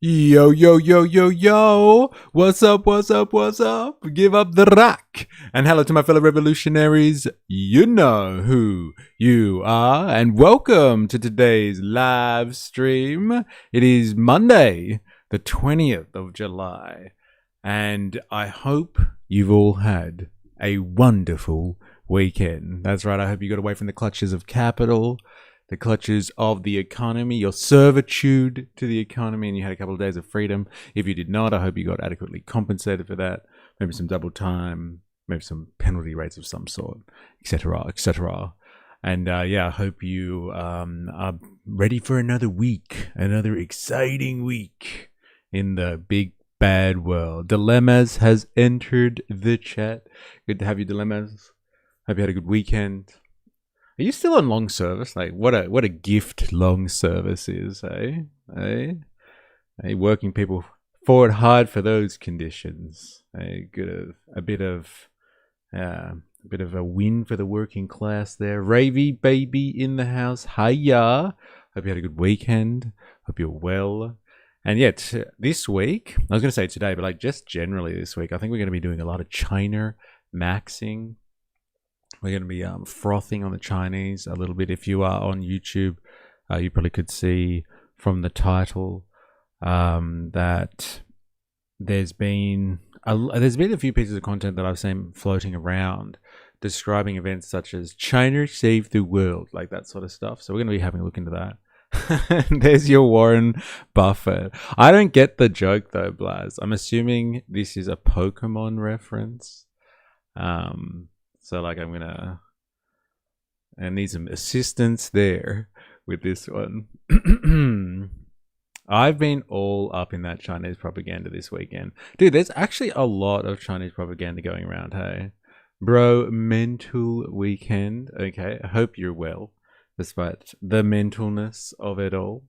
Yo, yo, yo, yo, yo. What's up, what's up, what's up? Give up the rock. And hello to my fellow revolutionaries. You know who you are. And welcome to today's live stream. It is Monday, the 20th of July. And I hope you've all had a wonderful weekend. That's right. I hope you got away from the clutches of capital, the clutches of the economy, your servitude to the economy, and you had a couple of days of freedom. If you did not, I hope you got adequately compensated for that. Maybe some double time, maybe some penalty rates of some sort, etc., etc. And I hope you are ready for another week, another exciting week in the big bad world. Dilemmas has entered the chat. Good to have you, Dilemmas. Hope you had a good weekend. Are you still on long service? Like, what a gift long service is, eh? Eh? Hey, working people fought hard for those conditions. A bit of a win for the working class there. Ravy baby in the house. Hiya. Hope you had a good weekend. Hope you're well. And yet this week, I was going to say today, but like just generally this week, I think we're going to be doing a lot of China maxing. We're going to be frothing on the Chinese a little bit. If you are on YouTube, you probably could see from the title that there's been a few pieces of content that I've seen floating around describing events such as China saved the world, like that sort of stuff. So we're going to be having a look into that. There's your Warren Buffett. I don't get the joke though, Blaz. I'm assuming this is a Pokemon reference. So like I need some assistance there with this one. I've been all up in that Chinese propaganda this weekend. Dude, there's actually a lot of Chinese propaganda going around, hey? Bro, mental weekend. Okay, I hope you're well, despite the mentalness of it all.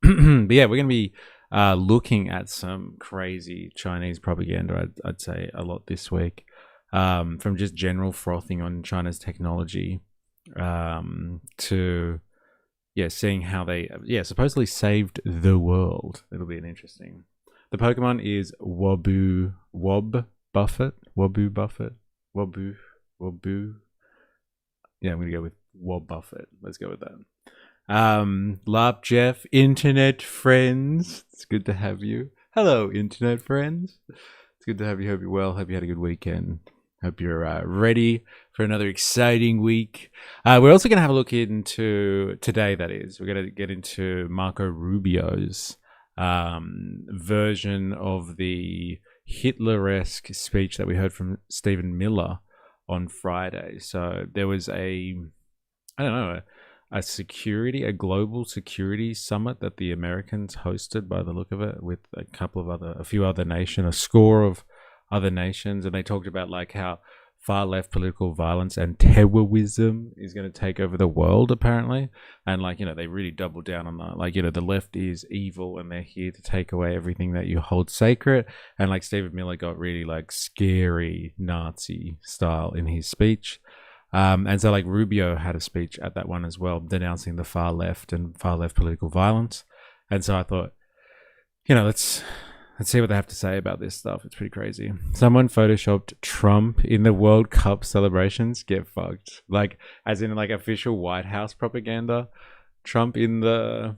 But yeah, we're going to be looking at some crazy Chinese propaganda, I'd say, a lot this week. From just general frothing on China's technology to seeing how they supposedly saved the world. It'll be an interesting. The Pokemon is Wabu Buffett. Yeah, I'm gonna go with Wob Buffett. Let's go with that. Lap Jeff, internet friends. It's good to have you. Hello, internet friends. It's good to have you. Hope you're well. Hope you had a good weekend. Hope you're ready for another exciting week. We're also going to have a look into today, that is. We're going to get into Marco Rubio's version of the Hitler-esque speech that we heard from Stephen Miller on Friday. So there was a global security summit that the Americans hosted, by the look of it, with a few other nations, a score of other nations, and they talked about like how far left political violence and terrorism is going to take over the world, apparently. And like, they really doubled down on that. Like, the left is evil and they're here to take away everything that you hold sacred. And like Stephen Miller got really like scary Nazi style in his speech. And so like Rubio had a speech at that one as well, denouncing the far left and far left political violence. And so I thought, let's see what they have to say about this stuff. It's pretty crazy. Someone photoshopped Trump in the World Cup celebrations. Get fucked. Like, as in like official White House propaganda. Trump in the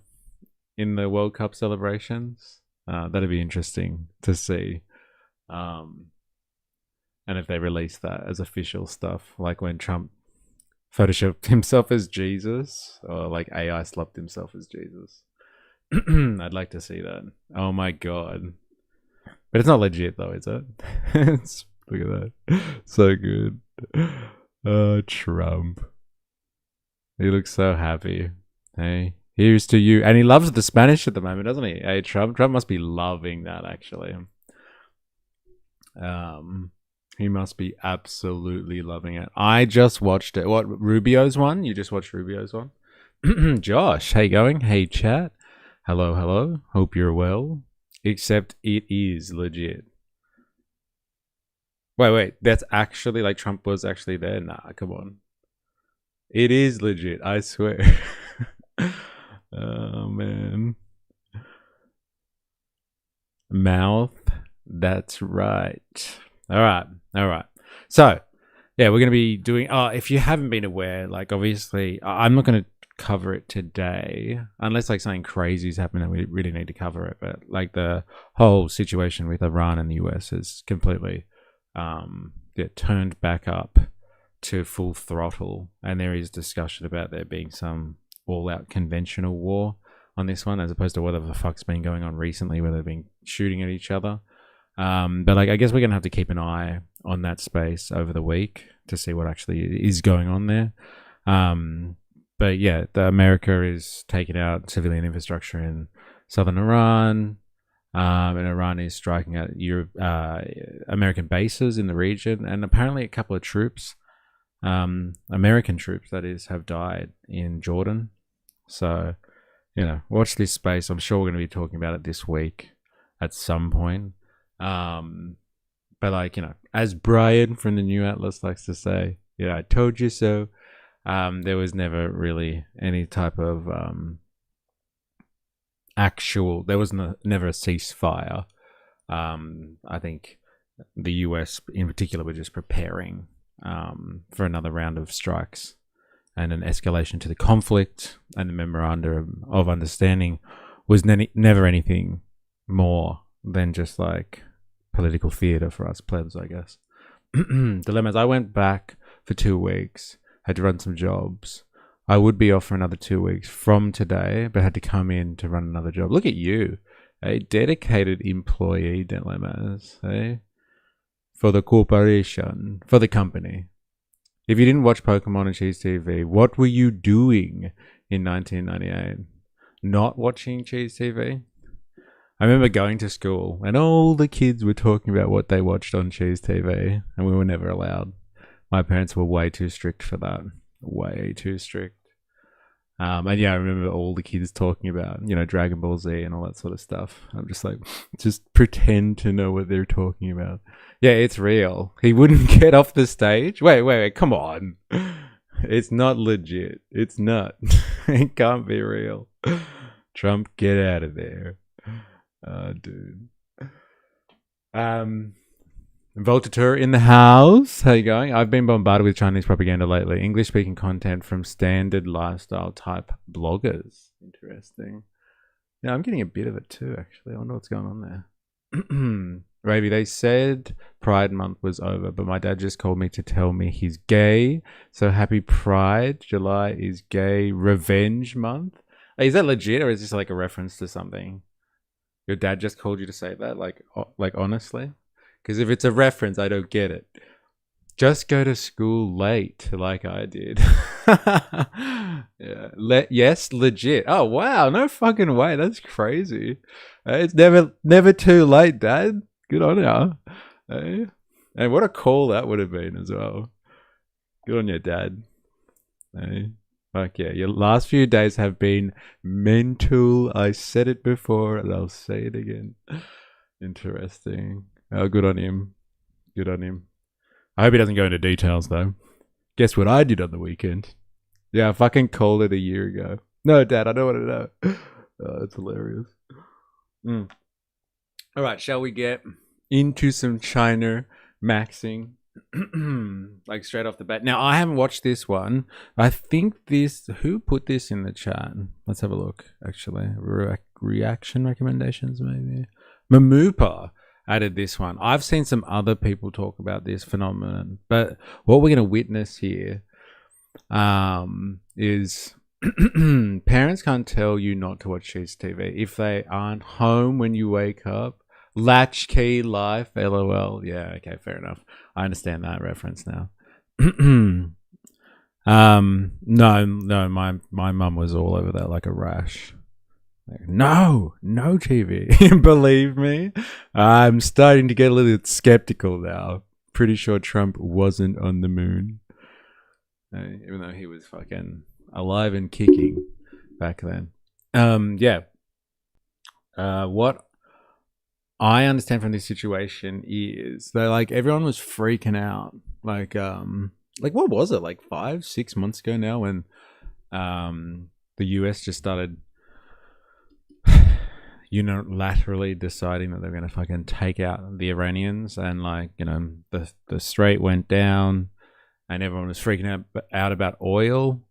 World Cup celebrations. That'd be interesting to see. And if they release that as official stuff, like when Trump photoshopped himself as Jesus, or like AI slapped himself as Jesus. I'd like to see that. Oh my god. But it's not legit though, is it? Look at that. So good. Trump. He looks so happy. Hey, here's to you. And he loves the Spanish at the moment, doesn't he? Hey, Trump. Trump must be loving that, actually. He must be absolutely loving it. I just watched it. What, Rubio's one? You just watched Rubio's one? Josh, how you going? Hey, chat. Hello, hello. Hope you're well. Except it is legit. Wait. That's actually, like, Trump was actually there? Nah, come on. It is legit, I swear. Oh, man. mouth. That's right. All right. So, yeah, we're going to be doing. If you haven't been aware, like, obviously, I'm not going to cover it today unless like something crazy is happening and we really need to cover it. But like the whole situation with Iran and the US is completely turned back up to full throttle, and there is discussion about there being some all-out conventional war on this one, as opposed to whatever the fuck's been going on recently where they've been shooting at each other. But like, I guess we're gonna have to keep an eye on that space over the week to see what actually is going on there. But yeah, America is taking out civilian infrastructure in southern Iran, and Iran is striking at American bases in the region, and apparently a couple of troops, American troops that is, have died in Jordan. So, watch this space. I'm sure we're going to be talking about it this week at some point. But like, as Brian from the New Atlas likes to say, I told you so. There was never really any type of there was never a ceasefire. I think the US in particular were just preparing for another round of strikes and an escalation to the conflict, and the memorandum of understanding was never anything more than just like political theater for us plebs, I guess. Dilemmas. I went back for 2 weeks, had to run some jobs. I would be off for another 2 weeks from today, but had to come in to run another job. Look at you, a dedicated employee, Dilemmas, eh? For the corporation, for the company. If you didn't watch Pokemon and Cheese TV, what were you doing in 1998? Not watching Cheese TV? I remember going to school and all the kids were talking about what they watched on Cheese TV, and we were never allowed. My parents were way too strict for that. Way too strict. And yeah, I remember all the kids talking about, Dragon Ball Z and all that sort of stuff. I'm just like, just pretend to know what they're talking about. Yeah, it's real. He wouldn't get off the stage. Wait, come on. It's not legit. It's not. It can't be real. Trump, get out of there. Oh, dude. Voltateur in the house. How you going? I've been bombarded with Chinese propaganda lately. English-speaking content from standard lifestyle type bloggers. Interesting. Yeah, I'm getting a bit of it too, actually. I wonder what's going on there. Ravi, they said Pride Month was over, but my dad just called me to tell me he's gay. So happy Pride. July is Gay Revenge Month. Hey, is that legit, or is this like a reference to something? Your dad just called you to say that? Like honestly? Because if it's a reference, I don't get it. Just go to school late, like I did. Yeah. Yes, legit. Oh, wow. No fucking way. That's crazy. It's never too late, Dad. Good on ya. Hey? And what a call that would have been as well. Good on your Dad. Hey? Fuck yeah. Your last few days have been mental. I said it before and I'll say it again. Interesting. Oh, good on him. Good on him. I hope he doesn't go into details, though. Guess what I did on the weekend? Yeah, I fucking called it a year ago. No, Dad, I don't want to know. Oh, that's hilarious. All right, shall we get into some China maxing? Like straight off the bat. Now, I haven't watched this one. I think who put this in the chat? Let's have a look, actually. Reaction recommendations, maybe. Mamupa added this one. I've seen some other people talk about this phenomenon, but what we're going to witness here is parents can't tell you not to watch Cheese TV if they aren't home when you wake up. Latchkey life, LOL. Yeah, okay, fair enough. I understand that reference now. No, my mum was all over that like a rash. Like, no TV. Believe me, I'm starting to get a little skeptical now. Pretty sure Trump wasn't on the moon, even though he was fucking alive and kicking back then. Yeah. What I understand from this situation is that like everyone was freaking out. Like what was it? Like 5-6 months ago now when the US just started unilaterally deciding that they're going to fucking take out the Iranians, and like, you know, the strait went down and everyone was freaking out about oil.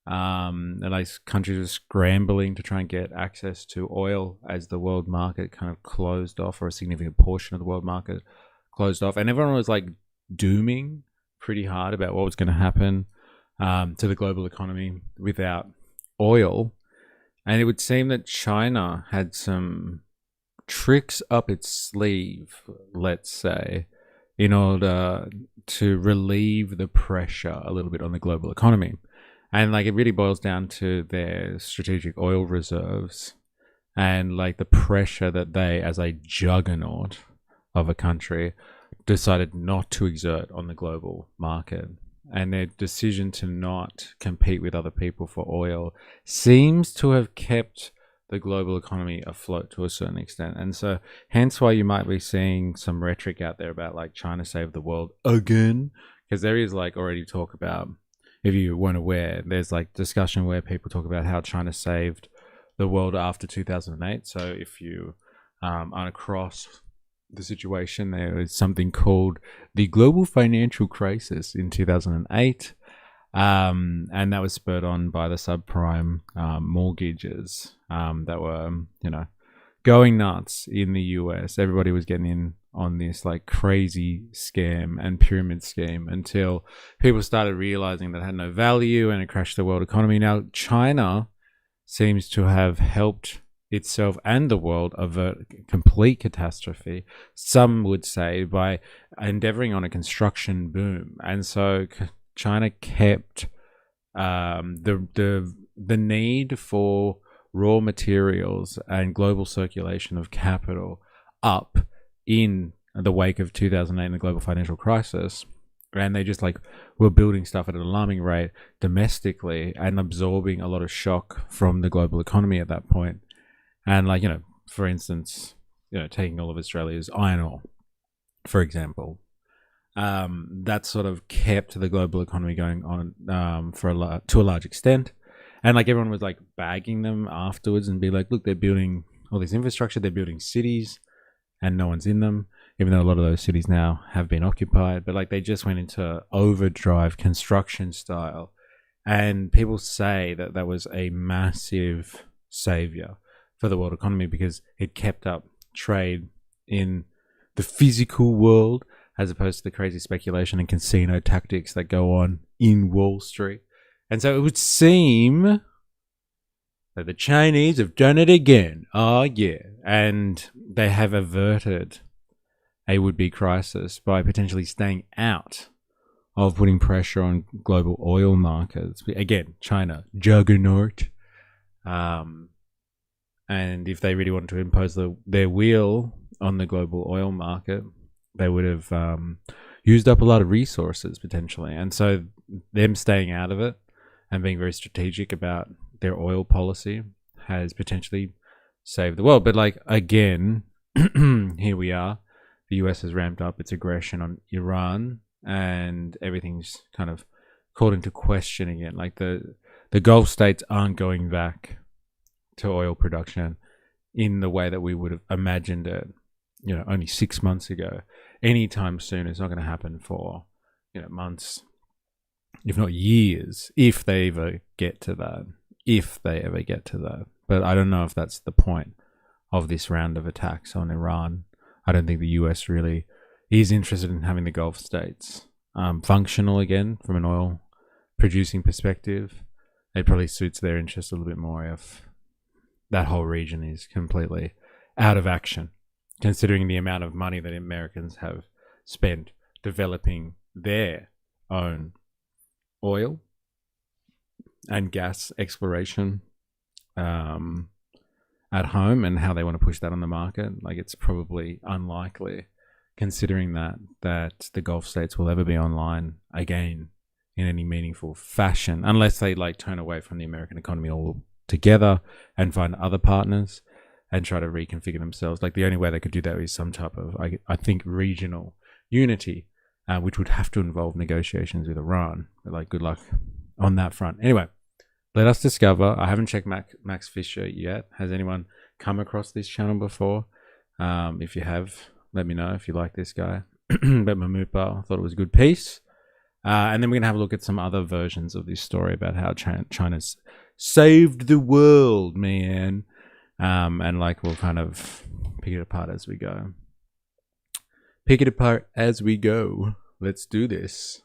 And like countries were scrambling to try and get access to oil as the world market kind of closed off, or a significant portion of the world market closed off, and everyone was like dooming pretty hard about what was going to happen to the global economy without oil. And it would seem that China had some tricks up its sleeve, let's say, in order to relieve the pressure a little bit on the global economy. And like, it really boils down to their strategic oil reserves and like the pressure that they, as a juggernaut of a country, decided not to exert on the global market. And their decision to not compete with other people for oil seems to have kept the global economy afloat to a certain extent. And so hence why you might be seeing some rhetoric out there about like China saved the world again, because there is like already talk about, if you weren't aware, there's like discussion where people talk about how China saved the world after 2008. So if you aren't across the situation, there is something called the global financial crisis in 2008, and that was spurred on by the subprime mortgages that were, you know, going nuts in the US. Everybody was getting in on this like crazy scam and pyramid scheme until people started realizing that it had no value, and it crashed the world economy. Now China seems to have helped itself and the world avert complete catastrophe, some would say, by endeavoring on a construction boom. And so China kept the need for raw materials and global circulation of capital up in the wake of 2008 and the global financial crisis. And they just like were building stuff at an alarming rate domestically and absorbing a lot of shock from the global economy at that point. And like, you know, for instance, you know, taking all of Australia's iron ore, for example, that sort of kept the global economy going on to a large extent. And like everyone was like bagging them afterwards and be like, look, they're building all this infrastructure, they're building cities and no one's in them, even though a lot of those cities now have been occupied. But like they just went into overdrive construction style. And people say that that was a massive savior for the world economy because it kept up trade in the physical world as opposed to the crazy speculation and casino tactics that go on in Wall Street. And so it would seem that the Chinese have done it again. Oh, yeah. And they have averted a would-be crisis by potentially staying out of putting pressure on global oil markets. Again, China, juggernaut. And if they really wanted to impose their will on the global oil market, they would have used up a lot of resources potentially. And so them staying out of it and being very strategic about their oil policy has potentially saved the world. But like, again, here we are. The US has ramped up its aggression on Iran and everything's kind of called into question again. Like the Gulf states aren't going back to oil production in the way that we would have imagined it, you know, only 6 months ago. Anytime soon, it's not going to happen for, you know, months, if not years, if they ever get to that. But I don't know if that's the point of this round of attacks on Iran. I don't think the US really is interested in having the Gulf states functional again from an oil producing perspective. It probably suits their interest a little bit more if that whole region is completely out of action, considering the amount of money that Americans have spent developing their own oil and gas exploration at home, and how they want to push that on the market. Like, it's probably unlikely, considering that the Gulf states will ever be online again in any meaningful fashion, unless they like turn away from the American economy altogether and find other partners and try to reconfigure themselves. Like, the only way they could do that is some type of, I think, regional unity, which would have to involve negotiations with Iran. But like, good luck on that front. Anyway, let us discover. I haven't checked Max Fisher yet. Has anyone come across this channel before. If you have, let me know if you like this guy. But Mamupa, I thought it was a good piece. And then we're going to have a look at some other versions of this story about how China's saved the world, man. And like we'll kind of pick it apart as we go. Let's do this.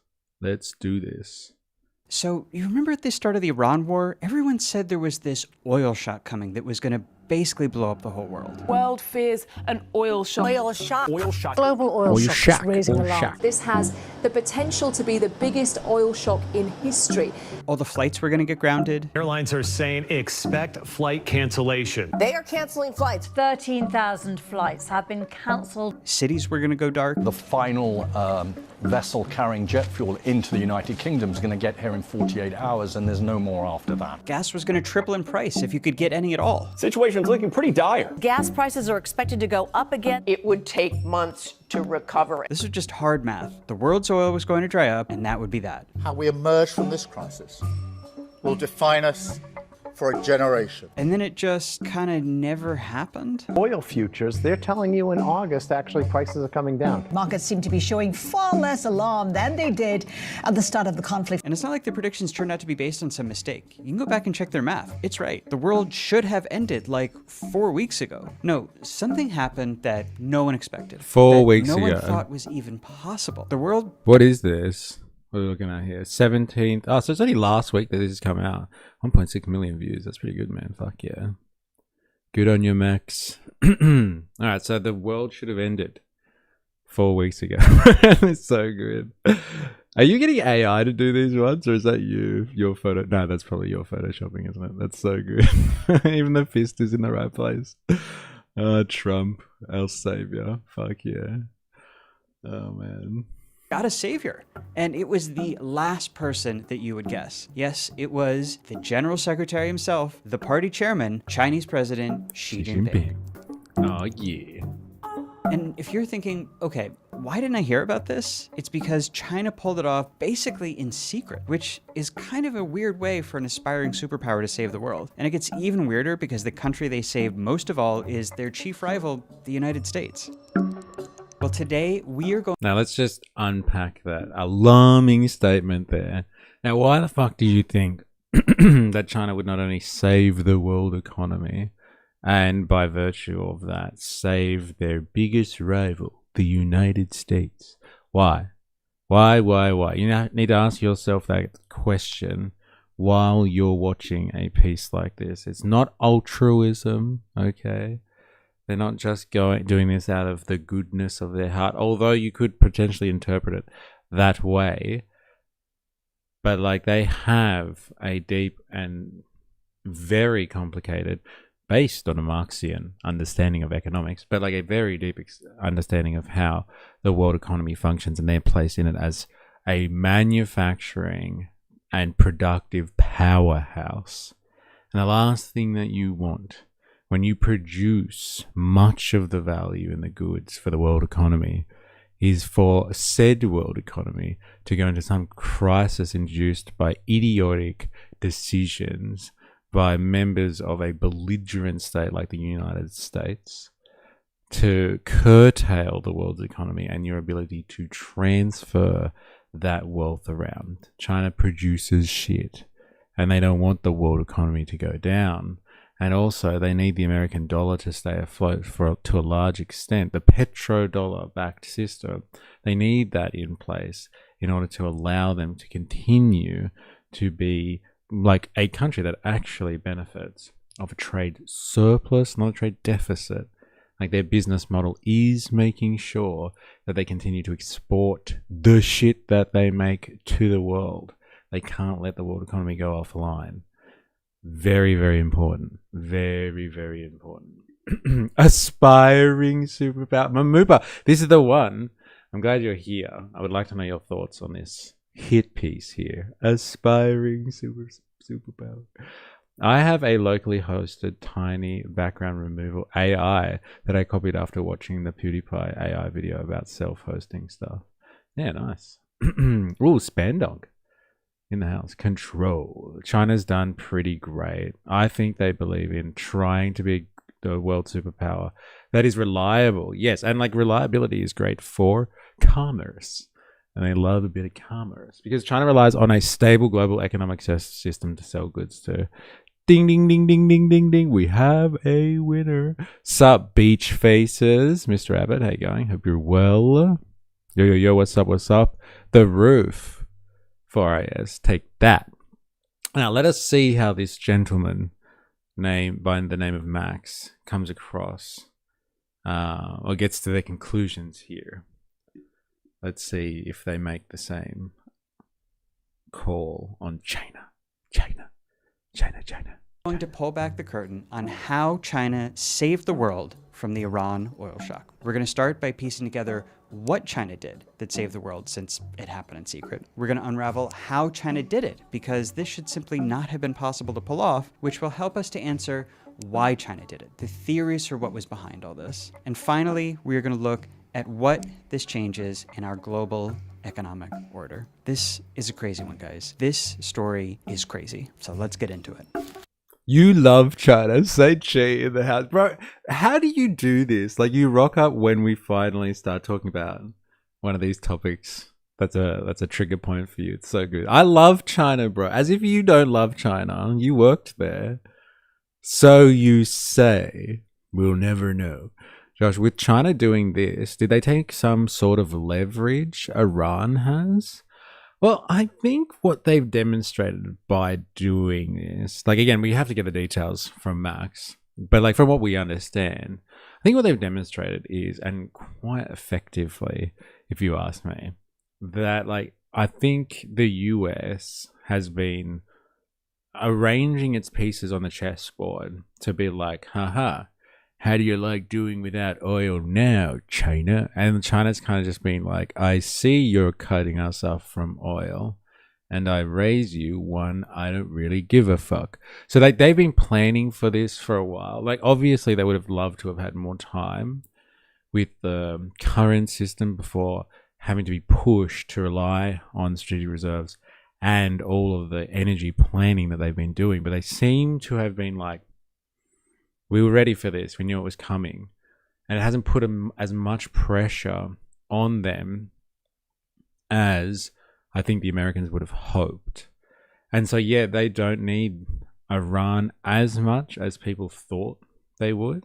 So, you remember at the start of the Iran war, everyone said there was this oil shock coming that was going to basically blow up the whole world. World fears an oil shock. Oil shock. Global oil shock is raising alarm. This has the potential to be the biggest oil shock in history. All the flights were going to get grounded. Airlines are saying expect flight cancellation. They are canceling flights. 13,000 flights have been cancelled. Cities were going to go dark. The final vessel carrying jet fuel into the United Kingdom is going to get here in 48 hours, and there's no more after that. Gas was going to triple in price if you could get any at all. Situation's looking pretty dire. Gas prices are expected to go up again. It would take months to recover. This was just hard math. The world's oil was going to dry up, and that would be that. How we emerge from this crisis will define us for a generation. And then it just kind of never happened. Oil futures, they're telling you in August, actually, prices are coming down. Markets seem to be showing far less alarm than they did at the start of the conflict. And it's not like the predictions turned out to be based on some mistake. You can go back and check their math. It's right. The world should have ended like 4 weeks ago. No, something happened that no one expected. 4 weeks ago. No one thought was even possible. The world... What is this? What are we looking at here? 17th. Oh, so it's only last week that this has come out. 1.6 million views. That's pretty good, man. Fuck yeah. Good on you, Max. Alright, so the world should have ended 4 weeks ago. It's so good. Are you getting AI to do these ones, or is that you? Your photo? No, that's probably your photoshopping, isn't it? That's so good. Even the fist is in the right place. Trump, our savior. Fuck yeah. Oh, man. Got a savior. And it was the last person that you would guess. Yes, it was the General Secretary himself, the party chairman, Chinese President Xi Jinping. Oh, yeah. And if you're thinking, okay, why didn't I hear about this? It's because China pulled it off basically in secret, which is kind of a weird way for an aspiring superpower to save the world. And it gets even weirder because the country they saved most of all is their chief rival, the United States. Well, today we are going... Now, let's just unpack that alarming statement there. Now, why the fuck do you think that China would not only save the world economy, and by virtue of that, save their biggest rival, the United States? Why? Why? You need to ask yourself that question while you're watching a piece like this. It's not altruism, okay? They're not just doing this out of the goodness of their heart, although you could potentially interpret it that way. But like, they have a deep and very complicated, based on a Marxian understanding of economics, but like a very deep understanding of how the world economy functions and their place in it as a manufacturing and productive powerhouse. And the last thing that you want when you produce much of the value in the goods for the world economy is for said world economy to go into some crisis induced by idiotic decisions by members of a belligerent state like the United States to curtail the world's economy and your ability to transfer that wealth around. China produces shit, and they don't want the world economy to go down. And also, they need the American dollar to stay afloat to a large extent. The petrodollar-backed system, they need that in place in order to allow them to continue to be like a country that actually benefits of a trade surplus, not a trade deficit. Like, their business model is making sure that they continue to export the shit that they make to the world. They can't let the world economy go offline. Very, very important. Very, very important. Aspiring superpower. Mamupa, this is the one. I'm glad you're here. I would like to know your thoughts on this hit piece here. Aspiring superpower. I have a locally hosted tiny background removal AI that I copied after watching the PewDiePie AI video about self-hosting stuff. Yeah, nice. Ooh, Spandog in the house. Control. China's done pretty great. I think they believe in trying to be the world superpower that is reliable. Yes, and like reliability is great for commerce. And they love a bit of commerce because China relies on a stable global economic system to sell goods to. Ding, ding, ding, ding, ding, ding, ding. We have a winner. Sup, beach faces. Mr. Abbott, how you going? Hope you're well. Yo, yo, yo, what's up, what's up? The roof. 4IS. Take that. Now, let us see how this gentleman, by the name of Max, comes across or gets to their conclusions here. Let's see if they make the same call on China. China. Going to pull back the curtain on how China saved the world from the Iran oil shock. We're going to start by piecing together what China did that saved the world since it happened in secret. We're going to unravel how China did it, because this should simply not have been possible to pull off, which will help us to answer why China did it, the theories for what was behind all this. And finally, we are going to look at what this changes in our global economic order. This is a crazy one, guys. This story is crazy. So let's get into it. You love China. Say Chi in the house. Bro, how do you do this? Like, you rock up when we finally start talking about one of these topics. That's a trigger point for you. It's so good. I love China, bro. As if you don't love China. You worked there. So you say. We'll never know. Josh, with China doing this, did they take some sort of leverage Iran has? Well, I think what they've demonstrated by doing this, like, again, we have to get the details from Max, but like from what we understand, I think what they've demonstrated is, and quite effectively, if you ask me, that like, I think the US has been arranging its pieces on the chessboard to be like, haha, how do you like doing without oil now, China? And China's kind of just been like, I see you're cutting us off from oil, and I raise you one, I don't really give a fuck. So like, they've been planning for this for a while. Like, obviously they would have loved to have had more time with the current system before having to be pushed to rely on strategic reserves and all of the energy planning that they've been doing. But they seem to have been like, we were ready for this. We knew it was coming. And it hasn't put as much pressure on them as I think the Americans would have hoped. And so, yeah, they don't need Iran as much as people thought they would.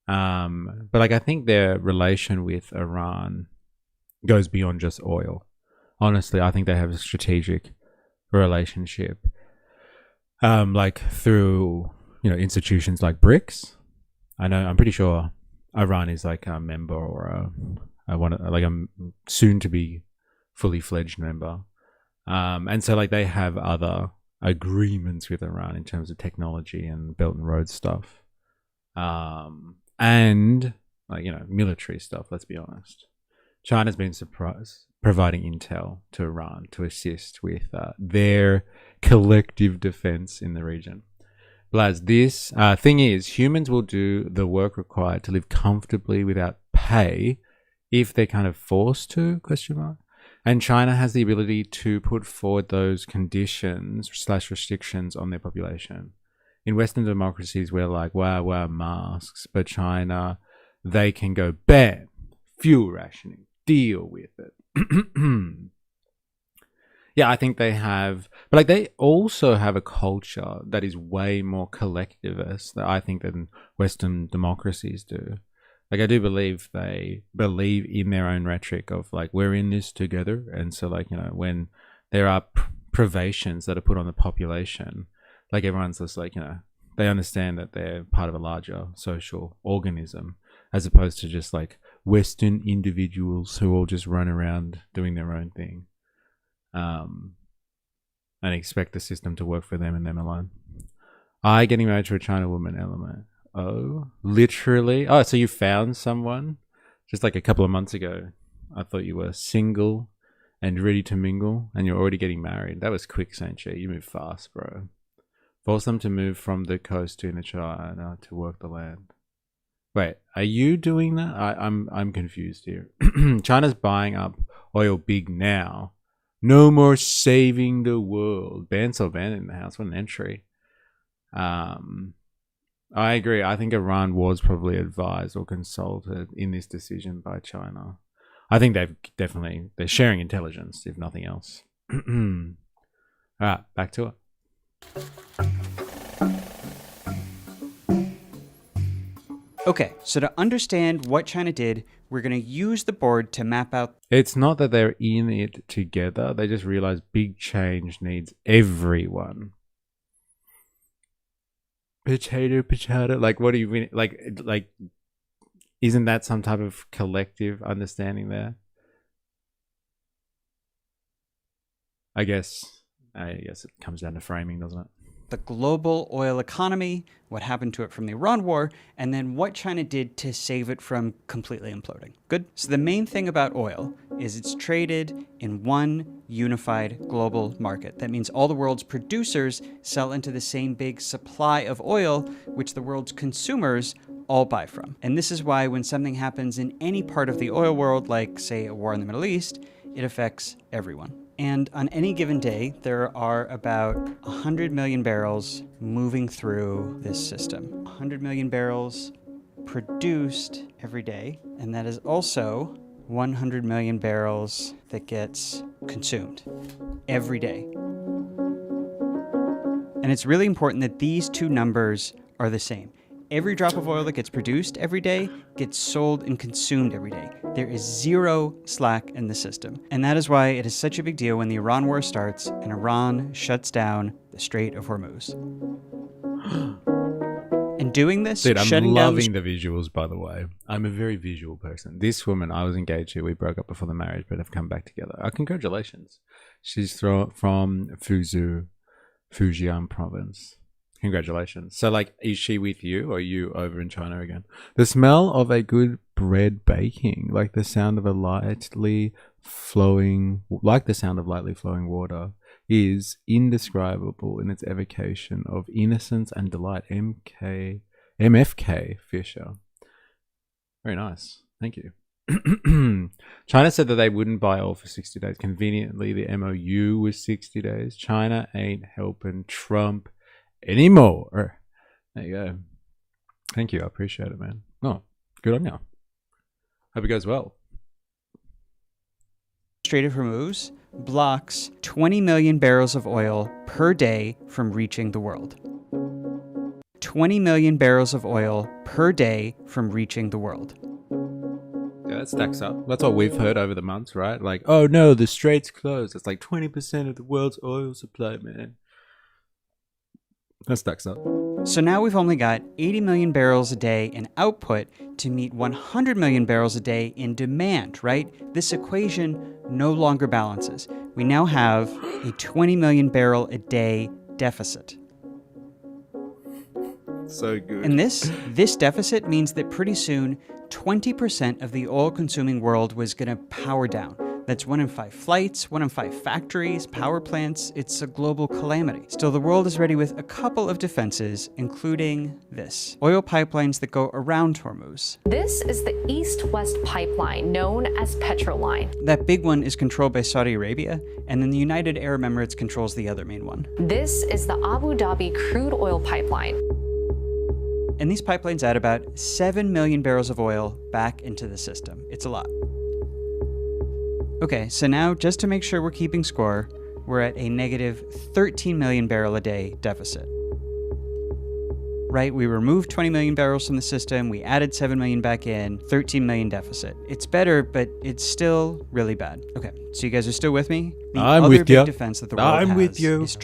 But like, I think their relation with Iran goes beyond just oil. Honestly, I think they have a strategic relationship. Like through, you know, institutions like BRICS. I'm pretty sure Iran is like a member or a soon to be fully fledged member. And so like, they have other agreements with Iran in terms of technology and Belt and Road stuff. And like, you know, military stuff, let's be honest. China's been providing intel to Iran to assist with their collective defense in the region. Blaz, this thing is, humans will do the work required to live comfortably without pay if they're kind of forced to, ? And China has the ability to put forward those conditions / restrictions on their population. In Western democracies, we're like, wow, masks. But China, they can go, bam, fuel rationing, deal with it. Yeah, I think they have, but like, they also have a culture that is way more collectivist, I think, than Western democracies do. Like, I do believe they believe in their own rhetoric of like, we're in this together. And so like, you know, when there are privations that are put on the population, like, everyone's just like, you know, they understand that they're part of a larger social organism, as opposed to just like Western individuals who all just run around doing their own thing. And expect the system to work for them and them alone. Getting married to a China woman element. Oh, literally? Oh, so you found someone just like a couple of months ago. I thought you were single and ready to mingle, and you're already getting married. That was quick, Saint Chi. You move fast, bro. Force them to move from the coast to China to work the land. Wait, are you doing that? I'm confused here. China's buying up oil big now. No more saving the world. Ban in the house. What an entry. I agree. I think Iran was probably advised or consulted in this decision by China. I think they're sharing intelligence, if nothing else. All right, back to it. Okay, so to understand what China did, we're going to use the board to map out. It's not that they're in it together. They just realize big change needs everyone. Potato. Like, what do you mean? Like, isn't that some type of collective understanding there? I guess it comes down to framing, doesn't it? The global oil economy, what happened to it from the Iran war, and then what China did to save it from completely imploding. Good? So the main thing about oil is it's traded in one unified global market. That means all the world's producers sell into the same big supply of oil, which the world's consumers all buy from. And this is why when something happens in any part of the oil world, like, say, a war in the Middle East, it affects everyone. And on any given day, there are about 100 million barrels moving through this system. 100 million barrels produced every day. And that is also 100 million barrels that gets consumed every day. And it's really important that these two numbers are the same. Every drop of oil that gets produced every day gets sold and consumed every day. There is zero slack in the system. And that is why it is such a big deal when the Iran war starts and Iran shuts down the Strait of Hormuz. And doing this, dude, I'm shutting loving the visuals, by the way. I'm a very visual person. This woman I was engaged to, we broke up before the marriage, but have come back together. Congratulations. She's from Fujian province. Congratulations. So, like, is she with you or are you over in China again? The smell of a good bread baking, like the sound of lightly flowing water, is indescribable in its evocation of innocence and delight. MFK Fisher. Very nice. Thank you. China said that they wouldn't buy oil for 60 days. Conveniently, the MOU was 60 days. China ain't helping Trump anymore. There you go. Thank you. I appreciate it, man. Oh, good on you. Hope it goes well. Strait of Hormuz blocks 20 million barrels of oil per day from reaching the world. 20 million barrels of oil per day from reaching the world. Yeah, that stacks up. That's what we've heard over the months, right? Like, oh no, the strait's closed. It's like 20% of the world's oil supply, man. That stacks up. So now we've only got 80 million barrels a day in output to meet 100 million barrels a day in demand, right? This equation no longer balances. We now have a 20 million barrel a day deficit. So good. And this deficit means that pretty soon 20% of the oil-consuming world was going to power down. That's 1 in 5 flights, 1 in 5 factories, power plants. It's a global calamity. Still, the world is ready with a couple of defenses, including this. Oil pipelines that go around Hormuz. This is the east-west pipeline known as Petroline. That big one is controlled by Saudi Arabia, and then the United Arab Emirates controls the other main one. This is the Abu Dhabi crude oil pipeline. And these pipelines add about 7 million barrels of oil back into the system. It's a lot. Okay, so now, just to make sure we're keeping score, we're at a negative 13 million barrel a day deficit. Right, we removed 20 million barrels from the system, we added 7 million back in, 13 million deficit. It's better, but it's still really bad. Okay, so you guys are still with me? The I'm other with big you. defense that the world has with you. is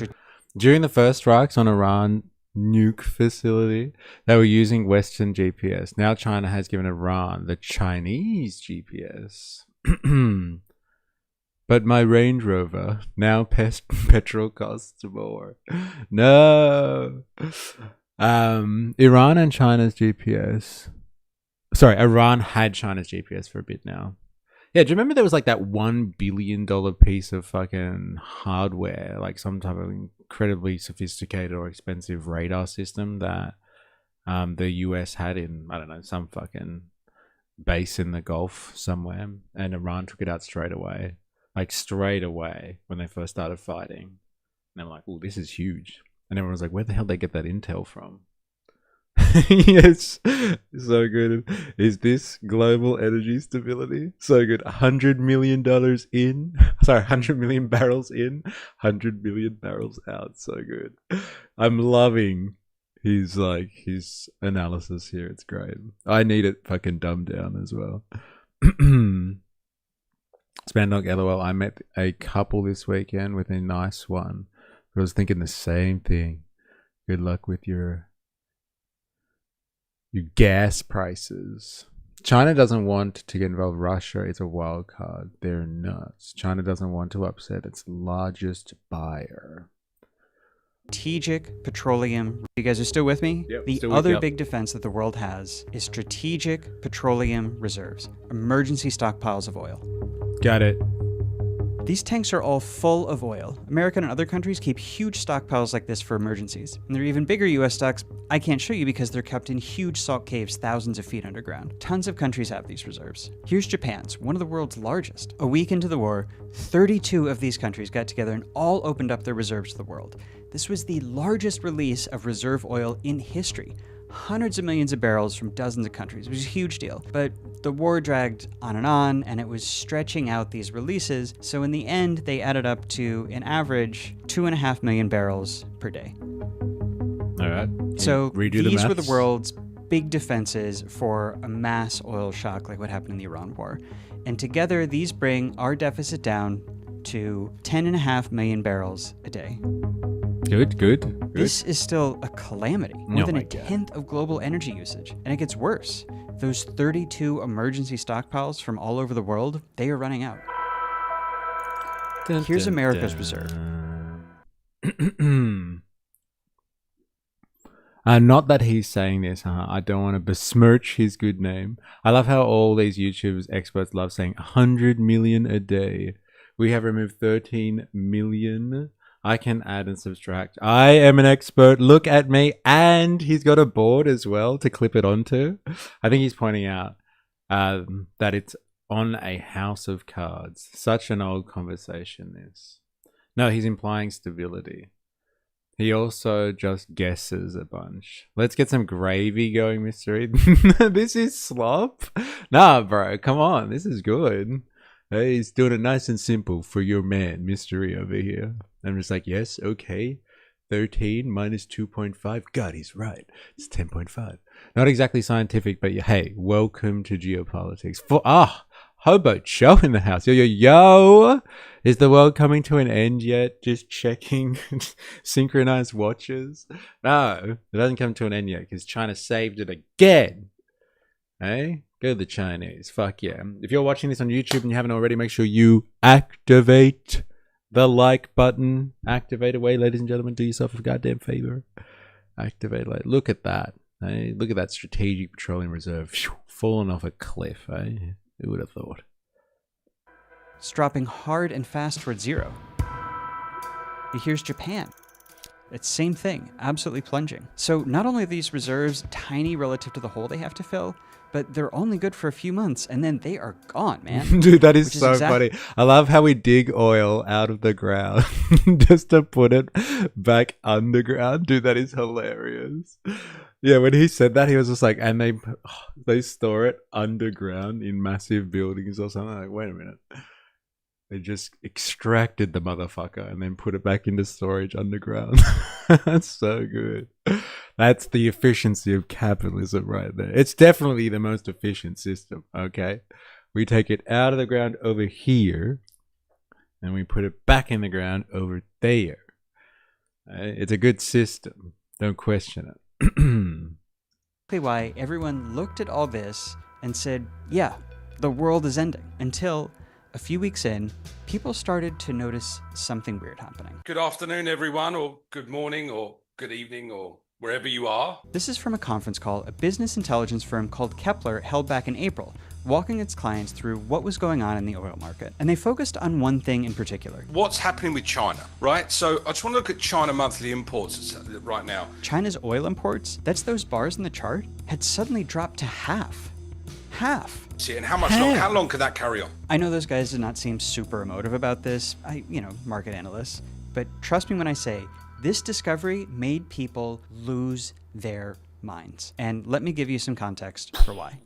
During the first strikes on Iran nuke facility, they were using Western GPS. Now China has given Iran the Chinese GPS. But my Range Rover, now petrol costs more. No. Iran and China's GPS. Sorry, Iran had China's GPS for a bit now. Yeah, do you remember there was like that $1 billion piece of fucking hardware, like some type of incredibly sophisticated or expensive radar system that the US had in, I don't know, some fucking base in the Gulf somewhere, and Iran took it out straight away. Like straight away when they first started fighting. And they were like, oh, this is huge. And everyone was like, where the hell did they get that intel from? Yes, so good. Is this global energy stability? So good. $100 million in. Sorry, 100 million barrels in, 100 million barrels out. So good. I'm loving his analysis here. It's great. I need it fucking dumbed down as well. Spandog LOL. I met a couple this weekend with a nice one. I was thinking the same thing. Good luck with your gas prices. China doesn't want to get involved. Russia is a wild card. They're nuts. China doesn't want to upset its largest buyer. Strategic petroleum. You guys are still with me? Yep, the other big defense that the world has is strategic petroleum reserves, emergency stockpiles of oil. Got it. These tanks are all full of oil. America and other countries keep huge stockpiles like this for emergencies. And there are even bigger US stocks I can't show you because they're kept in huge salt caves thousands of feet underground. Tons of countries have these reserves. Here's Japan's, one of the world's largest. A week into the war, 32 of these countries got together and all opened up their reserves to the world. This was the largest release of reserve oil in history. Hundreds of millions of barrels from dozens of countries. It was a huge deal. But the war dragged on, and it was stretching out these releases. So in the end, they added up to an average 2.5 million barrels per day. All right. So these were the maths. world's big defenses for a mass oil shock like what happened in the Iran war. And together, these bring our deficit down to 10.5 million barrels a day. Good. This is still a calamity, more than a tenth of global energy usage. And it gets worse. Those 32 emergency stockpiles from all over the world, they are running out. Here's America's reserve. Not that he's saying this, I don't want to besmirch his good name. I love how all these YouTubers, experts love saying 100 million a day. We have removed 13 million. I can add and subtract. I am an expert. Look at me. And he's got a board as well to clip it onto. I think he's pointing out that it's on a house of cards. Such an old conversation, this. No, he's implying stability. He also just guesses a bunch. Let's get some gravy going, Mr. Eden. This is slop. Nah, bro. Come on. This is good. Hey, he's doing it nice and simple for your man, Mystery over here. I'm just like, yes, okay. 13 minus 2.5. God, he's right. It's 10.5. Not exactly scientific, but hey, welcome to geopolitics. Hobo Joe in the house. Yo. Is the world coming to an end yet? Just checking synchronized watches. No, it doesn't come to an end yet because China saved it again. Hey? Go the Chinese. Fuck yeah. If you're watching this on YouTube and you haven't already, make sure you activate the like button. Activate away, ladies and gentlemen. Do yourself a goddamn favor. Activate like. Look at that. Hey? Look at that strategic petroleum reserve. Falling off a cliff. Eh? Who would have thought? It's dropping hard and fast towards zero. Here's Japan. It's same thing. Absolutely plunging. So not only are these reserves tiny relative to the hole they have to fill, but they're only good for a few months, and then they are gone, man. Dude, that is so funny. I love how we dig oil out of the ground just to put it back underground. Dude, that is hilarious. Yeah, when he said that, he was just like, and they store it underground in massive buildings or something. Like, wait a minute. They just extracted the motherfucker and then put it back into storage underground. That's so good. That's the efficiency of capitalism right there. It's definitely the most efficient system, okay? We take it out of the ground over here and we put it back in the ground over there. It's a good system. Don't question it. Why everyone looked at all this and said, yeah, the world is ending. Until a few weeks in, people started to notice something weird happening. Good afternoon, everyone, or good morning, or good evening, or wherever you are. This is from a conference call a business intelligence firm called Kepler held back in April, walking its clients through what was going on in the oil market. And they focused on one thing in particular. What's happening with China, right? So I just want to look at China monthly imports right now. China's oil imports, that's those bars in the chart, had suddenly dropped to half. See, and how long could that carry on? I know those guys did not seem super emotive about this, market analysts, but trust me when I say, this discovery made people lose their minds. And let me give you some context for why.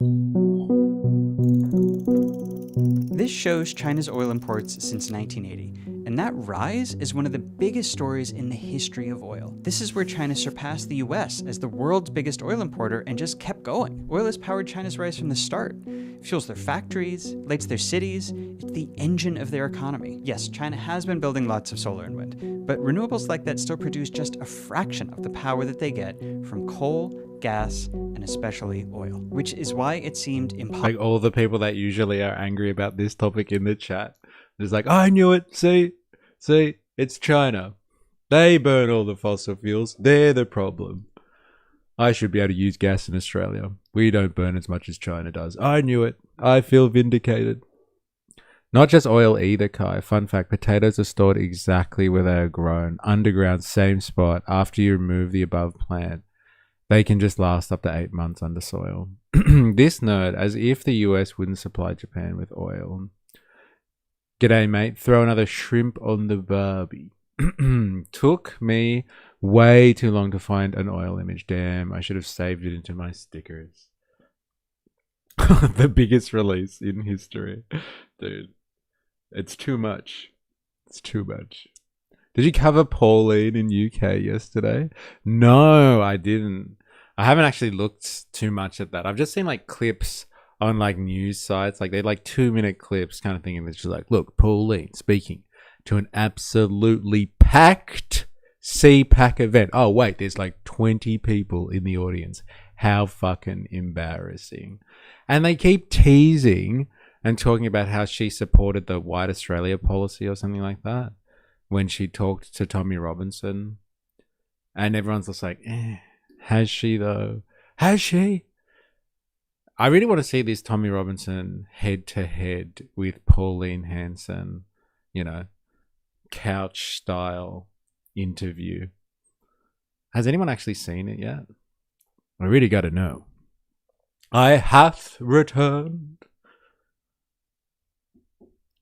This shows China's oil imports since 1980, and that rise is one of the biggest stories in the history of oil. This is where China surpassed the US as the world's biggest oil importer and just kept going. Oil has powered China's rise from the start. It fuels their factories, lights their cities, it's the engine of their economy. Yes, China has been building lots of solar and wind, but renewables like that still produce just a fraction of the power that they get from coal, gas, and especially oil, which is why it seemed impossible. Like all the people that usually are angry about this topic in the chat, it's like, I knew it. See, it's China. They burn all the fossil fuels. They're the problem. I should be able to use gas in Australia. We don't burn as much as China does. I knew it. I feel vindicated. Not just oil either, Kai. Fun fact, potatoes are stored exactly where they are grown. Underground, same spot. After you remove the above plant, they can just last up to 8 months under soil. This nerd, as if the US wouldn't supply Japan with oil. G'day, mate. Throw another shrimp on the barbie. Took me way too long to find an oil image. Damn, I should have saved it into my stickers. The biggest release in history. Dude, it's too much. It's too much. Did you cover Pauline in UK yesterday? No, I didn't. I haven't actually looked too much at that. I've just seen like clips on like news sites. Like they're like 2-minute clips kind of thing. And it's just like, look, Pauline speaking to an absolutely packed CPAC event. Oh, wait, there's like 20 people in the audience. How fucking embarrassing. And they keep teasing and talking about how she supported the White Australia policy or something like that when she talked to Tommy Robinson. And everyone's just like, has she though? Has she? I really want to see this Tommy Robinson head-to-head with Pauline Hanson, you know, couch-style interview. Has anyone actually seen it yet? I really got to know. I hath returned.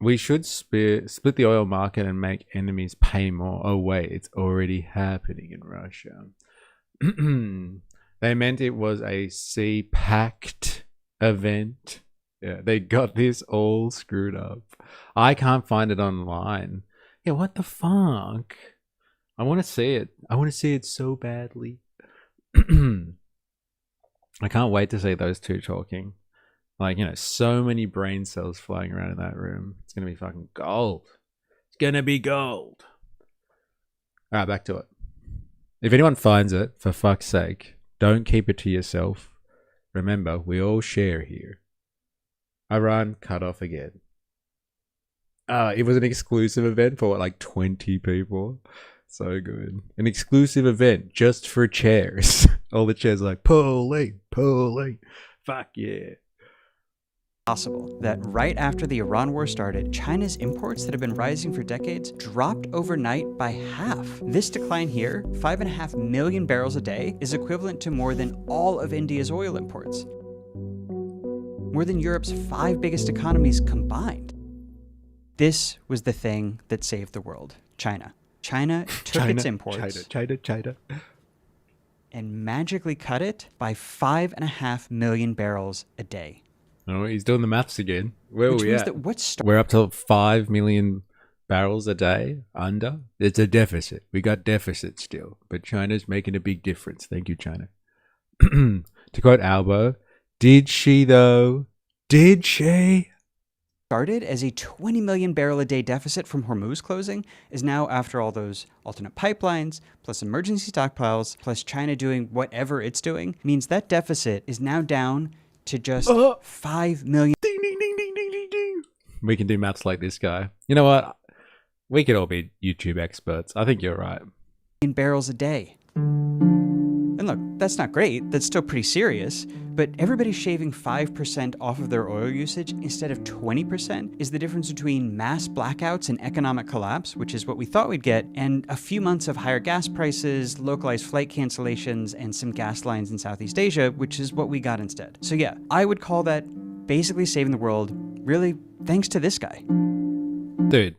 We should split the oil market and make enemies pay more. Oh, wait, it's already happening in Russia. They meant it was a CPAC event. Yeah, they got this all screwed up. I can't find it online. Yeah, what the fuck? I want to see it. I want to see it so badly. I can't wait to see those two talking. Like, you know, so many brain cells flying around in that room. It's going to be fucking gold. It's going to be gold. All right, back to it. If anyone finds it, for fuck's sake, don't keep it to yourself. Remember, we all share here. Iran cut off again. It was an exclusive event for what, like 20 people? So good. An exclusive event just for chairs. All the chairs are like, Pauline. Fuck yeah. Possible that right after the Iran war started, China's imports that have been rising for decades dropped overnight by half. This decline here, 5.5 million barrels a day, is equivalent to more than all of India's oil imports. More than Europe's 5 biggest economies combined. This was the thing that saved the world. China. China took its imports China. and magically cut it by 5.5 million barrels a day. Oh, he's doing the maths again. Where Which are we means at? that We're up to 5 million barrels a day under. It's a deficit. We got deficit still, but China's making a big difference. Thank you, China. To quote Albo, did she though? Did she? Started as a 20 million barrel a day deficit from Hormuz closing is now, after all those alternate pipelines, plus emergency stockpiles, plus China doing whatever it's doing, means that deficit is now down to just 5 million. Ding, ding, ding, ding, ding, ding, ding. We can do maths like this guy. You know what? We could all be YouTube experts. I think you're right. Barrels a day. And look, that's not great. That's still pretty serious. But everybody's shaving 5% off of their oil usage instead of 20% is the difference between mass blackouts and economic collapse, which is what we thought we'd get, and a few months of higher gas prices, localized flight cancellations, and some gas lines in Southeast Asia, which is what we got instead. So yeah, I would call that basically saving the world, really thanks to this guy. Dude,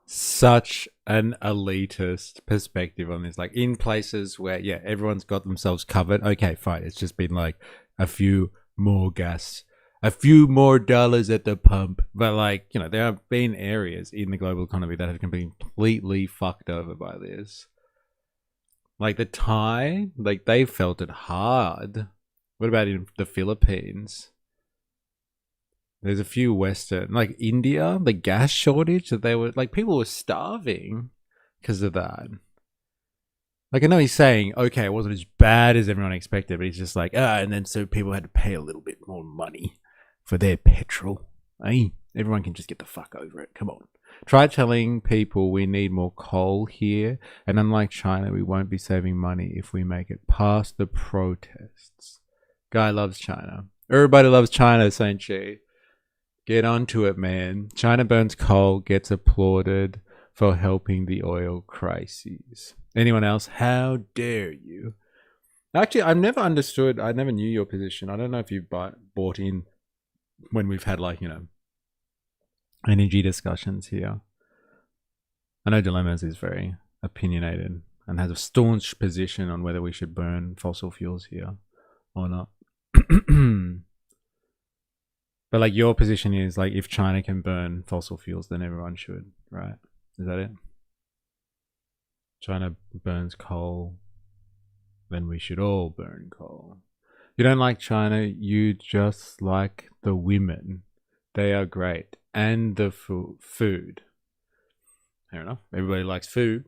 such an elitist perspective on this. Like in places where, yeah, everyone's got themselves covered. Okay, fine. It's just been like a few more gas, a few more dollars at the pump. But like, you know, there have been areas in the global economy that have been completely fucked over by this. Like the Thai, like they felt it hard. What about in the Philippines? There's a few Western, like India, the gas shortage that they were, like people were starving because of that. Like I know he's saying, okay, it wasn't as bad as everyone expected, but he's just like, and then so people had to pay a little bit more money for their petrol. Hey, everyone can just get the fuck over it. Come on. Try telling people we need more coal here, and unlike China, we won't be saving money if we make it past the protests. Guy loves China. Everybody loves China, Saint Chi. Get onto it, man. China burns coal, gets applauded for helping the oil crises. Anyone else? How dare you? Actually, I've never understood. I never knew your position. I don't know if you bought in when we've had like, you know, energy discussions here. I know Dilemmas is very opinionated and has a staunch position on whether we should burn fossil fuels here or not. But like your position is like if China can burn fossil fuels, then everyone should, right? Is that it? China burns coal, then we should all burn coal. You don't like China, you just like the women. They are great. And the food. Fair enough. Everybody likes food.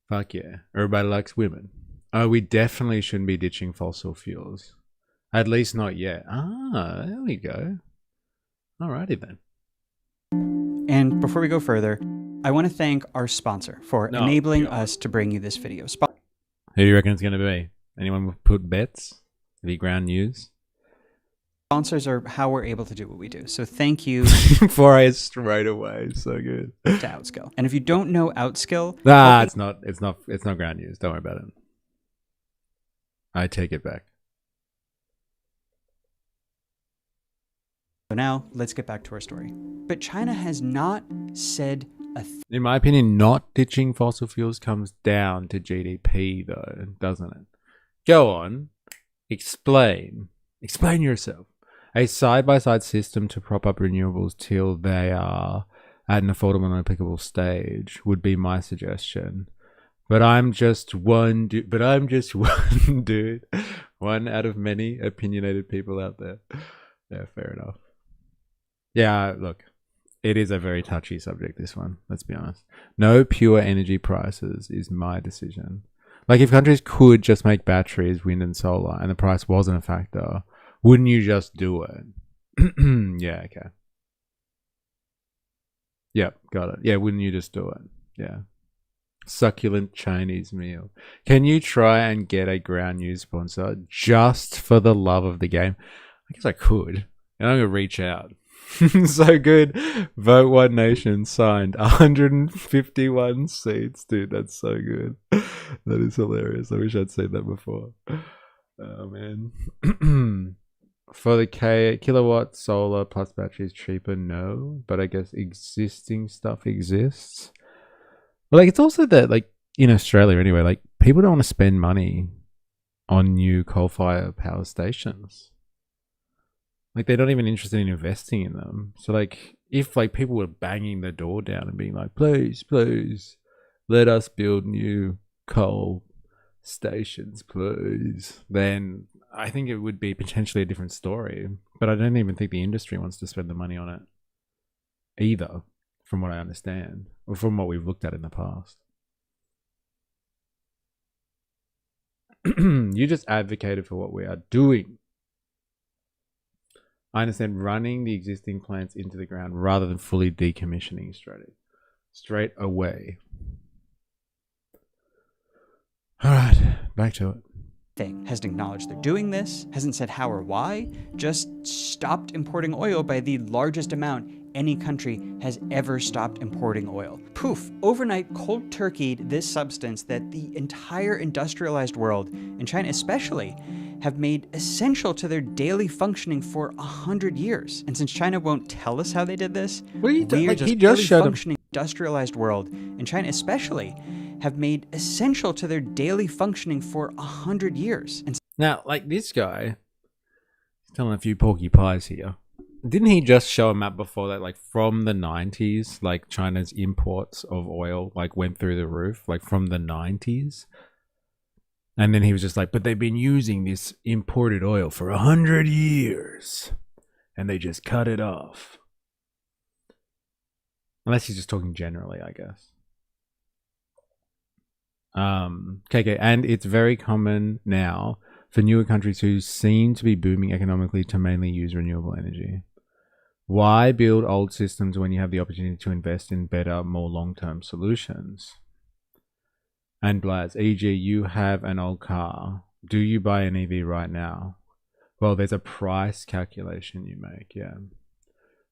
Fuck yeah. Everybody likes women. Oh, we definitely shouldn't be ditching fossil fuels. At least not yet. Ah, there we go. Alrighty then. And before we go further, I want to thank our sponsor for enabling us to bring you this video. Who do you reckon it's going to be? Anyone put bets? The ground news? Sponsors are how we're able to do what we do. So thank you. 4A straight away. So good. To Outskill. And if you don't know Outskill... it's not ground news. Don't worry about it. I take it back. So now, let's get back to our story. But China has not said a thing. In my opinion, not ditching fossil fuels comes down to GDP, though, doesn't it? Go on. Explain. Explain yourself. A side-by-side system to prop up renewables till they are at an affordable and applicable stage would be my suggestion. But I'm just one dude. One out of many opinionated people out there. Yeah, fair enough. Yeah, look, it is a very touchy subject, this one. Let's be honest. No pure energy prices is my decision. Like, if countries could just make batteries, wind and solar, and the price wasn't a factor, wouldn't you just do it? Yeah, okay. Yep, got it. Yeah, wouldn't you just do it? Yeah. Succulent Chinese meal. Can you try and get a ground news sponsor just for the love of the game? I guess I could. And I'm going to reach out. So good. Vote One Nation signed 151 seats. Dude, that's so good. That is hilarious. I wish I'd seen that before. Oh, man. For the kilowatt solar plus batteries cheaper, no. But I guess existing stuff exists. But like, it's also that, like, in Australia anyway, like, people don't want to spend money on new coal-fired power stations. Like, they're not even interested in investing in them. So, like, if, like, people were banging the door down and being like, please, please, let us build new coal stations, please, then I think it would be potentially a different story. But I don't even think the industry wants to spend the money on it either, from what I understand, or from what we've looked at in the past. You just advocated for what we are doing. I understand running the existing plants into the ground rather than fully decommissioning straight away. All right, back to it. Hasn't acknowledged they're doing this, hasn't said how or why, just stopped importing oil by the largest amount any country has ever stopped importing oil. Poof, overnight cold turkeyed this substance that the entire industrialized world, and China especially, have made essential to their daily functioning for 100 years. And since China won't tell us how they did this, he just showed functioning. industrialized world, and China especially, have made essential to their daily functioning for 100 years. And now, like this guy, he's telling a few porky pies here. Didn't he just show a map before that, like from the 90s, like China's imports of oil like went through the roof, like from the 90s? And then he was just like, but they've been using this imported oil for 100 years and they just cut it off. Unless he's just talking generally, I guess. Okay, and it's very common now for newer countries who seem to be booming economically to mainly use renewable energy. Why build old systems when you have the opportunity to invest in better, more long-term solutions? And Blaz, e.g., you have an old car. Do you buy an EV right now? Well, there's a price calculation you make, yeah.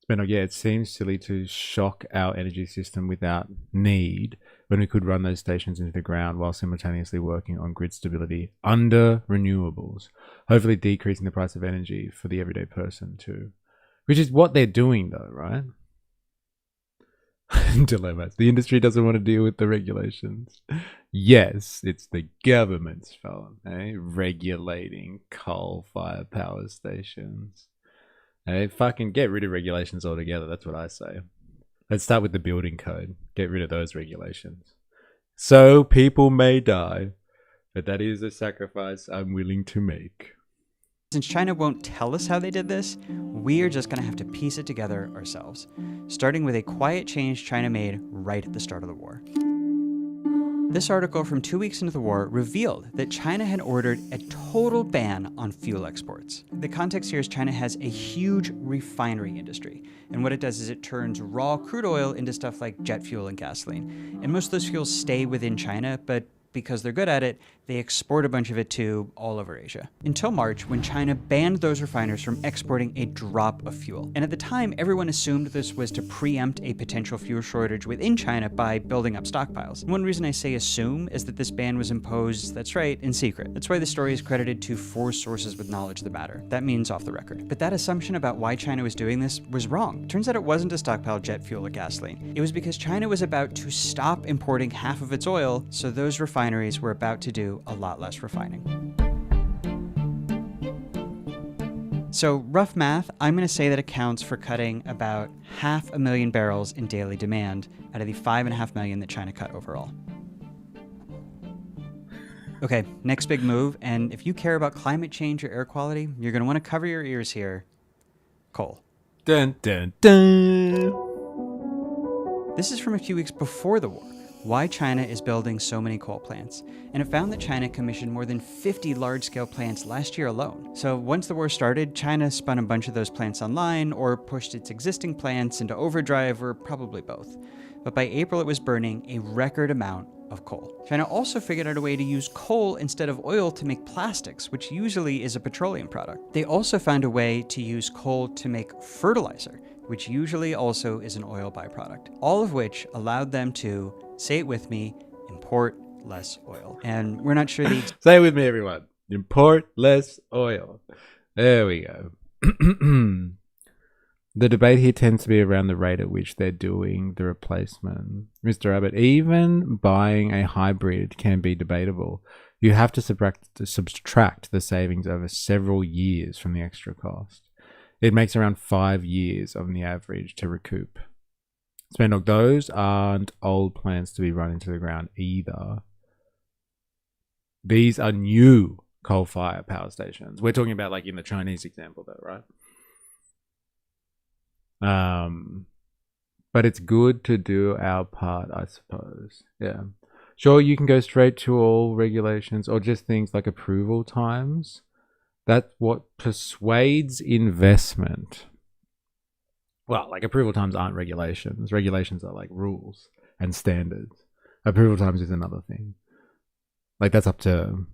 But yeah, it seems silly to shock our energy system without need when we could run those stations into the ground while simultaneously working on grid stability under renewables, hopefully decreasing the price of energy for the everyday person too. Which is what they're doing though, right? Dilemmas. The industry doesn't want to deal with the regulations. Yes, it's the government's fault, eh? Regulating coal-fired power stations. Hey, fucking get rid of regulations altogether. That's what I say. Let's start with the building code. Get rid of those regulations. So people may die, but that is a sacrifice I'm willing to make. since China won't tell us how they did this, we're just going to have to piece it together ourselves, starting with a quiet change China made right at the start of the war. This article from 2 weeks into the war revealed that China had ordered a total ban on fuel exports. The context here is China has a huge refinery industry, and what it does is it turns raw crude oil into stuff like jet fuel and gasoline. And most of those fuels stay within China, but because they're good at it, they export a bunch of it to all over Asia. Until March, when China banned those refiners from exporting a drop of fuel. And at the time, everyone assumed this was to preempt a potential fuel shortage within China by building up stockpiles. And one reason I say assume is that this ban was imposed, that's right, in secret. That's why the story is credited to 4 sources with knowledge of the matter. That means off the record. But that assumption about why China was doing this was wrong. Turns out it wasn't to stockpile jet fuel or gasoline. It was because China was about to stop importing half of its oil, so those refineries were about to do a lot less refining. So rough math, I'm going to say that accounts for cutting about 500,000 barrels in daily demand out of the 5.5 million that China cut overall. Okay, next big move, and if you care about climate change or air quality, you're going to want to cover your ears here. Coal. Dun, dun, dun. This is from a few weeks before the war. Why China is building so many coal plants. And it found that China commissioned more than 50 large-scale plants last year alone. So once the war started, China spun a bunch of those plants online or pushed its existing plants into overdrive, or probably both. But by April, it was burning a record amount of coal. China also figured out a way to use coal instead of oil to make plastics, which usually is a petroleum product. They also found a way to use coal to make fertilizer, which usually also is an oil byproduct. All of which allowed them to, say it with me, import less oil. And we're not sure the... Say it with me, everyone. Import less oil. There we go. The debate here tends to be around the rate at which they're doing the replacement. Mr. Abbott, even buying a hybrid can be debatable. You have to subtract the savings over several years from the extra cost. It makes around 5 years on the average to recoup. Spendog, those aren't old plants to be run into the ground either. These are new coal-fired power stations. We're talking about like in the Chinese example though, right? But it's good to do our part, I suppose. Yeah. Sure, you can go straight to all regulations or just things like approval times. That's what persuades investment. Well, like approval times aren't regulations. Regulations are like rules and standards. Approval times is another thing. Like that's up to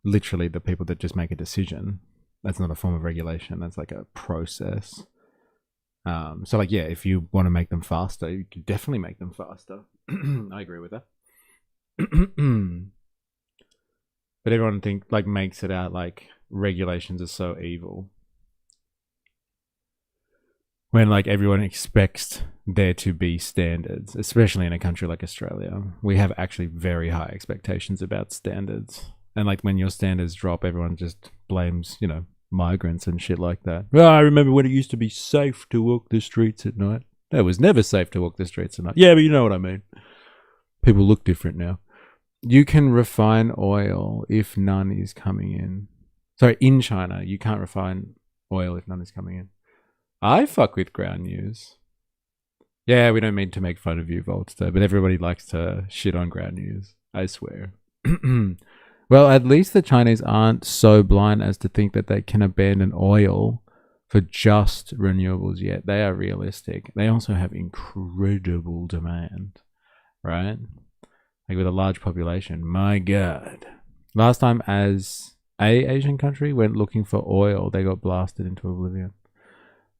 literally the people that just make a decision. That's not a form of regulation. That's like a process. So like, yeah, if you want to make them faster, you can definitely make them faster. I agree with that. But everyone makes it out like regulations are so evil. when like everyone expects there to be standards, especially in a country like Australia. We have actually very high expectations about standards. And like when your standards drop, everyone just blames, you know, migrants and shit like that. Well, I remember when it used to be safe to walk the streets at night. It was never safe to walk the streets at night. Yeah, but you know what I mean. People look different now. You can refine oil if none is coming in. Sorry, in China, you can't refine oil if none is coming in. I fuck with ground news. Yeah, we don't mean to make fun of you, Voltster, but everybody likes to shit on ground news. I swear. Well, at least the Chinese aren't so blind as to think that they can abandon oil for just renewables yet. They are realistic. They also have incredible demand, right? Like with a large population. My God. Last time as a Asian country went looking for oil, they got blasted into oblivion.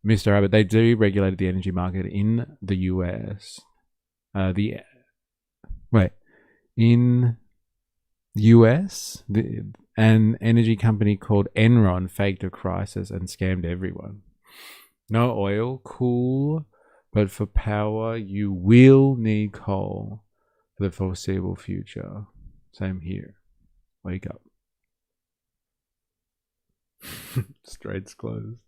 Mr. Abbott, they deregulated the energy market in the US. In US, an energy company called Enron faked a crisis and scammed everyone. No oil, cool, but for power, you will need coal for the foreseeable future. Same here. Wake up. Straits closed.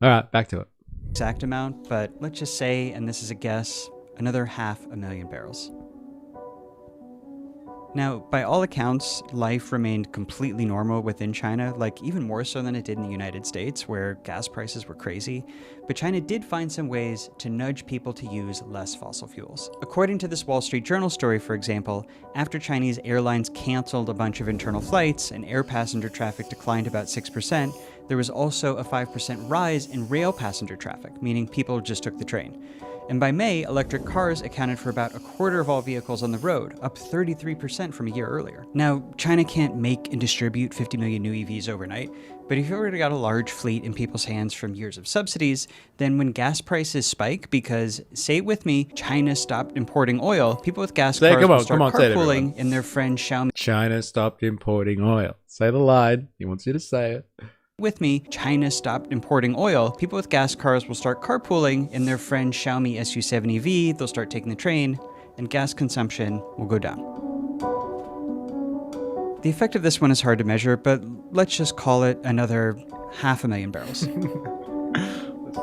All right, back to it. Exact amount, but let's just say, and this is a guess, another 500,000 barrels. Now, by all accounts, life remained completely normal within China, like even more so than it did in the United States, where gas prices were crazy. But China did find some ways to nudge people to use less fossil fuels. According to this Wall Street Journal story, for example, after Chinese airlines canceled a bunch of internal flights and air passenger traffic declined about 6%, there was also a 5% rise in rail passenger traffic, meaning people just took the train. And by May, electric cars accounted for about a quarter of all vehicles on the road, up 33% from a year earlier. Now, China can't make and distribute 50 million new EVs overnight, but if you already got a large fleet in people's hands from years of subsidies, then when gas prices spike because, say it with me, China stopped importing oil, people with gas cars will start carpooling in their friend Xiaomi. China stopped importing oil. Say the line. He wants you to say it. With me, China stopped importing oil. People with gas cars will start carpooling in their friend Xiaomi SU7 EV. They'll start taking the train, and gas consumption will go down. The effect of this one is hard to measure, but let's just call it another 500,000 barrels.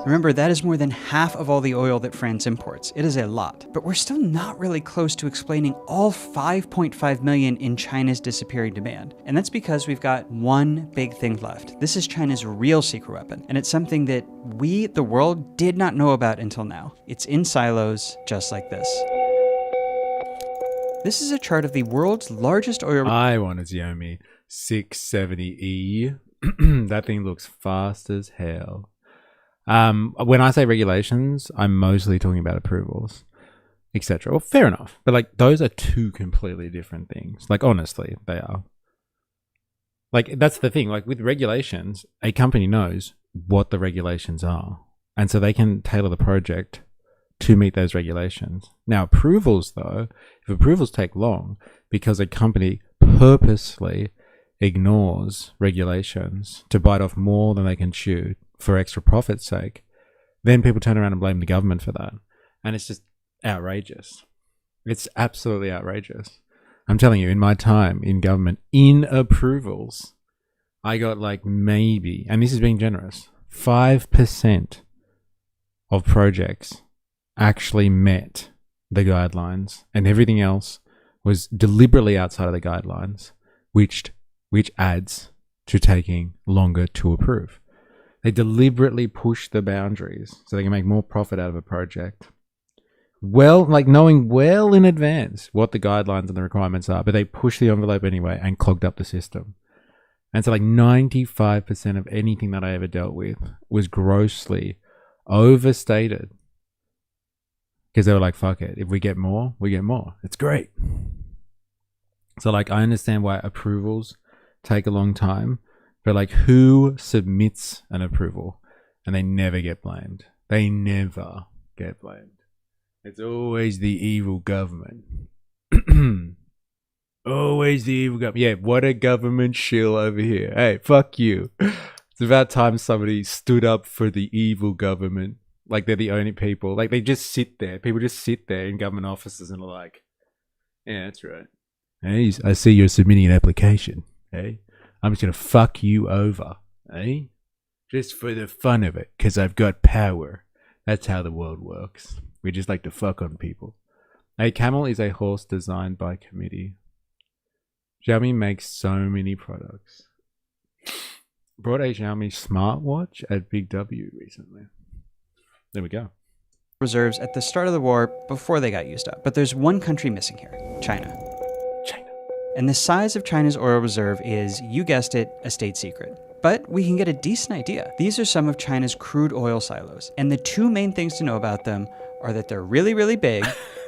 Remember, that is more than half of all the oil that France imports. It is a lot. But we're still not really close to explaining all 5.5 million in China's disappearing demand. And that's because we've got one big thing left. This is China's real secret weapon. And it's something that we, the world, did not know about until now. It's in silos, just like this. This is a chart of the world's largest oil... I want a Xiaomi 670E. That thing looks fast as hell. When I say regulations, I'm mostly talking about approvals, etc. Well, fair enough. But like, those are two completely different things. Like, honestly, they are. Like, that's the thing. Like, with regulations, a company knows what the regulations are. And so they can tailor the project to meet those regulations. Now, approvals, though, if approvals take long because a company purposely ignores regulations to bite off more than they can chew for extra profit's sake, then people turn around and blame the government for that. And it's just outrageous. It's absolutely outrageous. I'm telling you, in my time in government, in approvals, I got like maybe, and this is being generous, 5% of projects actually met the guidelines, and everything else was deliberately outside of the guidelines, which adds to taking longer to approve. They deliberately push the boundaries so they can make more profit out of a project. Well, like knowing well in advance what the guidelines and the requirements are, but they push the envelope anyway and clogged up the system. And so like 95% of anything that I ever dealt with was grossly overstated. Because they were like, fuck it. If we get more, we get more. It's great. So like, I understand why approvals take a long time. But like, who submits an approval and they never get blamed? They never get blamed. It's always the evil government. Always the evil government. Yeah, what a government shill over here. Hey, fuck you. It's It's about time somebody stood up for the evil government. Like they're the only people. Like they just sit there. People just sit there in government offices and are like, yeah, that's right. Hey, I see you're submitting an application. Hey, I'm just going to fuck you over. Hey, just for the fun of it. Because I've got power. That's how the world works. We just like to fuck on people. A camel is a horse designed by committee. Xiaomi makes so many products. Brought a Xiaomi smartwatch at Big W recently. There we go. Reserves at the start of the war before they got used up. But there's one country missing here, China. And the size of China's oil reserve is, you guessed it, a state secret. But we can get a decent idea. These are some of China's crude oil silos. And the two main things to know about them are that they're really, really big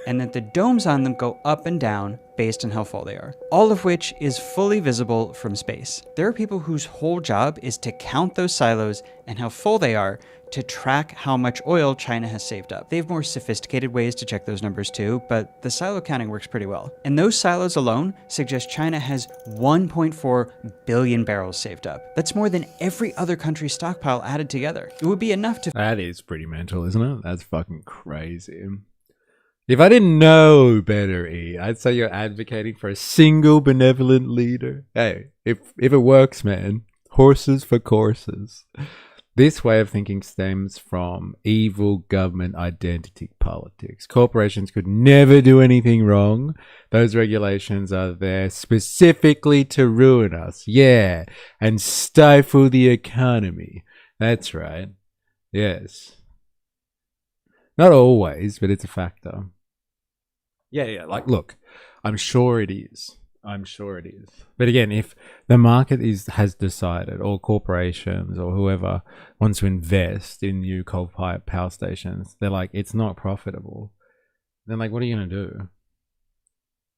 and that the domes on them go up and down based on how full they are. All of which is fully visible from space. There are people whose whole job is to count those silos and how full they are to track how much oil China has saved up. They have more sophisticated ways to check those numbers too, but the silo counting works pretty well. And those silos alone suggest China has 1.4 billion barrels saved up. That's more than every other country's stockpile added together. It would be enough to— That is pretty mental, isn't it? That's fucking crazy. If I didn't know better, I'd say you're advocating for a single benevolent leader. Hey, if it works, man, horses for courses. This way of thinking stems from evil government identity politics. Corporations could never do anything wrong. Those regulations are there specifically to ruin us. Yeah, and stifle the economy. That's right. Yes. Not always, but it's a factor. Yeah, like, look, I'm sure it is. But again, if the market has decided, or corporations or whoever wants to invest in new coal-fired power stations, they're like, it's not profitable. Then, like, what are you going to do?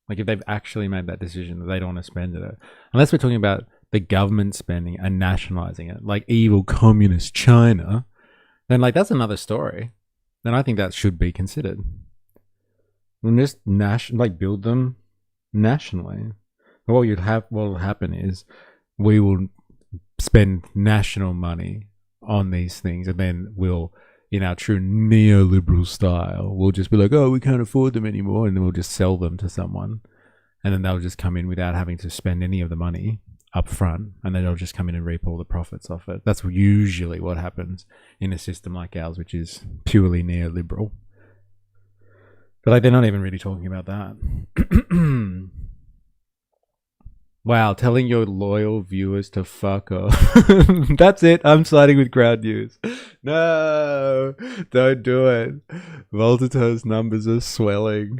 Like, if they've actually made that decision that they don't want to spend it, unless we're talking about the government spending and nationalizing it, like evil communist China, then, like, that's another story. Then I think that should be considered. And just build them nationally. What will happen is we will spend national money on these things, and then we'll, in our true neoliberal style, we'll just be like, oh, we can't afford them anymore, and then we'll just sell them to someone, and then they'll just come in without having to spend any of the money up front, and then they'll just come in and reap all the profits off it. That's usually what happens in a system like ours, which is purely neoliberal. But like, they're not even really talking about that. Wow, telling your loyal viewers to fuck off. That's it. I'm siding with Ground News. No, don't do it. Voltato's numbers are swelling.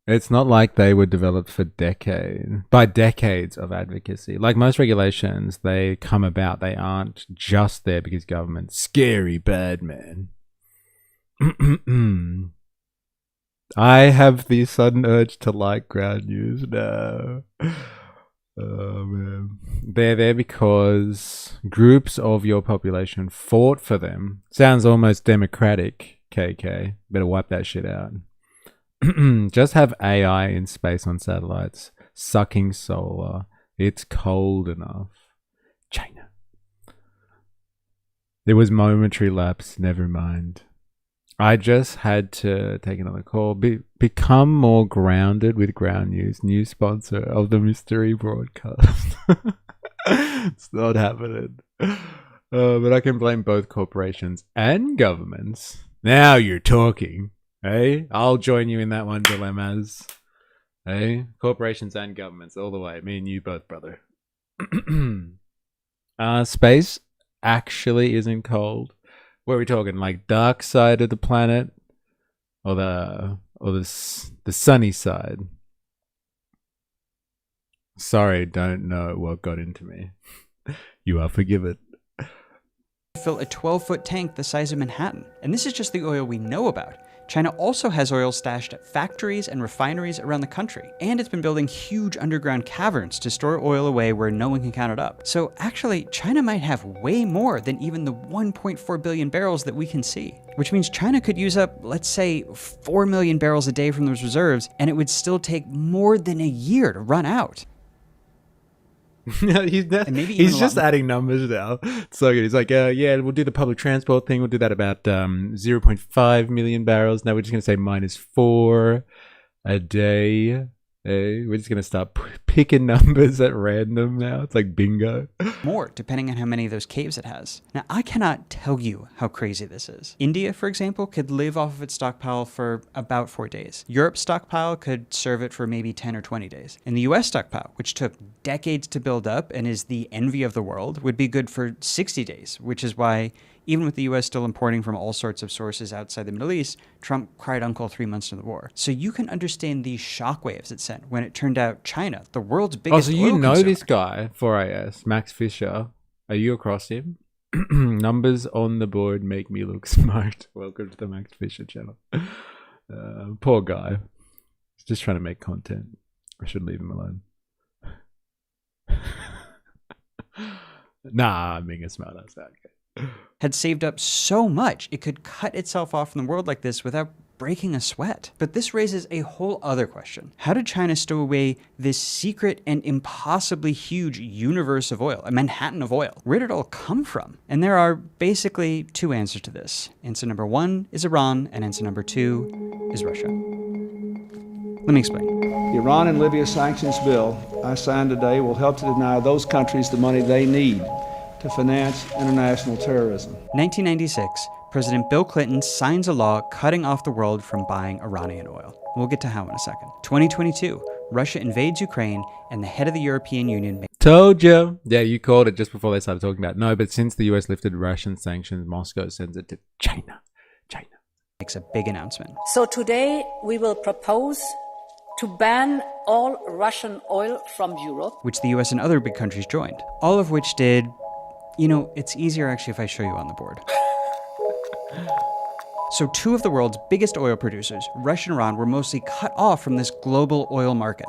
It's not like they were developed for decades of advocacy. Like most regulations, they come about. They aren't just there because government's scary bad man. I have the sudden urge to like Ground News now. Oh man. They're there because groups of your population fought for them. Sounds almost democratic, KK. Better wipe that shit out. Just have AI in space on satellites, sucking solar. It's cold enough. China. There was momentary lapse, never mind. I just had to take another call. Become more grounded with Ground News, new sponsor of the mystery broadcast. It's not happening. But I can blame both corporations and governments. Now you're talking. Hey, I'll join you in that one, dilemmas. Hey, corporations and governments all the way. Me and you both, brother. Space actually isn't cold. What are we talking? Like dark side of the planet, or the sunny side? Sorry, don't know what got into me. You are forgiven. Fill a 12-foot tank the size of Manhattan, and this is just the oil we know about. China also has oil stashed at factories and refineries around the country, and it's been building huge underground caverns to store oil away where no one can count it up. So actually, China might have way more than even the 1.4 billion barrels that we can see. Which means China could use up, let's say, 4 million barrels a day from those reserves, and it would still take more than a year to run out. He's just adding numbers now. So good. He's like, yeah, we'll do the public transport thing. We'll do that about 0.5 million barrels. Now we're just going to say -4 a day. Hey, we're just going to start picking numbers at random now. It's like bingo. More, depending on how many of those caves it has. Now, I cannot tell you how crazy this is. India, for example, could live off of its stockpile for about 4 days. Europe's stockpile could serve it for maybe 10 or 20 days. And the US stockpile, which took decades to build up and is the envy of the world, would be good for 60 days, which is why, even with the US still importing from all sorts of sources outside the Middle East, Trump cried uncle 3 months into the war. So you can understand these shockwaves it sent when it turned out China, the world's biggest oil consumer. consumer. This guy, 4AS, Max Fisher. Are you across him? Numbers on the board make me look smart. Welcome to the Max Fisher channel. Poor guy. He's just trying to make content. I should leave him alone. Nah, I'm being a smart ass. Okay. Had saved up so much it could cut itself off from the world like this without breaking a sweat. But this raises a whole other question. How did China stow away this secret and impossibly huge universe of oil, a Manhattan of oil? Where did it all come from? And there are basically 2 answers to this. Answer number 1 is Iran, and answer number 2 is Russia. Let me explain. The Iran and Libya sanctions bill I signed today will help to deny those countries the money they need to finance international terrorism. 1996, President Bill Clinton signs a law cutting off the world from buying Iranian oil. We'll get to how in a second. 2022, Russia invades Ukraine, and the head of the European Union... Told you. Yeah, you called it just before they started talking about it. No, but since the US lifted Russian sanctions, Moscow sends it to China. Makes a big announcement. So today we will propose to ban all Russian oil from Europe. Which the US and other big countries joined. All of which did... You know, it's easier actually if I show you on the board. So 2 of the world's biggest oil producers, Russia and Iran, were mostly cut off from this global oil market.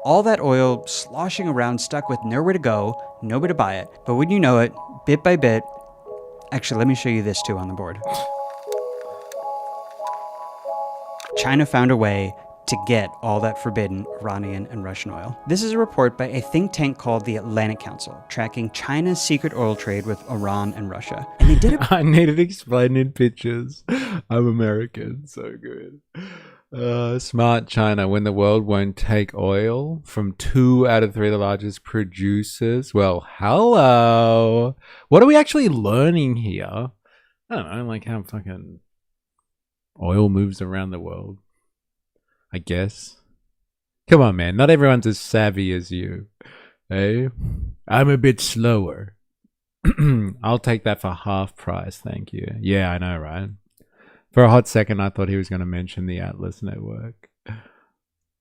All that oil sloshing around, stuck with nowhere to go, nobody to buy it. But wouldn't you know it, bit by bit... Actually, let me show you this too on the board. China found a way to get all that forbidden Iranian and Russian oil. This is a report by a think tank called the Atlantic Council, tracking China's secret oil trade with Iran and Russia. And they did it. I need it explained in pictures. I'm American, so good. Smart China. When the world won't take oil from 2 out of 3 of the largest producers. Well, hello. What are we actually learning here? I don't know, like how fucking oil moves around the world. I guess. Come on, man. Not everyone's as savvy as you. Hey? I'm a bit slower. I'll take that for half price, thank you. Yeah, I know, right? For a hot second, I thought he was going to mention the Atlas network.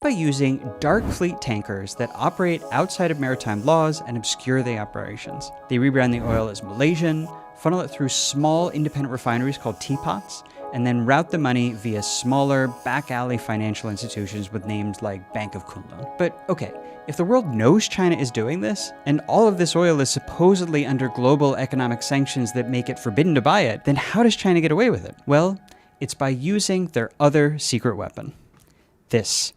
By using dark fleet tankers that operate outside of maritime laws and obscure the operations. They rebrand the oil as Malaysian, funnel it through small independent refineries called teapots, and then route the money via smaller, back-alley financial institutions with names like Bank of Kunlun. But okay, if the world knows China is doing this, and all of this oil is supposedly under global economic sanctions that make it forbidden to buy it, then how does China get away with it? Well, it's by using their other secret weapon. This,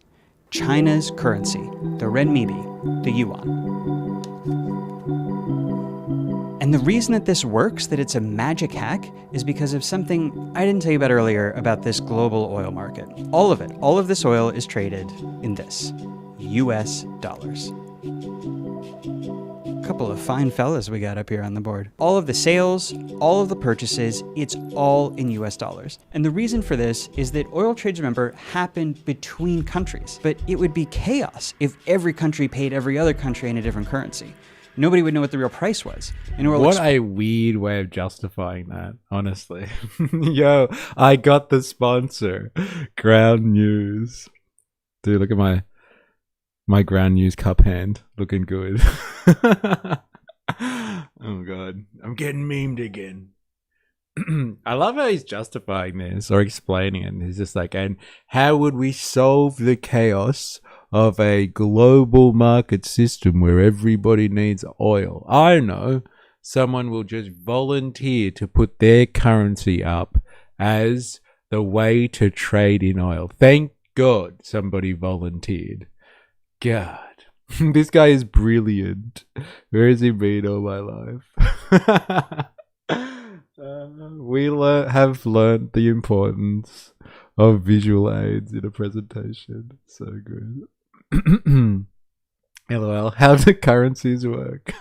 China's currency, the renminbi, the yuan. And the reason that this works, that it's a magic hack, is because of something I didn't tell you about earlier about this global oil market. All of it, all of this oil is traded in this, US dollars. Couple of fine fellas we got up here on the board. All of the sales, all of the purchases, it's all in US dollars. And the reason for this is that oil trades, remember, happen between countries. But it would be chaos if every country paid every other country in a different currency. Nobody would know what the real price was. And what a weird way of justifying that, honestly. Yo, I got the sponsor. Ground News. Dude, look at my Ground News cup hand. Looking good. Oh, God. I'm getting memed again. I love how he's justifying this or explaining it. He's just like, and how would we solve the chaos of a global market system where everybody needs oil? I know. Someone will just volunteer to put their currency up as the way to trade in oil. Thank God somebody volunteered. God. This guy is brilliant. Where has he been all my life? We have learned the importance of visual aids in a presentation. So good. LOL. How do currencies work?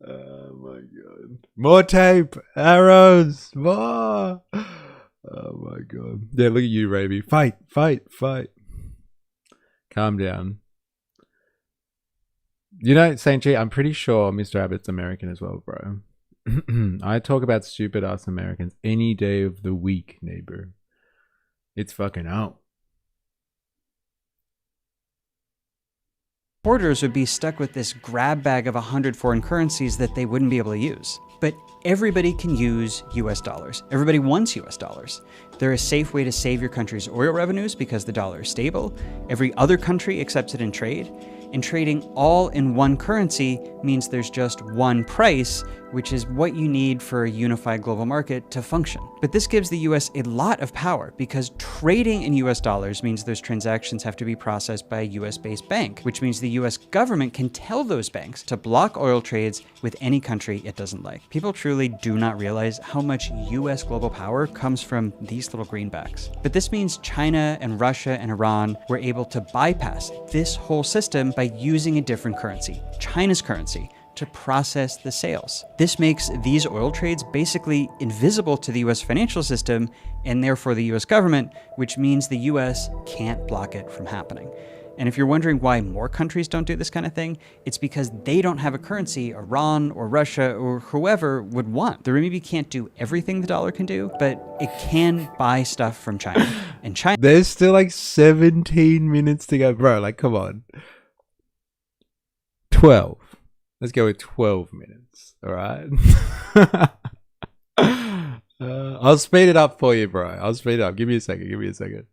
Oh my god. More tape! Arrows! More! Oh my god. Yeah, look at you, Raby. Fight! Fight! Fight! Calm down. You know, Saint G, I'm pretty sure Mr. Abbott's American as well, bro. I talk about stupid ass Americans any day of the week, neighbor. It's fucking out. Borders would be stuck with this grab bag of 100 foreign currencies that they wouldn't be able to use. But everybody can use US dollars. Everybody wants US dollars. They're a safe way to save your country's oil revenues because the dollar is stable. Every other country accepts it in trade. And trading all in one currency means there's just one price, which is what you need for a unified global market to function. But this gives the US a lot of power because trading in US dollars means those transactions have to be processed by a US-based bank, which means the US government can tell those banks to block oil trades with any country it doesn't like. People truly do not realize how much US global power comes from these little greenbacks. But this means China and Russia and Iran were able to bypass this whole system by using a different currency, China's currency, to process the sales. This makes these oil trades basically invisible to the US financial system and therefore the US government, which means the US can't block it from happening. And if you're wondering why more countries don't do this kind of thing, it's because they don't have a currency Iran or Russia or whoever would want. The renminbi can't do everything the dollar can do, but it can buy stuff from China. And China— There's still like 17 minutes to go, bro. Like, come on. 12. Let's go with 12 minutes. All right. I'll speed it up for you, bro. I'll speed it up. Give me a second. Give me a second.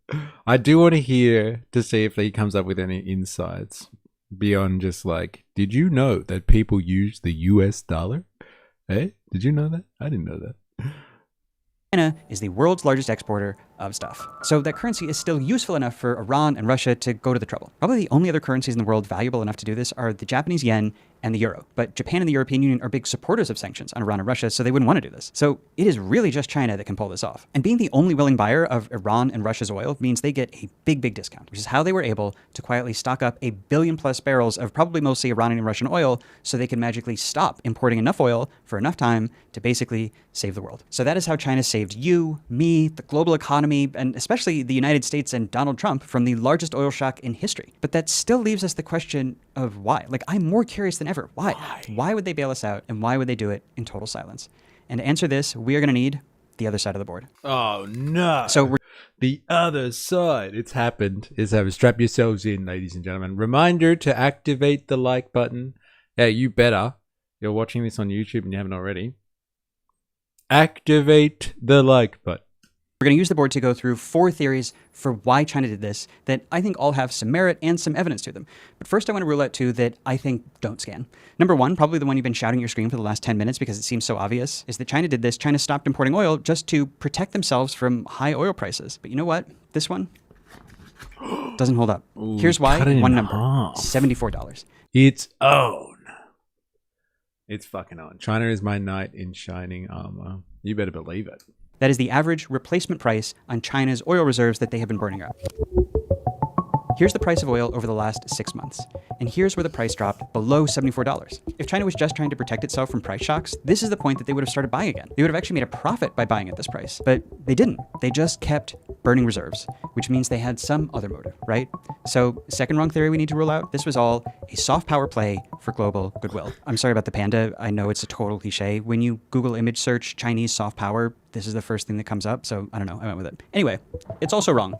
I do want to hear to see if he comes up with any insights beyond just like, did you know that people use the US dollar? Hey, did you know that? I didn't know that. China is the world's largest exporter of stuff. So that currency is still useful enough for Iran and Russia to go to the trouble. Probably the only other currencies in the world valuable enough to do this are the Japanese yen and the euro. But Japan and the European Union are big supporters of sanctions on Iran and Russia, so they wouldn't want to do this. So it is really just China that can pull this off. And being the only willing buyer of Iran and Russia's oil means they get a big, big discount, which is how they were able to quietly stock up 1 billion plus barrels of probably mostly Iranian and Russian oil so they can magically stop importing enough oil for enough time to basically save the world. So that is how China saved you, me, the global economy, and especially the United States and Donald Trump from the largest oil shock in history. But that still leaves us the question of why. Like, I'm more curious than ever. Why? Why would they bail us out, and why would they do it in total silence? And to answer this, we are going to need the other side of the board. Oh, no. So we're the other side. It's happened. It's happened. Strap yourselves in, ladies and gentlemen. Reminder to activate the like button. Yeah, you better. You're watching this on YouTube and you haven't already. Activate the like button. We're going to use the board to go through 4 theories for why China did this that I think all have some merit and some evidence to them. But first, I want to rule out 2 that I think don't scan. Number 1, probably the one you've been shouting at your screen for the last 10 minutes because it seems so obvious, is that China did this. China stopped importing oil just to protect themselves from high oil prices. But you know what? This one doesn't hold up. Ooh, here's why. One number. Half. $74. It's own. It's fucking on. China is my knight in shining armor. You better believe it. That is the average replacement price on China's oil reserves that they have been burning up. Here's the price of oil over the last 6 months. And here's where the price dropped below $74. If China was just trying to protect itself from price shocks, this is the point that they would have started buying again. They would have actually made a profit by buying at this price. But they didn't. They just kept burning reserves, which means they had some other motive, right? So, second wrong theory we need to rule out, this was all a soft power play for global goodwill. I'm sorry about the panda. I know it's a total cliche. When you Google image search Chinese soft power, this is the first thing that comes up. So, I don't know. I went with it. Anyway, it's also wrong.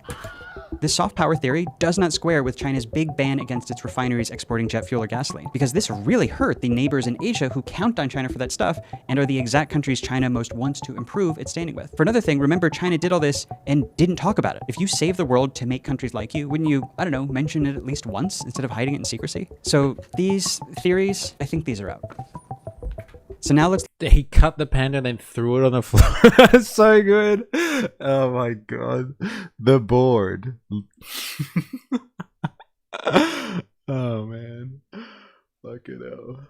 this soft power theory does not square with China's big ban against its refineries exporting jet fuel or gasoline, because this really hurt the neighbors in Asia who count on China for that stuff and are the exact countries China most wants to improve its standing with. For another thing, remember China did all this and didn't talk about it. If you save the world to make countries like you, wouldn't you, I don't know, mention it at least once instead of hiding it in secrecy? So these theories, I think these are out. So now let's... He cut the panda and then threw it on the floor. That's so good. Oh my god. The board. Oh man. Fucking hell.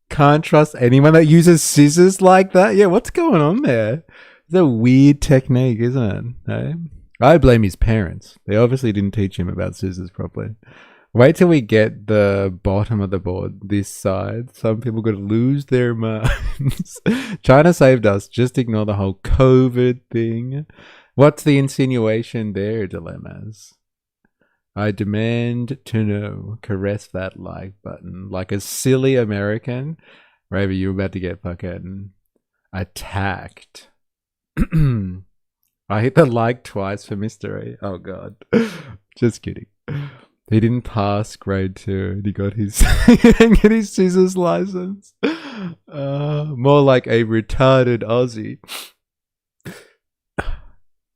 Can't trust anyone that uses scissors like that. Yeah, what's going on there? It's a weird technique, isn't it? Hey? I blame his parents. They obviously didn't teach him about scissors properly. Wait till we get the bottom of the board this side. Some people could lose their minds. China saved us. Just ignore the whole COVID thing. What's the insinuation there, dilemmas? I demand to know. Caress that like button. Like a silly American. Ravi, you're about to get fucking attacked. I hit the like twice for mystery. Oh god. Just kidding. He didn't pass grade 2 and he got his get his scissors license. More like a retarded Aussie.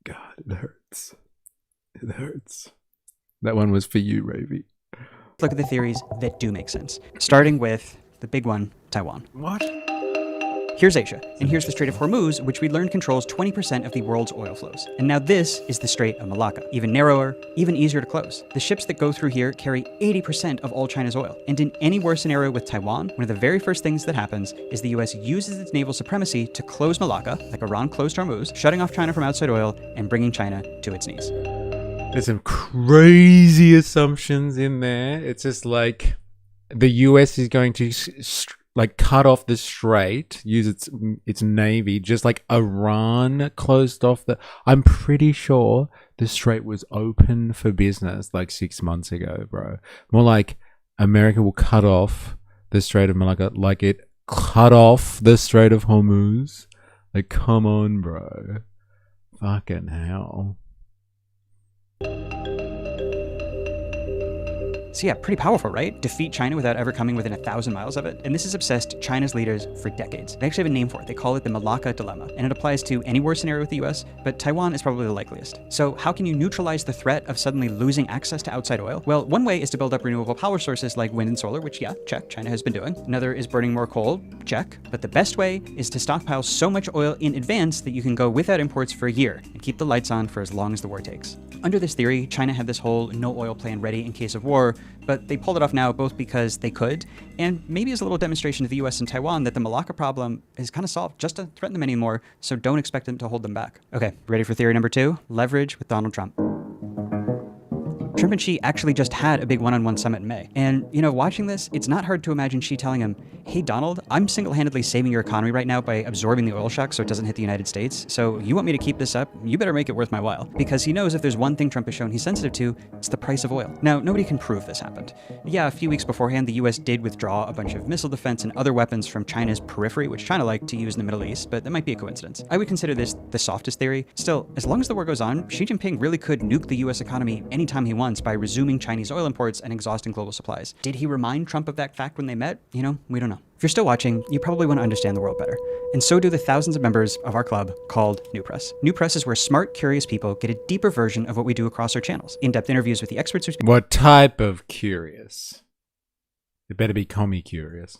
God, it hurts. It hurts. That one was for you, Ravi. look at the theories that do make sense, starting with the big one, Taiwan. What? Here's Asia, and here's the Strait of Hormuz, which we learned controls 20% of the world's oil flows. And now this is the Strait of Malacca, even narrower, even easier to close. The ships that go through here carry 80% of all China's oil. And in any worse scenario with Taiwan, one of the very first things that happens is the US uses its naval supremacy to close Malacca, like Iran closed Hormuz, shutting off China from outside oil and bringing China to its knees. There's some crazy assumptions in there. It's just like the US is going to like cut off the strait, use its navy, just like Iran closed off the... I'm pretty sure the strait was open for business like 6 months ago, bro. More like America will cut off the Strait of Malacca like it cut off the Strait of Hormuz. Like, come on, bro. Fucking hell. So yeah, pretty powerful, right? Defeat China without ever coming within 1,000 miles of it. And this has obsessed China's leaders for decades. They actually have a name for it. They call it the Malacca Dilemma. And it applies to any war scenario with the US, but Taiwan is probably the likeliest. So how can you neutralize the threat of suddenly losing access to outside oil? Well, one way is to build up renewable power sources like wind and solar, which yeah, check, China has been doing. Another is burning more coal, check. But the best way is to stockpile so much oil in advance that you can go without imports for a year and keep the lights on for as long as the war takes. Under this theory, China had this whole no oil plan ready in case of war, but they pulled it off now both because they could, and maybe as a little demonstration to the US and Taiwan that the Malacca problem is kind of solved just to threaten them anymore, so don't expect them to hold them back. Okay, ready for theory number 2? Leverage with Donald Trump. Trump and Xi actually just had a big one-on-one summit in May. And, you know, watching this, it's not hard to imagine Xi telling him, hey, Donald, I'm single-handedly saving your economy right now by absorbing the oil shock so it doesn't hit the United States. So you want me to keep this up? You better make it worth my while. Because he knows if there's one thing Trump has shown he's sensitive to, it's the price of oil. Now, nobody can prove this happened. Yeah, a few weeks beforehand, the US did withdraw a bunch of missile defense and other weapons from China's periphery, which China liked to use in the Middle East, but that might be a coincidence. I would consider this the softest theory. Still, as long as the war goes on, Xi Jinping really could nuke the US economy anytime he wants by resuming Chinese oil imports and exhausting global supplies. Did he remind Trump of that fact when they met? You know, we don't know. If you're still watching, you probably want to understand the world better. And so do the thousands of members of our club called New Press. New Press is where smart, curious people get a deeper version of what we do across our channels. In-depth interviews with the experts who speak. What type of curious? It better be commie curious.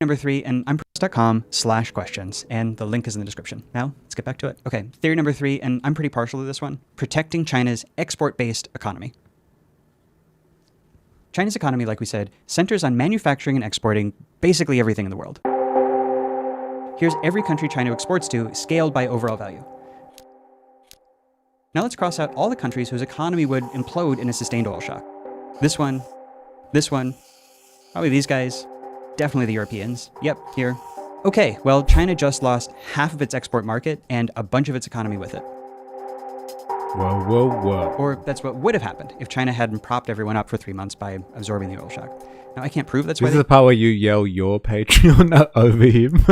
Number 3, and I'm press.com/questions, and the link is in the description. Now, let's get back to it. Okay, theory number 3, and I'm pretty partial to this one, protecting China's export-based economy. China's economy, like we said, centers on manufacturing and exporting basically everything in the world. Here's every country China exports to, scaled by overall value. Now let's cross out all the countries whose economy would implode in a sustained oil shock. This one, probably these guys, definitely the Europeans. Yep, here. Okay, well, China just lost half of its export market and a bunch of its economy with it. Whoa, whoa, whoa. Or that's what would have happened if China hadn't propped everyone up for 3 months by absorbing the oil shock. Now, I can't prove that's why This is the part where you yell your Patreon over him.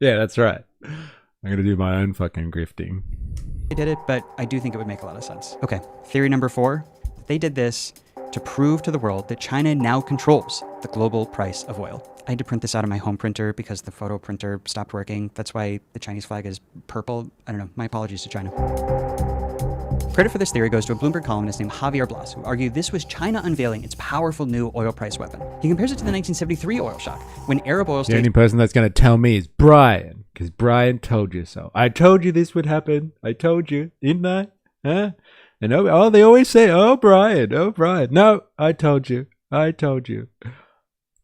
Yeah, that's right. I'm gonna do my own fucking grifting. They did it, but I do think it would make a lot of sense. Okay, theory number 4. They did this to prove to the world that China now controls the global price of oil. I had to print this out of my home printer because the photo printer stopped working. That's why the Chinese flag is purple. I don't know. My apologies to China. Credit for this theory goes to a Bloomberg columnist named Javier Blas, who argued this was China unveiling its powerful new oil price weapon. He compares it to the 1973 oil shock, when Arab oil The states... only person that's going to tell me is Brian, because Brian told you so. I told you this would happen. I told you, didn't I? Huh? And oh, they always say, oh, Brian, oh, Brian. No, I told you. I told you.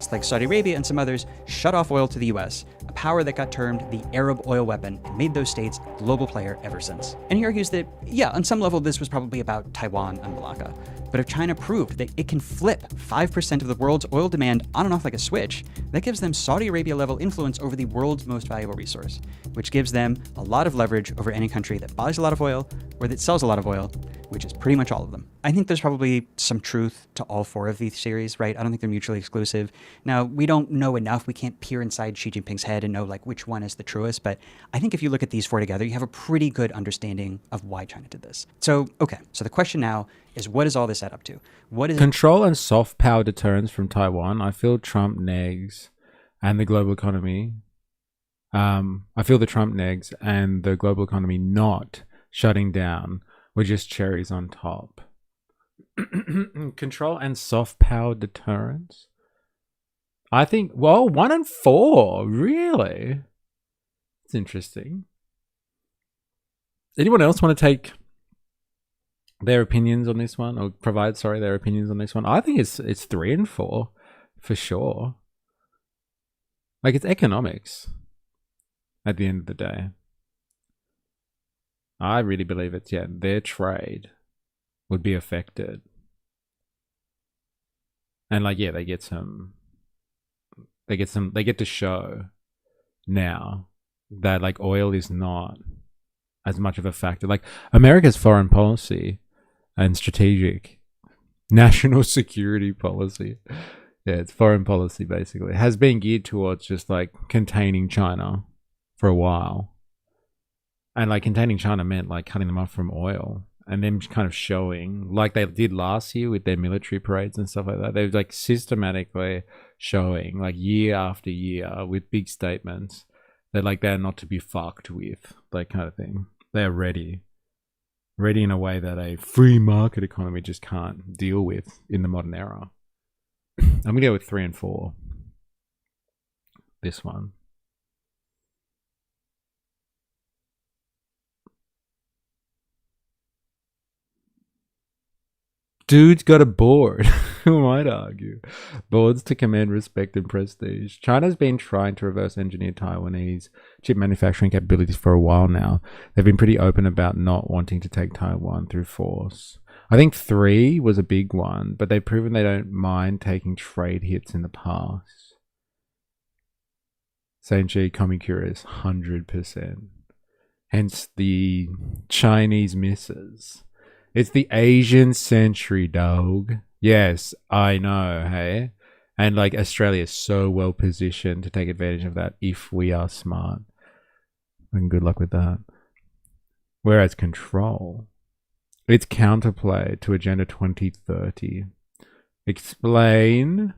like Saudi Arabia and some others, shut off oil to the US, a power that got termed the Arab oil weapon and made those states a global player ever since. And he argues that, yeah, on some level this was probably about Taiwan and Malacca. But if China proved that it can flip 5% of the world's oil demand on and off like a switch, that gives them Saudi Arabia-level influence over the world's most valuable resource, which gives them a lot of leverage over any country that buys a lot of oil or that sells a lot of oil, which is pretty much all of them. I think there's probably some truth to all four of these theories, right? I don't think they're mutually exclusive. Now, we don't know enough. We can't peer inside Xi Jinping's head and know like which one is the truest, but I think if you look at these four together, you have a pretty good understanding of why China did this. So, okay, so the question now is, what does all this add up to? What is control and soft power deterrence from Taiwan? I feel Trump negs and the global economy. I feel the Trump negs and the global economy not shutting down were just cherries on top. Control and soft power deterrence? I think, well, 1 and 4, really? It's interesting. Anyone else want to take their opinions on this one, or provide, sorry, their opinions on this one? I think it's 3 and 4 for sure. Like, it's economics at the end of the day. I really believe it's, yeah, their trade would be affected. And like, yeah, they get to show now that like oil is not as much of a factor. Like America's foreign policy and strategic national security policy, yeah, it's foreign policy basically, has been geared towards just like containing China for a while. And like containing China meant like cutting them off from oil and them kind of showing, like they did last year with their military parades and stuff like that. They were like systematically showing like year after year with big statements that like they're not to be fucked with, that kind of thing. They're ready in a way that a free market economy just can't deal with in the modern era. I'm gonna go with 3 and 4. This one. Dude's got a board. Who might argue? Boards to command respect and prestige. China's been trying to reverse engineer Taiwanese chip manufacturing capabilities for a while now. They've been pretty open about not wanting to take Taiwan through force. I think 3 was a big one, but they've proven they don't mind taking trade hits in the past. Sanchi Komikura 100%. Hence the Chinese misses. It's the Asian century, dog. Yes, I know, hey? And like Australia is so well positioned to take advantage of that if we are smart. And good luck with that. Whereas control, it's counterplay to Agenda 2030. Explain.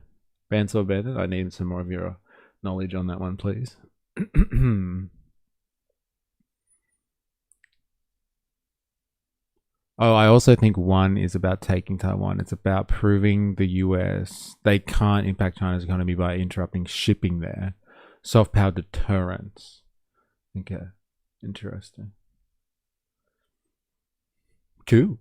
Bansor Bennett, I need some more of your knowledge on that one, please. Oh, I also think 1 is about taking Taiwan. It's about proving the US they can't impact China's economy by interrupting shipping there. Soft power deterrence. Okay, interesting. Cool.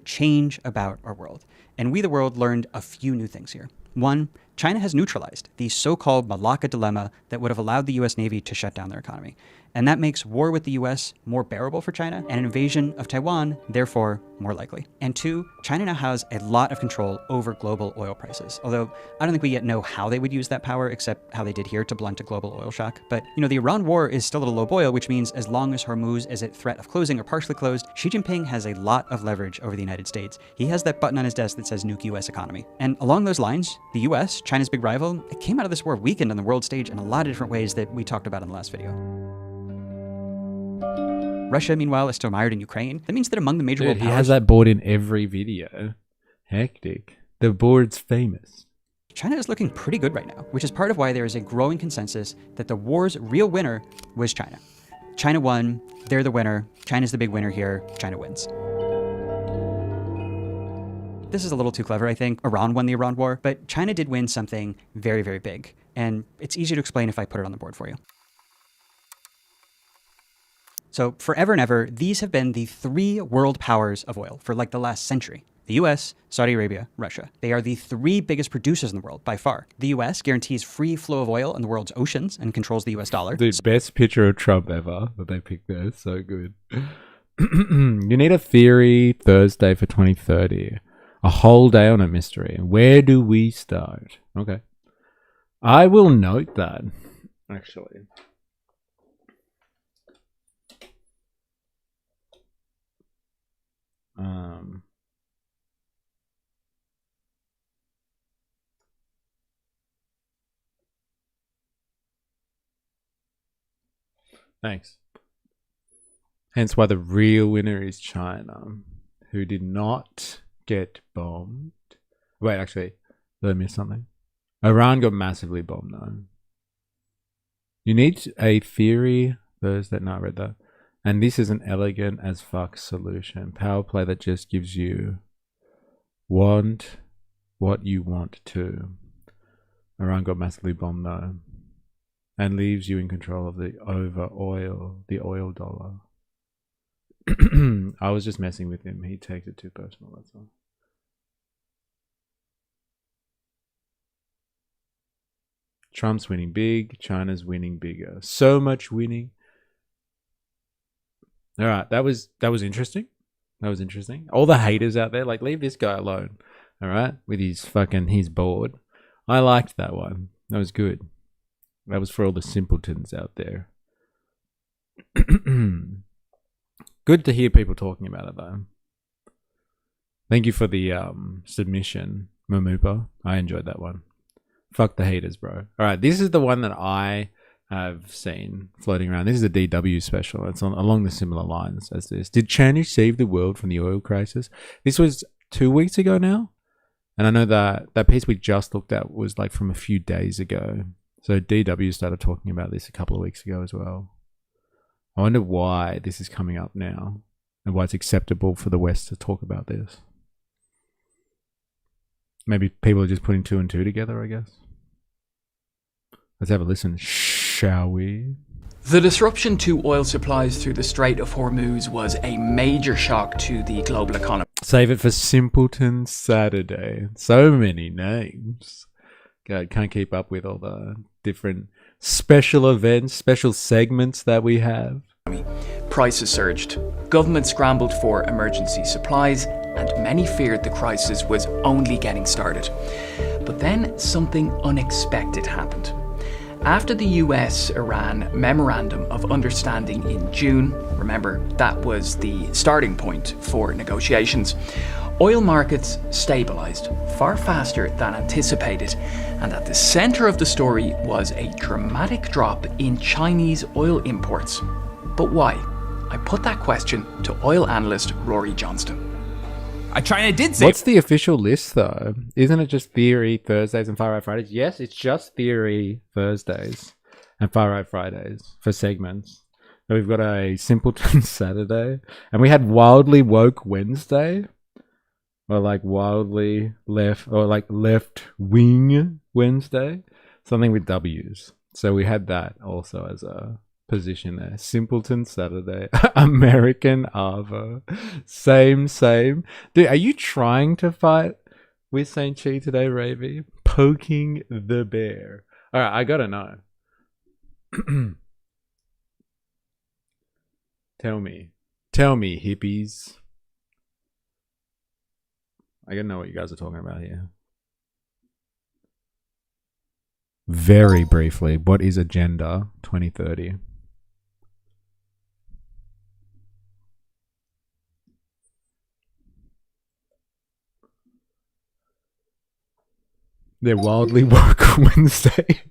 Change about our world. And we, the world, learned a few new things here. 1, China has neutralized the so-called Malacca dilemma that would have allowed the US Navy to shut down their economy. And that makes war with the US more bearable for China, and an invasion of Taiwan, therefore, more likely. And 2, China now has a lot of control over global oil prices. Although, I don't think we yet know how they would use that power, except how they did here to blunt a global oil shock. But, you know, the Iran war is still at a low boil, which means as long as Hormuz is at threat of closing or partially closed, Xi Jinping has a lot of leverage over the United States. He has that button on his desk that says nuke US economy. And along those lines, the US, China's big rival, it came out of this war weakened on the world stage in a lot of different ways that we talked about in the last video. Russia, meanwhile, is still mired in Ukraine. That means that among the major Dude, world he powers... has that board in every video. Hectic. The board's famous. China is looking pretty good right now, which is part of why there is a growing consensus that the war's real winner was China. China won, they're the winner, China's the big winner here, China wins. This is a little too clever, I think. Iran won the Iran war, but China did win something very, very big. And it's easy to explain if I put it on the board for you. So forever and ever, these have been the three world powers of oil for like the last century. The US, Saudi Arabia, Russia. They are the three biggest producers in the world by far. The US guarantees free flow of oil in the world's oceans and controls the US dollar. The best picture of Trump ever that they picked there. So good. You need a theory Thursday for 2030. A whole day on a mystery. Where do we start? Okay. I will note that, actually. Thanks. Hence why the real winner is China, who did not get bombed. Wait, actually, did I miss something? Iran got massively bombed, though. You need a theory Thursday. No, I read that. And this is an elegant as fuck solution. Power play that just gives you what you want to. Iran got massively bombed, though. And leaves you in control of the oil dollar. I was just messing with him. He takes it too personal, that's all. Trump's winning big. China's winning bigger. So much winning. All right, that was interesting. That was interesting. All the haters out there, like, leave this guy alone. All right, with his board. I liked that one. That was good. That was for all the simpletons out there. Good to hear people talking about it, though. Thank you for the submission, Mamupa. I enjoyed that one. Fuck the haters, bro. All right, this is the one that I have seen floating around. This is a DW special. It's along the similar lines as this. Did China save the world from the oil crisis? This was 2 weeks ago now. And I know that piece we just looked at was like from a few days ago. So DW started talking about this a couple of weeks ago as well. I wonder why this is coming up now and why it's acceptable for the West to talk about this. Maybe people are just putting two and two together, I guess. Let's have a listen, shall we? The disruption to oil supplies through the Strait of Hormuz was a major shock to the global economy. Save it for Simpleton Saturday. So many names. God, can't keep up with all the different special events, special segments that we have. Prices surged. Government scrambled for emergency supplies, and many feared the crisis was only getting started. But then something unexpected happened. After the US-Iran Memorandum of Understanding in June, remember that was the starting point for negotiations, oil markets stabilised far faster than anticipated, and at the centre of the story was a dramatic drop in Chinese oil imports. But why? I put that question to oil analyst Rory Johnston. China did say. What's the official list, though? Isn't it just Theory Thursdays and Far Right Fridays? Yes, it's just Theory Thursdays and Far Right Fridays for segments. So we've got a Simpleton Saturday, and we had Wildly Woke Wednesday, or like Wildly Left, or like Left Wing Wednesday, something with W's. So we had that also as a position there. Simpleton Saturday, American Arvo, same. Dude, are you trying to fight with St. Chi today, Ravy? Poking the bear. All right, I gotta know. Tell me, hippies. I gotta know what you guys are talking about here. Very briefly, what is Agenda 2030? They're Wildly Woke Wednesday.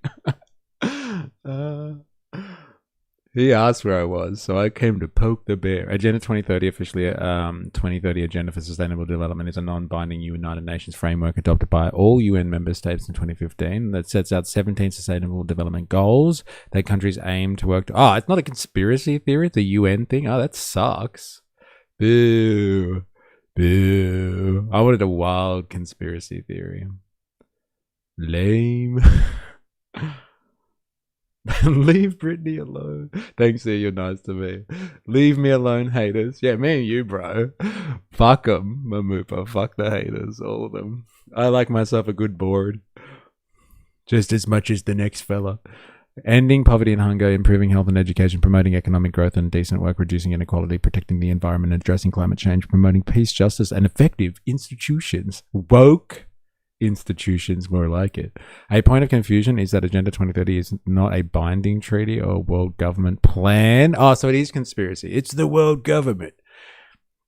He asked where I was, so I came to poke the bear. Agenda 2030, officially 2030 Agenda for Sustainable Development, is a non-binding United Nations framework adopted by all UN member states in 2015 that sets out 17 sustainable development goals that countries aim to work to. Oh, it's not a conspiracy theory, it's a UN thing? Oh, that sucks. Boo. Boo. I wanted a wild conspiracy theory. Lame. Leave Britney alone. Thanks, you're nice to me. Leave me alone, haters. Yeah, me and you, bro. Fuck them, Mamupa. Fuck the haters, all of them. I like myself a good board. Just as much as the next fella. Ending poverty and hunger, improving health and education, promoting economic growth and decent work, reducing inequality, protecting the environment, addressing climate change, promoting peace, justice, and effective institutions. Woke institutions, more like it. A point of confusion is that Agenda 2030 is not a binding treaty or world government plan. Oh, so it is conspiracy. It's the world government.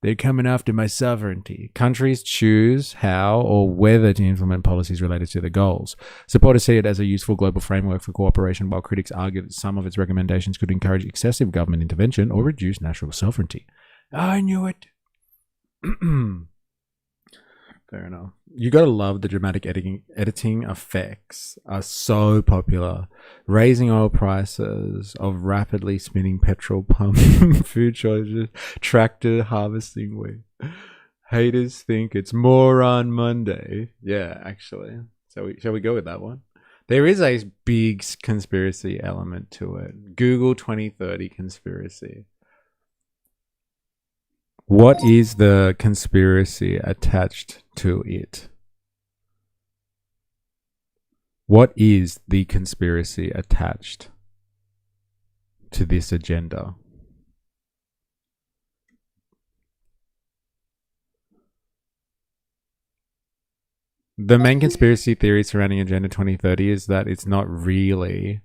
They're coming after my sovereignty. Countries choose how or whether to implement policies related to the goals. Supporters see it as a useful global framework for cooperation, while critics argue that some of its recommendations could encourage excessive government intervention or reduce national sovereignty. I knew it. Fair enough. You gotta love the dramatic editing effects are so popular. Raising oil prices of rapidly spinning petrol pump food shortages, tractor harvesting wheat. Haters think it's Moron Monday. Yeah, actually. So shall we go with that one? There is a big conspiracy element to it. Google 2030 conspiracy. What is the conspiracy attached to it? What is the conspiracy attached to this agenda? The main conspiracy theory surrounding Agenda 2030 is that it's not really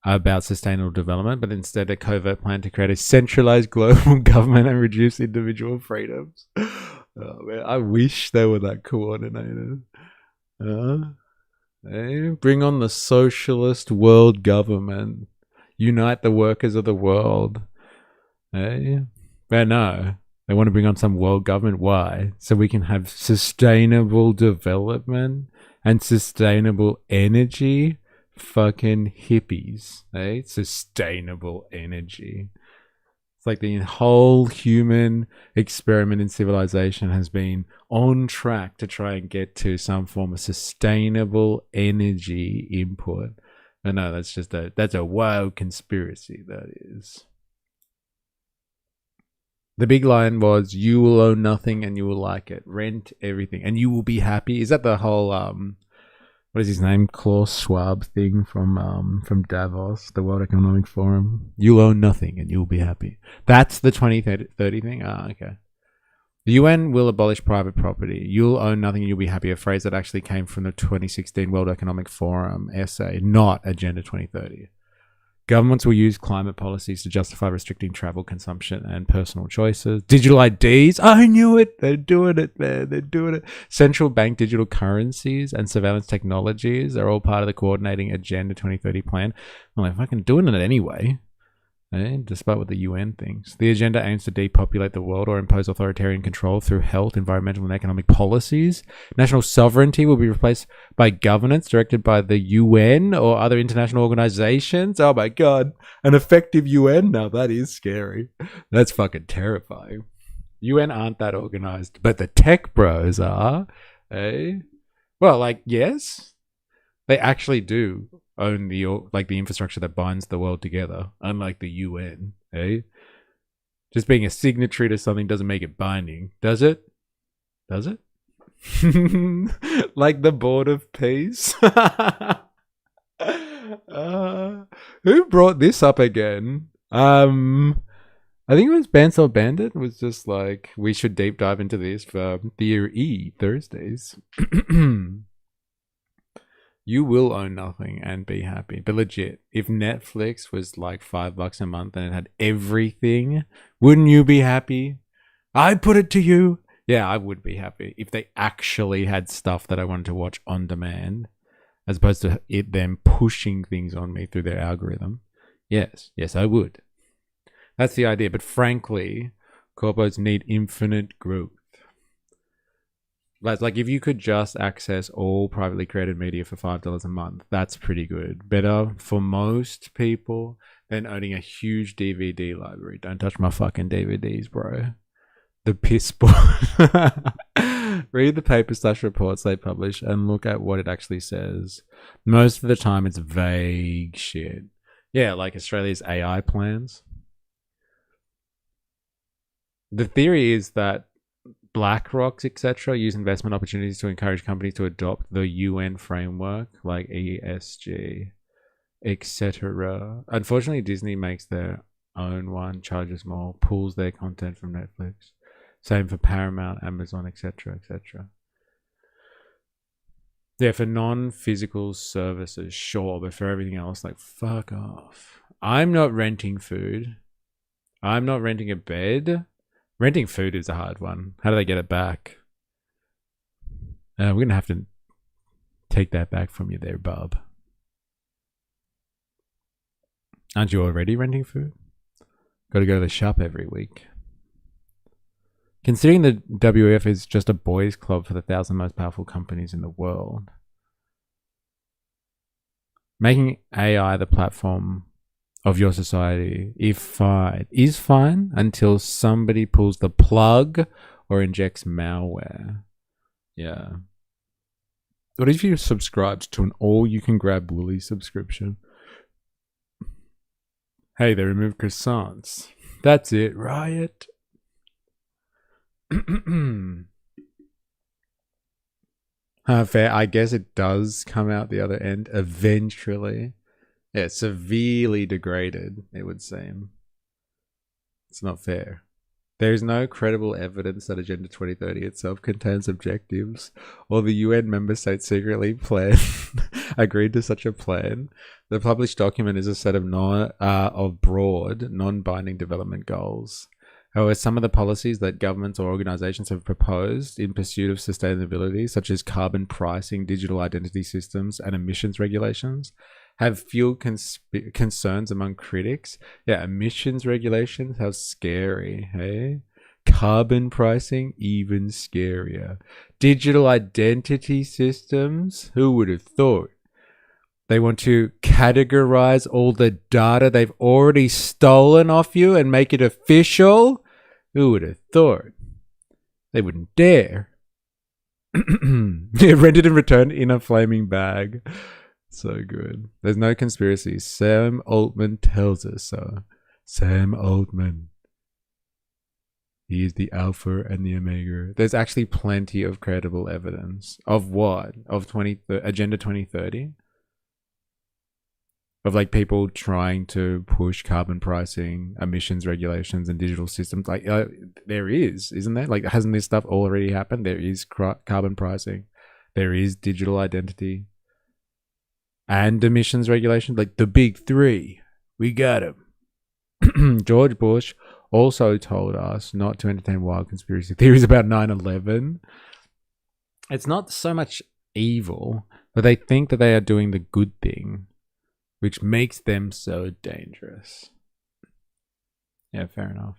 about sustainable development, but instead a covert plan to create a centralized global government and reduce individual freedoms. Oh, man, I wish they were that coordinated. Hey, bring on the socialist world government. Unite the workers of the world. Hey? But no, they want to bring on some world government. Why? So we can have sustainable development and sustainable energy. Fucking hippies, eh? Sustainable energy. It's like the whole human experiment in civilization has been on track to try and get to some form of sustainable energy input. But no, that's a wild conspiracy, that is. The big line was, you will own nothing and you will like it. Rent everything and you will be happy. Is that the whole what is his name? Klaus Schwab thing from Davos, the World Economic Forum. You'll own nothing and you'll be happy. That's the 2030 thing? Ah, okay. The UN will abolish private property. You'll own nothing and you'll be happy. A phrase that actually came from the 2016 World Economic Forum essay, not Agenda 2030. Governments will use climate policies to justify restricting travel, consumption, and personal choices. Digital IDs. I knew it. They're doing it, man. They're doing it. Central bank digital currencies and surveillance technologies are all part of the coordinating Agenda 2030 plan. Well, they're fucking doing it anyway. Despite what the UN thinks. The agenda aims to depopulate the world or impose authoritarian control through health, environmental, and economic policies. National sovereignty will be replaced by governance directed by the UN or other international organizations. Oh my god. An effective UN? Now that is scary. That's fucking terrifying. UN aren't that organized, but the tech bros are. Well, like, yes. They actually do own the infrastructure that binds the world together, unlike the UN, Just being a signatory to something doesn't make it binding, does it? Does it? Like the Board of Peace? Who brought this up again? I think it was Bansol Bandit. Was just like, we should deep dive into this for Theory Thursdays. You will own nothing and be happy. But legit, if Netflix was like $5 a month and it had everything, wouldn't you be happy? I put it to you. Yeah, I would be happy if they actually had stuff that I wanted to watch on demand, as opposed to them pushing things on me through their algorithm. Yes, I would. That's the idea. But frankly, corporates need infinite growth. Like if you could just access all privately created media for $5 a month, that's pretty good. Better for most people than owning a huge DVD library. Don't touch my fucking DVDs, bro. The piss boy. Read the paper/reports they publish and look at what it actually says. Most of the time it's vague shit. Yeah, like Australia's AI plans. The theory is that BlackRock, etc., use investment opportunities to encourage companies to adopt the UN framework, like ESG, etc. Unfortunately, Disney makes their own one, charges more, pulls their content from Netflix. Same for Paramount, Amazon, etc., etc. Yeah, for non-physical services, sure, but for everything else, like, fuck off. I'm not renting food. I'm not renting a bed. Renting food is a hard one. How do they get it back? We're going to have to take that back from you there, bub. Aren't you already renting food? Got to go to the shop every week. Considering the WEF is just a boys' club for the 1,000 most powerful companies in the world, making AI the platform of your society is fine until somebody pulls the plug or injects malware. Yeah. What if you subscribed to an all-you-can-grab Woolly subscription? Hey, they removed croissants. That's it, riot. Fair. I guess it does come out the other end eventually. Yeah, severely degraded, it would seem. It's not fair. There is no credible evidence that Agenda 2030 itself contains objectives, or the UN member states secretly agreed to such a plan. The published document is a set of broad, non-binding development goals. However, some of the policies that governments or organizations have proposed in pursuit of sustainability, such as carbon pricing, digital identity systems, and emissions regulations, have fueled concerns among critics. Yeah, emissions regulations, how scary, hey? Carbon pricing, even scarier. Digital identity systems, who would have thought? They want to categorize all the data they've already stolen off you and make it official? Who would have thought? They wouldn't dare. Rented and returned in a flaming bag. So good. There's no conspiracy. Sam Altman tells us so. Sam Altman. He is the alpha and the omega. There's actually plenty of credible evidence. Of what? Of Agenda 2030? Of like people trying to push carbon pricing, emissions regulations, and digital systems. Like there is, isn't there? Like hasn't this stuff already happened? There is carbon pricing. There is digital identity. And emissions regulation, like the big three. We got them. George Bush also told us not to entertain wild conspiracy theories about 9/11. It's not so much evil, but they think that they are doing the good thing, which makes them so dangerous. Yeah, fair enough.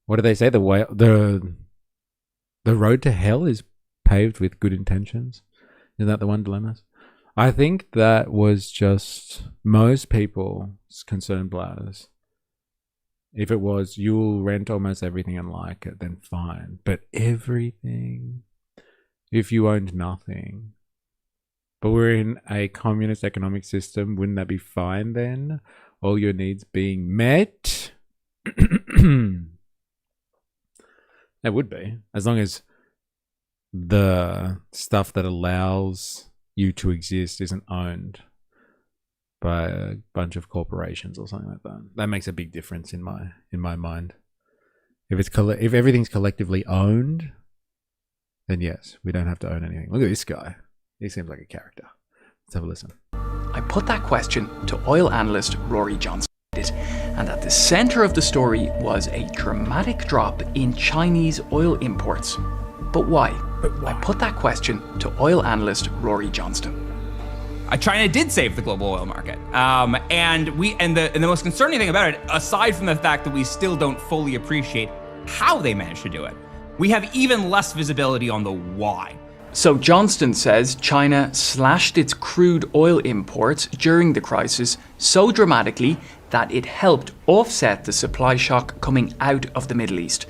What do they say? The road to hell is paved with good intentions. Isn't that the one dilemma? I think that was just most people's concern bladders. If it was, you'll rent almost everything and like it, then fine. But everything, if you owned nothing, but we're in a communist economic system, wouldn't that be fine then? All your needs being met? It would be. As long as the stuff that allows you to exist isn't owned by a bunch of corporations or something like that. That makes a big difference in my mind. If everything's collectively owned, then yes, we don't have to own anything. Look at this guy. He seems like a character. Let's have a listen. I put that question to oil analyst Rory Johnson, and at the center of the story was a dramatic drop in Chinese oil imports. But why? I put that question to oil analyst Rory Johnston. China did save the global oil market. And the most concerning thing about it, aside from the fact that we still don't fully appreciate how they managed to do it, we have even less visibility on the why. So Johnston says China slashed its crude oil imports during the crisis so dramatically that it helped offset the supply shock coming out of the Middle East.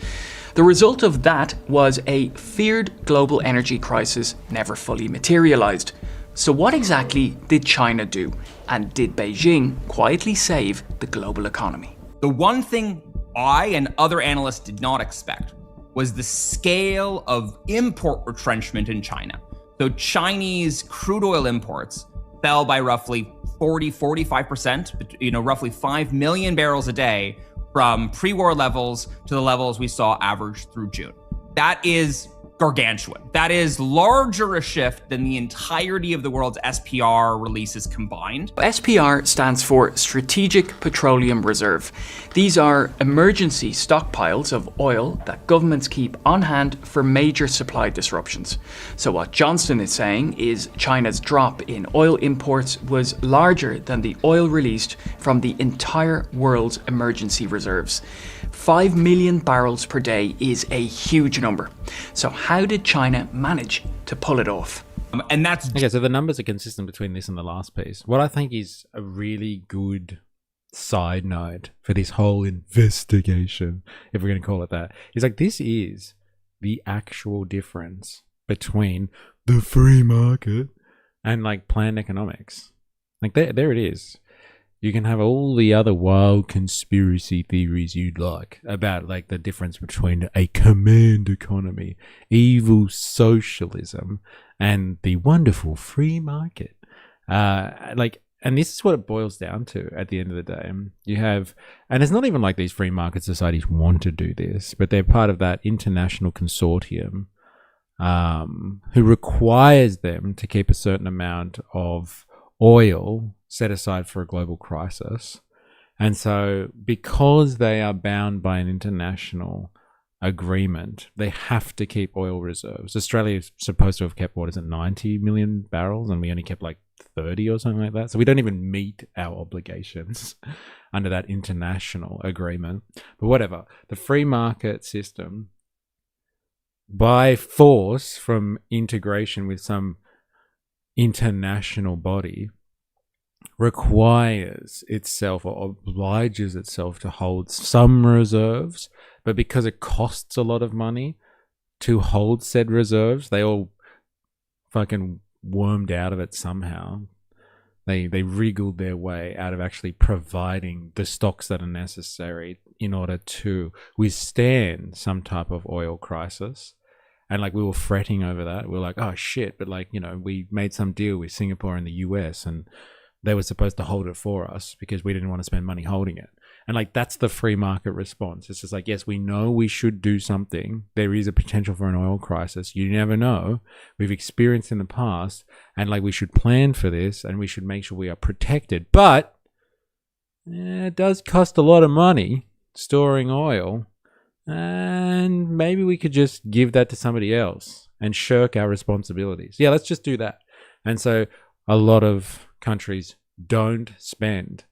The result of that was a feared global energy crisis never fully materialized. So what exactly did China do? And did Beijing quietly save the global economy? The one thing I and other analysts did not expect was the scale of import retrenchment in China. So Chinese crude oil imports fell by roughly 45%, roughly 5 million barrels a day from pre-war levels to the levels we saw average through June. That is gargantuan. That is larger a shift than the entirety of the world's SPR releases combined. SPR stands for Strategic Petroleum Reserve. These are emergency stockpiles of oil that governments keep on hand for major supply disruptions. So what Johnston is saying is China's drop in oil imports was larger than the oil released from the entire world's emergency reserves. 5 million barrels per day is a huge number. So how did China manage to pull it off? And that's... Okay, so the numbers are consistent between this and the last piece. What I think is a really good side note for this whole investigation, if we're going to call it that, is like this is the actual difference between the free market and like planned economics. Like there it is. You can have all the other wild conspiracy theories you'd like about like the difference between a command economy, evil socialism, and the wonderful free market. And this is what it boils down to at the end of the day. You have, and it's not even like these free market societies want to do this, but they're part of that international consortium who requires them to keep a certain amount of oil set aside for a global crisis. And so because they are bound by an international agreement, they have to keep oil reserves. Australia is supposed to have kept, 90 million barrels, and we only kept like 30 or something like that. So we don't even meet our obligations under that international agreement. But whatever, the free market system, by force from integration with some international body, requires itself or obliges itself to hold some reserves, but because it costs a lot of money to hold said reserves, they all fucking wormed out of it somehow. They wriggled their way out of actually providing the stocks that are necessary in order to withstand some type of oil crisis. And like we were fretting over that. We were like, oh shit, but like, we made some deal with Singapore and the US and they were supposed to hold it for us because we didn't want to spend money holding it. And like, that's the free market response. It's just like, yes, we know we should do something. There is a potential for an oil crisis. You never know. We've experienced in the past, and like, we should plan for this and we should make sure we are protected. But it does cost a lot of money storing oil, and maybe we could just give that to somebody else and shirk our responsibilities. Yeah, let's just do that. And so a lot of countries don't spend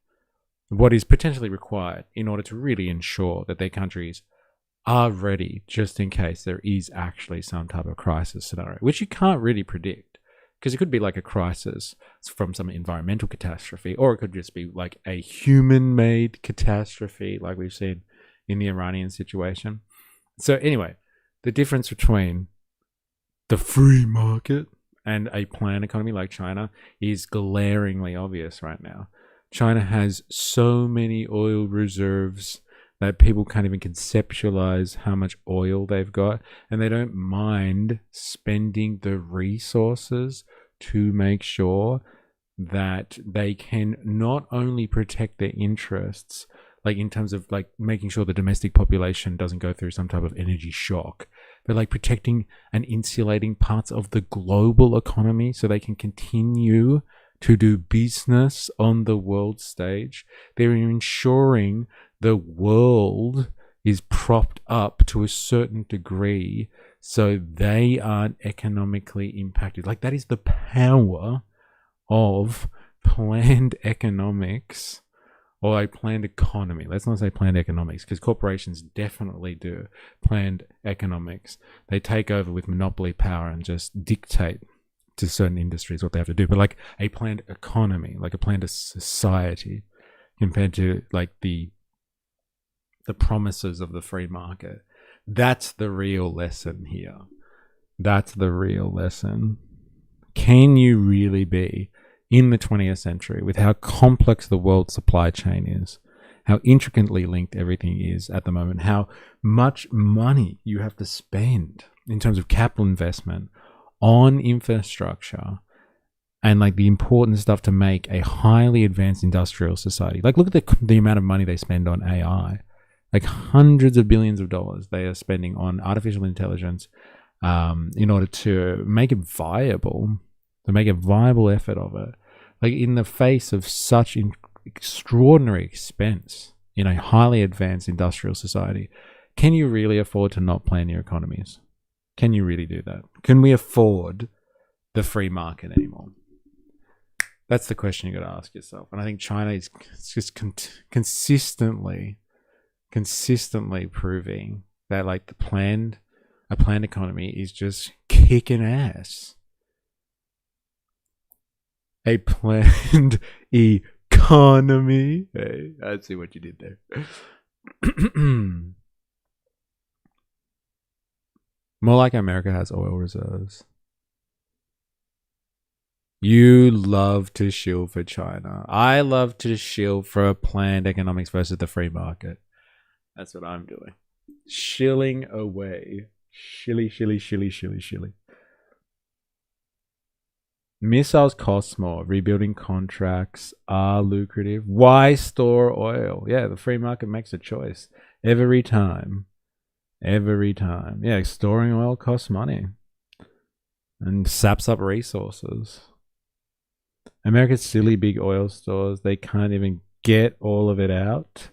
what is potentially required in order to really ensure that their countries are ready just in case there is actually some type of crisis scenario, which you can't really predict because it could be like a crisis from some environmental catastrophe, or it could just be like a human-made catastrophe like we've seen in the Iranian situation. So anyway, the difference between the free market and a planned economy like China is glaringly obvious right now. China has so many oil reserves that people can't even conceptualize how much oil they've got, and they don't mind spending the resources to make sure that they can not only protect their interests, like in terms of like making sure the domestic population doesn't go through some type of energy shock, but like protecting and insulating parts of the global economy so they can continue to do business on the world stage. They're ensuring the world is propped up to a certain degree so they aren't economically impacted. Like, that is the power of planned economics or a planned economy. Let's not say planned economics, because corporations definitely do planned economics. They take over with monopoly power and just dictate to certain industries what they have to do. But like a planned economy, like a planned society, compared to like the promises of the free market, that's the real lesson here. That's the real lesson. Can you really be in the 20th century with how complex the world supply chain is, how intricately linked everything is at the moment, how much money you have to spend in terms of capital investment on infrastructure and like the important stuff to make a highly advanced industrial society? Like, look at the amount of money they spend on AI. Like hundreds of billions of dollars they are spending on artificial intelligence in order to make it viable, to make a viable effort of it. Like, in the face of such extraordinary expense in a highly advanced industrial society, can you really afford to not plan your economies? Can you really do that? Can we afford the free market anymore? That's the question you got to ask yourself. And I think China is just consistently proving that like a planned economy is just kicking ass. A planned economy. Hey, I see what you did there. More like America has oil reserves. You love to shield for China. I love to shield for planned economics versus the free market. That's what I'm doing. Shilling away. Shilly. Missiles cost more. Rebuilding contracts are lucrative. Why store oil? Yeah, the free market makes a choice. Every time. Yeah, storing oil costs money. And saps up resources. America's silly big oil stores, they can't even get all of it out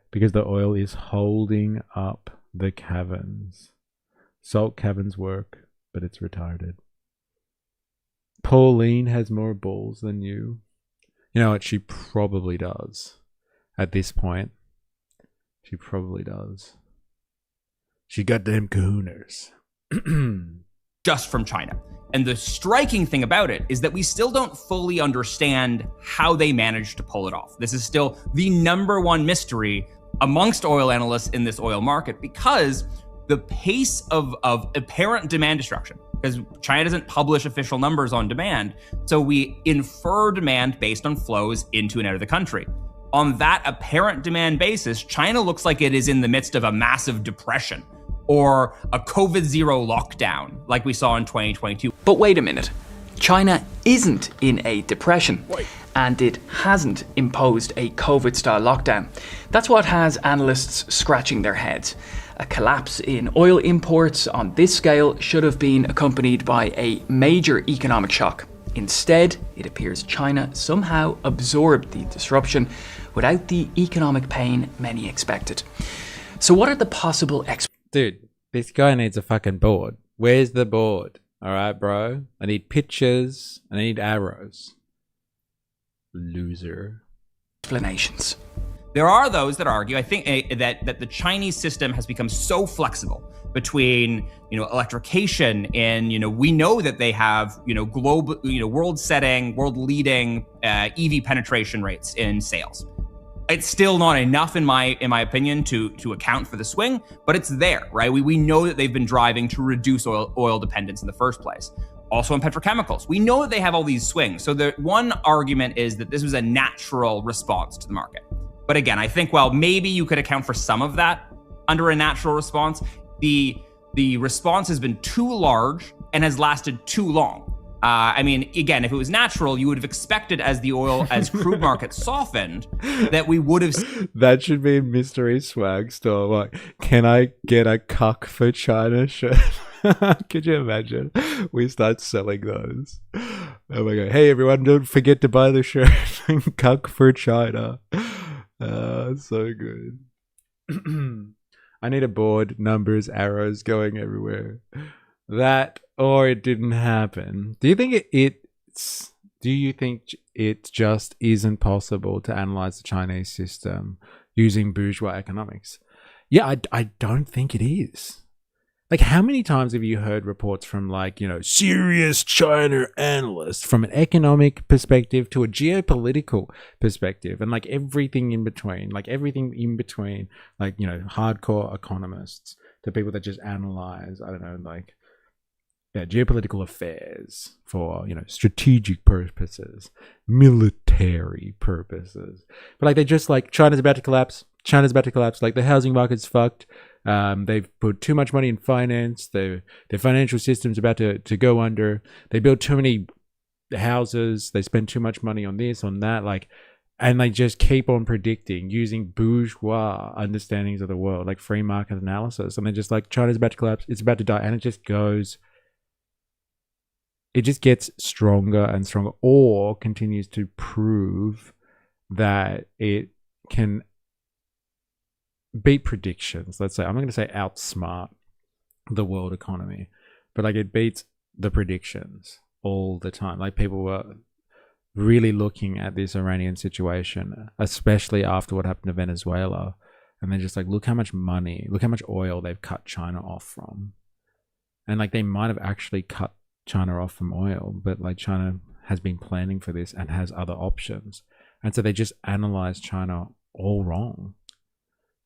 because the oil is holding up the caverns. Salt caverns work, but it's retarded. Pauline has more balls than you. You know what? She probably does. At this point, she probably does. She got them kahunas. Just from China. And the striking thing about it is that we still don't fully understand how they managed to pull it off. This is still the #1 mystery amongst oil analysts in this oil market, because the pace of apparent demand destruction, because China doesn't publish official numbers on demand, so we infer demand based on flows into and out of the country. On that apparent demand basis, China looks like it is in the midst of a massive depression or a COVID-0 lockdown like we saw in 2022. But wait a minute. China isn't in a depression, and it hasn't imposed a COVID-style lockdown. That's what has analysts scratching their heads. A collapse in oil imports on this scale should have been accompanied by a major economic shock. Instead, it appears China somehow absorbed the disruption without the economic pain many expected. So what are the possible Dude, this guy needs a fucking board. Where's the board? All right, bro. I need pictures. I need arrows. Loser. explanations? There are those that argue, I think, that the Chinese system has become so flexible between, electrification and, we know that they have, global, world leading EV penetration rates in sales. It's still not enough, in my opinion, to account for the swing, but it's there, right? We know that they've been driving to reduce oil dependence in the first place. Also in petrochemicals, we know that they have all these swings. So the one argument is that this was a natural response to the market. But again, I think while maybe you could account for some of that under a natural response, the response has been too large and has lasted too long. Again, if it was natural, you would have expected as crude market softened, that we would have... That should be a mystery swag store. Like, can I get a cuck for China shirt? Could you imagine? We start selling those. Oh my God. Hey everyone, don't forget to buy the shirt. Cuck for China. So good. I need a board, numbers, arrows going everywhere. That, or it didn't happen. Do you think Do you think it just isn't possible to analyze the Chinese system using bourgeois economics? Yeah, I don't think it is. Like, how many times have you heard reports from, like, you know, serious China analysts from an economic perspective to a geopolitical perspective and, like, everything in between, like, you know, hardcore economists to people that just analyze, I don't know, like, yeah, geopolitical affairs for, you know, strategic purposes, military purposes. But, like, they just, like, China's about to collapse. Like, the housing market's fucked. They've put too much money in finance. Their financial system's about to go under. They build too many houses. They spend too much money on this, on that. Like, and they just keep on predicting using bourgeois understandings of the world, like free market analysis. And they're just like, China's about to collapse. It's about to die. And it just gets stronger and stronger, or continues to prove that it can beat predictions. Let's say, I'm not going to say outsmart the world economy, but like it beats the predictions all the time. Like, people were really looking at this Iranian situation, especially after what happened to Venezuela, and they're just like, look how much oil they've cut China off from. And like, they might have actually cut China off from oil, but like, China has been planning for this and has other options, and so they just analyze China all wrong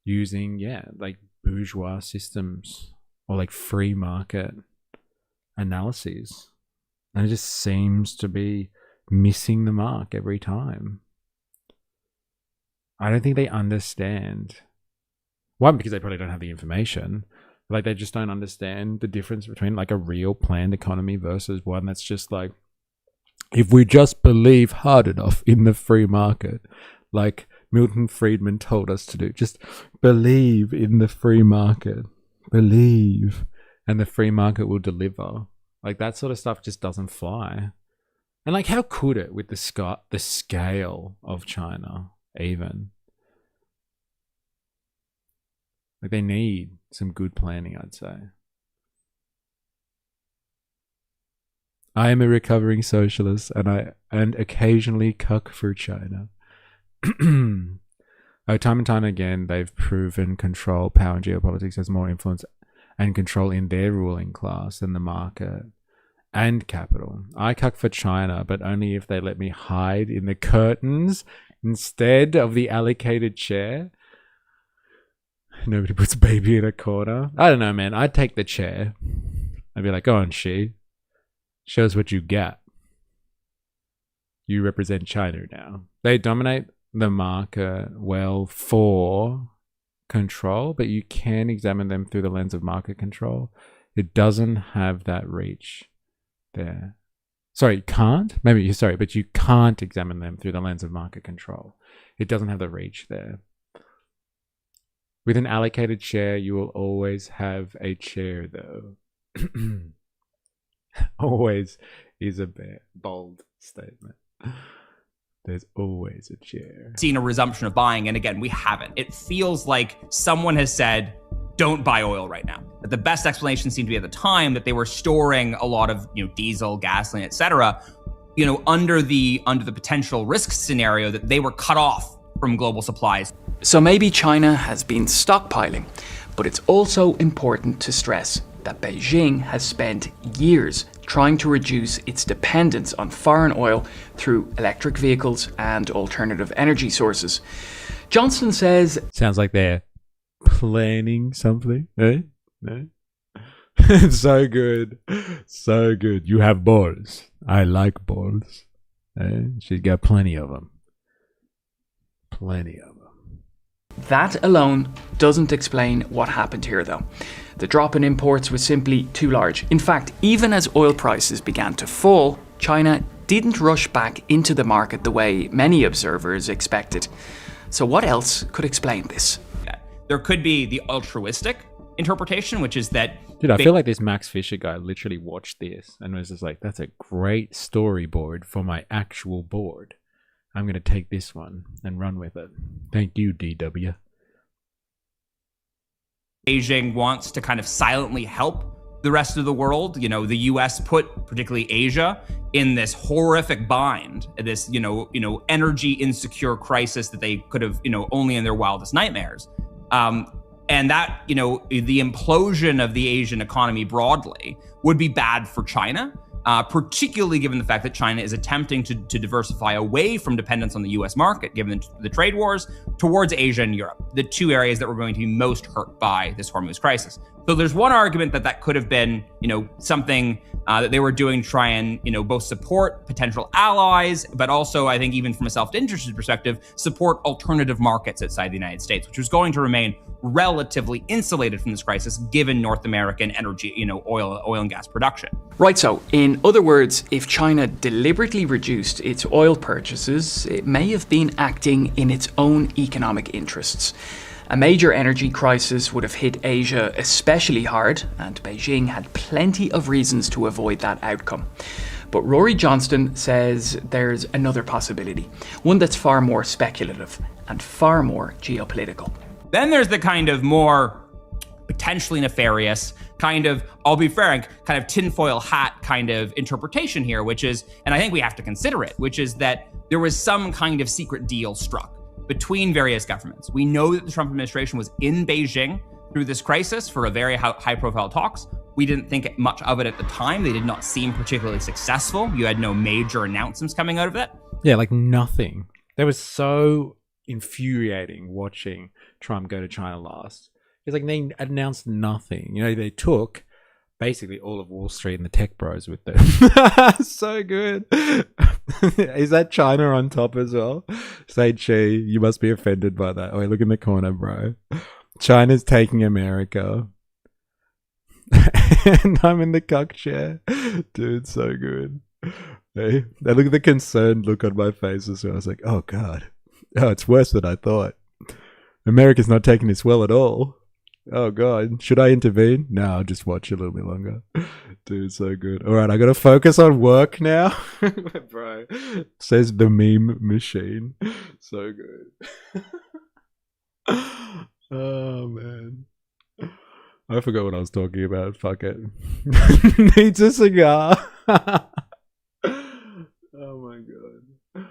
using, like bourgeois systems or like free market analyses. And it just seems to be missing the mark every time. I don't think they understand. One, because they probably don't have the information. Like, they just don't understand the difference between like a real planned economy versus one that's just like, if we just believe hard enough in the free market, like Milton Friedman told us to do, just believe in the free market, believe, and the free market will deliver. Like, that sort of stuff just doesn't fly. And like, how could it with the scale of China even? Like, they need some good planning, I'd say. I am a recovering socialist, and occasionally cuck for China. Time and time again, they've proven control, power, and geopolitics has more influence and control in their ruling class than the market and capital. I cuck for China, but only if they let me hide in the curtains instead of the allocated chair. Nobody puts baby in a corner. I don't know, man. I'd take the chair. I'd be like, go on, show us what you got. You represent China now. They dominate the market well for control, but you can examine them through the lens of market control. It doesn't have that reach there. Sorry, you can't? But you can't examine them through the lens of market control. It doesn't have the reach there. With an allocated share, you will always have a chair, though. Always is a bold statement. There's always a chair. Seen a resumption of buying, and again, we haven't. It feels like someone has said, don't buy oil right now. But the best explanation seemed to be at the time that they were storing a lot of, diesel, gasoline, etc., under the potential risk scenario that they were cut off from global supplies. So maybe China has been stockpiling, but it's also important to stress that Beijing has spent years trying to reduce its dependence on foreign oil through electric vehicles and alternative energy sources. Johnson says, sounds like they're planning something, eh? No? So good. So good. You have balls. I like balls. Eh? She's got plenty of them. Plenty of them. That alone doesn't explain what happened here, though. The drop in imports was simply too large. In fact, even as oil prices began to fall, China didn't rush back into the market the way many observers expected. So what else could explain this? There could be the altruistic interpretation, which is that... Dude, I feel like this Max Fisher guy literally watched this and was just like, that's a great storyboard for my actual board. I'm going to take this one and run with it. Thank you, DW. Beijing wants to kind of silently help the rest of the world. You know, the US put particularly Asia in this horrific bind, this, energy insecure crisis that they could have, only in their wildest nightmares. And that, the implosion of the Asian economy broadly would be bad for China, particularly given the fact that China is attempting to diversify away from dependence on the US market, given the trade wars, towards Asia and Europe, the two areas that were going to be most hurt by this Hormuz crisis. So there's one argument that could have been, something that they were doing to try and, both support potential allies, but also, I think, even from a self-interested perspective, support alternative markets outside the United States, which was going to remain relatively insulated from this crisis, given North American energy, oil and gas production. Right, so in other words, if China deliberately reduced its oil purchases, it may have been acting in its own economic interests. A major energy crisis would have hit Asia especially hard, and Beijing had plenty of reasons to avoid that outcome. But Rory Johnston says there's another possibility, one that's far more speculative and far more geopolitical. Then there's the kind of more potentially nefarious, kind of, I'll be frank, kind of tinfoil hat kind of interpretation here, which is, and I think we have to consider it, which is that there was some kind of secret deal struck between various governments. We know that the Trump administration was in Beijing through this crisis for a very high-profile talks. We didn't think much of it at the time. They did not seem particularly successful. You had no major announcements coming out of it. Yeah, like nothing. That was so infuriating watching Trump go to China last. It's like they announced nothing. They took basically all of Wall Street and the tech bros with them. So good. Is that China on top as well? Say, Chi, you must be offended by that. Oh, look in the corner, bro. China's taking America. And I'm in the cuck chair. Dude, so good. Hey, look at the concerned look on my face as well. I was like, oh, God. Oh, it's worse than I thought. America's not taking this well at all. Oh, God. Should I intervene? No, I'll just watch a little bit longer. Dude, so good. All right, I got to focus on work now. Bro, says the meme machine. So good. Oh, man. I forgot what I was talking about. Fuck it. Needs a cigar. Oh, my God.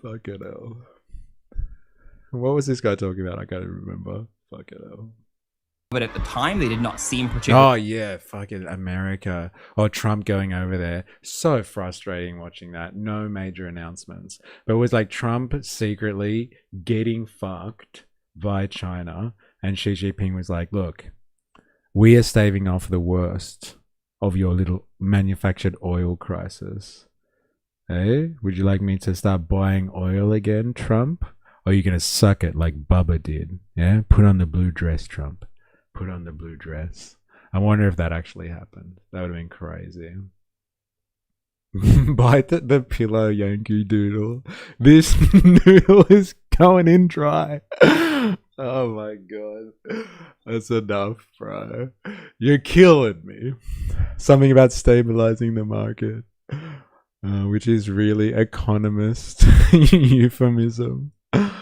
Fucking hell. What was this guy talking about? I can't even remember. Fucking hell. But at the time, they did not seem particularly... Oh, yeah. Fucking America. Or Trump going over there. So frustrating watching that. No major announcements. But it was like Trump secretly getting fucked by China. And Xi Jinping was like, look, we are staving off the worst of your little manufactured oil crisis. Hey, would you like me to start buying oil again, Trump? Or are you going to suck it like Bubba did? Yeah? Put on the blue dress, Trump. Put on the blue dress. I wonder if that actually happened. That would have been crazy. Bite the pillow, Yankee Doodle. This noodle is going in dry. Oh my God. That's enough, bro. You're killing me. Something about stabilizing the market. Which is really economist euphemism. Oh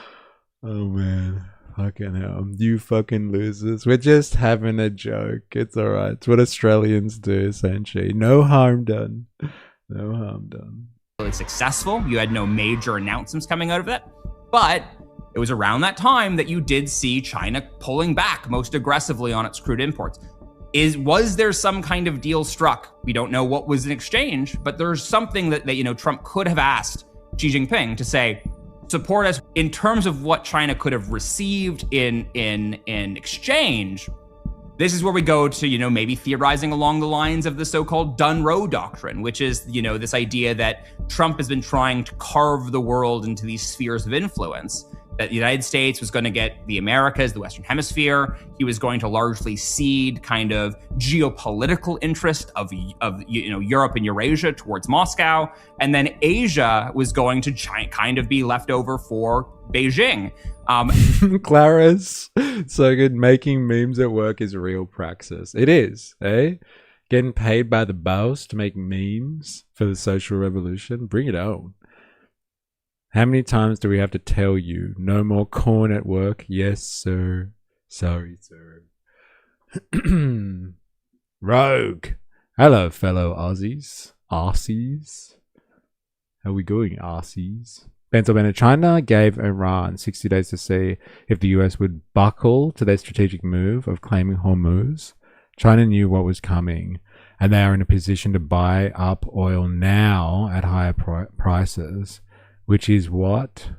man. Fucking hell. You fucking losers. We're just having a joke. It's alright. It's what Australians do, essentially. No harm done. No harm done. Really successful. You had no major announcements coming out of it. But it was around that time that you did see China pulling back most aggressively on its crude imports. Was there some kind of deal struck? We don't know what was in exchange, but there's something that Trump could have asked Xi Jinping to say, support us in terms of what China could have received in exchange. This is where we go to, maybe theorizing along the lines of the so-called Dun-Roe doctrine, which is, this idea that Trump has been trying to carve the world into these spheres of influence, that the United States was going to get the Americas, the Western Hemisphere. He was going to largely cede kind of geopolitical interest of Europe and Eurasia towards Moscow. And then Asia was going to kind of be left over for Beijing. Clara's so good. Making memes at work is real praxis. It is, eh? Getting paid by the boss to make memes for the social revolution. Bring it on. How many times do we have to tell you no more corn at work? Yes, sir. Sorry, sir. Rogue. Hello, fellow Aussies. Aussies. How we going, Aussies? Pennsylvania, China gave Iran 60 days to see if the US would buckle to their strategic move of claiming Hormuz. China knew what was coming, and they are in a position to buy up oil now at higher prices, which is what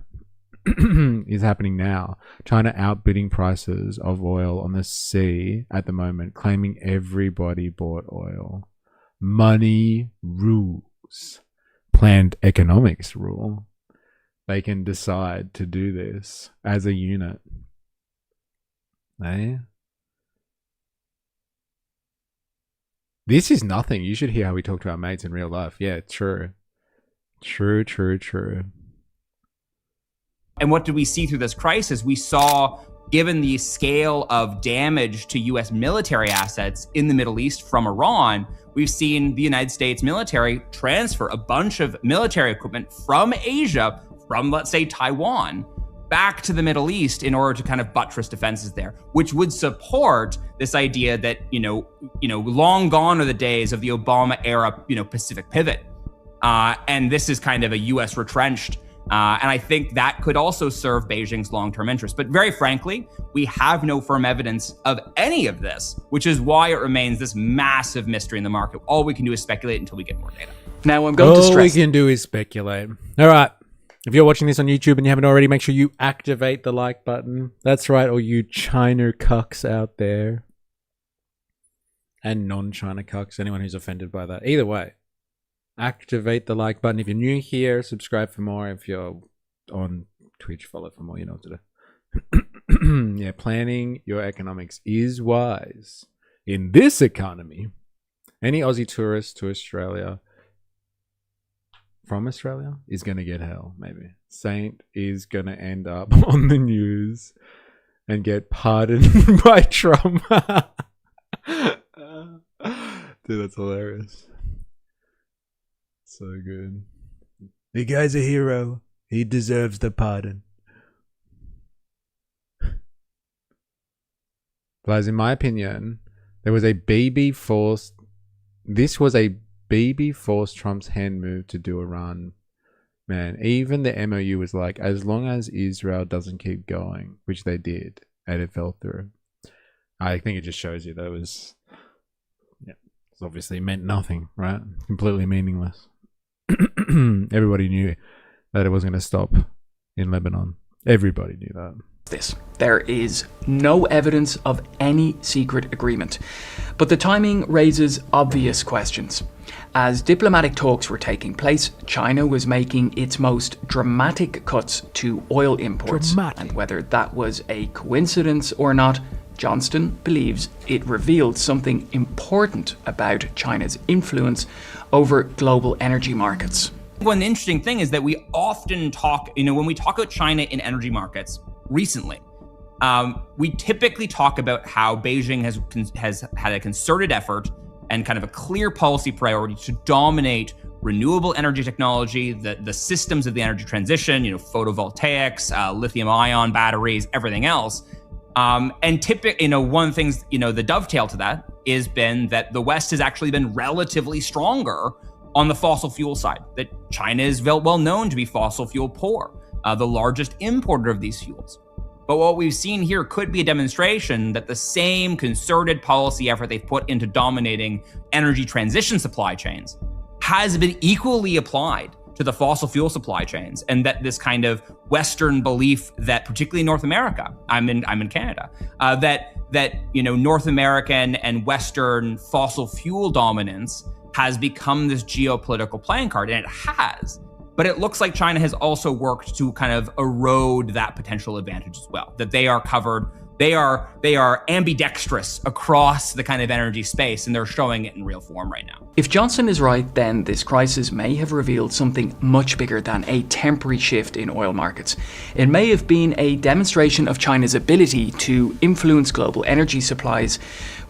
is happening now. China outbidding prices of oil on the sea at the moment, claiming everybody bought oil. Money rules. Planned economics rule. They can decide to do this as a unit. Eh? This is nothing. You should hear how we talk to our mates in real life. Yeah, true. True. And what did we see through this crisis? We saw, given the scale of damage to US military assets in the Middle East from Iran, we've seen the United States military transfer a bunch of military equipment from Asia, from, let's say, Taiwan, back to the Middle East in order to kind of buttress defenses there, which would support this idea that, long gone are the days of the Obama era, Pacific pivot. And this is kind of a US retrenched. And I think that could also serve Beijing's long-term interests. But very frankly, we have no firm evidence of any of this, which is why it remains this massive mystery in the market. All we can do is speculate until we get more data. Now I'm going to stress. All we can do is speculate. All right. If you're watching this on YouTube and you haven't already, make sure you activate the like button. That's right, all you China cucks out there. And non-China cucks, anyone who's offended by that. Either way, activate the like button. If you're new here, subscribe for more. If you're on Twitch, follow for more. You know what to do. Yeah, planning your economics is wise. In this economy, any Aussie tourist to Australia from Australia is going to get hell, maybe. Saint is going to end up on the news and get pardoned by Trump. Dude, that's hilarious. So good. The guy's a hero. He deserves the pardon. Guys, in my opinion, there was a BB forced... This was a BB forced Trump's hand move to do Iran. Man, even the MOU was like, as long as Israel doesn't keep going, which they did, and it fell through. I think it just shows you that it was... Yeah, it's obviously meant nothing, right? Completely meaningless. Everybody knew that it wasn't going to stop in Lebanon. Everybody knew that. There is no evidence of any secret agreement, but the timing raises obvious questions. As diplomatic talks were taking place, China was making its most dramatic cuts to oil imports, and whether that was a coincidence or not, Johnston believes it revealed something important about China's influence over global energy markets. One interesting thing is that we often talk, when we talk about China in energy markets recently, we typically talk about how Beijing has had a concerted effort and kind of a clear policy priority to dominate renewable energy technology, the systems of the energy transition, photovoltaics, lithium-ion batteries, everything else. And typically, one of the things, the dovetail to that has been that the West has actually been relatively stronger on the fossil fuel side, that China is well known to be fossil fuel poor, the largest importer of these fuels. But what we've seen here could be a demonstration that the same concerted policy effort they've put into dominating energy transition supply chains has been equally applied to the fossil fuel supply chains, and that this kind of Western belief that, particularly North America, I'm in Canada, that North American and Western fossil fuel dominance has become this geopolitical playing card, and it has. But it looks like China has also worked to kind of erode that potential advantage as well, that they are covered, they are ambidextrous across the kind of energy space, and they're showing it in real form right now. If Johnson is right, then this crisis may have revealed something much bigger than a temporary shift in oil markets. It may have been a demonstration of China's ability to influence global energy supplies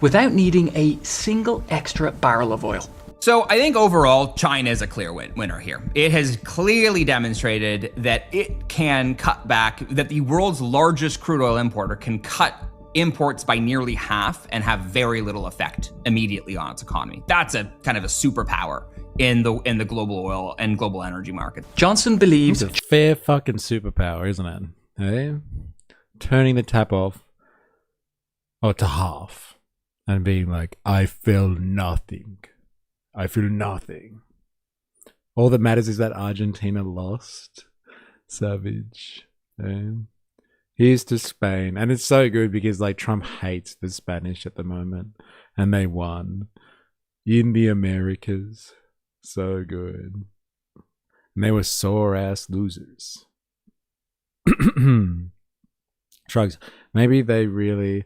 without needing a single extra barrel of oil. So I think overall, China is a clear winner here. It has clearly demonstrated that it can cut back, that the world's largest crude oil importer can cut imports by nearly half and have very little effect immediately on its economy. That's a kind of a superpower in the global oil and global energy market. Johnson believes it's a fair fucking superpower, isn't it? Hey? Turning the tap off to half and being like, I feel nothing. I feel nothing. All that matters is that Argentina lost. Savage. Hey? Here's to Spain. And it's so good because like Trump hates the Spanish at the moment. And they won. In the Americas. So good. And they were sore ass losers. Shrugs. Maybe they really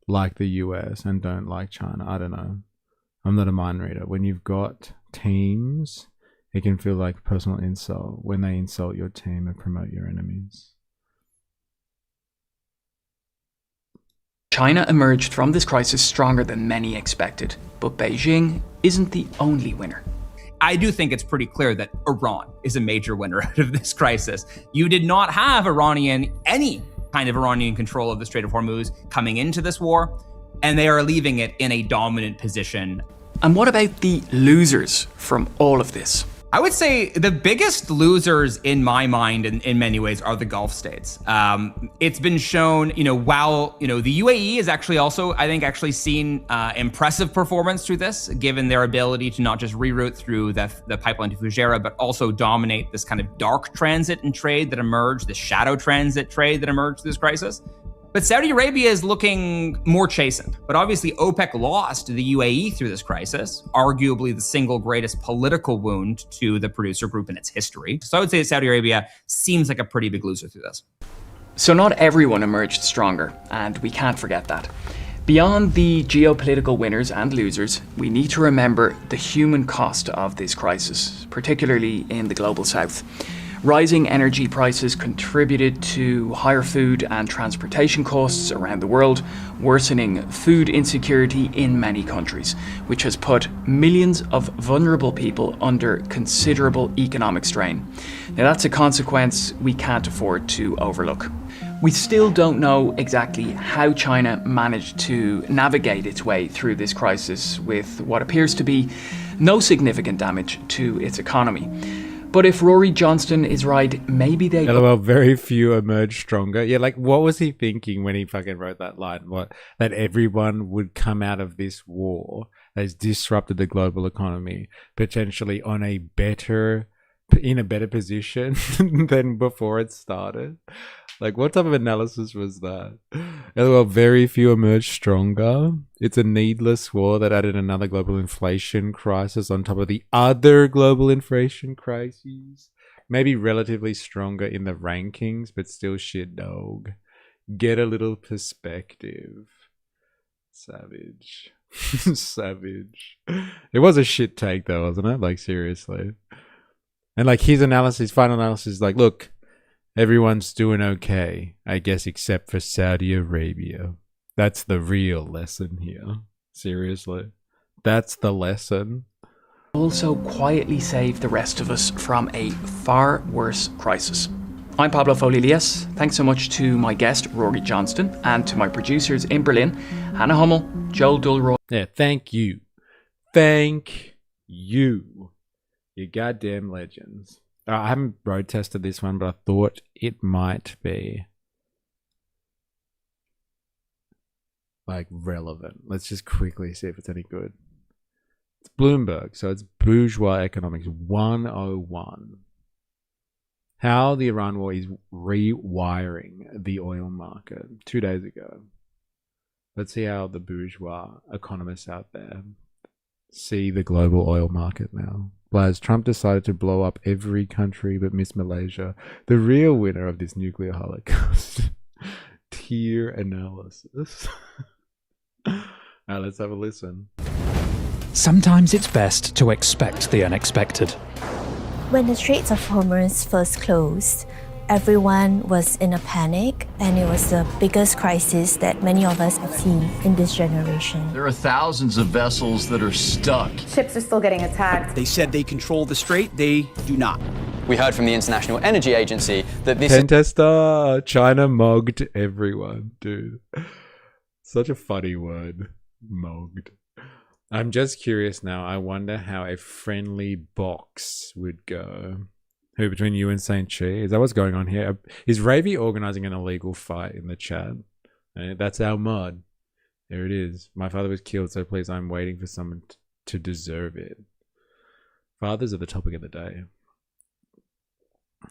like the US and don't like China. I don't know. I'm not a mind reader. When you've got teams, it can feel like personal insult when they insult your team and promote your enemies. China emerged from this crisis stronger than many expected, but Beijing isn't the only winner. I do think it's pretty clear that Iran is a major winner out of this crisis. You did not have any kind of Iranian control of the Strait of Hormuz coming into this war, and they are leaving it in a dominant position. And what about the losers from all of this? I would say the biggest losers in my mind in many ways are the Gulf states. It's been shown, while, the UAE is actually also, I think, actually seen impressive performance through this, given their ability to not just reroute through the pipeline to Fujairah, but also dominate this kind of dark transit and trade that emerged, the shadow transit trade that emerged through this crisis. But Saudi Arabia is looking more chastened. But obviously OPEC lost the UAE through this crisis, arguably the single greatest political wound to the producer group in its history. So I would say that Saudi Arabia seems like a pretty big loser through this. So not everyone emerged stronger, and we can't forget that. Beyond the geopolitical winners and losers, we need to remember the human cost of this crisis, particularly in the global south. Rising energy prices contributed to higher food and transportation costs around the world, worsening food insecurity in many countries, which has put millions of vulnerable people under considerable economic strain. Now that's a consequence we can't afford to overlook. We still don't know exactly how China managed to navigate its way through this crisis with what appears to be no significant damage to its economy. But if Rory Johnston is right, maybe they... LOL, very few emerge stronger. Yeah, like, what was he thinking when he fucking wrote that line? What, that everyone would come out of this war that has disrupted the global economy, potentially in a better position than before it started? Like, what type of analysis was that? LOL, very few emerge stronger. It's a needless war that added another global inflation crisis on top of the other global inflation crises. Maybe relatively stronger in the rankings, but still shit, dog. Get a little perspective. Savage. Savage. It was a shit take though, wasn't it? Like, seriously. And like, his analysis, final analysis, like, look, everyone's doing okay, I guess, except for Saudi Arabia. That's the real lesson here. Seriously. That's the lesson. Also quietly save the rest of us from a far worse crisis. I'm Pablo Folilias. Thanks so much to my guest, Rory Johnston, and to my producers in Berlin, Hannah Hummel, Joel Dulroy. Yeah, thank you. Thank you. You goddamn legends. I haven't road tested this one, but I thought it might be like relevant. Let's just quickly see if it's any good. It's Bloomberg, so it's Bourgeois Economics 101. How the Iran war is rewiring the oil market 2 days ago. Let's see how the bourgeois economists out there see the global oil market now. Blaz, Trump decided to blow up every country but miss Malaysia, the real winner of this nuclear holocaust. Tier analysis. Now let's have a listen. Sometimes it's best to expect the unexpected. When the Straits of Hormuz first closed, everyone was in a panic, and it was the biggest crisis that many of us have seen in this generation. There are thousands of vessels that are stuck. Ships are still getting attacked. They said they control the strait. They do not. We heard from the International Energy Agency that this... Pentester, China mugged everyone, dude. Such a funny word. Mogged. I'm just curious now. I wonder how a friendly box would go. Who, between you and Saint Chi? Is that what's going on here? Is Ravy organizing an illegal fight in the chat? That's our mod. There it is. My father was killed, so please, I'm waiting for someone to deserve it. Fathers are the topic of the day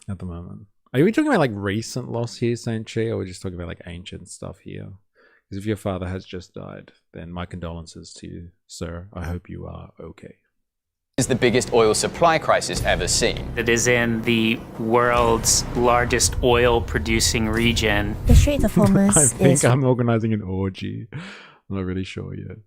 at the moment. Are we talking about like recent loss here, Saint Chi, or are we just talking about like ancient stuff here? Because if your father has just died, then my condolences to you, sir. I hope you are okay. Is the biggest oil supply crisis ever seen. It is in the world's largest oil producing region. The Strait of Hormuz I think I'm organizing an orgy. I'm not really sure yet.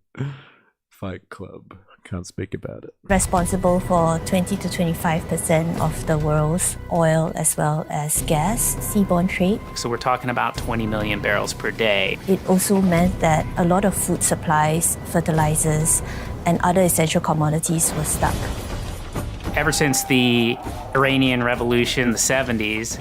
Fight Club. Can't speak about it. Responsible for 20 to 25% of the world's oil as well as gas seaborne trade. So we're talking about 20 million barrels per day. It also meant that a lot of food supplies, fertilizers, and other essential commodities were stuck. Ever since the Iranian Revolution in the 70s,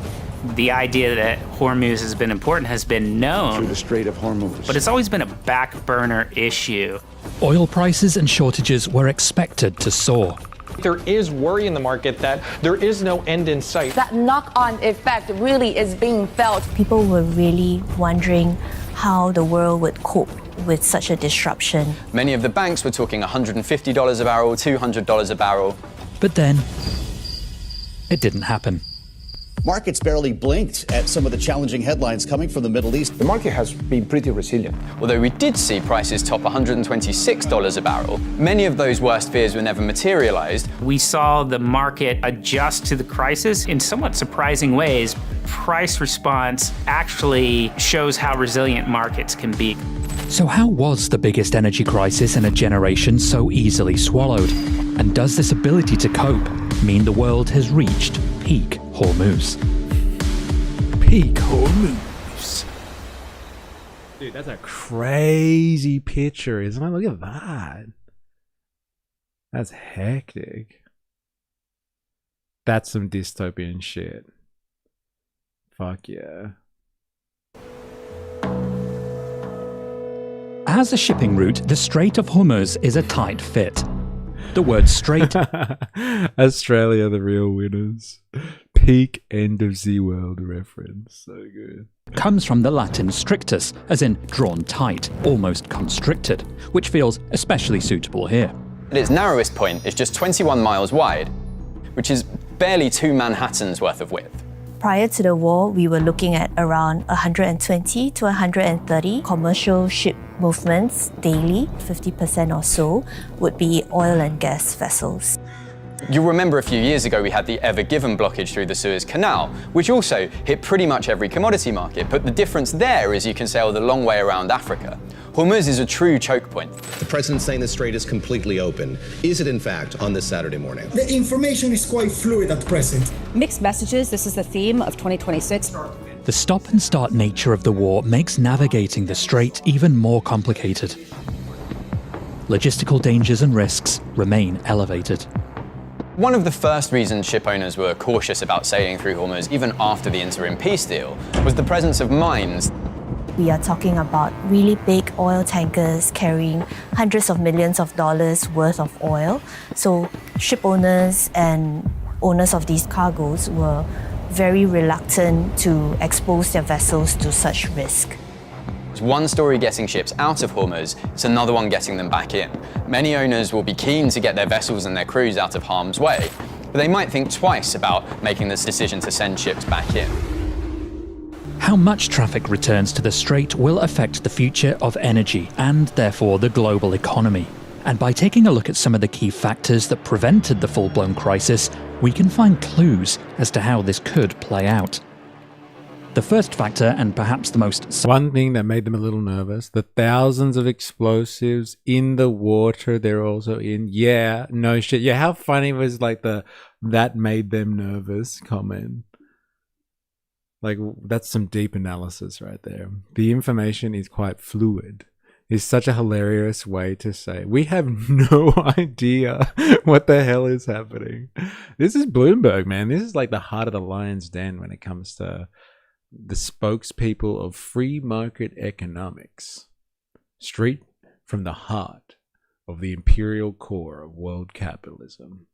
the idea that Hormuz has been important has been known. Through the Strait of Hormuz. But it's always been a back burner issue. Oil prices and shortages were expected to soar. There is worry in the market that there is no end in sight. That knock-on effect really is being felt. People were really wondering how the world would cope with such a disruption. Many of the banks were talking $150 a barrel, $200 a barrel. But then, it didn't happen. Markets barely blinked at some of the challenging headlines coming from the Middle East. The market has been pretty resilient. Although we did see prices top $126 a barrel, many of those worst fears were never materialized. We saw the market adjust to the crisis in somewhat surprising ways. Price response actually shows how resilient markets can be. So how was the biggest energy crisis in a generation so easily swallowed? And does this ability to cope mean the world has reached peak Hormuz? Peak Hormuz. Dude, that's a crazy picture, isn't it? Look at that. That's hectic. That's some dystopian shit. Fuck yeah. As a shipping route, the Strait of Hormuz is a tight fit. The word strait. Australia, the real winners. Peak end of Z World reference. So good. Comes from the Latin strictus, as in drawn tight, almost constricted, which feels especially suitable here. At its narrowest point, it's just 21 miles wide, which is barely 2 Manhattans worth of width. Prior to the war, we were looking at around 120 to 130 commercial ship movements daily. 50% or so would be oil and gas vessels. You'll remember a few years ago we had the Ever Given blockage through the Suez Canal, which also hit pretty much every commodity market, but the difference there is you can sail the long way around Africa. Hormuz is a true choke point. The president's saying the strait is completely open. Is it in fact on this Saturday morning? The information is quite fluid at present. Mixed messages, this is the theme of 2026. The stop and start nature of the war makes navigating the strait even more complicated. Logistical dangers and risks remain elevated. One of the first reasons ship owners were cautious about sailing through Hormuz, even after the interim peace deal, was the presence of mines. We are talking about really big oil tankers carrying hundreds of millions of dollars worth of oil. So ship owners and owners of these cargoes were very reluctant to expose their vessels to such risk. It's one story getting ships out of Hormuz, it's another one getting them back in. Many owners will be keen to get their vessels and their crews out of harm's way, but they might think twice about making this decision to send ships back in. How much traffic returns to the strait will affect the future of energy and therefore the global economy. And by taking a look at some of the key factors that prevented the full-blown crisis, we can find clues as to how this could play out. The first factor, and perhaps the most... One thing that made them a little nervous, the thousands of explosives in the water they're also in. Yeah, no shit. Yeah, how funny was like the "that made them nervous" comment? Like, that's some deep analysis right there. The information is quite fluid. It's such a hilarious way to say, we have no idea what the hell is happening. This is Bloomberg, man. This is like the heart of the lion's den when it comes to the spokespeople of free market economics. straight from the heart of the imperial core of world capitalism.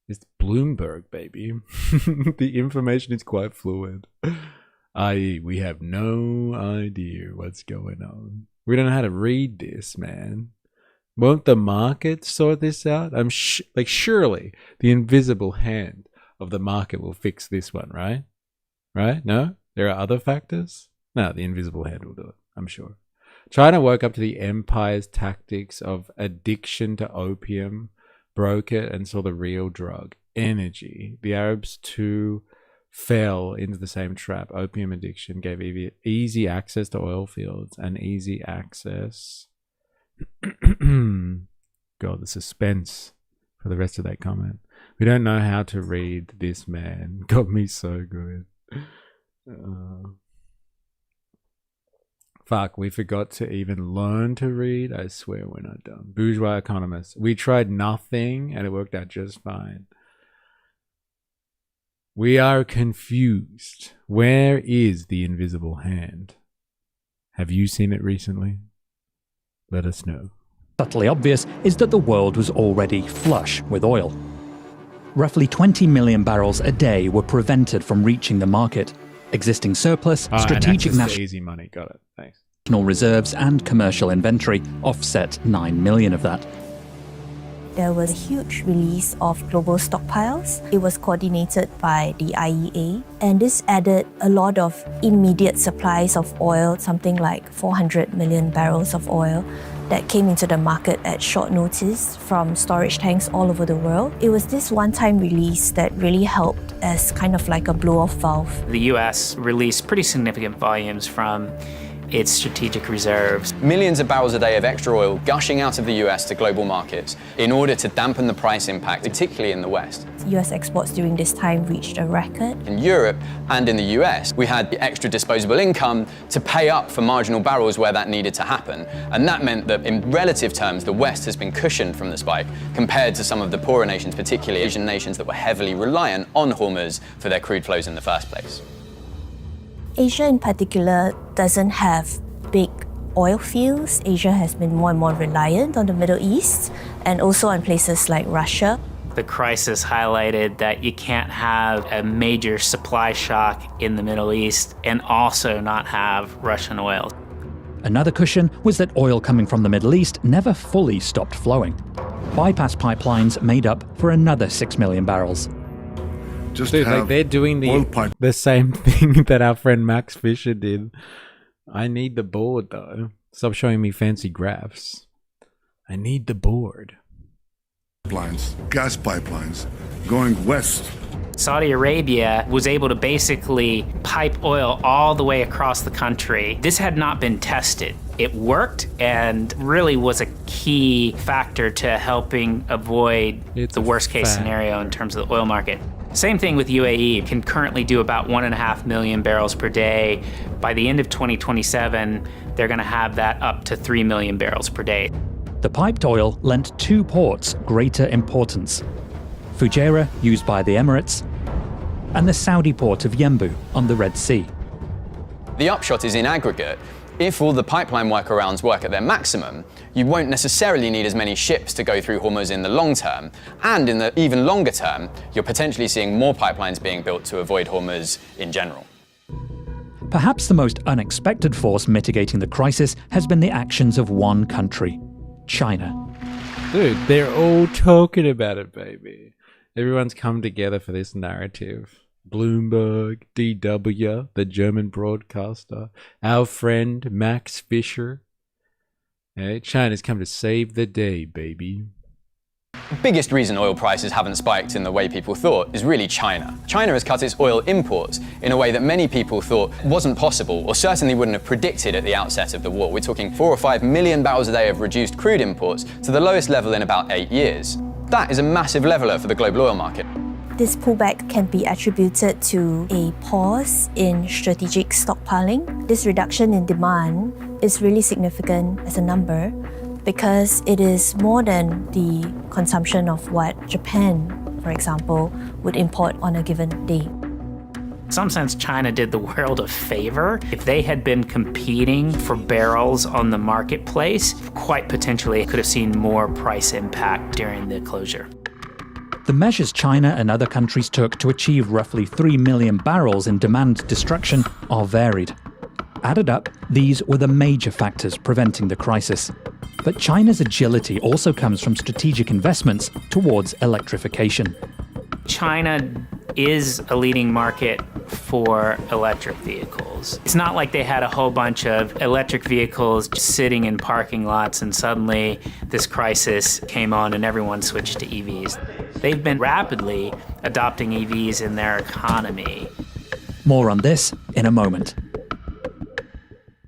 It's Bloomberg, baby. The information is quite fluid. I.e., we have no idea what's going on. We don't know how to read this, man. Won't the market sort this out? Surely the invisible hand of the market will fix this one, right? Right? No? There are other factors? No, the invisible hand will do it, I'm sure. China woke up to the empire's tactics of addiction to opium, broke it, and saw the real drug, energy. The Arabs too fell into the same trap. Opium addiction gave easy access to oil fields and easy access. God, the suspense for the rest of that comment. We don't know how to read this, man. Got me so good. Fuck, we forgot to even learn to read. I swear we're not dumb. Bourgeois economists. We tried nothing and it worked out just fine. We are confused. Where is the invisible hand? Have you seen it recently? Let us know. Subtly obvious is that the world was already flush with oil. Roughly 20 million barrels a day were prevented from reaching the market. Existing surplus, strategic easy money. Got it. Thanks. National reserves and commercial inventory offset 9 million of that. There was a huge release of global stockpiles. It was coordinated by the IEA, and this added a lot of immediate supplies of oil, something like 400 million barrels of oil that came into the market at short notice from storage tanks all over the world. It was this one-time release that really helped as kind of like a blow-off valve. The US released pretty significant volumes from its strategic reserves. Millions of barrels a day of extra oil gushing out of the US to global markets in order to dampen the price impact, particularly in the West. US exports during this time reached a record. In Europe and in the US, we had the extra disposable income to pay up for marginal barrels where that needed to happen. And that meant that in relative terms, the West has been cushioned from the spike compared to some of the poorer nations, particularly Asian nations that were heavily reliant on Hormuz for their crude flows in the first place. Asia in particular doesn't have big oil fields. Asia has been more and more reliant on the Middle East and also on places like Russia. The crisis highlighted that you can't have a major supply shock in the Middle East and also not have Russian oil. Another cushion was that oil coming from the Middle East never fully stopped flowing. Bypass pipelines made up for another 6 million barrels. Dude, like they're doing the same thing that our friend Max Fisher did. I need the board though. Stop showing me fancy graphs. I need the board. Gas pipelines going west. Saudi Arabia was able to basically pipe oil all the way across the country. This had not been tested. It worked and really was a key factor to helping avoid the worst case scenario in terms of the oil market. Same thing with UAE. Can currently do about 1.5 million barrels per day. By the end of 2027, they're going to have that up to 3 million barrels per day. The piped oil lent two ports greater importance: Fujairah, used by the Emirates, and the Saudi port of Yanbu on the Red Sea. The upshot is, in aggregate, if all the pipeline workarounds work at their maximum, you won't necessarily need as many ships to go through Hormuz in the long term. And in the even longer term, you're potentially seeing more pipelines being built to avoid Hormuz in general. Perhaps the most unexpected force mitigating the crisis has been the actions of one country: China. Dude, they're all talking about it, baby. Everyone's come together for this narrative. Bloomberg, DW, the German broadcaster, our friend Max Fisher. Hey, China's come to save the day, baby. The biggest reason oil prices haven't spiked in the way people thought is really China. China has cut its oil imports in a way that many people thought wasn't possible, or certainly wouldn't have predicted at the outset of the war. We're talking 4 or 5 million barrels a day of reduced crude imports to the lowest level in about 8 years. That is a massive leveler for the global oil market. This pullback can be attributed to a pause in strategic stockpiling. This reduction in demand is really significant as a number because it is more than the consumption of what Japan, for example, would import on a given day. In some sense, China did the world a favor. If they had been competing for barrels on the marketplace, quite potentially could have seen more price impact during the closure. The measures China and other countries took to achieve roughly 3 million barrels in demand destruction are varied. Added up, these were the major factors preventing the crisis. But China's agility also comes from strategic investments towards electrification. China is a leading market for electric vehicles. It's not like they had a whole bunch of electric vehicles just sitting in parking lots and suddenly this crisis came on and everyone switched to EVs. They've been rapidly adopting EVs in their economy. More on this in a moment.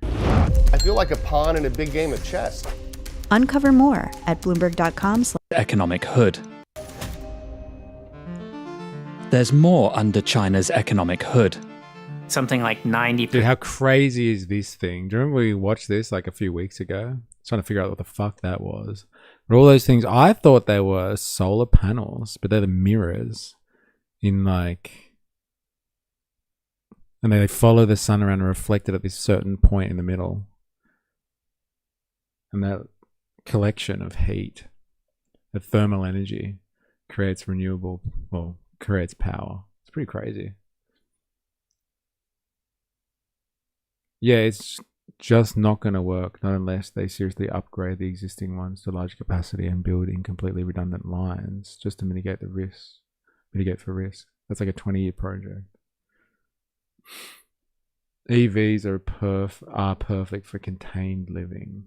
I feel like a pawn in a big game of chess. Uncover more at Bloomberg.com/economic hood. There's more under China's economic hood. Something like 90%. Dude, how crazy is this thing? Do you remember we watched this like a few weeks ago? Trying to figure out what the fuck that was. But all those things, I thought they were solar panels, but they're the mirrors in like... And they follow the sun around and reflect it at this certain point in the middle. And that collection of heat, the thermal energy, creates renewable, well, creates power. It's pretty crazy. Yeah, it's just not going to work, not unless they seriously upgrade the existing ones to large capacity and build in completely redundant lines just to mitigate the risk. Mitigate for risk. That's like a 20-year project. EVs are perfect for contained living.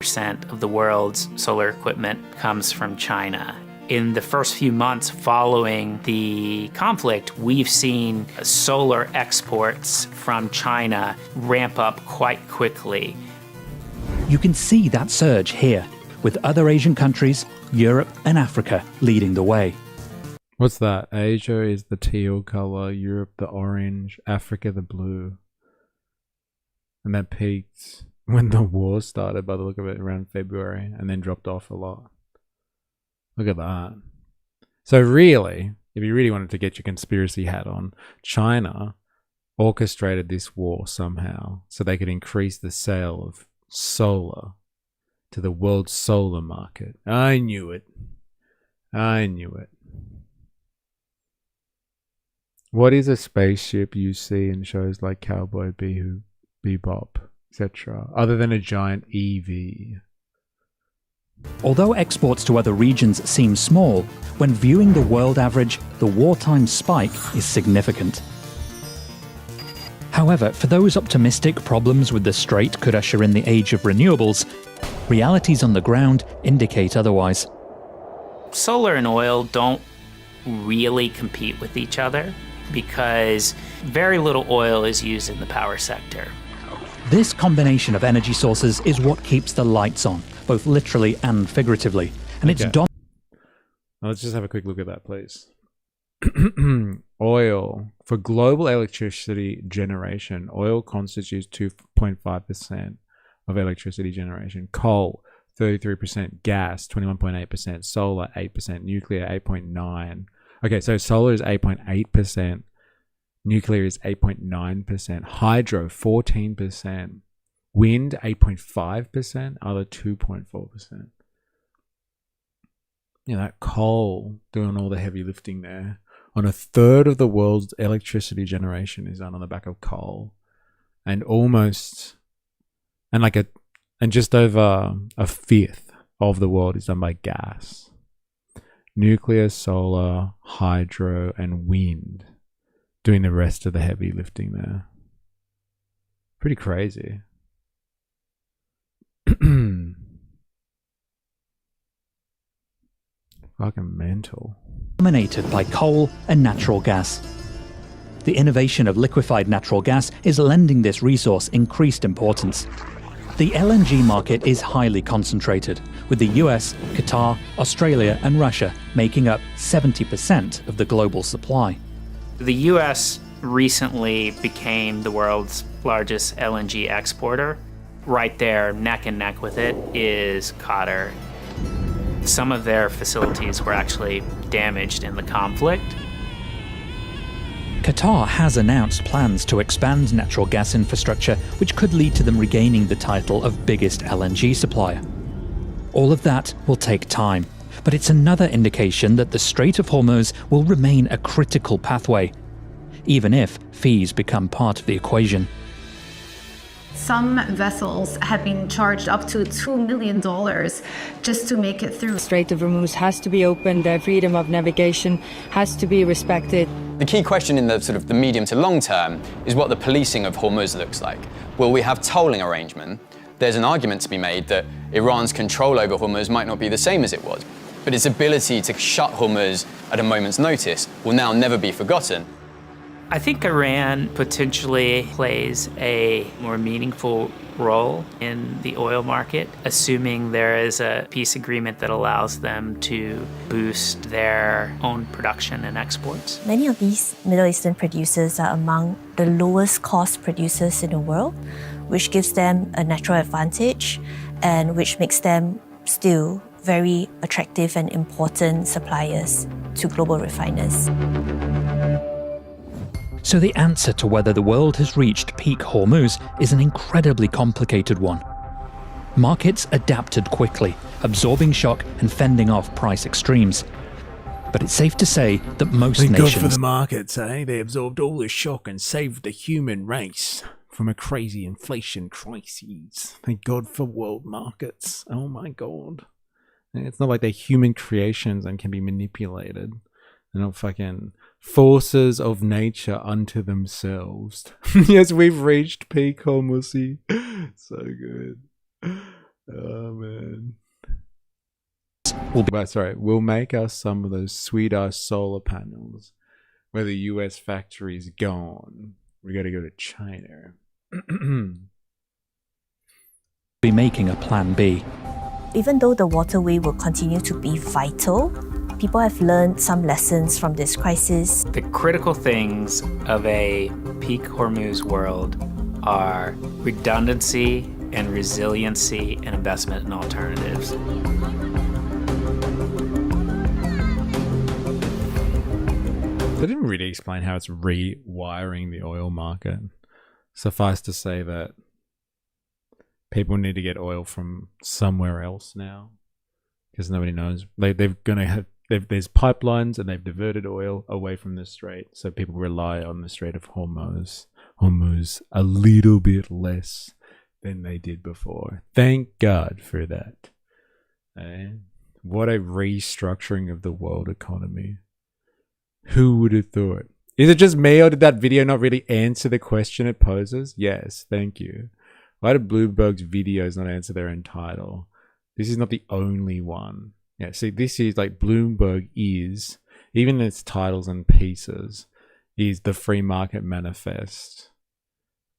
Percent of the world's solar equipment comes from China. In the first few months following the conflict, we've seen solar exports from China ramp up quite quickly. You can see that surge here, with other Asian countries, Europe and Africa leading the way. What's that? Asia is the teal color, Europe the orange, Africa the blue. And that peaked when the war started, by the look of it, around February, and then dropped off a lot. Look at that. So really, if you really wanted to get your conspiracy hat on, China orchestrated this war somehow so they could increase the sale of solar to the world's solar market. I knew it. I knew it. What is a spaceship you see in shows like Cowboy Bebop, etc., other than a giant EV? Although exports to other regions seem small, when viewing the world average, the wartime spike is significant. However, for those optimistic problems with the Strait could usher in the age of renewables, realities on the ground indicate otherwise. Solar and oil don't really compete with each other because very little oil is used in the power sector. This combination of energy sources is what keeps the lights on, both literally and figuratively. And it's Now, let's just have a quick look at that, please. Oil. For global electricity generation, oil constitutes 2.5% of electricity generation. Coal, 33%. Gas, 21.8%. Solar, 8%. Nuclear, 8.9%. Okay, so solar is 8.8%. Nuclear is 8.9%. Hydro, 14%. Wind, 8.5%. Other, 2.4%. You know, that coal doing all the heavy lifting there. On a third of the world's electricity generation is done on the back of coal. And just over a fifth of the world is done by gas. Nuclear, solar, hydro, and wind doing the rest of the heavy lifting there. Pretty crazy. Fucking mental. Dominated by coal and natural gas. The innovation of liquefied natural gas is lending this resource increased importance. The LNG market is highly concentrated, with the US, Qatar, Australia and Russia making up 70% of the global supply. The US recently became the world's largest LNG exporter. Right there, neck and neck with it, is Qatar. Some of their facilities were actually damaged in the conflict. Qatar has announced plans to expand natural gas infrastructure, which could lead to them regaining the title of biggest LNG supplier. All of that will take time, but it's another indication that the Strait of Hormuz will remain a critical pathway, even if fees become part of the equation. Some vessels have been charged up to $2 million just to make it through. The Strait of Hormuz has to be open, their freedom of navigation has to be respected. The key question in the medium to long term is what the policing of Hormuz looks like. Will we have tolling arrangement? There's an argument to be made that Iran's control over Hormuz might not be the same as it was, but its ability to shut Hormuz at a moment's notice will now never be forgotten. I think Iran potentially plays a more meaningful role in the oil market, assuming there is a peace agreement that allows them to boost their own production and exports. Many of these Middle Eastern producers are among the lowest cost producers in the world, which gives them a natural advantage and which makes them still very attractive and important suppliers to global refiners. So the answer to whether the world has reached peak Hormuz is an incredibly complicated one. Markets adapted quickly, absorbing shock and fending off price extremes. But it's safe to say that most Thank nations... God for the markets, eh? They absorbed all the shock and saved the human race from a crazy inflation crisis. Thank God for world markets. Oh my God. It's not like they're human creations and can be manipulated. They're not fucking forces of nature unto themselves. Yes, we've reached peak Hormuz. So good. Oh man. We'll make us some of those sweet ass solar panels where the US factory's gone. We gotta go to China. Be making a plan B. Even though the waterway will continue to be vital, people have learned some lessons from this crisis. The critical things of a peak Hormuz world are redundancy and resiliency and investment in alternatives. They didn't really explain how it's rewiring the oil market. Suffice to say that people need to get oil from somewhere else now because nobody knows. There's pipelines and they've diverted oil away from the strait, so people rely on the Strait of Hormuz a little bit less than they did before. Thank God for that. What a restructuring of the world economy. Who would have thought? Is it just me, or did that video not really answer the question it poses? Yes, thank you. Why did Bloomberg's videos not answer their own title? This is not the only one. Yeah, see, this is like Bloomberg is, even its titles and pieces, is the free market manifest.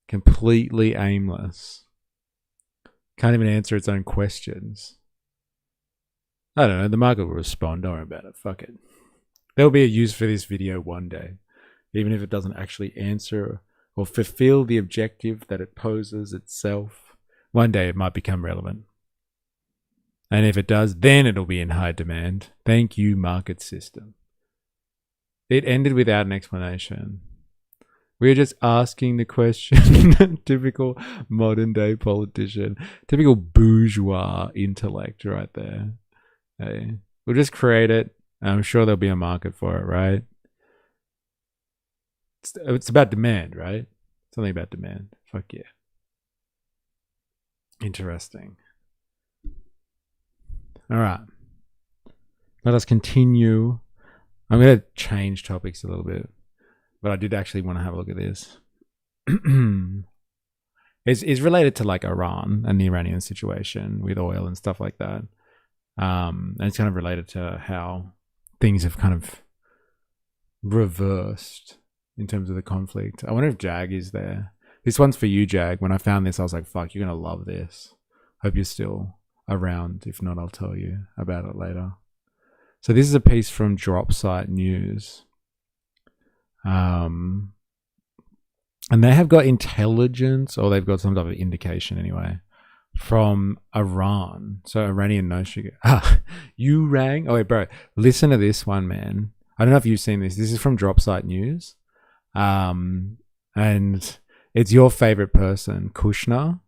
Completely aimless. Can't even answer its own questions. I don't know, the market will respond, don't worry about it, fuck it. There'll be a use for this video one day, even if it doesn't actually answer or fulfill the objective that it poses itself. One day it might become relevant. And if it does, then it'll be in high demand. Thank you, market system. It ended without an explanation. We're just asking the question. Typical modern day politician. Typical bourgeois intellect right there. Hey, we'll just create it. I'm sure there'll be a market for it, right? It's about demand, right? Something about demand. Fuck yeah. Interesting. All right. Let us continue. I'm going to change topics a little bit, but I did actually want to have a look at this. It's related to like Iran and the Iranian situation with oil and stuff like that. And it's kind of related to how things have kind of reversed in terms of the conflict. I wonder if Jag is there. This one's for you, Jag. When I found this, I was like, fuck, you're going to love this. Hope you're still around. If not, I'll tell you about it later. So this is a piece from Dropsite News. And they have got intelligence, or they've got some type of indication anyway, from Iran. So Iranian no sugar. You rang? Oh wait, bro. Listen to this one, man. I don't know if you've seen this. This is from Dropsite News. And it's your favorite person, Kushner.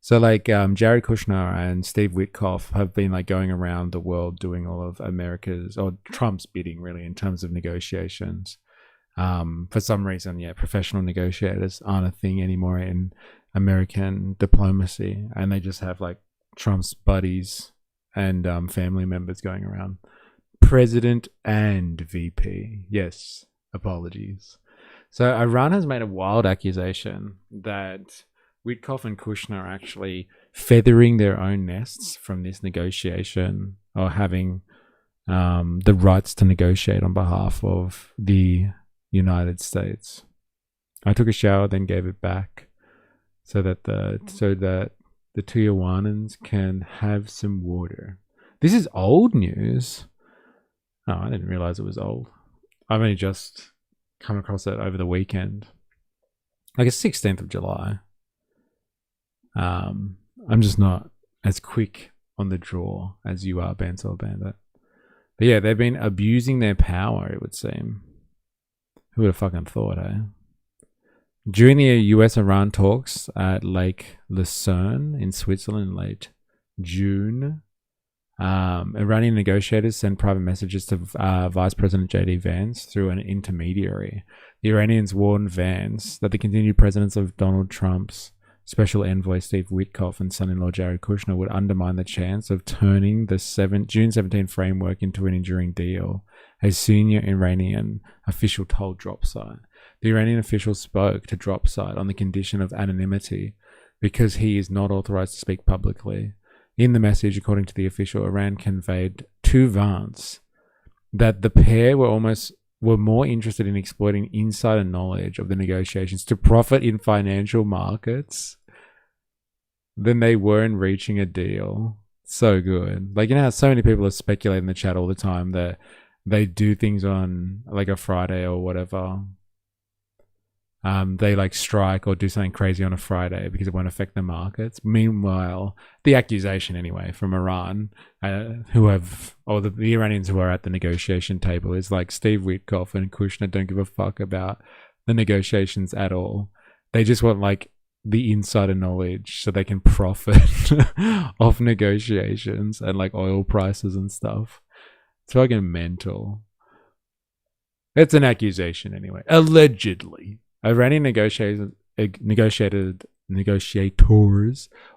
So like Jared Kushner and Steve Witkoff have been like going around the world doing all of America's or Trump's bidding really in terms of negotiations. For some reason, professional negotiators aren't a thing anymore in American diplomacy, and they just have like Trump's buddies and family members going around. President and VP. Yes, apologies. So Iran has made a wild accusation that Witkoff and Kushner are actually feathering their own nests from this negotiation, or having the rights to negotiate on behalf of the United States. I took a shower, then gave it back so that the Tijuanans can have some water. This is old news. Oh, I didn't realize it was old. I've only just come across it over the weekend. Like it's 16th of July. I'm just not as quick on the draw as you are, Bantel Bandit. But yeah, they've been abusing their power, it would seem. Who would have fucking thought, eh? During the US-Iran talks at Lake Lucerne in Switzerland in late June, Iranian negotiators sent private messages to Vice President J.D. Vance through an intermediary. The Iranians warned Vance that the continued presence of Donald Trump's Special Envoy Steve Witkoff and son-in-law Jared Kushner would undermine the chance of turning the June 17 framework into an enduring deal, a senior Iranian official told Dropsite. The Iranian official spoke to Dropsite on the condition of anonymity because he is not authorized to speak publicly. In the message, according to the official, Iran conveyed to Vance that the pair were more interested in exploiting insider knowledge of the negotiations to profit in financial markets than they were in reaching a deal. So good. Like, you know how so many people are speculating in the chat all the time that they do things on like a Friday or whatever. They like strike or do something crazy on a Friday because it won't affect the markets. Meanwhile, the accusation anyway from Iran, the Iranians who are at the negotiation table is like Steve Witkoff and Kushner don't give a fuck about the negotiations at all. They just want like the insider knowledge so they can profit off negotiations and like oil prices and stuff. It's fucking mental. It's an accusation anyway. Allegedly. Iranian negotiators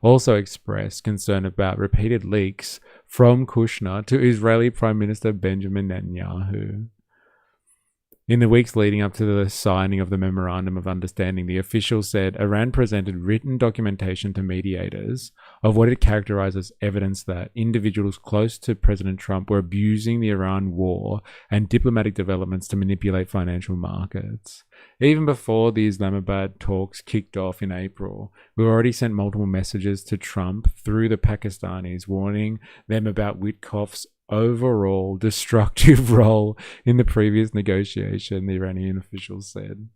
also expressed concern about repeated leaks from Kushner to Israeli Prime Minister Benjamin Netanyahu. In the weeks leading up to the signing of the Memorandum of Understanding, the official said Iran presented written documentation to mediators of what it characterized as evidence that individuals close to President Trump were abusing the Iran war and diplomatic developments to manipulate financial markets. Even before the Islamabad talks kicked off in April, we already sent multiple messages to Trump through the Pakistanis warning them about Witkoff's overall destructive role in the previous negotiation, the Iranian officials said.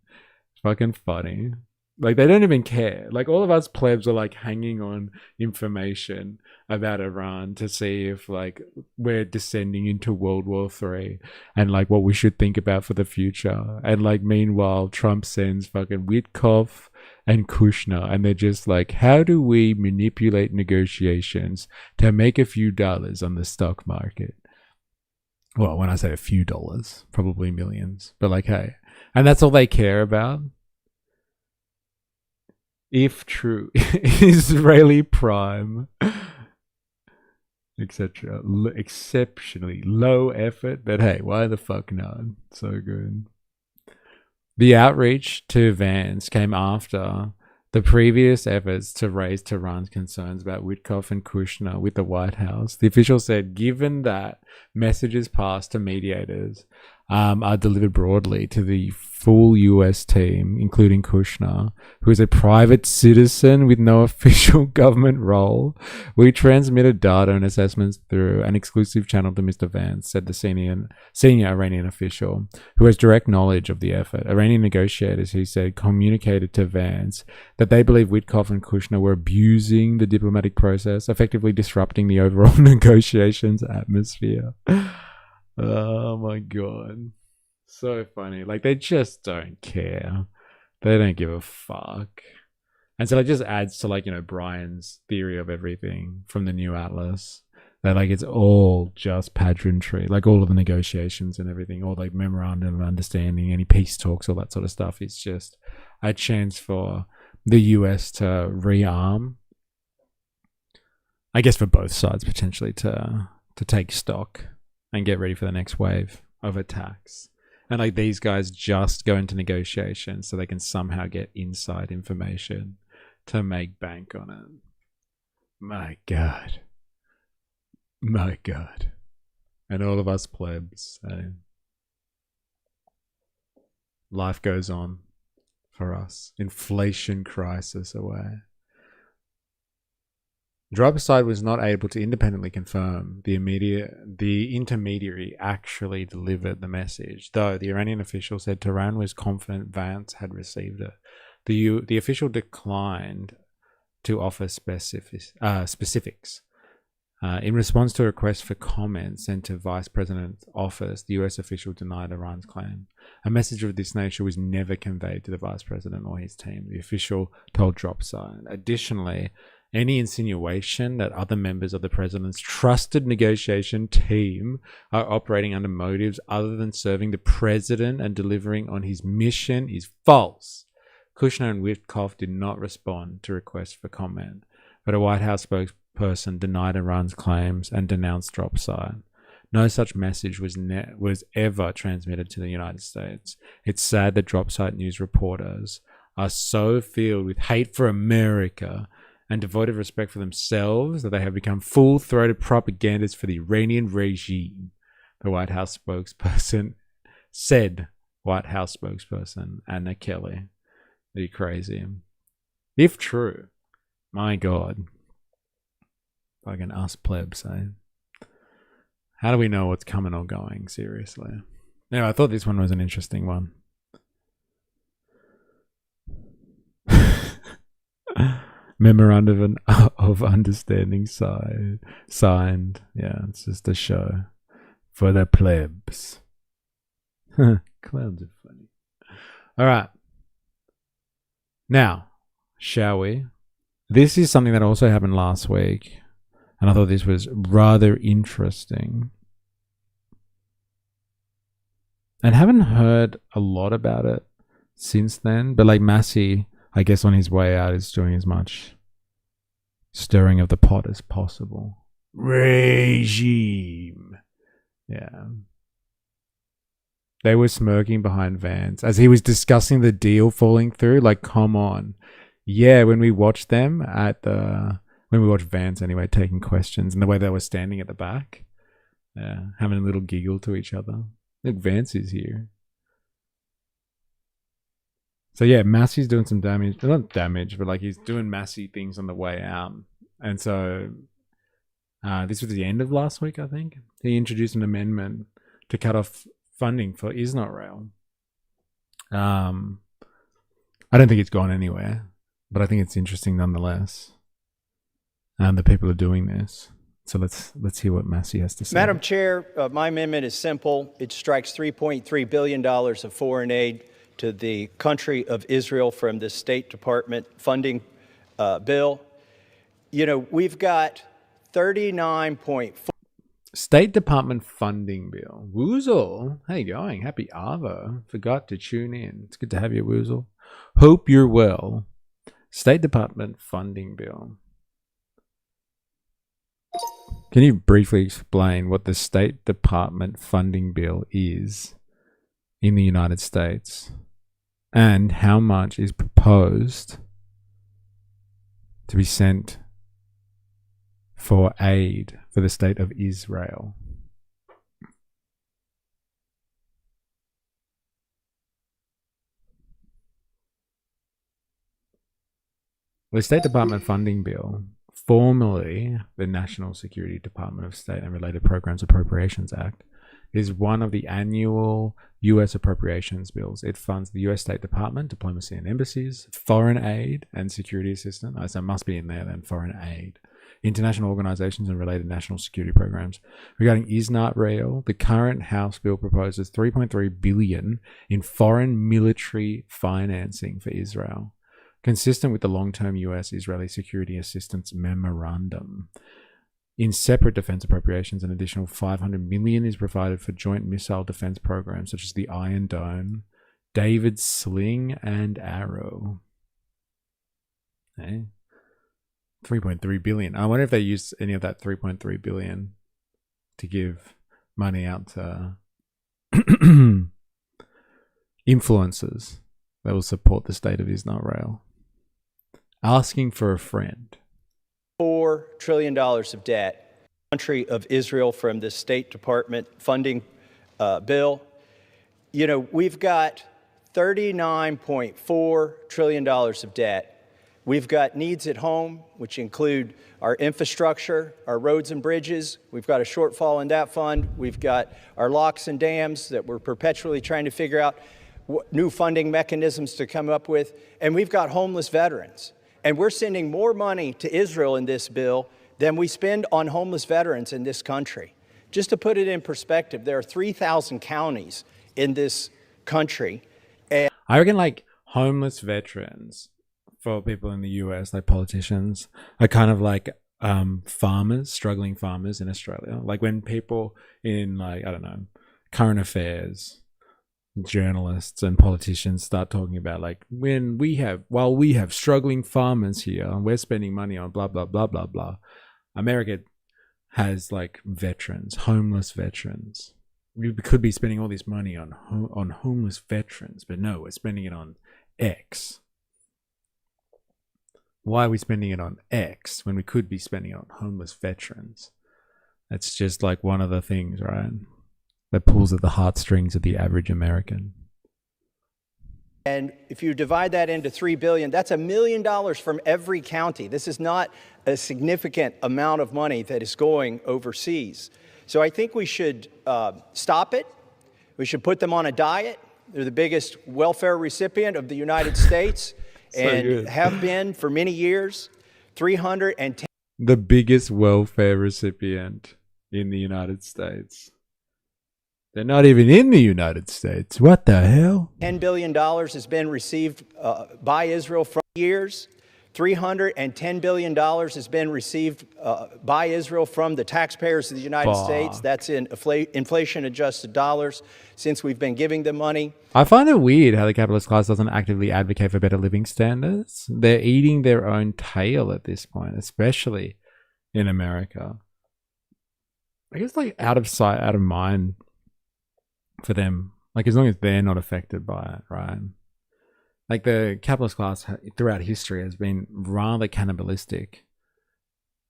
It's fucking funny. Like, they don't even care. Like, all of us plebs are like hanging on information about Iran to see if like we're descending into World War III and like what we should think about for the future. And like, meanwhile, Trump sends fucking Witkoff and Kushner, and they're just like, how do we manipulate negotiations to make a few dollars on the stock market? Well, when I say a few dollars, probably millions, but like, hey, and that's all they care about. If true, Israeli prime, etc. Exceptionally low effort, but hey, why the fuck not? So good. The outreach to Vance came after the previous efforts to raise Tehran's concerns about Witkoff and Kushner with the White House. The official said, given that messages passed to mediators are delivered broadly to the full US team, including Kushner, who is a private citizen with no official government role, we transmitted data and assessments through an exclusive channel to Mr. Vance, said the senior Iranian official, who has direct knowledge of the effort. Iranian negotiators, he said, communicated to Vance that they believe Witkoff and Kushner were abusing the diplomatic process, effectively disrupting the overall negotiations atmosphere. Oh my god. So funny. Like, they just don't care. They don't give a fuck. And so it just adds to, like, you know, Brian's theory of everything from the New Atlas. That, like, it's all just pageantry. Like, all of the negotiations and everything, all, like, memorandum of understanding, any peace talks, all that sort of stuff. It's just a chance for the US to rearm. I guess for both sides, potentially, to take stock and get ready for the next wave of attacks. And, like, these guys just go into negotiations so they can somehow get inside information to make bank on it. My God. My God. And all of us plebs. Life goes on for us. Inflation crisis away. Dropside was not able to independently confirm the intermediary actually delivered the message, though the Iranian official said Tehran was confident Vance had received it. The official declined to offer specifics. In response to a request for comment sent to Vice President's office, the US official denied Iran's claim. A message of this nature was never conveyed to the Vice President or his team, the official told Dropside. Additionally, any insinuation that other members of the president's trusted negotiation team are operating under motives other than serving the president and delivering on his mission is false. Kushner and Witkoff did not respond to requests for comment, but a White House spokesperson denied Iran's claims and denounced Dropside. No such message was ever transmitted to the United States. It's sad that Dropside news reporters are so filled with hate for America and devoid of respect for themselves that they have become full-throated propagandists for the Iranian regime, the White House spokesperson said. White House spokesperson Anna Kelly. Are you crazy? If true, my God. Fucking us plebs, eh? How do we know what's coming or going, seriously? Anyway, I thought this one was an interesting one. Memorandum of Understanding signed. Yeah, it's just a show for the plebs. Clowns are funny. All right. Now, shall we? This is something that also happened last week, and I thought this was rather interesting. And haven't heard a lot about it since then, but like Massey, I guess on his way out, is doing as much stirring of the pot as possible. Regime. Yeah. They were smirking behind Vance as he was discussing the deal falling through. Like, come on. Yeah, when we watched them when we watched Vance anyway, taking questions, and the way they were standing at the back, having a little giggle to each other. Look, Vance is here. So yeah, Massey's doing some damage. Not damage, but like he's doing Massey things on the way out. And so this was the end of last week, I think. He introduced an amendment to cut off funding for Israel. I don't think it's gone anywhere, but I think it's interesting nonetheless. The people are doing this. So let's hear what Massey has to say. Madam Chair, my amendment is simple. It strikes $3.3 billion of foreign aid to the country of Israel from the State Department funding bill. You know, we've got 39.4. State Department funding bill. Woozle, how you going? Happy Arvo. Forgot to tune in. It's good to have you, Woozle. Hope you're well. State Department funding bill. Can you briefly explain what the State Department funding bill is in the United States and how much is proposed to be sent for aid for the state of Israel? The State Department funding bill, formerly the National Security Department of State and Related Programs Appropriations Act, is one of the annual U.S. appropriations bills. It funds the U.S. State Department, diplomacy and embassies, foreign aid, and security assistance. So it must be in there then, foreign aid. international organizations and related national security programs. Regarding Israel, the current House bill proposes $3.3 billion in foreign military financing for Israel, consistent with the long-term US-Israeli Security Assistance Memorandum. In separate defense appropriations, an additional $500 million is provided for joint missile defense programs such as the Iron Dome, David Sling, and Arrow. Hey. $3.3 billion. I wonder if they used any of that $3.3 billion to give money out to influencers that will support the state of Israel. Asking for a friend. $4 trillion of debt, country of Israel, from the State Department funding bill. You know, we've got $39.4 trillion of debt. We've got needs at home, which include our infrastructure, our roads and bridges. We've got a shortfall in that fund. We've got our locks and dams that we're perpetually trying to figure out new funding mechanisms to come up with. And we've got homeless veterans. And we're sending more money to Israel in this bill than we spend on homeless veterans in this country. Just to put it in perspective, there are 3,000 counties in this country. And I reckon like homeless veterans for people in the US, like politicians, are kind of like farmers, struggling farmers in Australia. Like when people in like, I don't know, current affairs, journalists and politicians start talking about like while we have struggling farmers here and we're spending money on blah blah blah blah blah, America has like veterans, homeless veterans. We could be spending all this money on homeless veterans, but no, we're spending it on X. Why are we spending it on X when we could be spending it on homeless veterans? That's just like one of the things, right, that pulls at the heartstrings of the average American. And if you divide that into $3 billion, that's $1 million from every county. This is not a significant amount of money that is going overseas. So I think we should stop it. We should put them on a diet. They're the biggest welfare recipient of the United States and have been for many years. 310. The biggest welfare recipient in the United States. They're not even in the United States. What the hell? $10 billion has been received by Israel from years. $310 billion has been received by Israel from the taxpayers of the United States. That's in inflation-adjusted dollars since we've been giving them money. I find it weird how the capitalist class doesn't actively advocate for better living standards. They're eating their own tail at this point, especially in America. I guess like out of sight, out of mind for them. Like as long as they're not affected by it, right? Like the capitalist class throughout history has been rather cannibalistic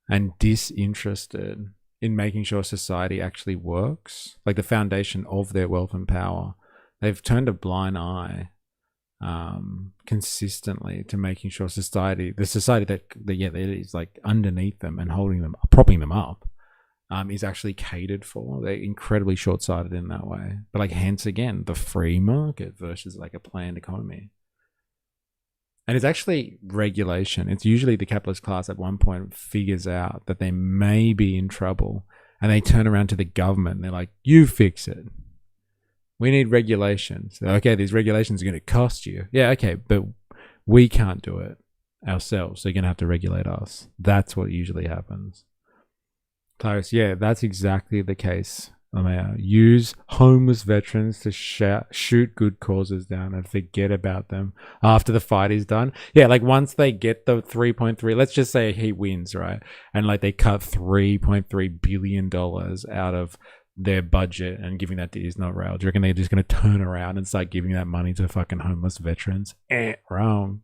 and disinterested in making sure society actually works. Like the foundation of their wealth and power. They've turned a blind eye consistently to making sure society, the society that is like underneath them and holding them, propping them up, is actually catered for. They're incredibly short-sighted in that way. But like hence again, the free market versus like a planned economy. And it's actually regulation. It's usually the capitalist class at one point figures out that they may be in trouble and they turn around to the government and they're like, you fix it. We need regulations. Okay, these regulations are going to cost you. Yeah, okay, but we can't do it ourselves. So you're going to have to regulate us. That's what usually happens. Clarence, yeah, that's exactly the case. Use homeless veterans to shoot good causes down and forget about them after the fight is done. Yeah, like once they get the 3.3, let's just say he wins, right? And like they cut $3.3 billion out of their budget and giving that to Israel. Do you reckon they're just going to turn around and start giving that money to fucking homeless veterans? Wrong.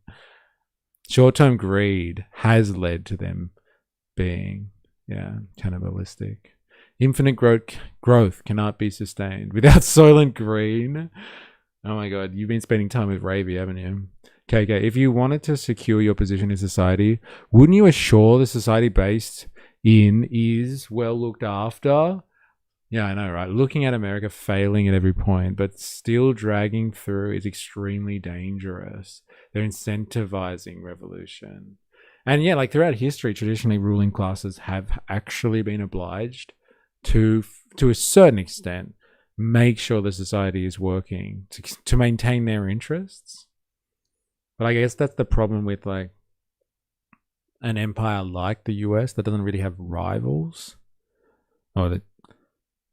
Short-term greed has led to them being, cannibalistic. Infinite growth cannot be sustained without Soylent Green. Oh my god, you've been spending time with Ravy, haven't you? Okay, if you wanted to secure your position in society, wouldn't you assure the society based in is well looked after? Yeah, I know, right? Looking at America failing at every point, but still dragging through is extremely dangerous. They're incentivizing revolution. And yeah, like throughout history, traditionally ruling classes have actually been obliged to a certain extent, make sure the society is working to maintain their interests. But I guess that's the problem with like an empire like the US that doesn't really have rivals, or that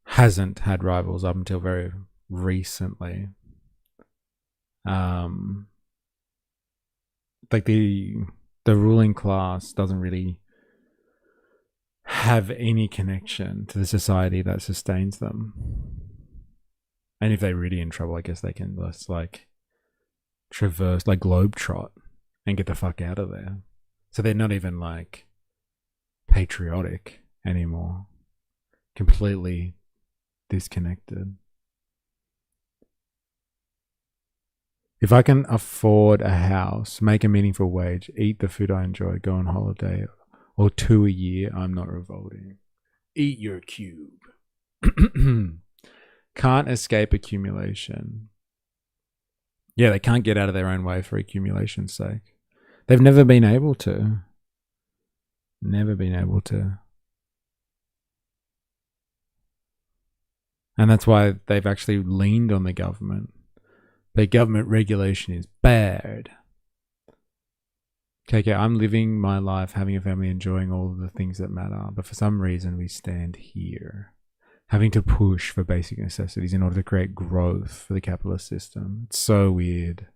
hasn't had rivals up until very recently. Like the ruling class doesn't really have any connection to the society that sustains them. And if they're really in trouble, I guess they can just like traverse, like globetrot and get the fuck out of there. So they're not even like patriotic anymore. Completely disconnected. If I can afford a house, make a meaningful wage, eat the food I enjoy, go on holiday, or 2 a year, I'm not revolting. Eat your cube. Can't escape accumulation. Yeah, they can't get out of their own way for accumulation's sake. They've never been able to. Never been able to. And that's why they've actually leaned on the government. But government regulation is bad. Okay, I'm living my life, having a family, enjoying all of the things that matter. But for some reason, we stand here, having to push for basic necessities in order to create growth for the capitalist system. It's so weird.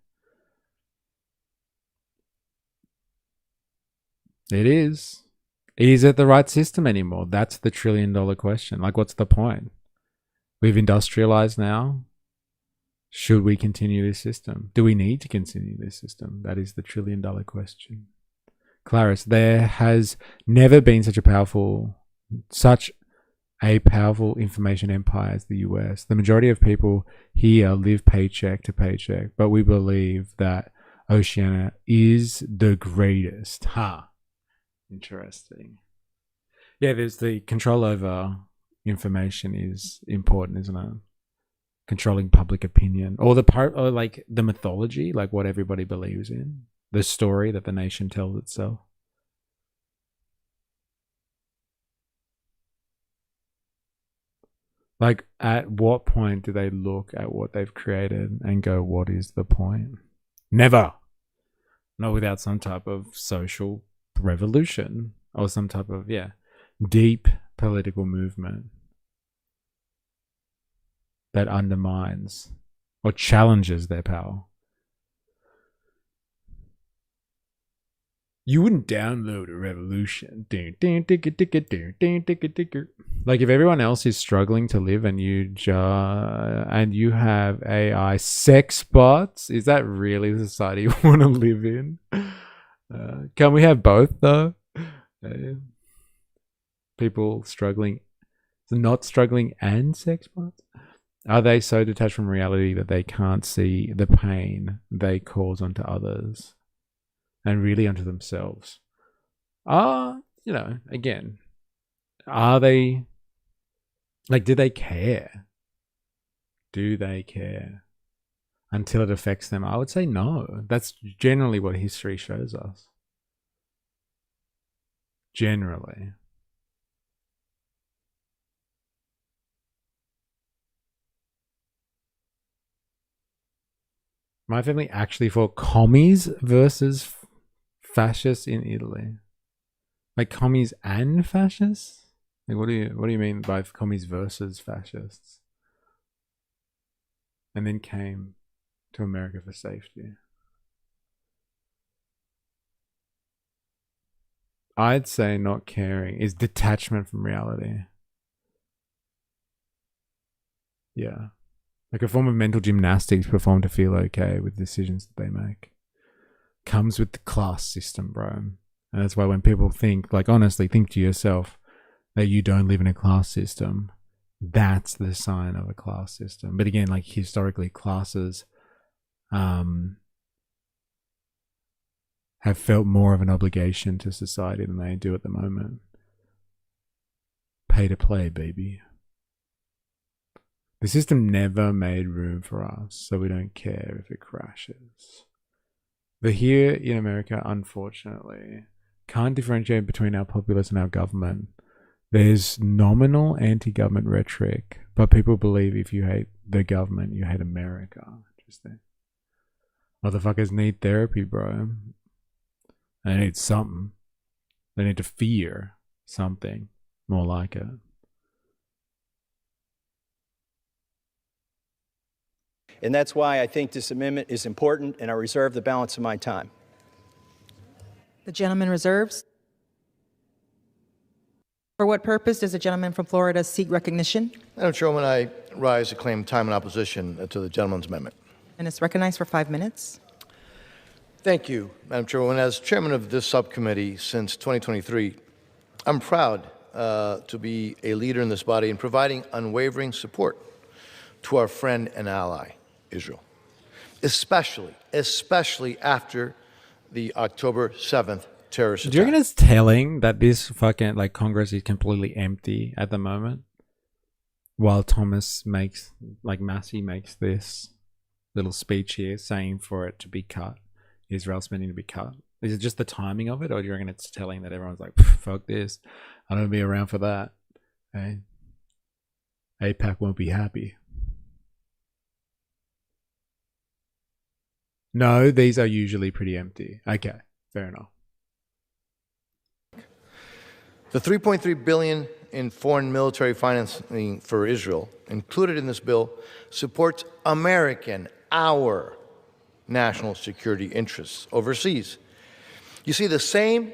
It is. Is it the right system anymore? That's the $1 trillion question. Like, what's the point? We've industrialized now. Should we continue this system? Do we need to continue this system? That is the $1 trillion question. Clarice, there has never been such a powerful information empire as the US. The majority of people here live paycheck to paycheck, but we believe that Oceania is the greatest. Interesting. Yeah, there's the control over information is important, isn't it? Controlling public opinion, or like the mythology, like what everybody believes in, the story that the nation tells itself. Like, at what point do they look at what they've created and go, what is the point? Never. Not without some type of social revolution or some type of, deep political movement that undermines or challenges their power. You wouldn't download a revolution. Like, if everyone else is struggling to live and you have AI sex bots, is that really the society you want to live in? Can we have both though? People struggling, not struggling, and sex bots? Are they so detached from reality that they can't see the pain they cause onto others and really onto themselves? Again, are they, like, do they care? Do they care until it affects them? I would say no. That's generally what history shows us. Generally. My family actually fought commies versus fascists in Italy. Like, commies and fascists? Like, what do you mean by commies versus fascists? And then came to America for safety. I'd say not caring is detachment from reality. Yeah. Like a form of mental gymnastics performed to feel okay with decisions that they make. Comes with the class system, bro. And that's why when people think, like, honestly, think to yourself that you don't live in a class system, that's the sign of a class system. But again, like, historically, classes have felt more of an obligation to society than they do at the moment. Pay to play, baby. The system never made room for us, so we don't care if it crashes. But here in America, unfortunately, can't differentiate between our populace and our government. There's nominal anti-government rhetoric, but people believe if you hate the government, you hate America. Interesting. Motherfuckers need therapy, bro. They need something. They need to fear something more like it. And that's why I think this amendment is important, and I reserve the balance of my time. The gentleman reserves. For what purpose does the gentleman from Florida seek recognition? Madam Chairwoman, I rise to claim time in opposition to the gentleman's amendment. And is recognized for 5 minutes. Thank you, Madam Chairwoman. As chairman of this subcommittee since 2023, I'm proud to be a leader in this body in providing unwavering support to our friend and ally, Israel, especially after the October 7th terrorist attack. Do you reckon it's telling that this fucking like Congress is completely empty at the moment, while Massey makes this little speech here saying for it to be cut, Israel spending to be cut? Is it just the timing of it, or do you reckon it's telling that everyone's like, fuck this, I don't be around for that? Okay. AIPAC won't be happy. No, these are usually pretty empty. Okay, fair enough. The $3.3 billion in foreign military financing for Israel included in this bill supports our national security interests overseas. You see, the same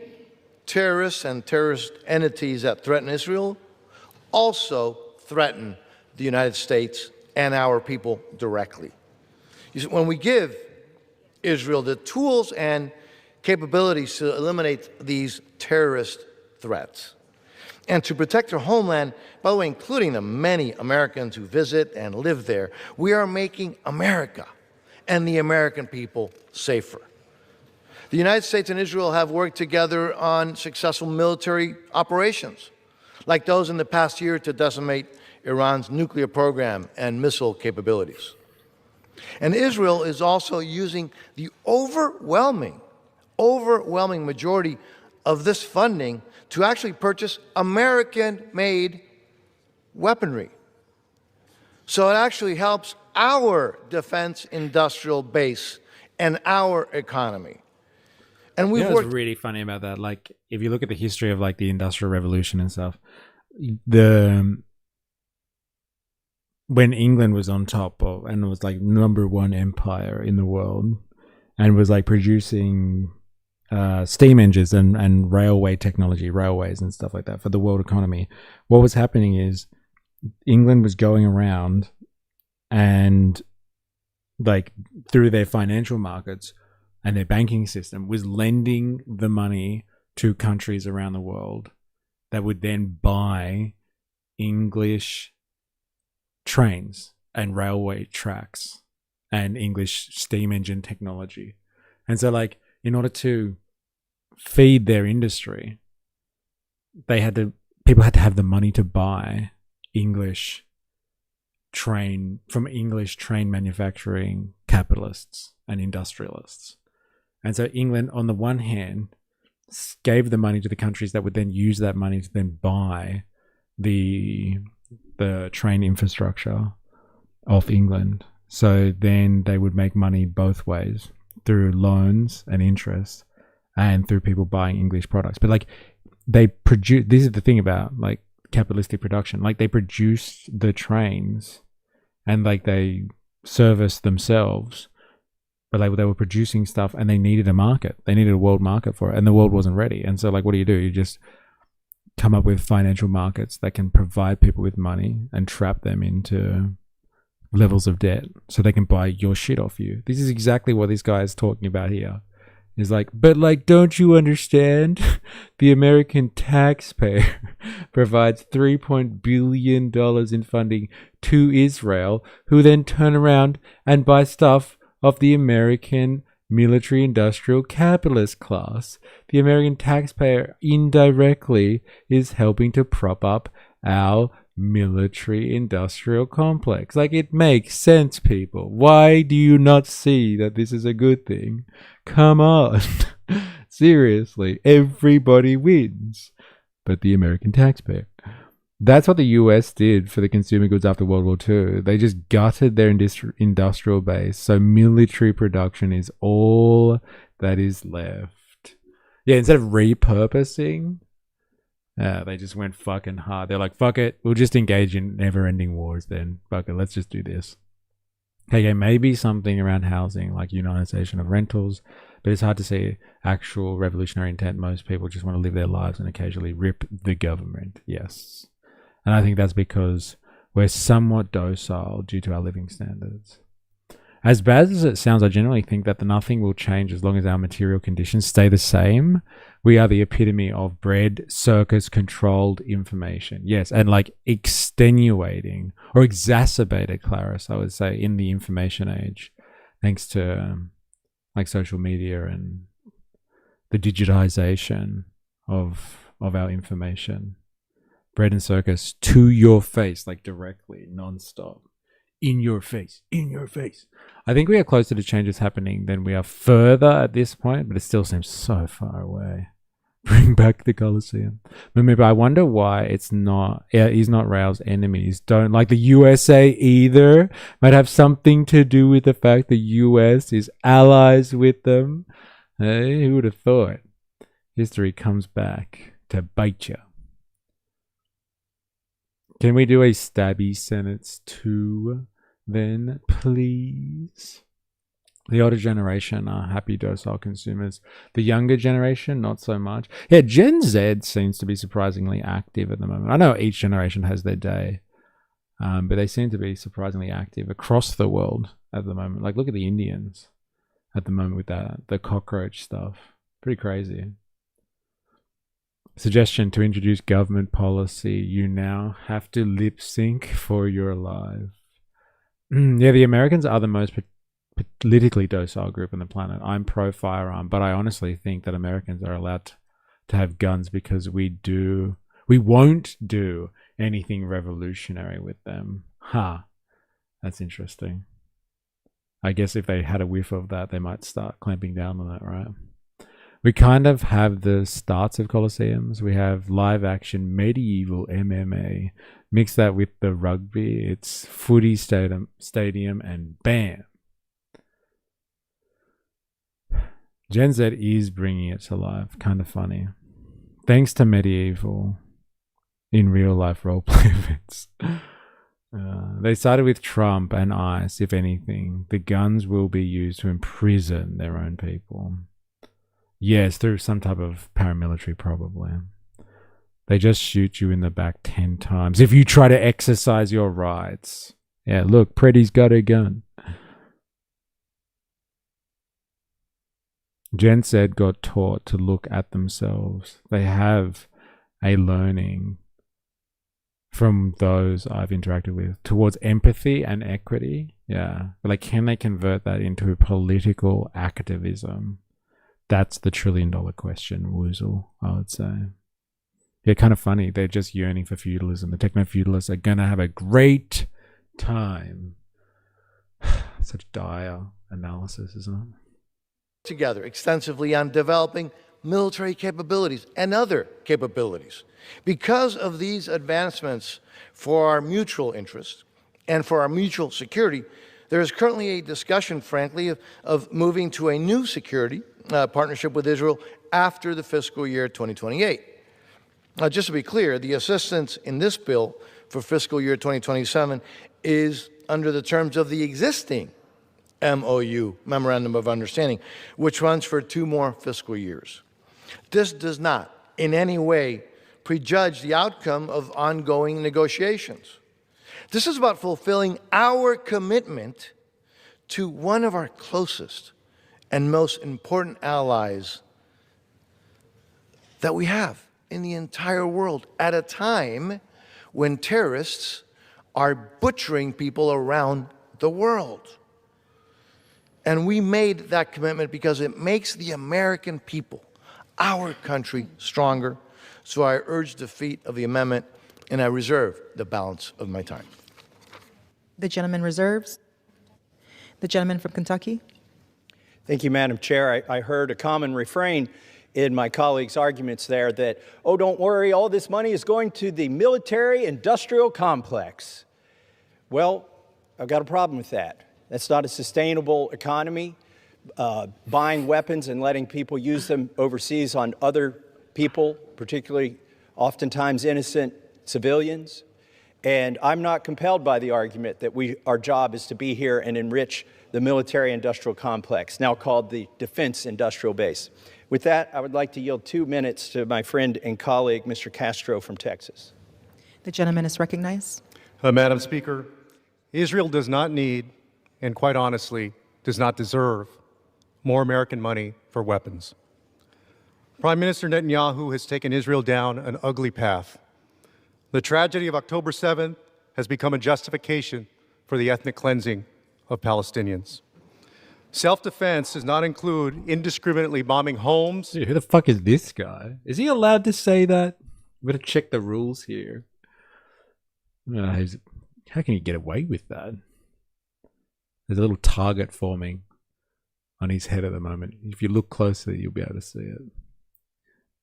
terrorists and terrorist entities that threaten Israel also threaten the United States and our people directly. You see, when we give Israel the tools and capabilities to eliminate these terrorist threats and to protect their homeland, by the way, including the many Americans who visit and live there, we are making America and the American people safer. The United States and Israel have worked together on successful military operations, like those in the past year to decimate Iran's nuclear program and missile capabilities. And Israel is also using the overwhelming majority of this funding to actually purchase American-made weaponry. So it actually helps our defense industrial base and our economy. And we've what's really funny about that, like if you look at the history of like the Industrial Revolution and stuff, when England was on top of and was like #1 empire in the world and was like producing steam engines and railway technology, railways and stuff like that for the world economy, what was happening is England was going around and like through their financial markets and their banking system was lending the money to countries around the world that would then buy English trains and railway tracks and English steam engine technology. And so like in order to feed their industry, people had to have the money to buy English train manufacturing capitalists and industrialists. And so England, on the one hand, gave the money to the countries that would then use that money to then buy the train infrastructure of England. So then they would make money both ways, through loans and interest and through people buying English products. But like they produce, this is the thing about like capitalistic production, like they produce the trains and like they service themselves, but like they were producing stuff and they needed a market. They needed a world market for it, and the world wasn't ready. And so like what do? You just come up with financial markets that can provide people with money and trap them into levels of debt so they can buy your shit off you. This is exactly what this guy is talking about here. He's like, but like, don't you understand? The American taxpayer provides $3 billion in funding to Israel, who then turn around and buy stuff of the American military industrial capitalist class. The American taxpayer indirectly is helping to prop up our military industrial complex. Like, it makes sense, people. Why do you not see that this is a good thing? Come on. Seriously, everybody wins, but the American taxpayer. That's what the US did for the consumer goods after World War II. They just gutted their industrial base, so military production is all that is left. Yeah, instead of repurposing, they just went fucking hard. They're like, fuck it, we'll just engage in never-ending wars then. Fuck it, let's just do this. Okay, maybe something around housing, like unionization of rentals, but it's hard to see actual revolutionary intent. Most people just want to live their lives and occasionally rip the government. Yes. And I think that's because we're somewhat docile due to our living standards. As bad as it sounds, I generally think that nothing will change as long as our material conditions stay the same. We are the epitome of bred, circus, controlled information. Yes, and like extenuating or exacerbated, Clarice, I would say, in the information age, thanks to like social media and the digitization of our information. Bread and circus to your face, like directly, non-stop. In your face, in your face. I think we are closer to changes happening than we are further at this point, but it still seems so far away. Bring back the Colosseum. Remember, I wonder why he's not Rao's enemies don't like the USA either. Might have something to do with the fact the US is allies with them. Hey, who would have thought? History comes back to bite you. Can we do a stabby sentence too, then, please? The older generation are happy, docile consumers. The younger generation, not so much. Yeah, Gen Z seems to be surprisingly active at the moment. I know each generation has their day, but they seem to be surprisingly active across the world at the moment. Like, look at the Indians at the moment with the cockroach stuff. Pretty crazy. Suggestion to introduce government policy. You now have to lip sync for your life. Yeah, the Americans are the most politically docile group on the planet. I'm pro firearm, but I honestly think that Americans are allowed to have guns because we won't do anything revolutionary with them. That's interesting. I guess if they had a whiff of that, they might start clamping down on that, right? We kind of have the starts of Colosseums. We have live action medieval MMA. Mix that with the rugby. It's footy stadium and bam. Gen Z is bringing it to life. Kind of funny. Thanks to medieval in real life roleplay events. They started with Trump and ICE, if anything. The guns will be used to imprison their own people. Yes, through some type of paramilitary, probably. They just shoot you in the back 10 times if you try to exercise your rights. Yeah, look, Pretty's got a gun. Gen Z got taught to look at themselves. They have a learning from those I've interacted with towards empathy and equity. Yeah, but like, can they convert that into political activism? That's the $1 trillion question, Woozle, I would say. Yeah, kind of funny. They're just yearning for feudalism. The techno-feudalists are going to have a great time. Such dire analysis, isn't it? Together extensively on developing military capabilities and other capabilities. Because of these advancements for our mutual interest and for our mutual security, there is currently a discussion, frankly, of moving to a new security partnership with Israel after the fiscal year 2028. Now, just to be clear, the assistance in this bill for fiscal year 2027 is under the terms of the existing MOU, Memorandum of Understanding, which runs for 2 more fiscal years. This does not in any way prejudge the outcome of ongoing negotiations. This is about fulfilling our commitment to one of our closest and most important allies that we have in the entire world at a time when terrorists are butchering people around the world. And we made that commitment because it makes the American people, our country, stronger. So I urge defeat of the amendment, and I reserve the balance of my time. The gentleman reserves. The gentleman from Kentucky. Thank you, Madam Chair. I heard a common refrain in my colleague's arguments there that, oh, don't worry, all this money is going to the military-industrial complex. Well, I've got a problem with that. That's not a sustainable economy. Buying weapons and letting people use them overseas on other people, particularly oftentimes innocent civilians. And I'm not compelled by the argument that our job is to be here and enrich the military-industrial complex, now called the Defense Industrial Base. With that, I would like to yield 2 minutes to my friend and colleague, Mr. Castro from Texas. The gentleman is recognized. Madam Speaker, Israel does not need, and quite honestly, does not deserve more American money for weapons. Prime Minister Netanyahu has taken Israel down an ugly path. The tragedy of October 7th has become a justification for the ethnic cleansing of Palestinians. Self-defense does not include indiscriminately bombing homes. Dude, who the fuck is this guy? Is he allowed to say that? We gotta check the rules here. How can he get away with that? There's a little target forming on his head at the moment. If you look closely, you'll be able to see it.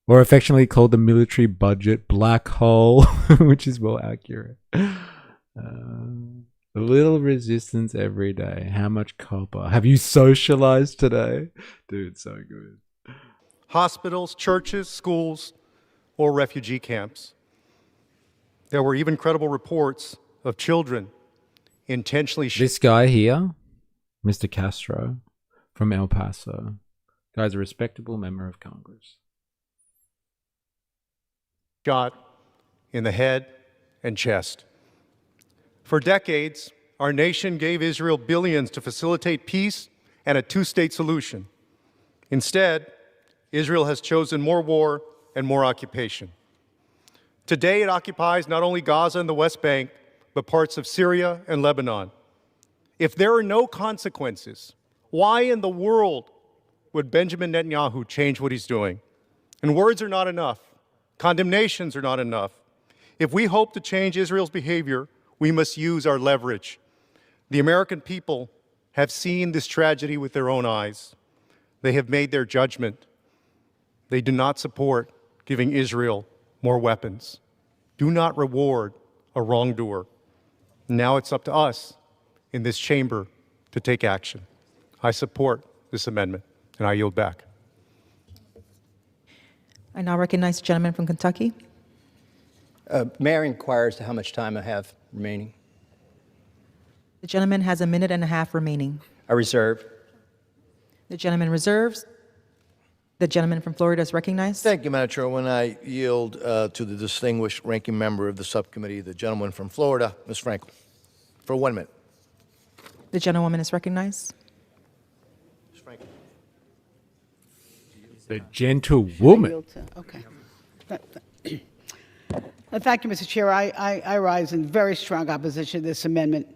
Or affectionately called the military budget black hole, which is more accurate. A little resistance every day. How much copper? Have you socialized today? Dude, so good. Hospitals, churches, schools, or refugee camps. There were even credible reports of children intentionally... This guy here, Mr. Castro, from El Paso. Guy's a respectable member of Congress. Shot in the head and chest. For decades, our nation gave Israel billions to facilitate peace and a two-state solution. Instead, Israel has chosen more war and more occupation. Today, it occupies not only Gaza and the West Bank, but parts of Syria and Lebanon. If there are no consequences, why in the world would Benjamin Netanyahu change what he's doing? And words are not enough. Condemnations are not enough. If we hope to change Israel's behavior, we must use our leverage. The American people have seen this tragedy with their own eyes. They have made their judgment. They do not support giving Israel more weapons. Do not reward a wrongdoer. Now it's up to us in this chamber to take action. I support this amendment, and I yield back. I now recognize the gentleman from Kentucky. May I inquire as to how much time I have remaining? The gentleman has 1.5 minutes remaining. I reserve. The gentleman reserves. The gentleman from Florida is recognized. Thank you, Madam Chairwoman. I yield to the distinguished ranking member of the subcommittee, the gentleman from Florida, Ms. Frankel, for 1 minute. The gentlewoman is recognized. Ms. Frankel. The gentlewoman. Okay. Thank you, Mr. Chair. I rise in very strong opposition to this amendment.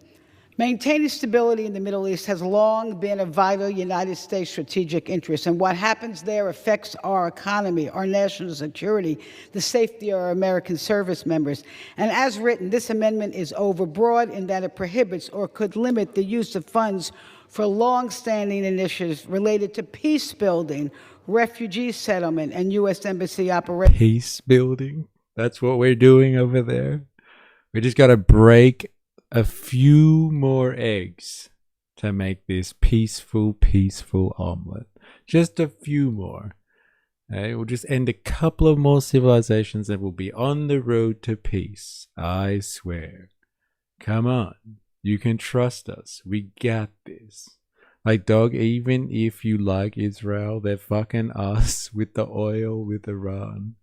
Maintaining stability in the Middle East has long been a vital United States strategic interest, and what happens there affects our economy, our national security, the safety of our American service members. And as written, this amendment is overbroad in that it prohibits or could limit the use of funds for long-standing initiatives related to peace building, refugee settlement, and U.S. Embassy operations. Peace building? That's what we're doing over there. We just got to break a few more eggs to make this peaceful omelet. Just a few more. Okay? We'll just end a couple of more civilizations and we'll be on the road to peace. I swear. Come on. You can trust us. We got this. Like, dog, even if you like Israel, they're fucking us with the oil with Iran.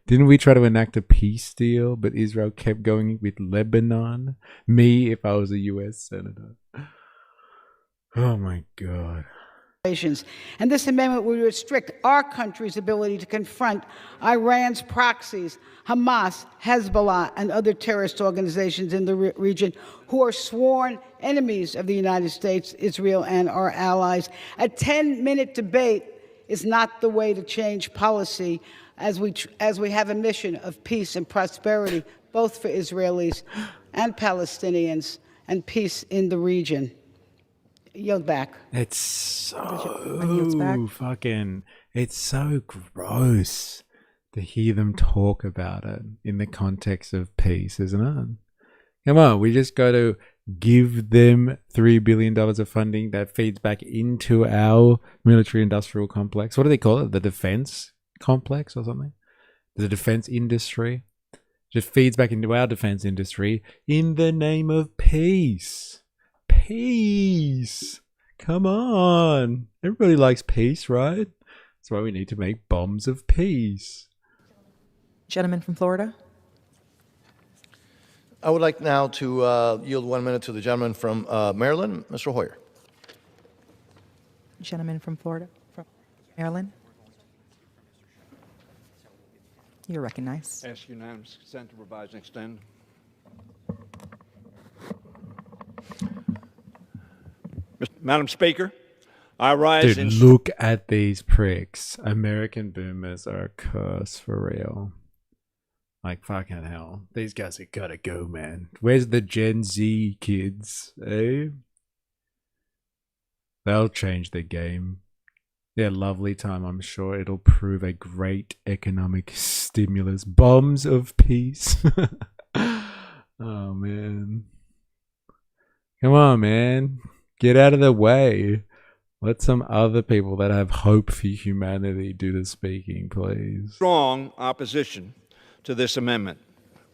Didn't we try to enact a peace deal, but Israel kept going with Lebanon? Me, if I was a U.S. senator. Oh my God. And this amendment would restrict our country's ability to confront Iran's proxies, Hamas, Hezbollah, and other terrorist organizations in the region who are sworn enemies of the United States, Israel, and our allies. A 10-minute debate is not the way to change policy as we have a mission of peace and prosperity, both for Israelis and Palestinians, and peace in the region. Yield back. It's it's so gross to hear them talk about it in the context of peace, isn't it? Come on, we just got to give them $3 billion of funding that feeds back into our military-industrial complex. What do they call it? The defense complex or something? The defense industry. Just feeds back into our defense industry in the name of peace. Peace. Come on. Everybody likes peace, right? That's why we need to make bombs of peace. Gentleman from Florida. I would like now to yield 1 minute to the gentleman from Maryland, Mr. Hoyer. Gentleman from Florida, from Maryland. You're recognized. Ask unanimous consent to revise and extend. Madam Speaker, I rise in... Look at these pricks. American boomers are a curse for real. Like, fucking hell. These guys are gotta go, man. Where's the Gen Z kids, eh? They'll change the game. Yeah, lovely time, I'm sure. It'll prove a great economic stimulus. Bombs of peace. Oh, man. Come on, man. Get out of the way. Let some other people that have hope for humanity do the speaking, please. Strong opposition to this amendment,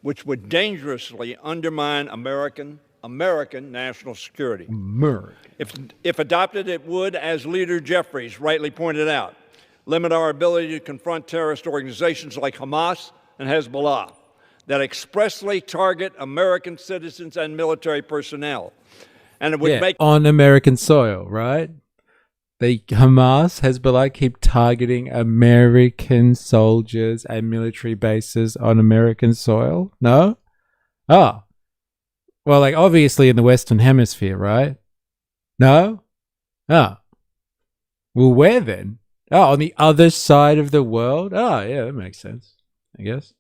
which would dangerously undermine American national security. If adopted, it would, as Leader Jeffries rightly pointed out, limit our ability to confront terrorist organizations like Hamas and Hezbollah that expressly target American citizens and military personnel. And it would make... on American soil, right? The Hamas, Hezbollah keep targeting American soldiers and military bases on American soil? No? Oh. Well, like, obviously in the Western Hemisphere, right? No? Oh. Well, where then? Oh, on the other side of the world? Oh, yeah, that makes sense, I guess.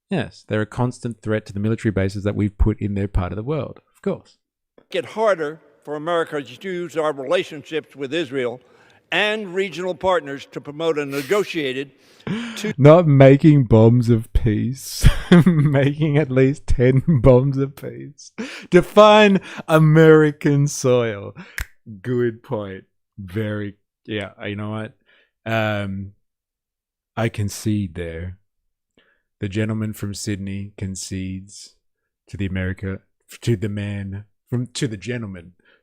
Yes, they're a constant threat to the military bases that we've put in their part of the world, of course. It harder for America to use our relationships with Israel and regional partners to promote a negotiated... Not making bombs of peace. Making at least 10 bombs of peace. Define American soil. Good point. Very... Yeah, you know what? I concede there. The gentleman from Sydney concedes to the gentleman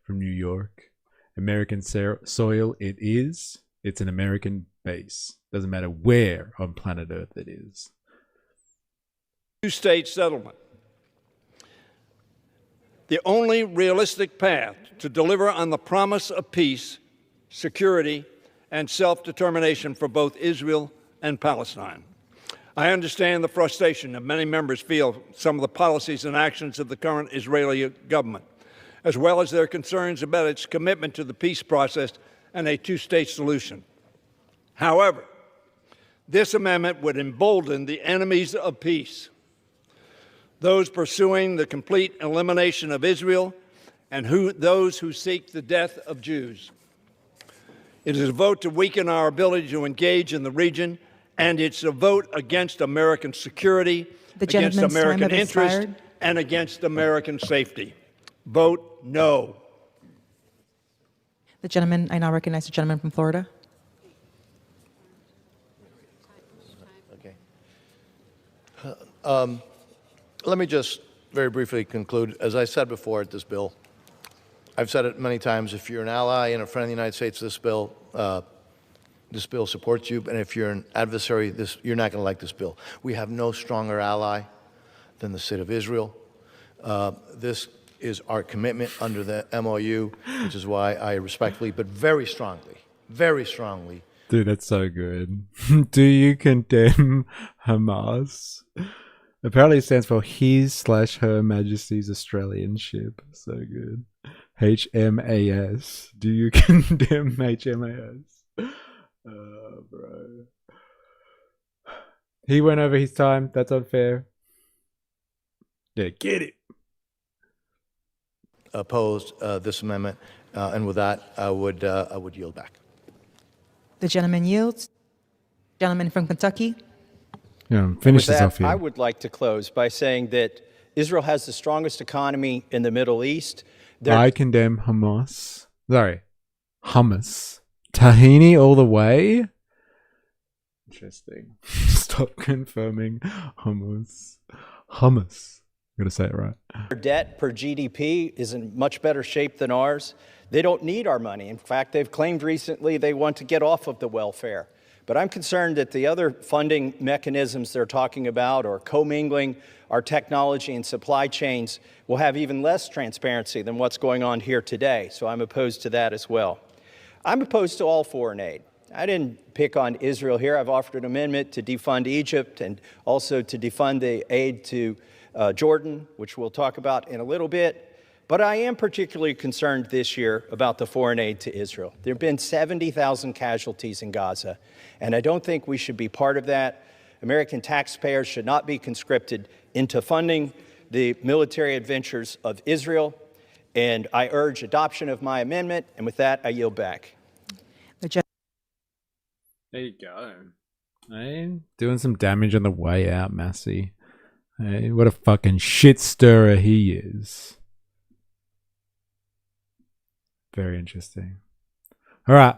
from New York. American soil it is. It's an American base. Doesn't matter where on planet Earth it is. Two-state settlement. The only realistic path to deliver on the promise of peace, security, and self-determination for both Israel and Palestine. I understand the frustration that many members feel some of the policies and actions of the current Israeli government, as well as their concerns about its commitment to the peace process and a two-state solution. However, this amendment would embolden the enemies of peace, those pursuing the complete elimination of Israel and those who seek the death of Jews. It is a vote to weaken our ability to engage in the region, and it's a vote against American security, against American interest, and against American safety. Vote no. The gentleman, I now recognize the gentleman from Florida. Okay. Let me just very briefly conclude. As I said before at this bill, I've said it many times, if you're an ally and a friend of the United States, this bill supports you, and if you're an adversary, you're not going to like this bill. We have no stronger ally than the state of Israel. This is our commitment under the MOU, which is why I respectfully, but very strongly, Dude, that's so good. Do you condemn Hamas? Apparently it stands for His/Her Majesty's Australian Ship. So good. HMAS. Do you condemn HMAS? Oh, bro. He went over his time. That's unfair. Yeah, get it. Opposed this amendment, And with that, I would yield back. The gentleman yields. Gentleman from Kentucky. Yeah, finish With this that, off here. I would like to close by saying that Israel has the strongest economy in the Middle East. I condemn Hamas. Sorry, hummus. Tahini all the way. Interesting. Stop confirming hummus. Hummus. I'm going to say it right. Their debt per GDP is in much better shape than ours. They don't need our money. In fact, they've claimed recently they want to get off of the welfare. But I'm concerned that the other funding mechanisms they're talking about, or commingling our technology and supply chains, will have even less transparency than what's going on here today. So I'm opposed to that as well. I'm opposed to all foreign aid. I didn't pick on Israel here. I've offered an amendment to defund Egypt and also to defund the aid to Jordan, which we'll talk about in a little bit. But I am particularly concerned this year about the foreign aid to Israel. There have been 70,000 casualties in Gaza, and I don't think we should be part of that. American taxpayers should not be conscripted into funding the military adventures of Israel, and I urge adoption of my amendment, and with that, I yield back. There you go. Hey, doing some damage on the way out, Massey. Hey, what a fucking shit stirrer he is. Very interesting. All right,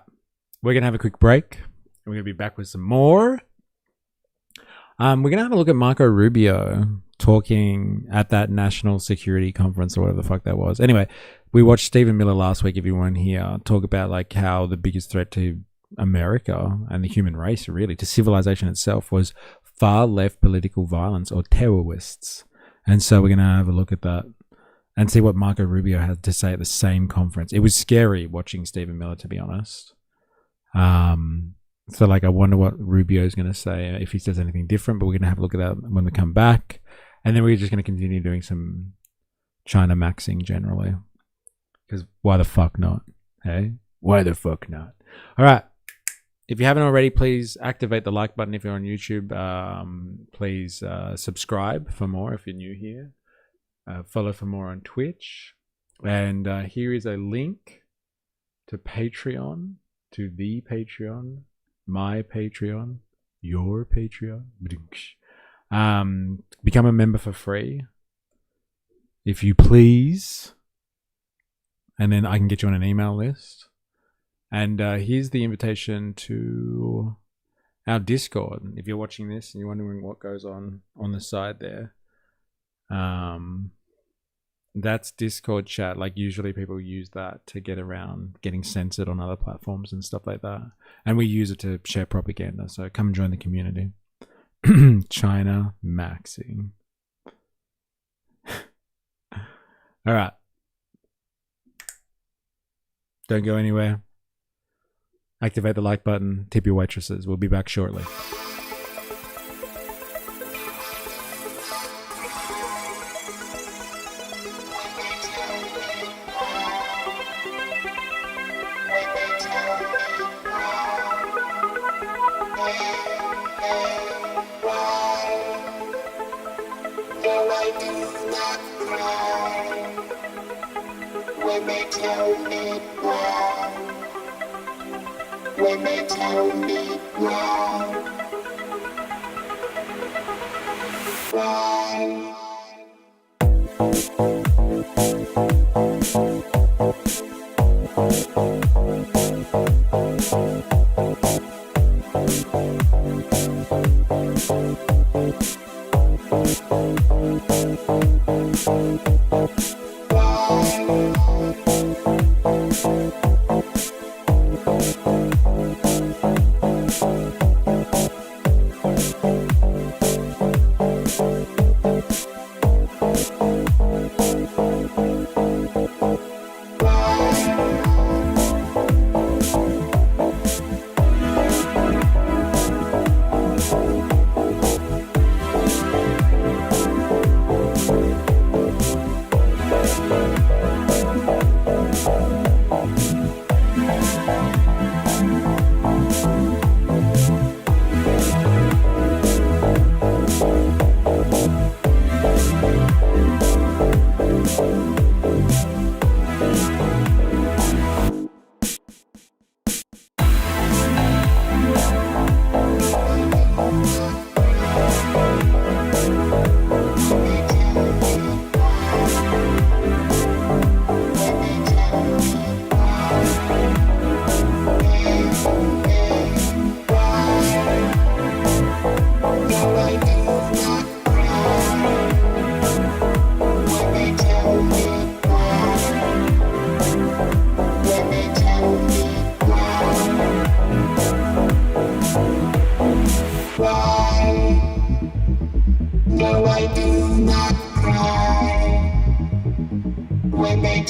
we're going to have a quick break. We're going to be back with some more. We're going to have a look at Marco Rubio talking at that National Security Conference or whatever the fuck that was. Anyway, we watched Stephen Miller last week, if you weren't here, talk about like how the biggest threat to America and the human race, really, to civilization itself, was far left political violence or terrorists. And so we're going to have a look at that and see what Marco Rubio had to say at the same conference. It was scary watching Stephen Miller, to be honest. So, like, I wonder what Rubio's going to say, if he says anything different, but we're going to have a look at that when we come back. And then we're just going to continue doing some China maxing generally. Because why the fuck not? Hey? Why the fuck not? All right. If you haven't already, please activate the like button if you're on YouTube. Please subscribe for more if you're new here. Follow for more on Twitch. And here is a link to Patreon, to the Patreon, my Patreon, your Patreon. Become a member for free, if you please. And then I can get you on an email list. And here's the invitation to our Discord. If you're watching this and you're wondering what goes on the side there, that's Discord chat. Like, usually people use that to get around getting censored on other platforms and stuff like that. And we use it to share propaganda. So come and join the community. China maxing. All right. Don't go anywhere. Activate the like button. Tip your waitresses. We'll be back shortly.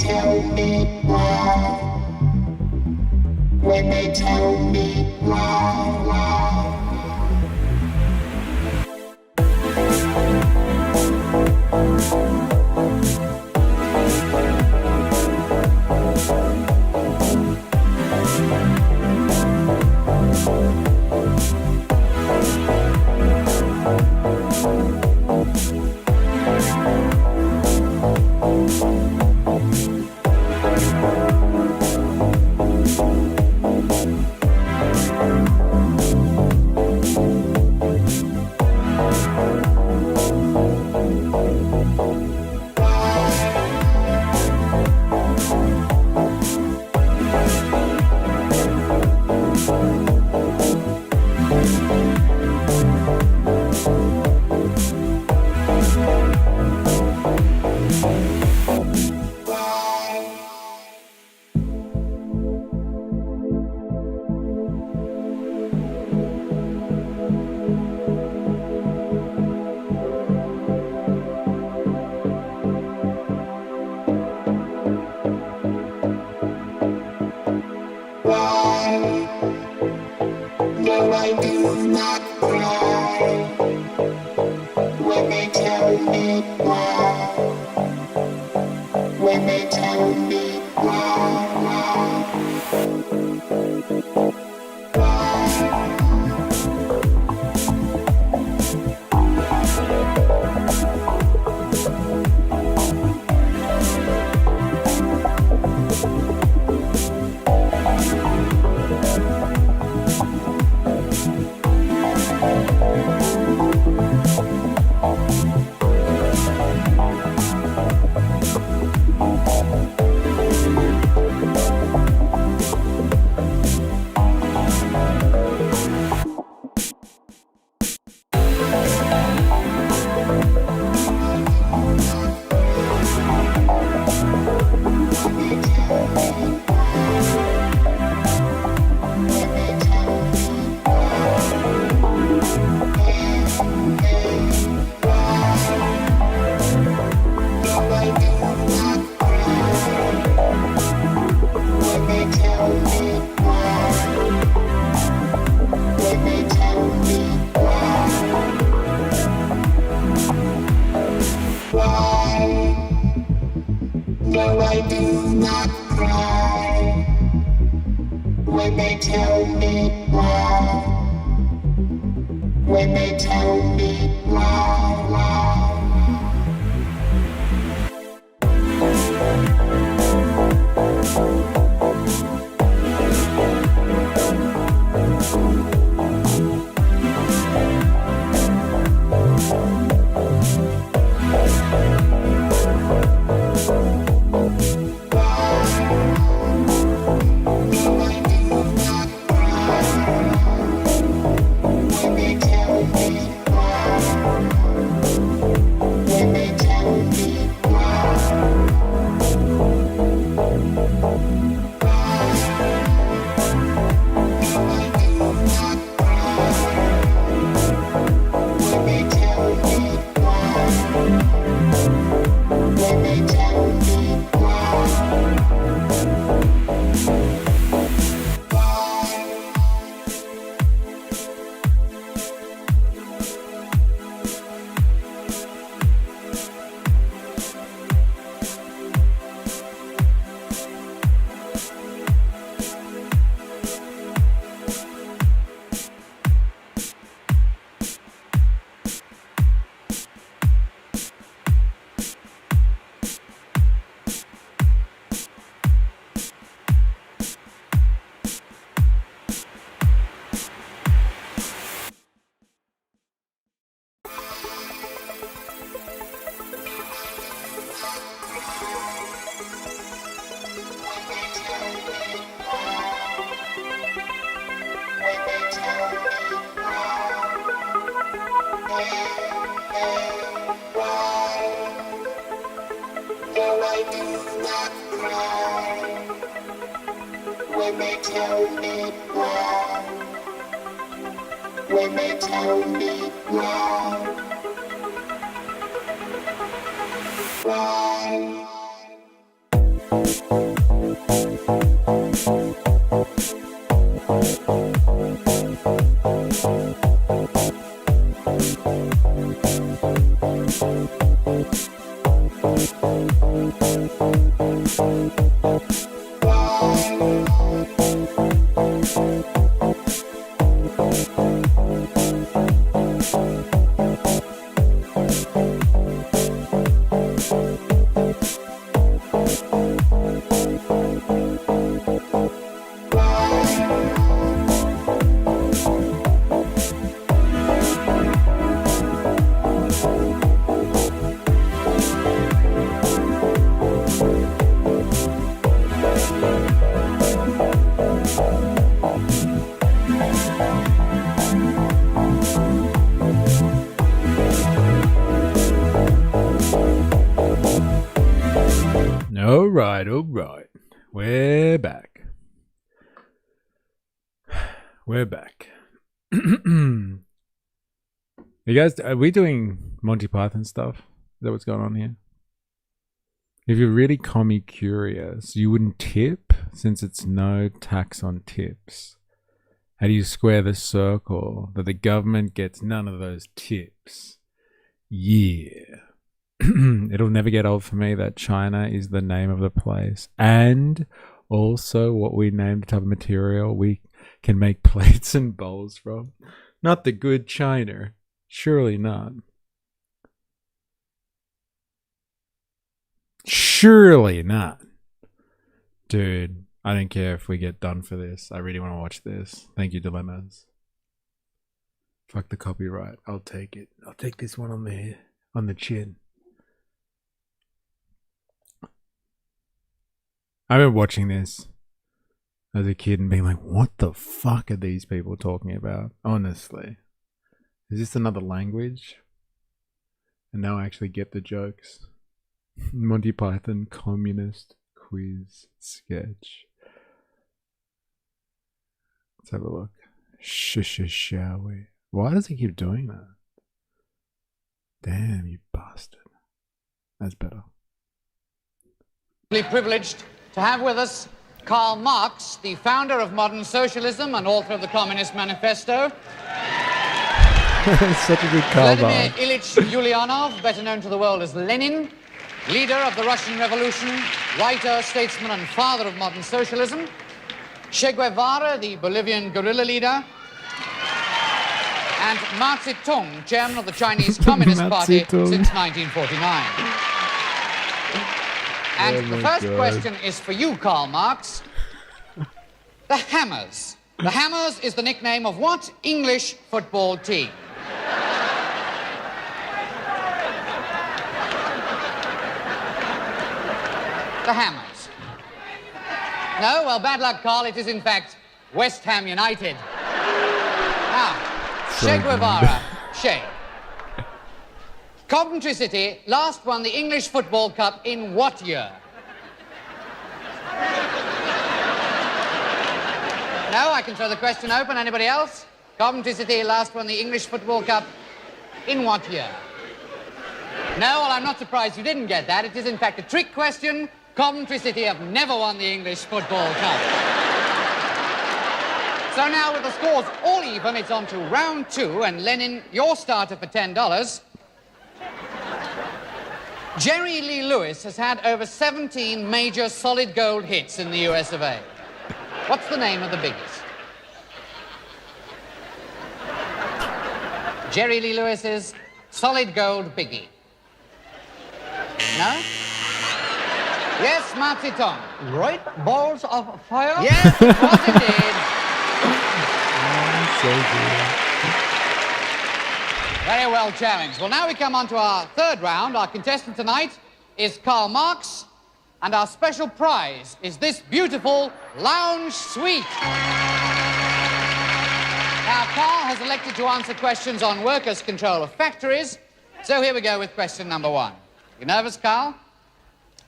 tell me why, when they tell me why. No, I do not cry when they tell me why, when they tell me why. No, I do not cry when they tell me why, when they tell me why. When they tell me why, when they tell me why. Why? All right. We're back. We're back. You guys, are we doing Monty Python stuff? Is that what's going on here? If you're really commie curious, you wouldn't tip since it's no tax on tips. How do you square the circle that the government gets none of those tips? Yeah. It'll never get old for me that China is the name of the place, and also what we name the type of material we can make plates and bowls from. Not the good China. Surely not. Surely not. Dude, I don't care if we get done for this. I really want to watch this. Thank you, Dilemmas. Fuck the copyright. I'll take it. I'll take this one on the chin. I remember watching this as a kid and being like, what the fuck are these people talking about? Honestly. Is this another language? And now I actually get the jokes. Monty Python communist quiz sketch. Let's have a look. Shall we? Why does he keep doing that? Damn, you bastard. That's better. Privileged to have with us Karl Marx, the founder of modern socialism and author of the Communist Manifesto. Such a good Karl Vladimir Marx. Ilyich Ulyanov, better known to the world as Lenin, leader of the Russian Revolution, writer, statesman, and father of modern socialism. Che Guevara, the Bolivian guerrilla leader. And Mao Zedong, chairman of the Chinese Communist Party since 1949. And the first question is for you, Karl Marx. The Hammers. The Hammers is the nickname of what English football team? The Hammers. No? Well, bad luck, Karl. It is, in fact, West Ham United. Now, Che Guevara. Che. Coventry City last won the English Football Cup in what year? No, I can throw the question open. Anybody else? Coventry City last won the English Football Cup in what year? No, well, I'm not surprised you didn't get that. It is, in fact, a trick question. Coventry City have never won the English Football Cup. So now, with the scores all even, it's on to round two, and Lenin, your starter for $10. Jerry Lee Lewis has had over 17 major solid gold hits in the US of A. What's the name of the biggest? Jerry Lee Lewis's solid gold biggie. No? Yes, Mao Zedong. Right? Balls of fire? Yes, it was indeed. So good. Very well challenged. Well, now we come on to our third round. Our contestant tonight is Karl Marx, and our special prize is this beautiful lounge suite. Now, Karl has elected to answer questions on workers' control of factories, so here we go with question number one. You nervous, Karl?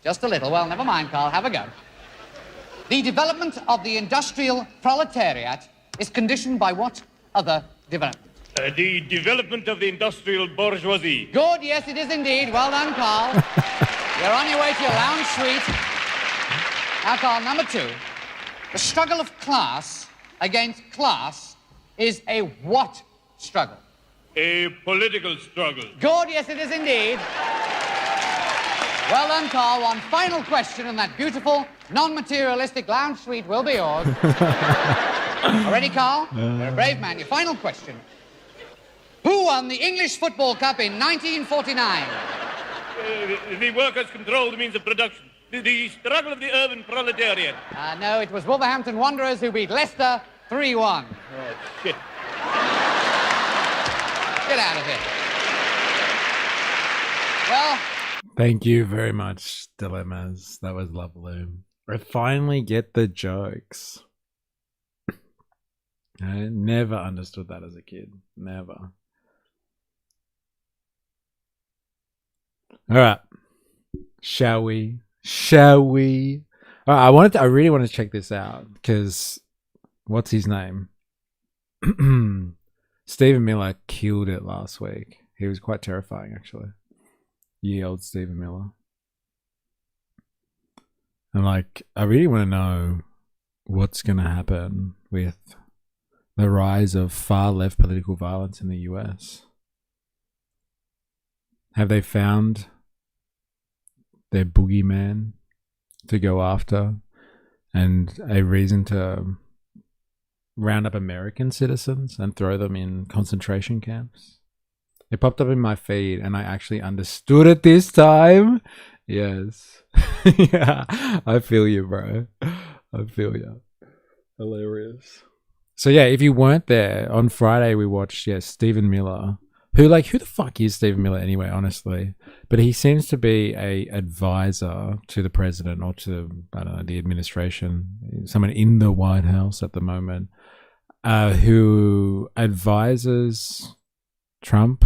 Just a little. Well, never mind, Karl. Have a go. The development of the industrial proletariat is conditioned by what other development? The development of the industrial bourgeoisie. Good, yes, it is indeed. Well done, Karl. You're on your way to your lounge suite. Now, Karl, number two. The struggle of class against class is a what struggle? A political struggle. Good, yes, it is indeed. Well done, Carl. One final question, and that beautiful, non-materialistic lounge suite will be yours. Ready, Carl? You're a brave man. Your final question. Who won the English Football Cup in 1949? The workers control the means of production. The struggle of the urban proletariat. No, it was Wolverhampton Wanderers who beat Leicester 3-1. Oh, shit. Get out of here. Well... Thank you very much, Dilemmas. That was lovely. I finally get the jokes. I never understood that as a kid. Never. All right. Shall we? I really want to check this out because what's his name? Stephen Miller killed it last week. He was quite terrifying, actually. Ye old Stephen Miller. And I really want to know what's going to happen with the rise of far left political violence in the US. Have they found their boogeyman to go after and a reason to round up American citizens and throw them in concentration camps? It popped up in my feed and I actually understood it this time. Yes. Yeah, I feel you, bro. I feel you. Hilarious. So yeah, if you weren't there, on Friday we watched, Stephen Miller. Who the fuck is Stephen Miller anyway, honestly? But he seems to be a advisor to the president or to, I don't know, the administration, someone in the White House at the moment, who advises Trump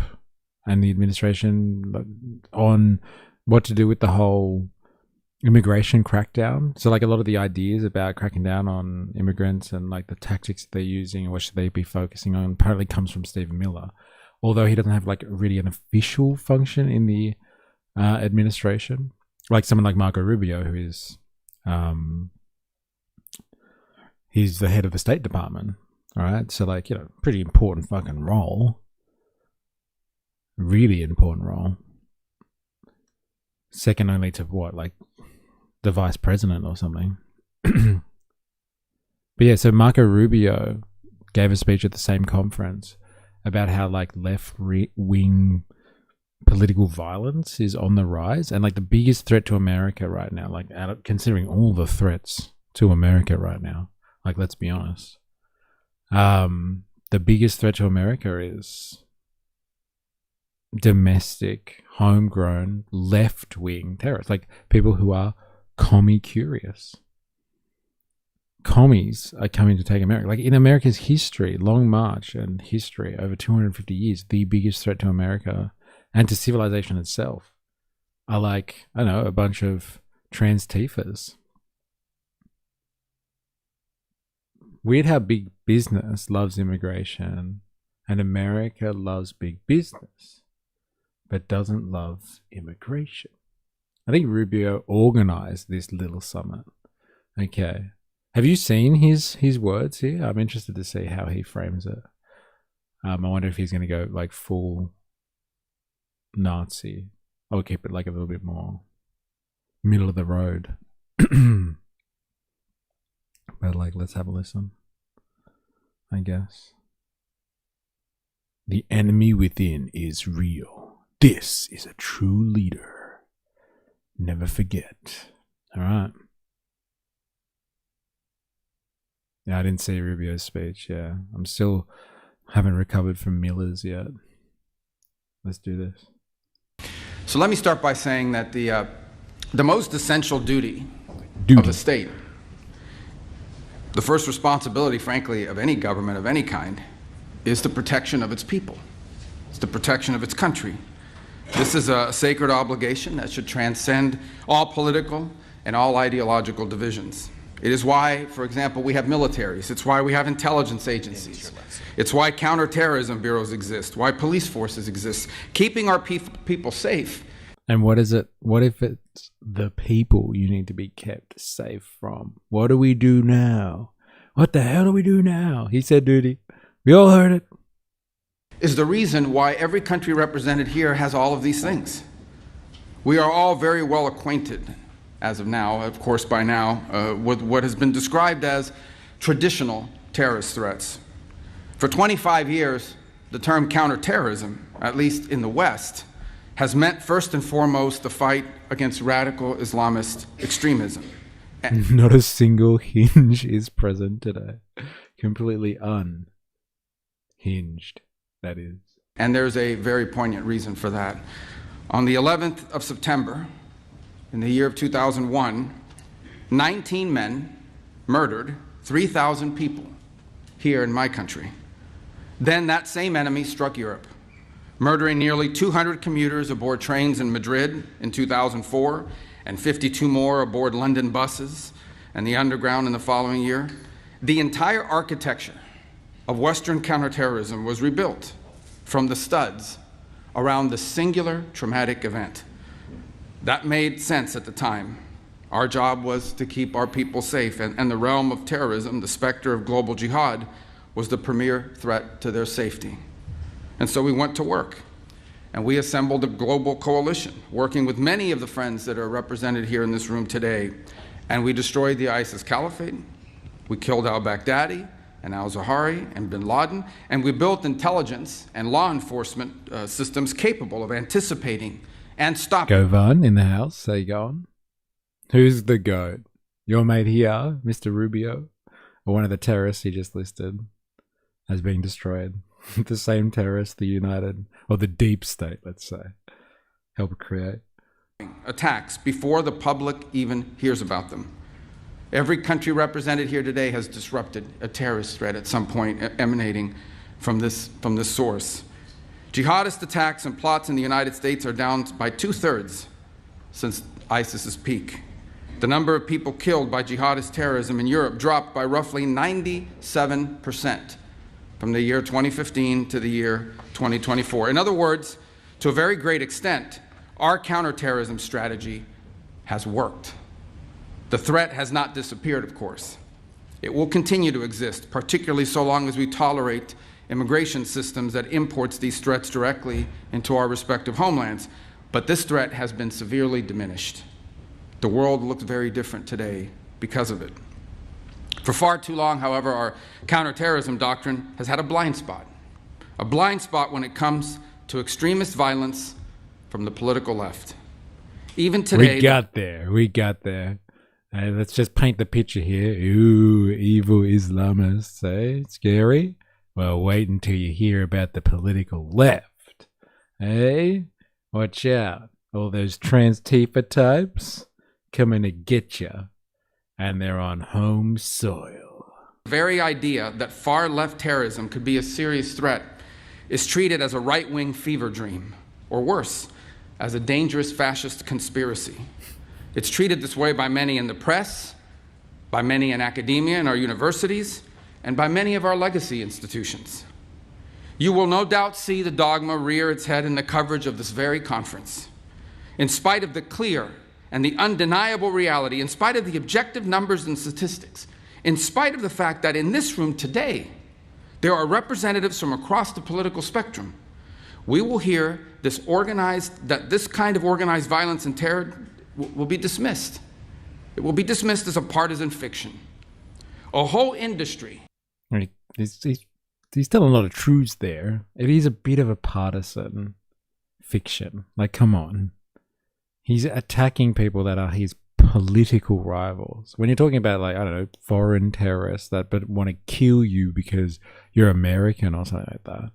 and the administration on what to do with the whole immigration crackdown. So a lot of the ideas about cracking down on immigrants and the tactics they're using and what should they be focusing on apparently comes from Stephen Miller. Although he doesn't have really an official function in the administration, like someone like Marco Rubio, who is he's the head of the State Department. All right, so pretty important fucking role, really important role. Second only to the vice president or something. But yeah, so Marco Rubio gave a speech at the same conference about how left-wing political violence is on the rise, and the biggest threat to America right now, considering all the threats to America right now, let's be honest, the biggest threat to America is domestic, homegrown, left-wing terrorists, people who are commie curious. Commies are coming to take America. In America's history, long march and history over 250 years, the biggest threat to America and to civilization itself are I don't know, a bunch of trans Tifas. Weird how big business loves immigration and America loves big business but doesn't love immigration. I think Rubio organized this little summit. Okay. Have you seen his words here? I'm interested to see how he frames it. I wonder if he's going to go full Nazi. I'll keep it a little bit more middle of the road. But let's have a listen, I guess. The enemy within is real. This is a true leader. Never forget. All right. Yeah, I didn't see Rubio's speech. Yeah, I'm still haven't recovered from Miller's yet. Let's do this. So let me start by saying that the most essential duty of the state, the first responsibility, frankly, of any government of any kind, is the protection of its people. It's the protection of its country. This is a sacred obligation that should transcend all political and all ideological divisions. It is why, for example, we have militaries. It's why we have intelligence agencies. It's why counterterrorism bureaus exist, why police forces exist, keeping our people safe. And what is it? What if it's the people you need to be kept safe from? What do we do now? What the hell do we do now? He said duty. We all heard it. Is the reason why every country represented here has all of these things. We are all very well acquainted, as of now, of course by now, with what has been described as traditional terrorist threats. For 25 years, the term counterterrorism, at least in the West, has meant first and foremost the fight against radical Islamist extremism. Not a single hinge is present today. Completely unhinged, that is. And there's a very poignant reason for that. On the 11th of September, in the year of 2001, 19 men murdered 3,000 people here in my country. Then that same enemy struck Europe, murdering nearly 200 commuters aboard trains in Madrid in 2004, and 52 more aboard London buses and the underground in the following year. The entire architecture of Western counterterrorism was rebuilt from the studs around the singular traumatic event. That made sense at the time. Our job was to keep our people safe, and the realm of terrorism, the specter of global jihad, was the premier threat to their safety. And so we went to work, and we assembled a global coalition, working with many of the friends that are represented here in this room today, and we destroyed the ISIS caliphate, we killed al-Baghdadi and al-Zawahiri and bin Laden, and we built intelligence and law enforcement systems capable of anticipating and stopping. Govan in the house, say go on. Who's the goat? Your mate here, Mr. Rubio, or one of the terrorists he just listed as being destroyed? The same terrorists the United, or the deep state, let's say, helped create. Attacks before the public even hears about them. Every country represented here today has disrupted a terrorist threat at some point emanating from this source. Jihadist attacks and plots in the United States are down by 2/3 since ISIS's peak. The number of people killed by jihadist terrorism in Europe dropped by roughly 97% from the year 2015 to the year 2024. In other words, to a very great extent, our counterterrorism strategy has worked. The threat has not disappeared, of course. It will continue to exist, particularly so long as we tolerate immigration systems that imports these threats directly into our respective homelands. But this threat has been severely diminished. The world looks very different today because of it. For far too long, however, our counterterrorism doctrine has had a blind spot when it comes to extremist violence from the political left. Even today... We got there. Let's just paint the picture here. Ooh, evil Islamists, eh? Scary? Well, wait until you hear about the political left. Eh? Watch out. All those trans-Tifa types coming to get you. And they're on home soil. The very idea that far-left terrorism could be a serious threat is treated as a right-wing fever dream, or worse, as a dangerous fascist conspiracy. It's treated this way by many in the press, by many in academia and our universities, and by many of our legacy institutions. You will no doubt see the dogma rear its head in the coverage of this very conference. In spite of the clear and the undeniable reality, in spite of the objective numbers and statistics, in spite of the fact that in this room today, there are representatives from across the political spectrum, we will hear this kind of organized violence and terror will be dismissed. It will be dismissed as a partisan fiction. A whole industry. He's telling a lot of truths there. It is a bit of a partisan fiction. Like, come on. He's attacking people that are his political rivals. When you're talking about, like, I don't know, foreign terrorists that but want to kill you because you're American or something like that.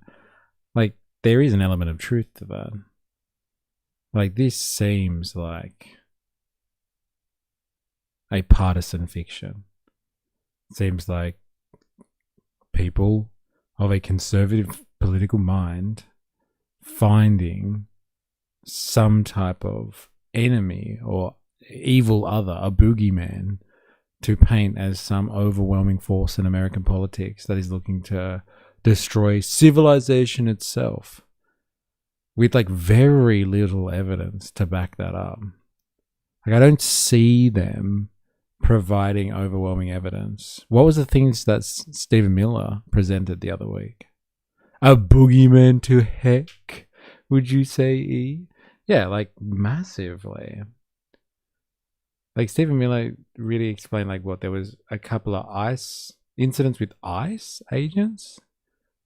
Like, there is an element of truth to that. Like, this seems like a partisan fiction. It seems like people of a conservative political mind finding some type of enemy or evil other, a boogeyman, to paint as some overwhelming force in American politics that is looking to destroy civilization itself, with like very little evidence to back that up. Like, I don't see them providing overwhelming evidence. What was the things that Stephen Miller presented the other week? A boogeyman to heck, would you say, E? Yeah, like massively. Like Stephen Miller really explained like what there was a couple of ICE incidents with ICE agents.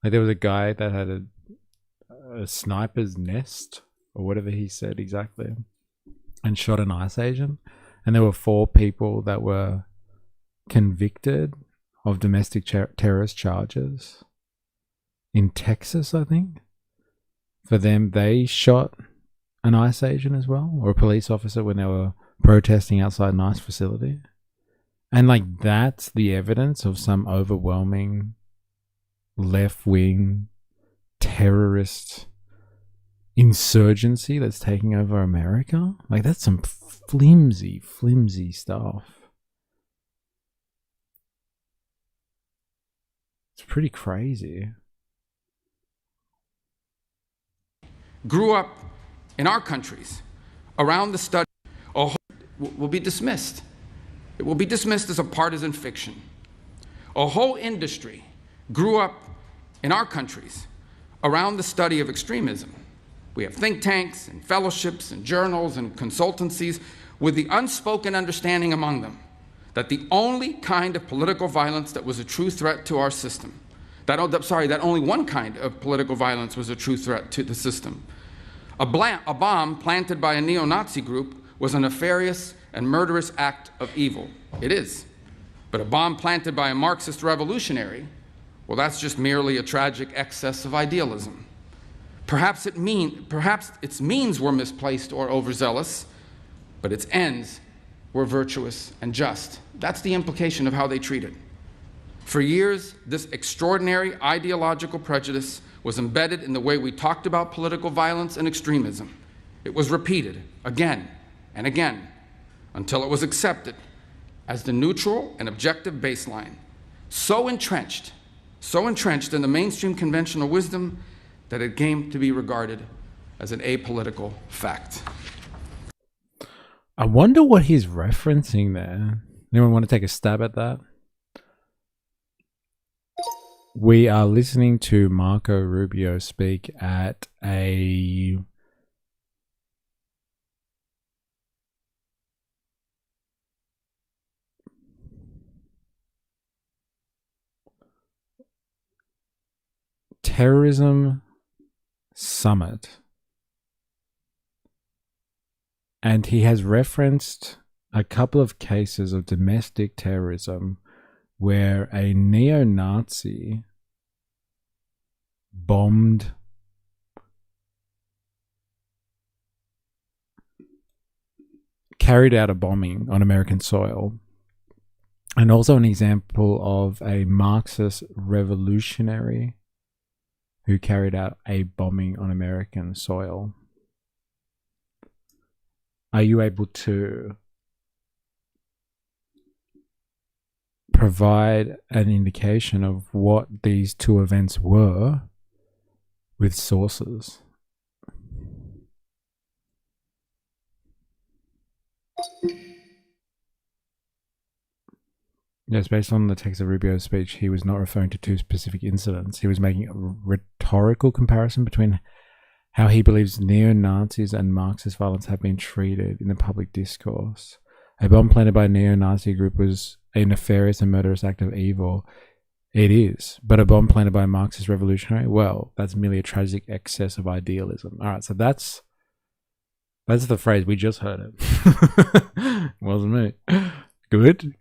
Like there was a guy that had a sniper's nest or whatever he said exactly and shot an ICE agent. And there were 4 people that were convicted of domestic terrorist charges in Texas, I think. For them, they shot an ICE agent as well, or a police officer when they were protesting outside an ICE facility. And like that's the evidence of some overwhelming left-wing terrorist insurgency that's taking over America. Like that's some flimsy stuff. It's pretty crazy. Grew up in our countries around the study will be dismissed. It will be dismissed as a partisan fiction. A whole industry grew up in our countries around the study of extremism. We have think tanks and fellowships and journals and consultancies with the unspoken understanding among them that the only kind of political violence that was a true threat to our system, that only one kind of political violence was a true threat to the system. A bomb planted by a neo-Nazi group was a nefarious and murderous act of evil. It is. But a bomb planted by a Marxist revolutionary, well, that's just merely a tragic excess of idealism. Perhaps its means were misplaced or overzealous, but its ends were virtuous and just. That's the implication of how they treat it. For years, this extraordinary ideological prejudice was embedded in the way we talked about political violence and extremism. It was repeated again and again until it was accepted as the neutral and objective baseline, so entrenched in the mainstream conventional wisdom that it came to be regarded as an apolitical fact. I wonder what he's referencing there. Anyone want to take a stab at that? We are listening to Marco Rubio speak at a terrorism summit. And he has referenced a couple of cases of domestic terrorism where a neo-Nazi carried out a bombing on American soil, and also an example of a Marxist revolutionary who carried out a bombing on American soil. Are you able to provide an indication of what these 2 events were with sources? Yes, based on the text of Rubio's speech, he was not referring to 2 specific incidents. He was making a rhetorical comparison between how he believes neo-Nazis and Marxist violence have been treated in the public discourse. A bomb planted by a neo-Nazi group was a nefarious and murderous act of evil. It is. But a bomb planted by a Marxist revolutionary, well, that's merely a tragic excess of idealism. All right, so that's the phrase. We just heard it. Wasn't me. Good.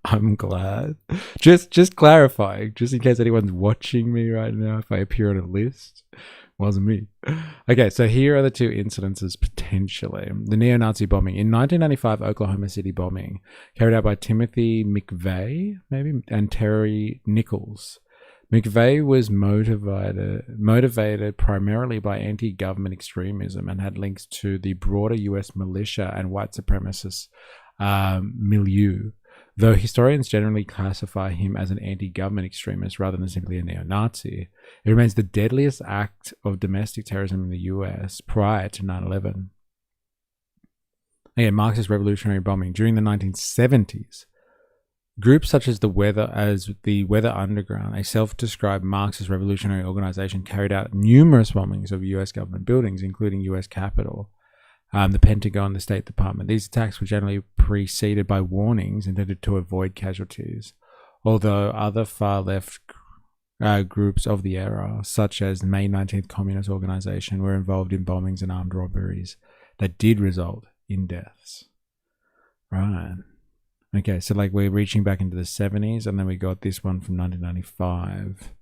I'm glad. Just clarifying, just in case anyone's watching me right now, if I appear on a list. Wasn't me. Okay, so here are the 2 incidences potentially. The neo-Nazi bombing. In 1995, Oklahoma City bombing, carried out by Timothy McVeigh, maybe, and Terry Nichols. McVeigh was motivated primarily by anti-government extremism and had links to the broader US militia and white supremacist milieu, though historians generally classify him as an anti-government extremist rather than simply a neo-Nazi. It remains the deadliest act of domestic terrorism in the US prior to 9/11. Again, Marxist revolutionary bombing. During the 1970s, groups such as the Weather Underground, a self-described Marxist revolutionary organization, carried out numerous bombings of U.S. government buildings, including U.S. Capitol, the Pentagon, the State Department. These attacks were generally preceded by warnings intended to avoid casualties, although other far-left groups of the era, such as the May 19th Communist Organization, were involved in bombings and armed robberies that did result in deaths. Right. Okay, so like we're reaching back into the 70s, and then we got this one from 1995.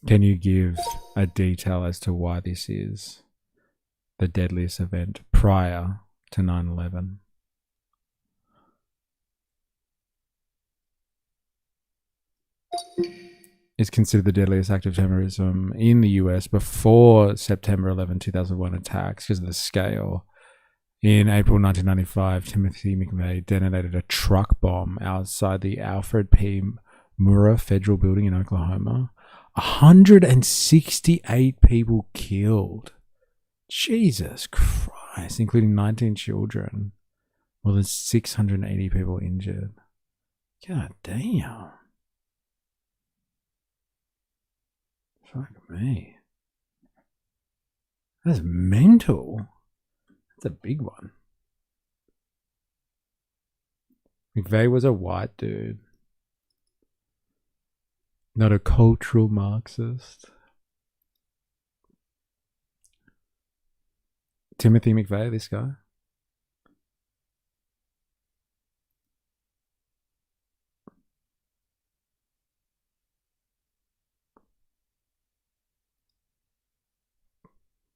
Can you give a detail as to why this is the deadliest event prior to 9/11? Is considered the deadliest act of terrorism in the US before September 11, 2001 attacks because of the scale. In April 1995, Timothy McVeigh detonated a truck bomb outside the Alfred P. Murrah Federal Building in Oklahoma. 168 people killed. Jesus Christ, including 19 children. More than 680 people injured. God damn. Fuck me. That's mental. That's a big one. McVeigh was a white dude. Not a cultural Marxist. Timothy McVeigh, this guy.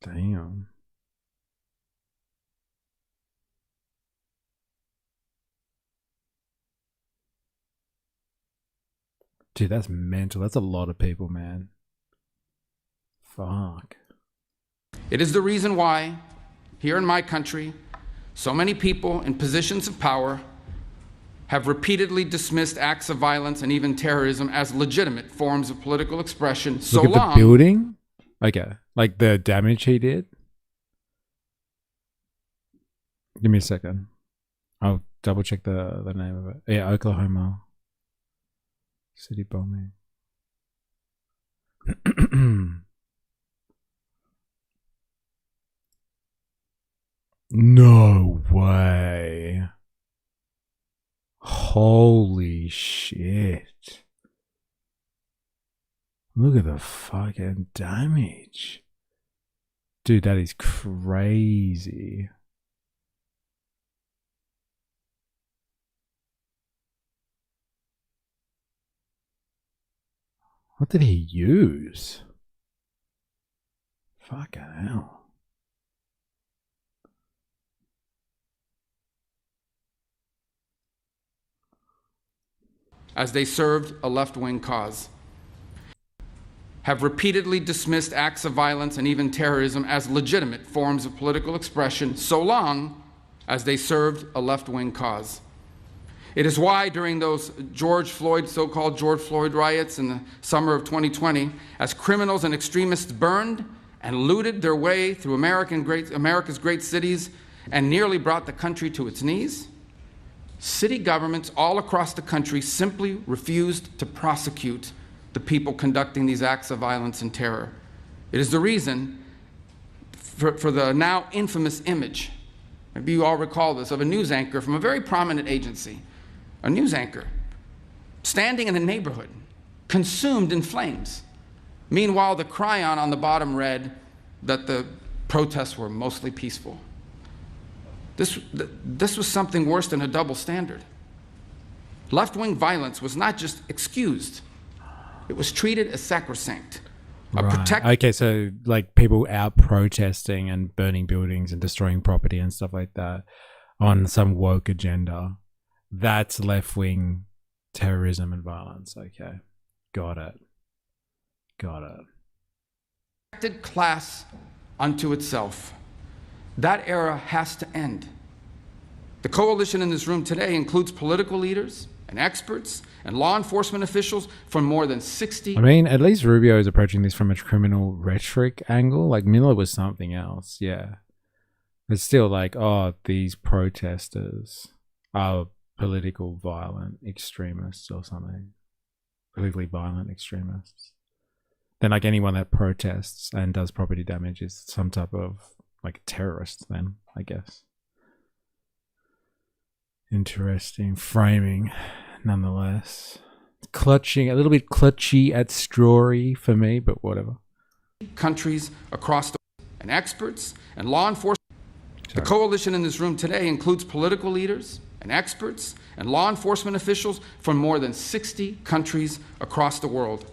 Damn. Dude, that's mental. That's a lot of people, man. Fuck. It is the reason why, here in my country, so many people in positions of power have repeatedly dismissed acts of violence and even terrorism as legitimate forms of political expression. Look at the building? Okay. Like the damage he did? Give me a second. I'll double check the name of it. Yeah, Oklahoma City bombing. No way. Holy shit. Look at the fucking damage. Dude, that is crazy. What did he use? Fucking hell. As they served a left-wing cause, have repeatedly dismissed acts of violence and even terrorism as legitimate forms of political expression so long as they served a left-wing cause. It is why during those so-called George Floyd riots in the summer of 2020, as criminals and extremists burned and looted their way through America's great cities and nearly brought the country to its knees, city governments all across the country simply refused to prosecute the people conducting these acts of violence and terror. It is the reason for the now infamous image, maybe you all recall this, of a news anchor from a very prominent agency, a news anchor, standing in a neighborhood, consumed in flames. Meanwhile, the chyron on the bottom read that the protests were mostly peaceful. This was something worse than a double standard. Left-wing violence was not just excused, it was treated as sacrosanct. Right. Okay, so like people out protesting and burning buildings and destroying property and stuff like that on some woke agenda. That's left-wing terrorism and violence. Okay. Got it. Protected class unto itself. That era has to end. The coalition in this room today includes political leaders and experts and law enforcement officials from more than 60. I mean, at least Rubio is approaching this from a criminal rhetoric angle. Like Miller was something else, yeah. It's still like, oh, these protesters are political violent extremists or something. Politically violent extremists. Then like anyone that protests and does property damage is some type of like terrorist then, I guess. Interesting framing, nonetheless. Clutching, a little bit clutchy at strawy for me, but whatever. Countries across the world and experts and law enforcement. The coalition in this room today includes political leaders and experts and law enforcement officials from more than 60 countries across the world.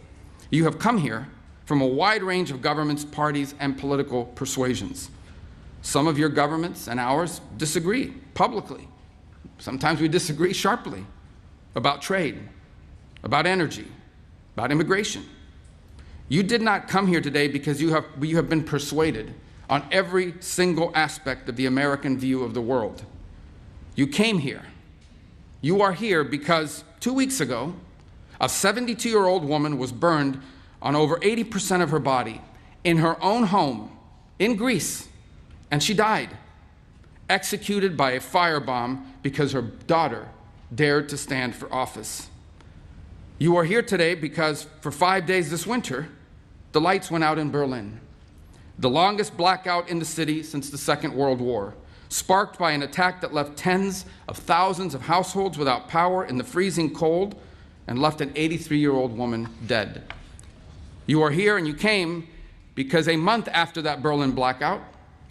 You have come here from a wide range of governments, parties, and political persuasions. Some of your governments and ours disagree publicly. Sometimes we disagree sharply about trade, about energy, about immigration. You did not come here today because you have been persuaded on every single aspect of the American view of the world. You came here. You are here because 2 weeks ago, a 72-year-old woman was burned on over 80% of her body in her own home in Greece, and she died, executed by a firebomb because her daughter dared to stand for office. You are here today because for 5 days this winter, the lights went out in Berlin, the longest blackout in the city since the Second World War, sparked by an attack that left tens of thousands of households without power in the freezing cold and left an 83-year-old woman dead. You are here and you came because a month after that Berlin blackout,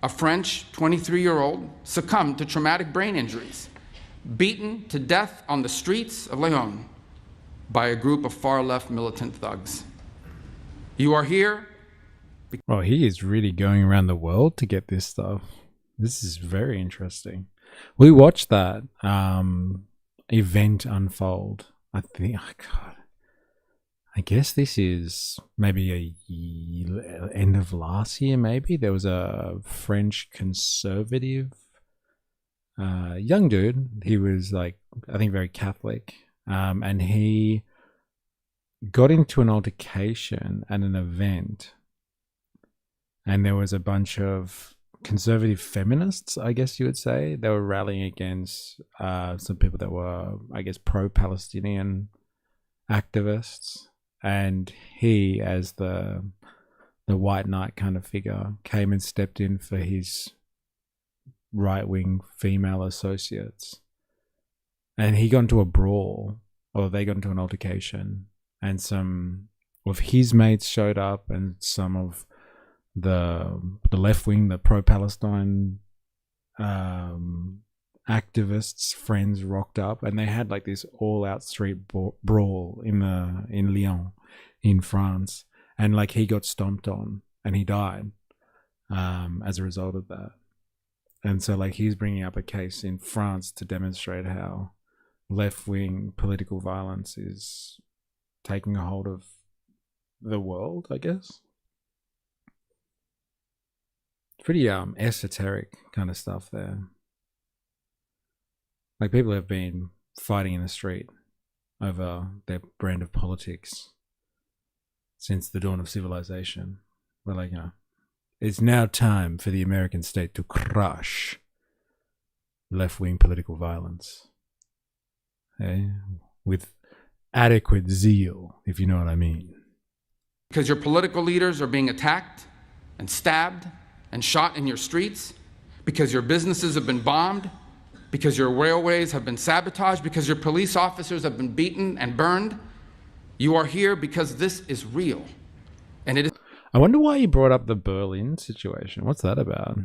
a French 23-year-old succumbed to traumatic brain injuries, beaten to death on the streets of Lyon by a group of far-left militant thugs. You are here. Well, he is really going around the world to get this stuff. This is very interesting. We watched that event unfold. I think, oh God, I guess this is maybe end of last year, maybe. There was a French conservative young dude. He was like, I think very Catholic. And he got into an altercation at an event. And there was a bunch of conservative feminists, I guess you would say. They were rallying against some people that were, I guess, pro-Palestinian activists. And he, as the white knight kind of figure, came and stepped in for his right-wing female associates. And he got into a brawl, or they got into an altercation. And some of his mates showed up, and some of the left wing, the pro-Palestine activists' friends rocked up, and they had like this all-out street brawl in Lyon, in France, and like he got stomped on and he died as a result of that. And so like he's bringing up a case in France to demonstrate how left-wing political violence is taking a hold of the world, I guess. Pretty esoteric kind of stuff there. Like people have been fighting in the street over their brand of politics since the dawn of civilization. We're like, it's now time for the American state to crush left-wing political violence. Okay? With adequate zeal, if you know what I mean. Because your political leaders are being attacked and stabbed and shot in your streets, because your businesses have been bombed, because your railways have been sabotaged, because your police officers have been beaten and burned. You are here because this is real. And it is. I wonder why he brought up the Berlin situation. What's that about?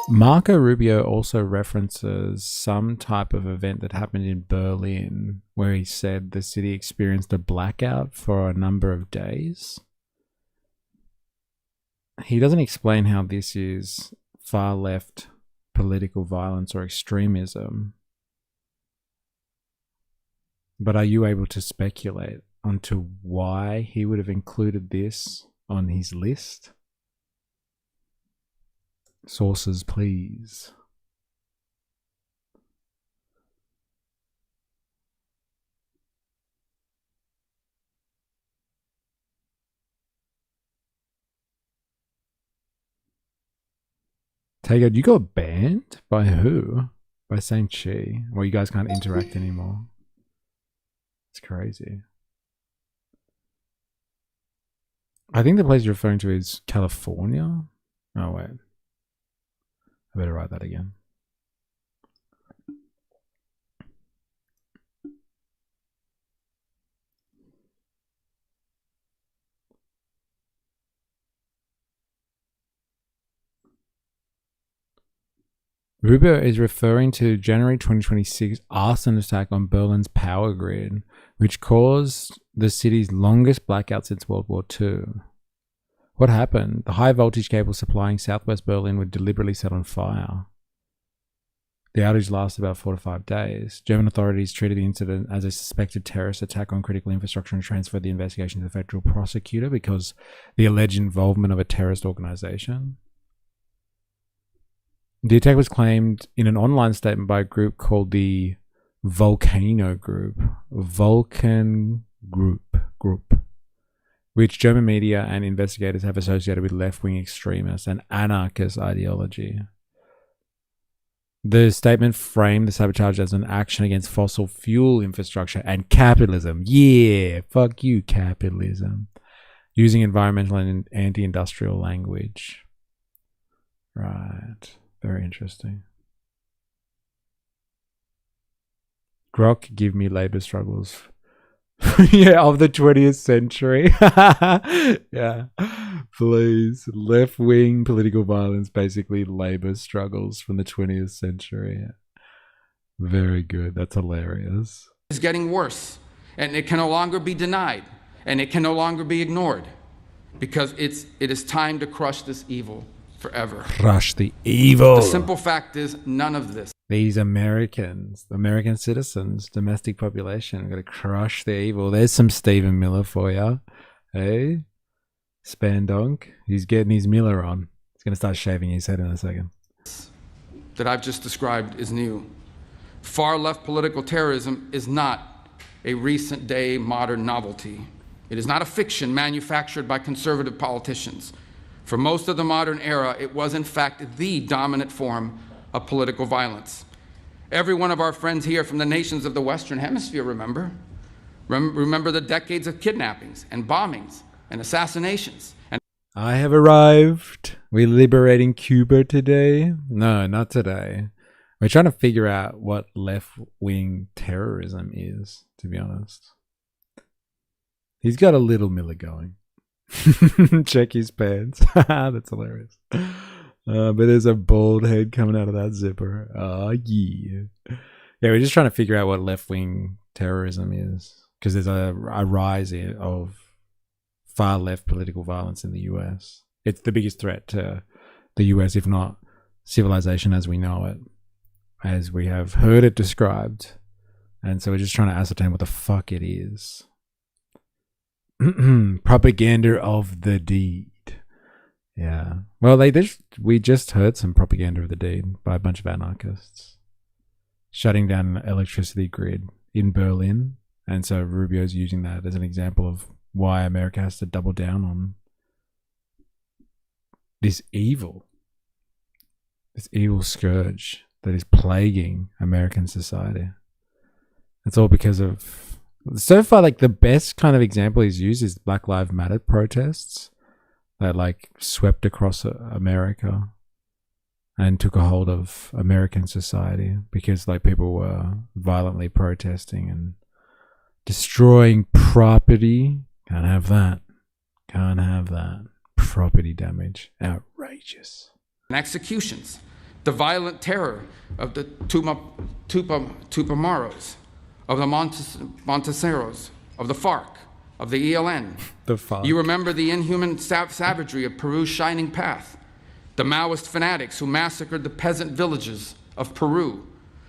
Marco Rubio also references some type of event that happened in Berlin where he said the city experienced a blackout for a number of days. He doesn't explain how this is far left political violence or extremism. But are you able to speculate onto why he would have included this on his list? Sources, please. Take it. You got banned? By who? By saying she. Well, you guys can't interact anymore. It's crazy. I think the place you're referring to is California. Oh, wait. I better write that again. Rubio is referring to January 2026 arson attack on Berlin's power grid, which caused the city's longest blackout since World War II. What happened? The high voltage cable supplying southwest Berlin were deliberately set on fire. The outage lasted about 4 to 5 days. German authorities treated the incident as a suspected terrorist attack on critical infrastructure and transferred the investigation to the federal prosecutor because the alleged involvement of a terrorist organization. The attack was claimed in an online statement by a group called the Volcano Group, which German media and investigators have associated with left-wing extremists and anarchist ideology. The statement framed the sabotage as an action against fossil fuel infrastructure and capitalism. Yeah, fuck you, capitalism. Using environmental and anti-industrial language. Right. Very interesting. Grok, give me labor struggles. Yeah, of the 20th century. Yeah. Please. Left-wing political violence, basically labor struggles from the 20th century. Very good. That's hilarious. It's getting worse, and it can no longer be denied, and it can no longer be ignored, because it is time to crush this evil forever. Crush the evil. The simple fact is none of this. These Americans, American citizens, domestic population, got to crush the evil. There's some Stephen Miller for you. Hey, Spandonk. He's getting his Miller on. He's going to start shaving his head in a second. That I've just described is new. Far left political terrorism is not a recent day modern novelty. It is not a fiction manufactured by conservative politicians. For most of the modern era, it was in fact the dominant form of political violence. Every one of our friends here from the nations of the Western Hemisphere remember the decades of kidnappings and bombings and assassinations. And I have arrived. We're liberating Cuba today. No, not today. We're trying to figure out what left-wing terrorism is, to be honest. He's got a little Miller going. Check his pants. That's hilarious. But there's a bald head coming out of that zipper. Oh, yeah. Yeah, we're just trying to figure out what left-wing terrorism is. Because there's a rise of far-left political violence in the US. It's the biggest threat to the US, if not civilization as we know it. As we have heard it described. And so we're just trying to ascertain what the fuck it is. Propaganda of the deed. Yeah. Well, we just heard some propaganda of the deed by a bunch of anarchists. Shutting down an electricity grid in Berlin. And so Rubio's using that as an example of why America has to double down on this evil scourge that is plaguing American society. It's all because of... So far, like, the best kind of example he's used is Black Lives Matter protests that, like, swept across America and took a hold of American society because, like, people were violently protesting and destroying property. Can't have that. Can't have that. Property damage. Outrageous. and executions, the violent terror of the Tupamaros, of the Monteseros, of the FARC, of the ELN. The FARC. You remember the inhuman savagery of Peru's Shining Path, the Maoist fanatics who massacred the peasant villages of Peru,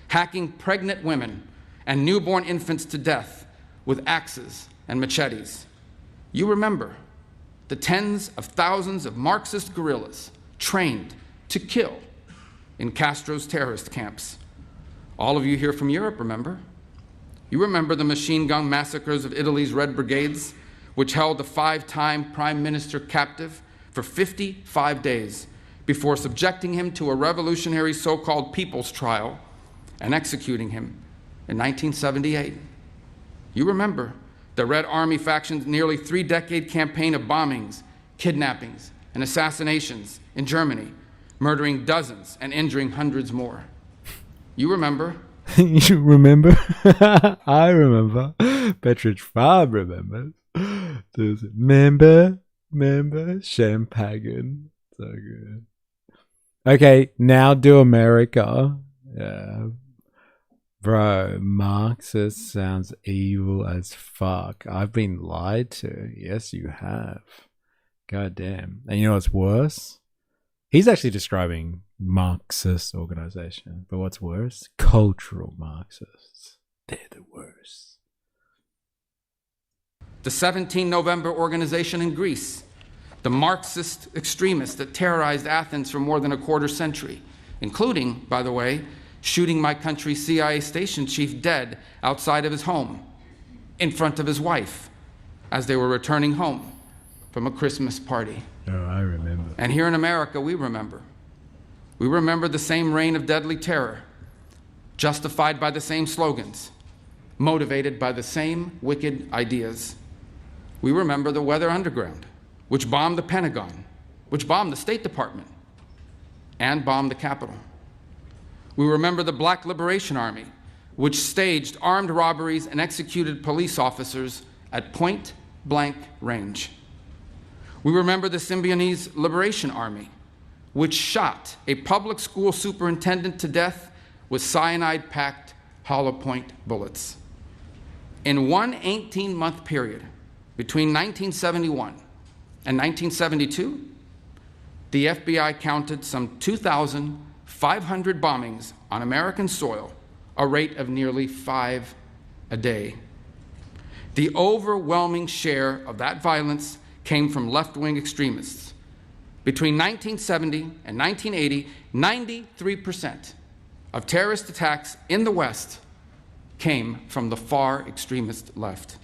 hacking pregnant women and newborn infants to death with axes and machetes. You remember the tens of thousands of Marxist guerrillas trained to kill in Castro's terrorist camps. All of you here from Europe remember. You remember the machine gun massacres of Italy's Red Brigades, which held the 5-time prime minister captive for 55 days before subjecting him to a revolutionary so-called people's trial and executing him in 1978. You remember the Red Army faction's nearly 3-decade campaign of bombings, kidnappings, and assassinations in Germany, murdering dozens and injuring hundreds more. You remember. You remember? I remember. Petridge Farm remembers. Remember, Champagne. So good. Okay, now do America. Yeah. Bro, Marxist sounds evil as fuck. I've been lied to. Yes, you have. God damn. And you know what's worse? He's actually describing Marxist organization. But what's worse? Cultural Marxists. They're the worst. The 17 November organization in Greece, the Marxist extremists that terrorized Athens for more than a quarter century, including, by the way, shooting my country's CIA station chief dead outside of his home, in front of his wife, as they were returning home from a Christmas party. Oh, I remember. And here in America, we remember. We remember the same reign of deadly terror, justified by the same slogans, motivated by the same wicked ideas. We remember the Weather Underground, which bombed the Pentagon, which bombed the State Department, and bombed the Capitol. We remember the Black Liberation Army, which staged armed robberies and executed police officers at point-blank range. We remember the Symbionese Liberation Army, which shot a public school superintendent to death with cyanide-packed hollow point bullets. In one 18-month period, between 1971 and 1972, the FBI counted some 2,500 bombings on American soil, a rate of nearly 5 a day. The overwhelming share of that violence came from left-wing extremists. Between 1970 and 1980, 93% of terrorist attacks in the West came from the far extremist left.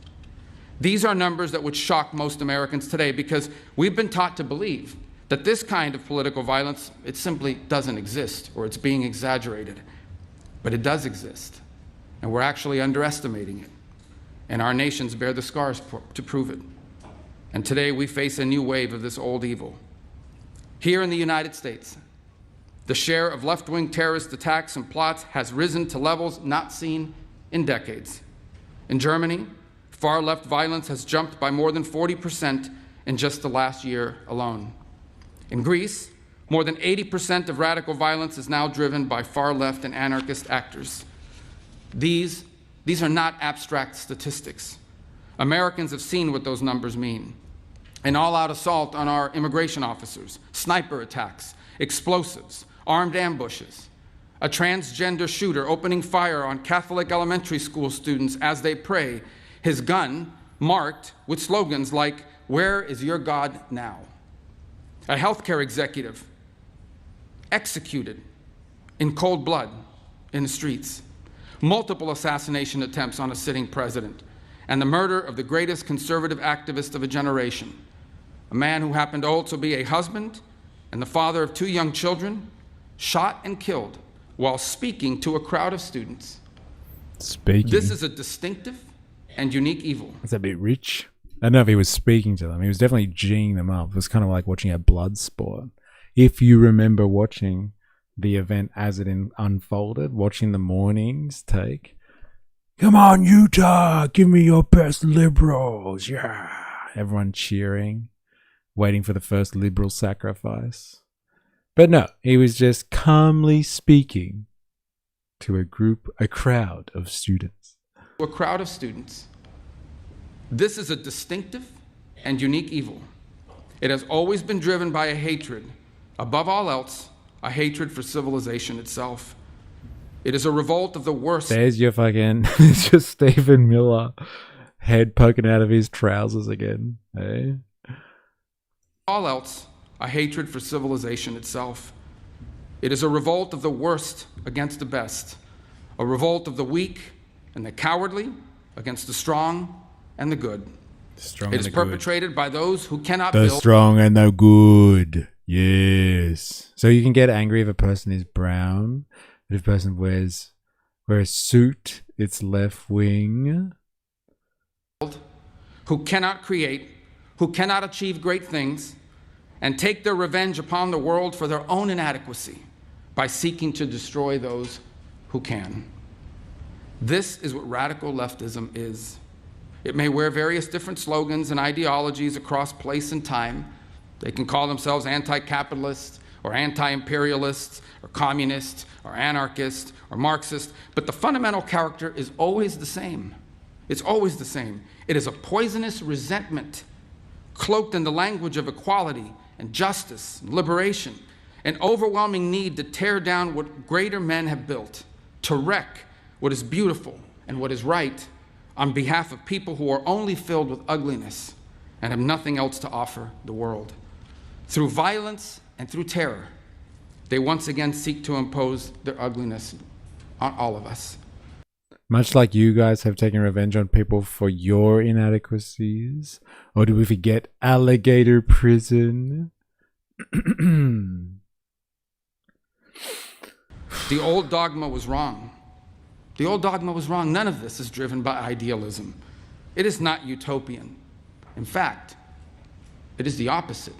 These are numbers that would shock most Americans today because we've been taught to believe that this kind of political violence, it simply doesn't exist or it's being exaggerated. But it does exist, and we're actually underestimating it. And our nations bear the scars to prove it. And today we face a new wave of this old evil. Here in the United States, the share of left-wing terrorist attacks and plots has risen to levels not seen in decades. In Germany, far-left violence has jumped by more than 40% in just the last year alone. In Greece, more than 80% of radical violence is now driven by far-left and anarchist actors. These are not abstract statistics. Americans have seen what those numbers mean. An all-out assault on our immigration officers, sniper attacks, explosives, armed ambushes, a transgender shooter opening fire on Catholic elementary school students as they pray, his gun marked with slogans like, "Where is your God now?" A healthcare executive executed in cold blood in the streets, multiple assassination attempts on a sitting president, and the murder of the greatest conservative activist of a generation, a man who happened to also be a husband and the father of 2 young children, shot and killed while speaking to a crowd of students. Speaking? This is a distinctive and unique evil. That's a bit rich. I don't know if he was speaking to them. He was definitely G'ing them up. It was kind of like watching a blood sport. If you remember watching the event as it unfolded, watching the mornings take, "Come on, Utah, give me your best liberals, yeah." Everyone cheering, waiting for the first liberal sacrifice. But no, he was just calmly speaking to a crowd of students. A crowd of students. This is a distinctive and unique evil. It has always been driven by a hatred, above all else, a hatred for civilization itself. It is a revolt of the worst. There's your fucking, it's just Stephen Miller, head poking out of his trousers again. Eh? All else, a hatred for civilization itself. It is a revolt of the worst against the best, a revolt of the weak and the cowardly against the strong and the good. Strong it is and the perpetrated good. by those who cannot The build. strong and the good. Yes. So you can get angry if a person is brown, but if a person wears a suit, it's left wing. Who cannot create, who cannot achieve great things, and take their revenge upon the world for their own inadequacy by seeking to destroy those who can. This is what radical leftism is. It may wear various different slogans and ideologies across place and time. They can call themselves anti-capitalist or anti-imperialist or communist or anarchist or Marxist, but the fundamental character is always the same. It's always the same. It is a poisonous resentment cloaked in the language of equality and justice and liberation, an overwhelming need to tear down what greater men have built, to wreck what is beautiful and what is right on behalf of people who are only filled with ugliness and have nothing else to offer the world. Through violence and through terror, they once again seek to impose their ugliness on all of us. Much like you guys have taken revenge on people for your inadequacies. Or do we forget alligator prison? The old dogma was wrong. The old dogma was wrong. None of this is driven by idealism. It is not utopian. In fact, it is the opposite.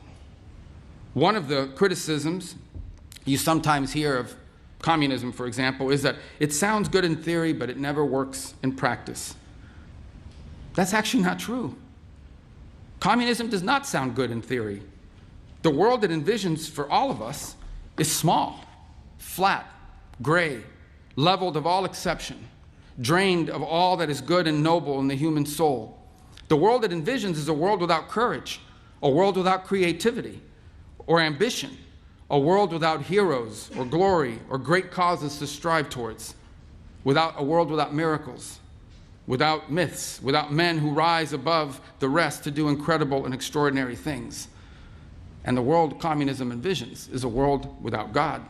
One of the criticisms you sometimes hear of communism, for example, is that it sounds good in theory, but it never works in practice. That's actually not true. Communism does not sound good in theory. The world it envisions for all of us is small, flat, gray, leveled of all exception, drained of all that is good and noble in the human soul. The world it envisions is a world without courage, a world without creativity or ambition, a world without heroes or glory or great causes to strive towards, a world without miracles, without myths, without men who rise above the rest to do incredible and extraordinary things. And the world communism envisions is a world without God.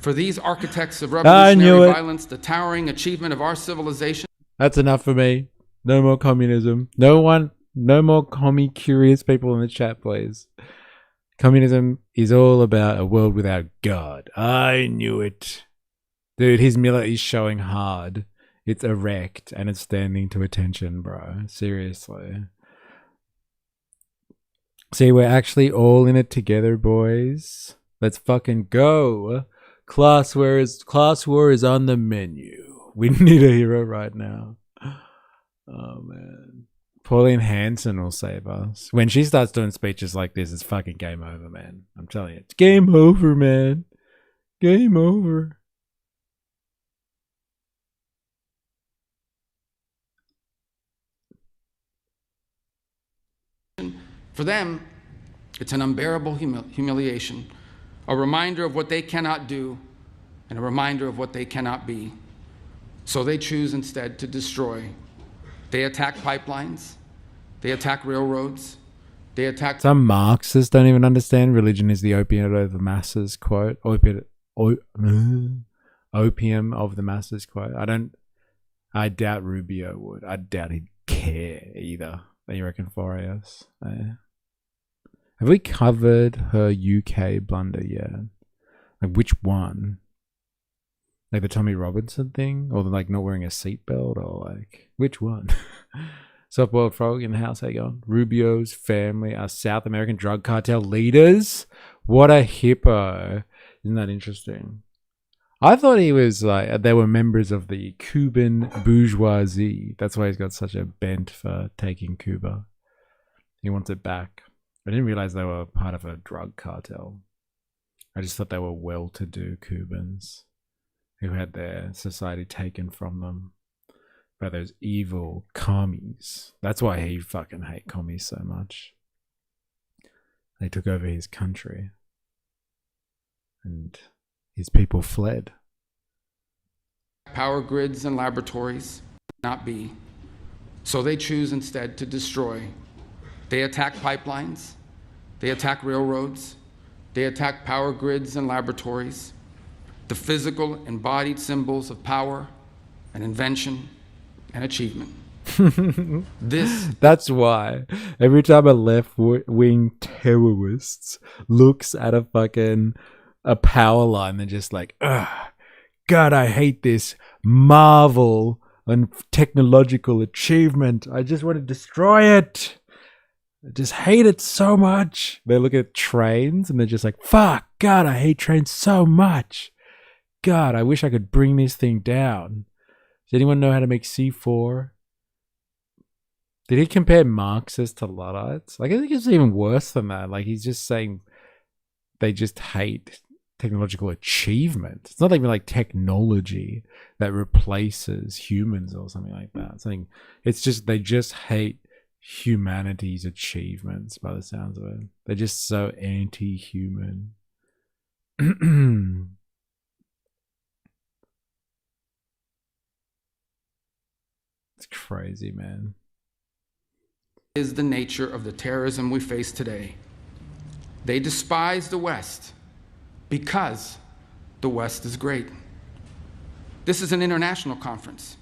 For these architects of revolutionary violence, the towering achievement of our civilization... That's enough for me. No more communism. No more commie-curious people in the chat, please. Communism is all about a world without God. I knew it. Dude, his Miller is showing hard. It's erect and it's standing to attention, bro. Seriously. See, we're actually all in it together, boys. Let's fucking go. Class war is on the menu. We need a hero right now. Oh, man. Pauline Hanson will save us. When she starts doing speeches like this, it's fucking game over, man. I'm telling you. It's game over, man. Game over. For them, it's an unbearable humiliation, a reminder of what they cannot do and a reminder of what they cannot be. So they choose instead to destroy. They attack pipelines. They attack railroads. They attack... Some Marxists don't even understand religion is the opium of the masses, quote. Opium of the masses, quote. I doubt Rubio would. I doubt he'd care either. You reckon, Forias? Have we covered her UK blunder yet? Like, which one? Like the Tommy Robinson thing? Or the, like, not wearing a seatbelt? Or, like, which one? Softboiled Frog in the house, how you going? Rubio's family are South American drug cartel leaders? What a hippo. Isn't that interesting? I thought he was, like, they were members of the Cuban bourgeoisie. That's why he's got such a bent for taking Cuba. He wants it back. I didn't realize they were part of a drug cartel. I just thought they were well-to-do Cubans who had their society taken from them by those evil commies. That's why he fucking hate commies so much. They took over his country. And his people fled. Power grids and laboratories not be. So they choose instead to destroy. They attack pipelines. They attack railroads. They attack power grids and laboratories. The physical embodied symbols of power and invention and achievement. That's why every time a left-wing terrorist looks at a power line, they're just like, ugh, God, I hate this marvel and technological achievement. I just want to destroy it. I just hate it so much. They look at trains and they're just like, fuck, God, I hate trains so much. God, I wish I could bring this thing down. Does anyone know how to make C4? Did he compare Marxists to Luddites? Like, I think it's even worse than that. Like, he's just saying they just hate technological achievement. It's not even like technology that replaces humans or something like that. It's just they just hate humanity's achievements by the sounds of it. They're just so anti-human. It's crazy, man. Is the nature of the terrorism we face today. They despise the West because the West is great. This is an international conference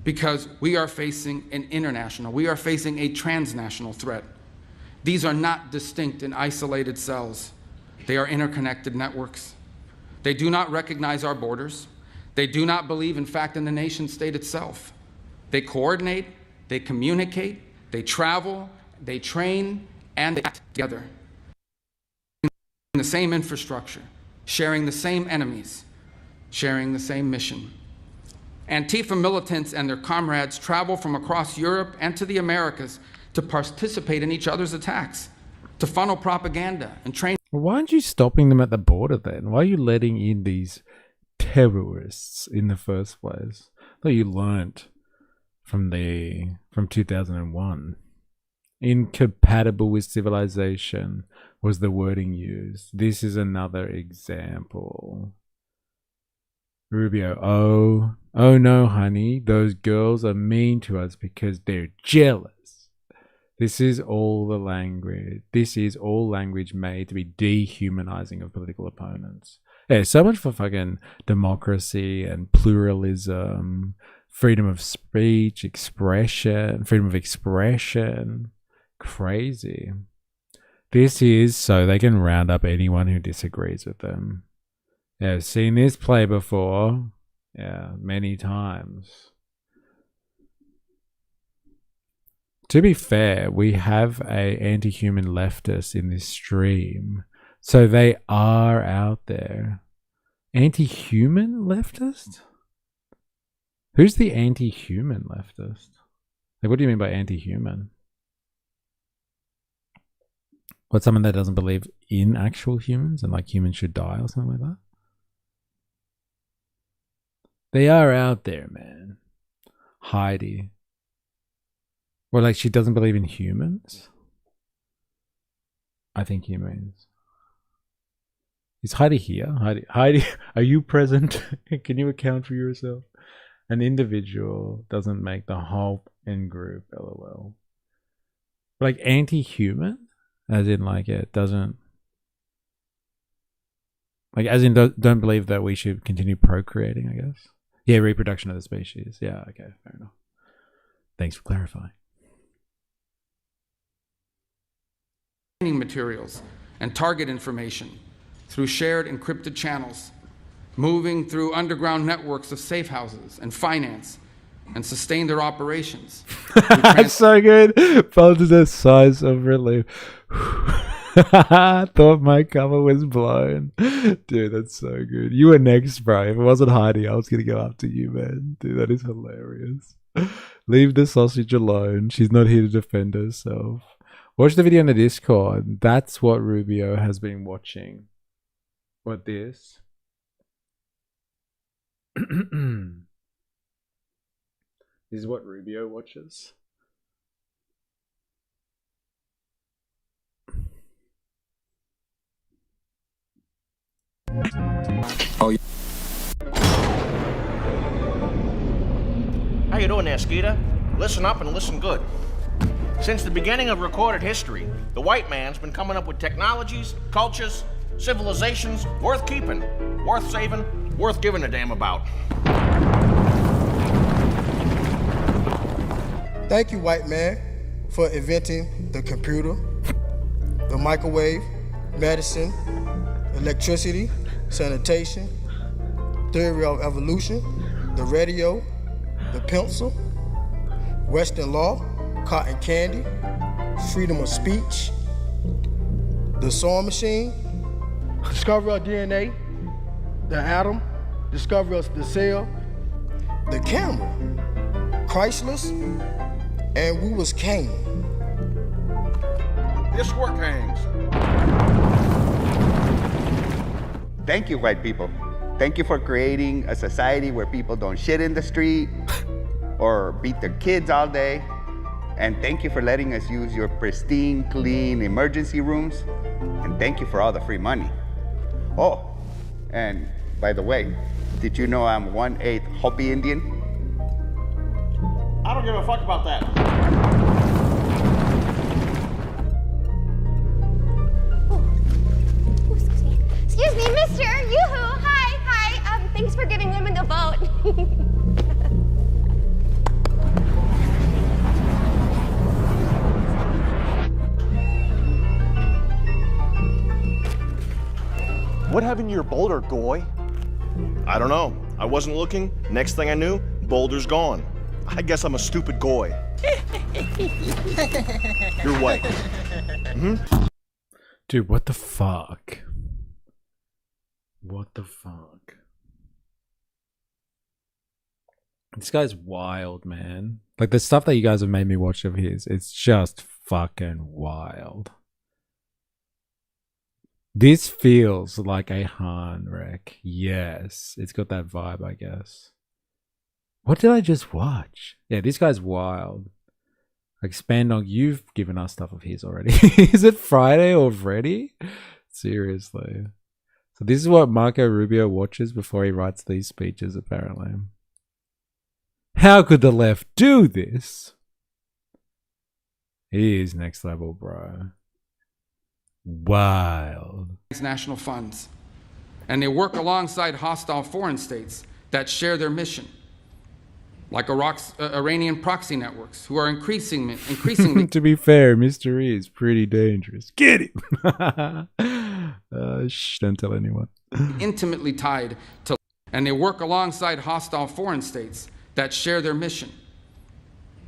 because we are facing a transnational threat. These are not distinct and isolated cells. They are interconnected networks. They do not recognize our borders. They do not believe, in fact, in the nation state itself. They coordinate, they communicate, they travel, they train, and they act together in the same infrastructure, sharing the same enemies, sharing the same mission. Antifa militants and their comrades travel from across Europe and to the Americas to participate in each other's attacks, to funnel propaganda and train. Why aren't you stopping them at the border then? Why are you letting in these terrorists in the first place? I thought you learnt from 2001. Incompatible with civilization was the wording used. This is another example. Rubio, oh no, honey, those girls are mean to us because they're jealous. This is all the language. This is all language made to be dehumanizing of political opponents. Yeah, so much for fucking democracy and pluralism, freedom of speech, freedom of expression. Crazy. This is so they can round up anyone who disagrees with them. Yeah, I've seen this play before. Yeah, many times. To be fair, we have a anti-human leftist in this stream. So they are out there. Anti-human leftist? Who's the anti-human leftist? Like, what do you mean by anti-human? What, someone that doesn't believe in actual humans and like humans should die or something like that? They are out there, man. Heidi. Well, like she doesn't believe in humans? I think he means. Is Heidi here? Heidi, are you present? Can you account for yourself? An individual doesn't make the whole in-group, lol. Like anti-human? As in like it doesn't... Like as in don't believe that we should continue procreating, I guess? Yeah, reproduction of the species. Yeah, okay, fair enough. Thanks for clarifying. Materials and target information through shared encrypted channels, moving through underground networks of safe houses and finance, and sustain their operations. That's so good. Felt the size of relief. Thought my cover was blown. Dude, that's so good. You were next, bro. If it wasn't Heidi, I was going to go after you, man. Dude, that is hilarious. Leave the sausage alone. She's not here to defend herself. Watch the video in the Discord. That's what Rubio has been watching. What this? This is what Rubio watches. Oh, yeah. How you doing there, Skeeter? Listen up and listen good. Since the beginning of recorded history, the white man's been coming up with technologies, cultures, civilizations worth keeping, worth saving, worth giving a damn about. Thank you, white man, for inventing the computer, the microwave, medicine, electricity, sanitation, theory of evolution, the radio, the pencil, Western law, cotton candy, freedom of speech, the sewing machine, discovery of DNA, the atom, discovery of the cell, the camera, Christless, and we was king. This work hangs. Thank you, white people. Thank you for creating a society where people don't shit in the street or beat their kids all day. And thank you for letting us use your pristine, clean emergency rooms. And thank you for all the free money. Oh, and by the way, did you know I'm 1/8 Hopi Indian? I don't give a fuck about that. Excuse me, mister. Yoo-hoo. Hi. Thanks for giving women the vote. What happened to your boulder, Goy? I don't know. I wasn't looking. Next thing I knew, boulder's gone. I guess I'm a stupid goy. You're white. Mm-hmm. Dude, what the fuck? What the fuck? This guy's wild, man. Like, the stuff that you guys have made me watch of his, it's just fucking wild. This feels like a Han wreck. Yes, it's got that vibe, I guess. What did I just watch? Yeah, this guy's wild. Expand on, you've given us stuff of his already. Is it Friday already? Seriously. So this is what Marco Rubio watches before he writes these speeches, apparently. How could the left do this? He is next level, bro. Wild. National funds, and they work alongside hostile foreign states that share their mission, like Iranian proxy networks, who are increasingly To be fair, Mr. E is pretty dangerous. Get him! Shh, don't tell anyone. intimately tied to, and they work alongside hostile foreign states that share their mission,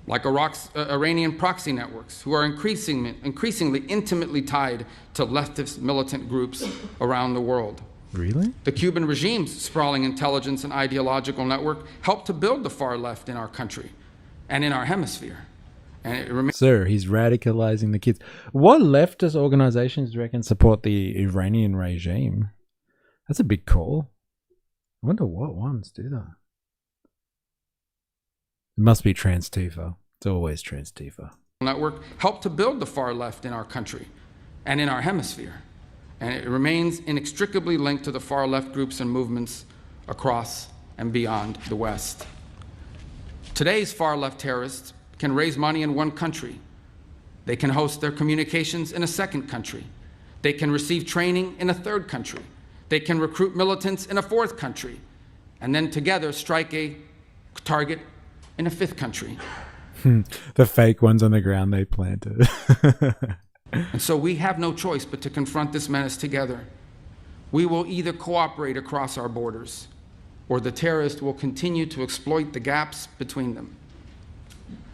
like Iranian proxy networks, who are increasingly intimately tied to leftist militant groups around the world. Really? The Cuban regime's sprawling intelligence and ideological network helped to build the far left in our country and in our hemisphere. And it remains. Sir, he's radicalizing the kids. What leftist organizations do you reckon support the Iranian regime? That's a big call. I wonder what ones do that. It must be Trans-Tifa. It's always Trans-Tifa. Network helped to build the far left in our country and in our hemisphere. And it remains inextricably linked to the far left groups and movements across and beyond the West. Today's far left terrorists can raise money in one country. They can host their communications in a second country. They can receive training in a third country. They can recruit militants in a fourth country. And then together strike a target in a fifth country. The fake ones on the ground they planted. And so we have no choice but to confront this menace together. We will either cooperate across our borders, or the terrorists will continue to exploit the gaps between them.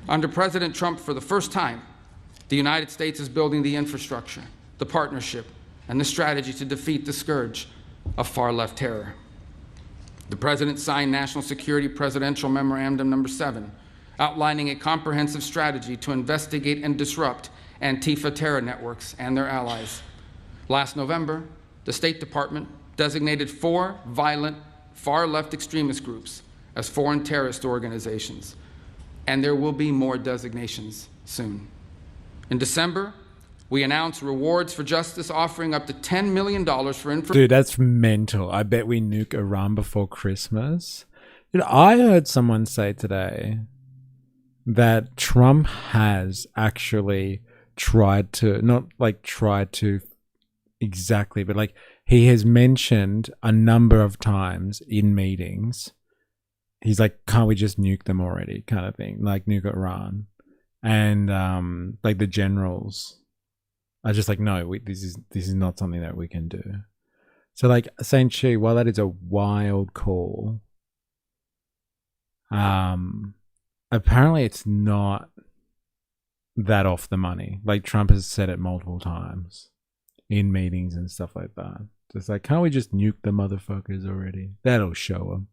Under President Trump, for the first time, the United States is building the infrastructure, the partnership, and the strategy to defeat the scourge of far-left terror. The President signed National Security Presidential Memorandum No. 7, outlining a comprehensive strategy to investigate and disrupt Antifa terror networks and their allies. Last November, the State Department designated 4 violent far-left extremist groups as foreign terrorist organizations, and there will be more designations soon. In December, we announced rewards for justice, offering up to $10 million for information. Dude, that's mental. I bet we nuke Iran before Christmas. Dude, I heard someone say today that Trump has actually tried to, not like tried to exactly, but like he has mentioned a number of times in meetings, he's like, can't we just nuke them already, kind of thing, like nuke Iran. and like the generals are just like, no, this is not something that we can do. So like Saint Chi, while that is a wild call, apparently it's not that off the money. Like Trump has said it multiple times in meetings and stuff like that. It's like, can't we just nuke the motherfuckers already? That'll show them.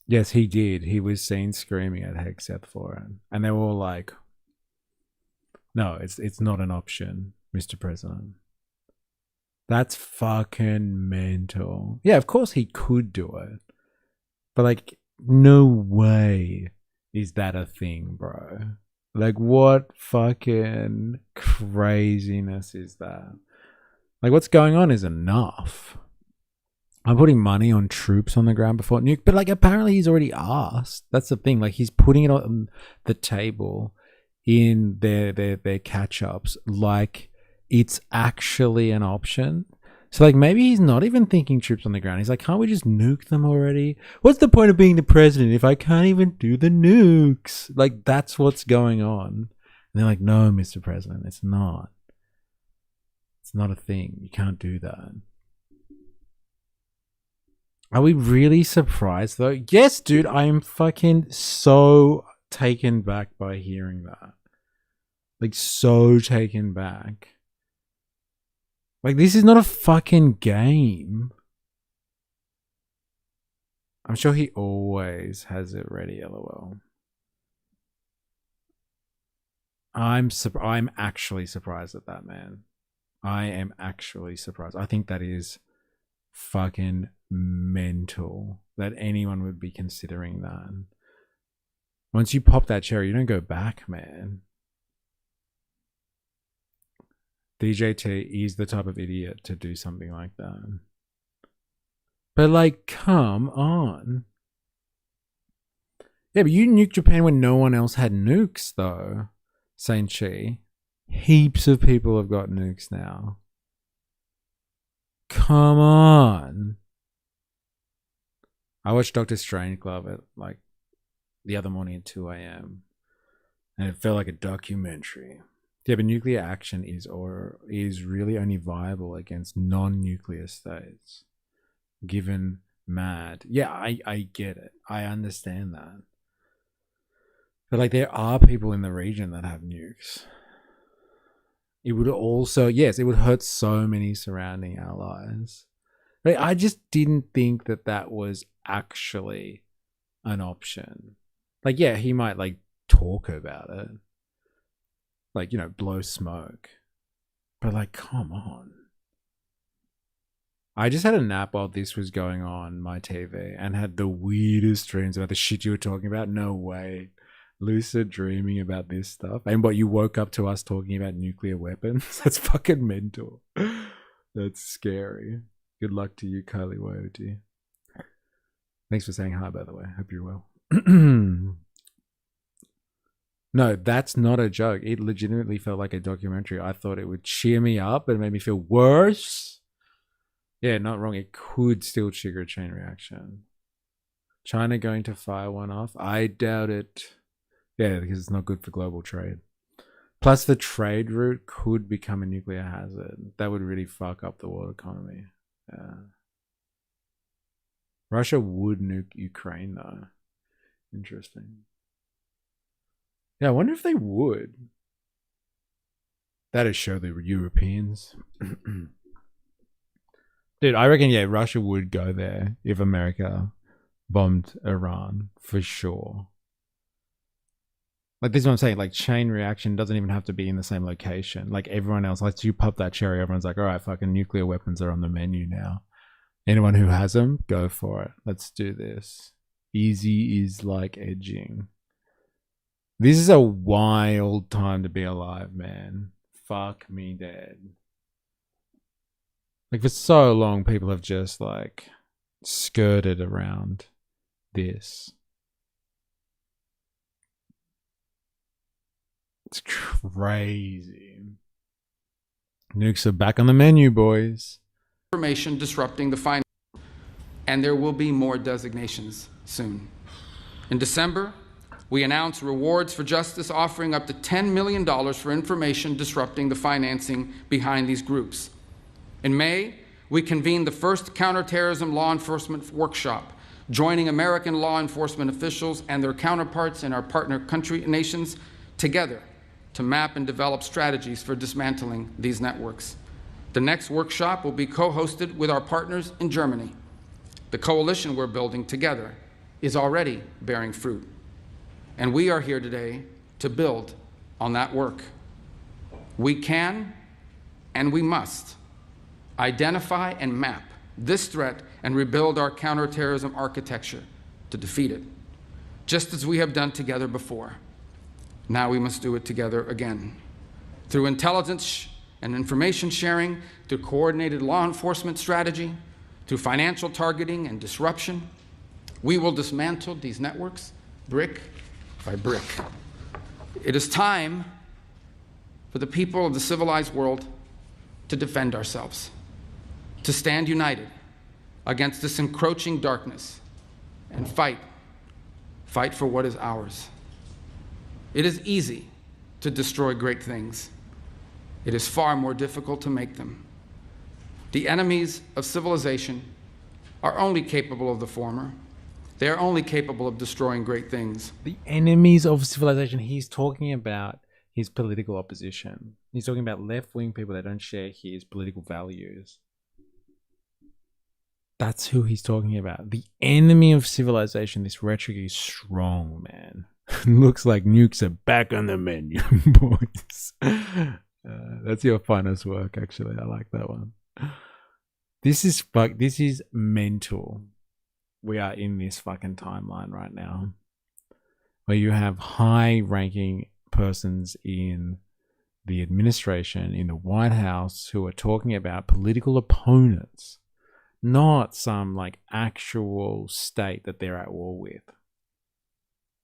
Yes, he did. He was seen screaming at Hegseth for it. And they were all like, no, it's not an option, Mr. President. That's fucking mental. Yeah, of course he could do it. But like, no way is that a thing, bro. Like, what fucking craziness is that? Like, what's going on is enough. I'm putting money on troops on the ground before nuke, but like apparently he's already asked. That's the thing. Like he's putting it on the table in their catch-ups like it's actually an option. So like maybe he's not even thinking troops on the ground. He's like, can't we just nuke them already? What's the point of being the president if I can't even do the nukes? Like that's what's going on. And they're like, no, Mr. President, it's not. It's not a thing. You can't do that. Are we really surprised though? Yes, dude, I am fucking so taken back by hearing that. Like so taken back. Like this is not a fucking game. I'm sure he always has it ready, lol. I'm actually surprised at that, man. I am actually surprised. I think that is fucking mental that anyone would be considering that. Once you pop that cherry, you don't go back, man. DJT is the type of idiot to do something like that. But like, come on. Yeah, but you nuked Japan when no one else had nukes, though. Saint Chi. Heaps of people have got nukes now. Come on. I watched Dr. Strangelove at like the other morning at 2 a.m. and it felt like a documentary. Yeah, but nuclear action is really only viable against non-nuclear states. Given mad. Yeah, I get it. I understand that. But like there are people in the region that have nukes. It would also, yes, it would hurt so many surrounding allies. But I just didn't think that that was actually an option. Like, yeah, he might like talk about it. Like, you know, blow smoke. But like, come on. I just had a nap while this was going on my TV and had the weirdest dreams about the shit you were talking about. No way. Lucid dreaming about this stuff. And what, you woke up to us talking about nuclear weapons? That's fucking mental. That's scary. Good luck to you, Kylie Woyoti. Thanks for saying hi, by the way. Hope you're well. No, that's not a joke. It legitimately felt like a documentary. I thought it would cheer me up, but it made me feel worse. Yeah, not wrong. It could still trigger a chain reaction. China going to fire one off? I doubt it. Yeah, because it's not good for global trade. Plus, the trade route could become a nuclear hazard. That would really fuck up the world economy. Yeah. Russia would nuke Ukraine, though. Interesting. Yeah, I wonder if they would. That'd show the Europeans. Dude, I reckon, yeah, Russia would go there if America bombed Iran, for sure. Like, this is what I'm saying. Like, chain reaction doesn't even have to be in the same location. Like, everyone else, like, you pop that cherry, everyone's like, all right, fucking nuclear weapons are on the menu now. Anyone who has them, go for it. Let's do this. Easy is like edging. This is a wild time to be alive, man. Fuck me dead. Like, for so long, people have just, like, skirted around this. It's crazy. Nukes are back on the menu, boys. Information disrupting the finance, and there will be more designations soon. In December, we announced rewards for justice offering up to $10 million for information disrupting the financing behind these groups. In May, we convened the first counterterrorism law enforcement workshop, joining American law enforcement officials and their counterparts in our partner country nations together to map and develop strategies for dismantling these networks. The next workshop will be co-hosted with our partners in Germany. The coalition we're building together is already bearing fruit. And we are here today to build on that work. We can and we must identify and map this threat and rebuild our counterterrorism architecture to defeat it, just as we have done together before. Now we must do it together again. Through intelligence and information sharing, through coordinated law enforcement strategy, through financial targeting and disruption, we will dismantle these networks brick by brick. It is time for the people of the civilized world to defend ourselves, to stand united against this encroaching darkness and fight for what is ours. It is easy to destroy great things. It is far more difficult to make them. The enemies of civilization are only capable of the former. They are only capable of destroying great things. The enemies of civilization, he's talking about his political opposition. He's talking about left-wing people that don't share his political values. That's who he's talking about. The enemy of civilization. This rhetoric is strong, man. Looks like nukes are back on the menu, boys. That's your finest work, actually. I like that one. This is mental. We are in this fucking timeline right now where you have high-ranking persons in the administration, in the White House, who are talking about political opponents, not some like actual state that they're at war with.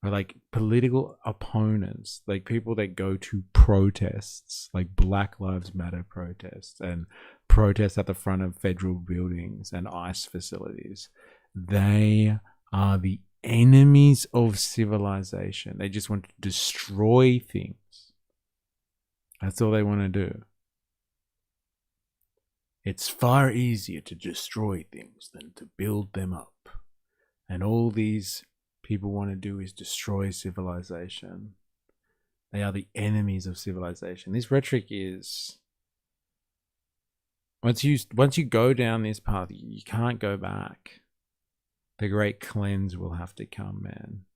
Or like political opponents, like people that go to protests, like Black Lives Matter protests and protests at the front of federal buildings and ICE facilities. They are the enemies of civilization. They just want to destroy things. That's all they want to do. It's far easier to destroy things than to build them up. And all these people want to do is destroy civilization. They are the enemies of civilization. This rhetoric is... Once you go down this path, you can't go back. The great cleanse will have to come, man,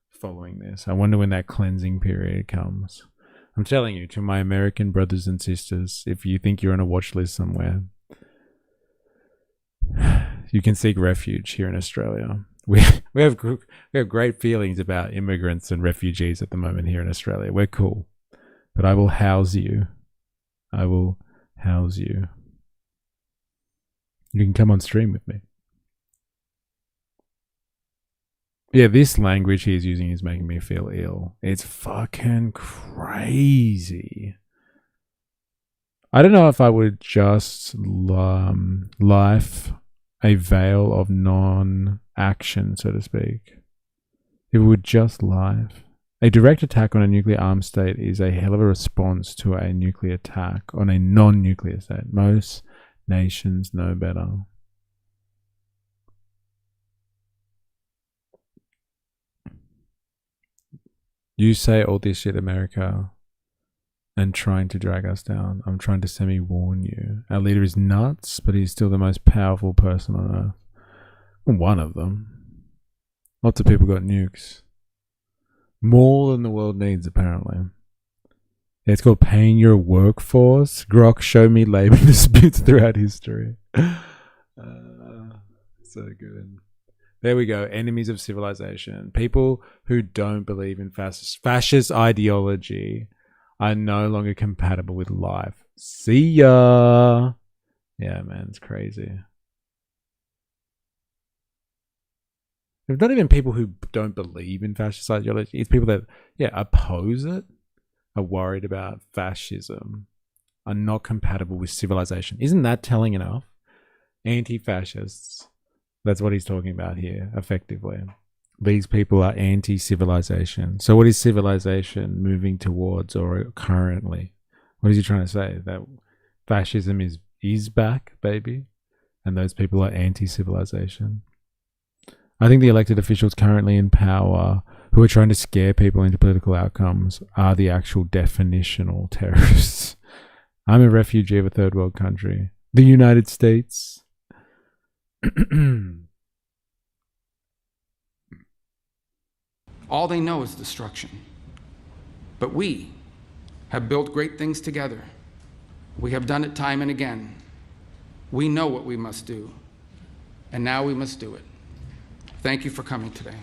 following this. I wonder when that cleansing period comes. I'm telling you, to my American brothers and sisters, if you think you're on a watch list somewhere, you can seek refuge here in Australia. We have great feelings about immigrants and refugees at the moment here in Australia. We're cool. But I will house you. I will house you. You can come on stream with me. Yeah, this language he's using is making me feel ill. It's fucking crazy. I don't know if I would just life a veil of non-action, so to speak. If it would just life. A direct attack on a nuclear armed state is a hell of a response to a nuclear attack on a non-nuclear state. Most nations know better. You say all this shit, America, and trying to drag us down. I'm trying to semi-warn you. Our leader is nuts, but he's still the most powerful person on earth. One of them. Lots of people got nukes. More than the world needs, apparently. Yeah, it's called paying your workforce. Grok, show me labor disputes throughout history. So good. There we go. Enemies of civilization. People who don't believe in fascist ideology are no longer compatible with life. See ya. Yeah, man, it's crazy. It's not even people who don't believe in fascist ideology. It's people that, oppose it, are worried about fascism, are not compatible with civilization. Isn't that telling enough? Anti-fascists. That's what he's talking about here, effectively. these people are anti-civilization. So what is civilization moving towards or currently? What is he trying to say? That fascism is back, baby? And those people are anti-civilization? I think the elected officials currently in power who are trying to scare people into political outcomes are the actual definitional terrorists. I'm a refugee of a third world country. The United States. All they know is destruction. But we have built great things together. We have done it time and again. We know what we must do, and now we must do it. Thank you for coming today.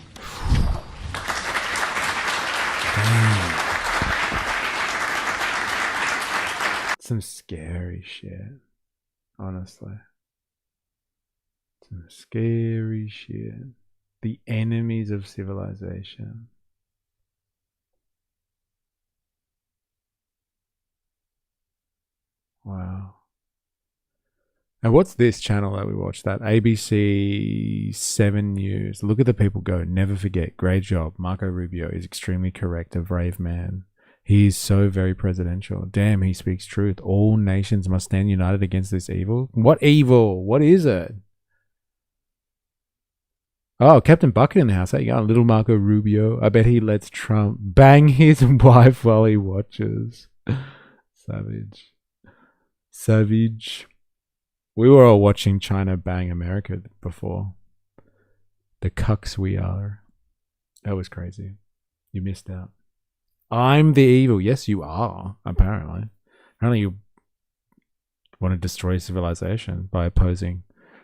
Some scary shit, honestly. Some scary shit. The enemies of civilization. Wow. And what's this channel that we watch? That ABC 7 News. Look at the people go. Never forget. Great job. Marco Rubio is extremely correct. A brave man. He is so very presidential. Damn, he speaks truth. All nations must stand united against this evil. What evil? What is it? Oh, Captain Bucket in the house. How you going? Little Marco Rubio. I bet he lets Trump bang his wife while he watches. Savage. Savage. We were all watching China bang America before. The cucks we are. That was crazy. You missed out. I'm the evil. Yes, you are, apparently. Apparently you want to destroy civilization by opposing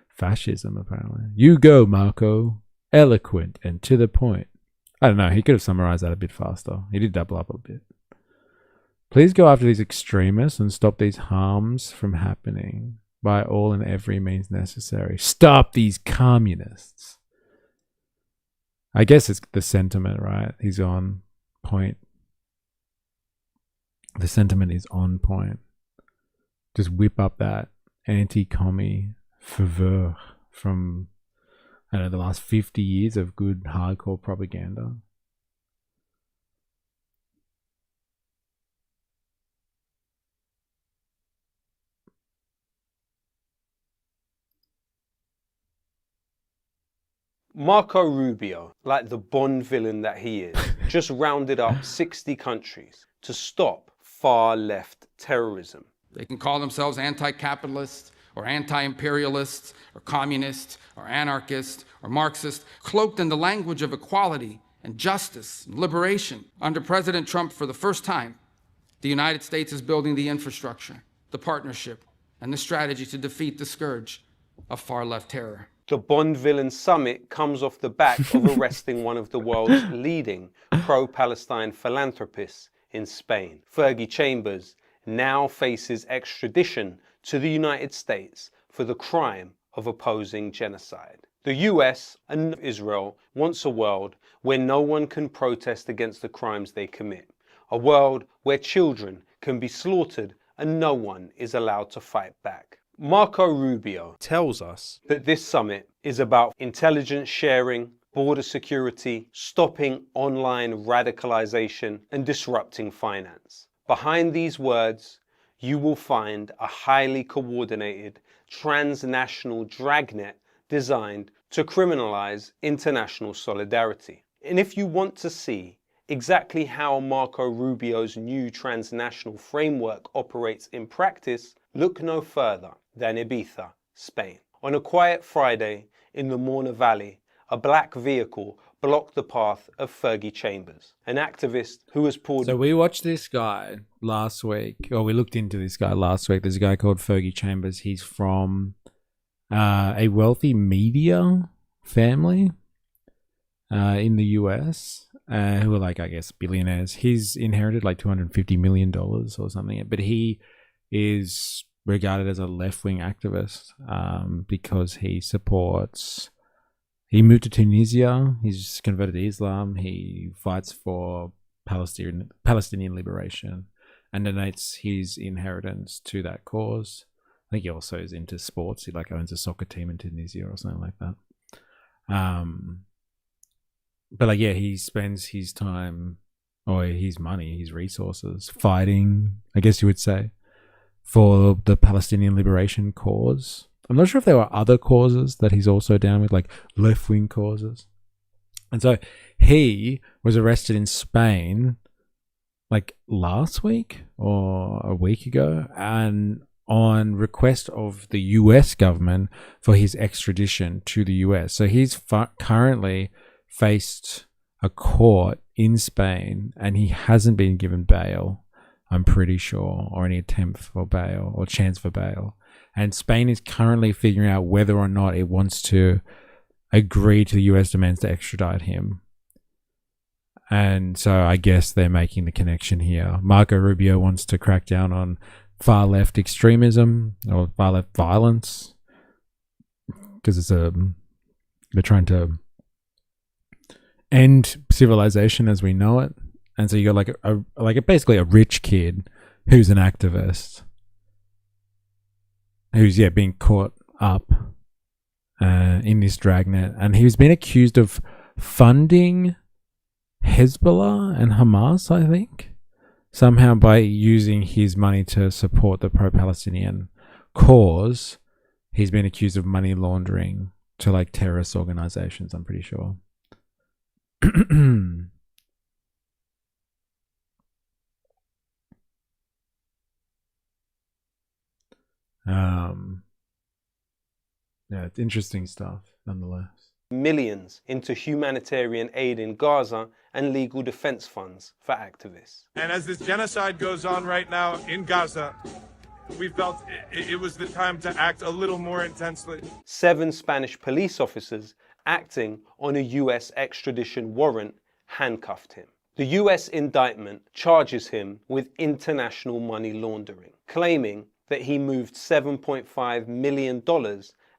fascism, apparently. You go, Marco. Eloquent and to the point. I don't know. He could have summarized that a bit faster. He did double up a bit. Please go after these extremists and stop these harms from happening by all and every means necessary. Stop these communists. I guess it's the sentiment, right? He's on point. The sentiment is on point. Just whip up that anti-commie fervor from, I don't know, the last 50 years of good hardcore propaganda. Marco Rubio, like the Bond villain that he is, just rounded up 60 countries to stop far-left terrorism. They can call themselves anti-capitalist or anti-imperialist or communist or anarchist or Marxist, cloaked in the language of equality and justice and liberation. Under President Trump, for the first time, the United States is building the infrastructure, the partnership, and the strategy to defeat the scourge of far-left terror. The Bond Villain Summit comes off the back of arresting one of the world's leading pro-Palestine philanthropists in Spain. Fergie Chambers now faces extradition to the United States for the crime of opposing genocide. The US and Israel wants a world where no one can protest against the crimes they commit. A world where children can be slaughtered and no one is allowed to fight back. Marco Rubio tells us that this summit is about intelligence sharing, border security, stopping online radicalization, and disrupting finance. Behind these words, you will find a highly coordinated transnational dragnet designed to criminalize international solidarity. And if you want to see exactly how Marco Rubio's new transnational framework operates in practice, look no further than Ibiza, Spain. On a quiet Friday in the Morna Valley, a black vehicle blocked the path of Fergie Chambers, an activist who was poured... So we watched this guy last week, or we looked into this guy last week. There's a guy called Fergie Chambers. He's from a wealthy media family in the US who are like, I guess, billionaires. He's inherited like $250 million or something, but he is regarded as a left-wing activist because he supports... He moved to Tunisia. He's converted to Islam. He fights for Palestinian liberation and donates his inheritance to that cause. I think he also is into sports. He like owns a soccer team in Tunisia or something like that. But like, yeah, he spends his time or his money, his resources fighting, I guess you would say, for the Palestinian liberation cause. I'm not sure if there were other causes that he's also down with, like left-wing causes. And so he was arrested in Spain like last week or a week ago, and on request of the US government for his extradition to the US. So he's currently faced a court in Spain, and he hasn't been given bail, I'm pretty sure, or any attempt for bail or chance for bail. And Spain is currently figuring out whether or not it wants to agree to the US demands to extradite him. And so I guess they're making the connection here. Marco Rubio wants to crack down on far left extremism or far left violence because they're trying to end civilization as we know it. And so you got basically a rich kid who's an activist who's being caught up in this dragnet, and he's been accused of funding Hezbollah and Hamas, I think, somehow by using his money to support the pro-Palestinian cause. He's been accused of money laundering to like terrorist organizations, I'm pretty sure. Yeah, it's interesting stuff nonetheless. Millions into humanitarian aid in Gaza and legal defense funds for activists. And as this genocide goes on right now in Gaza, we felt it was the time to act a little more intensely. 7 Spanish police officers acting on a US extradition warrant handcuffed him. The US indictment charges him with international money laundering, claiming that he moved $7.5 million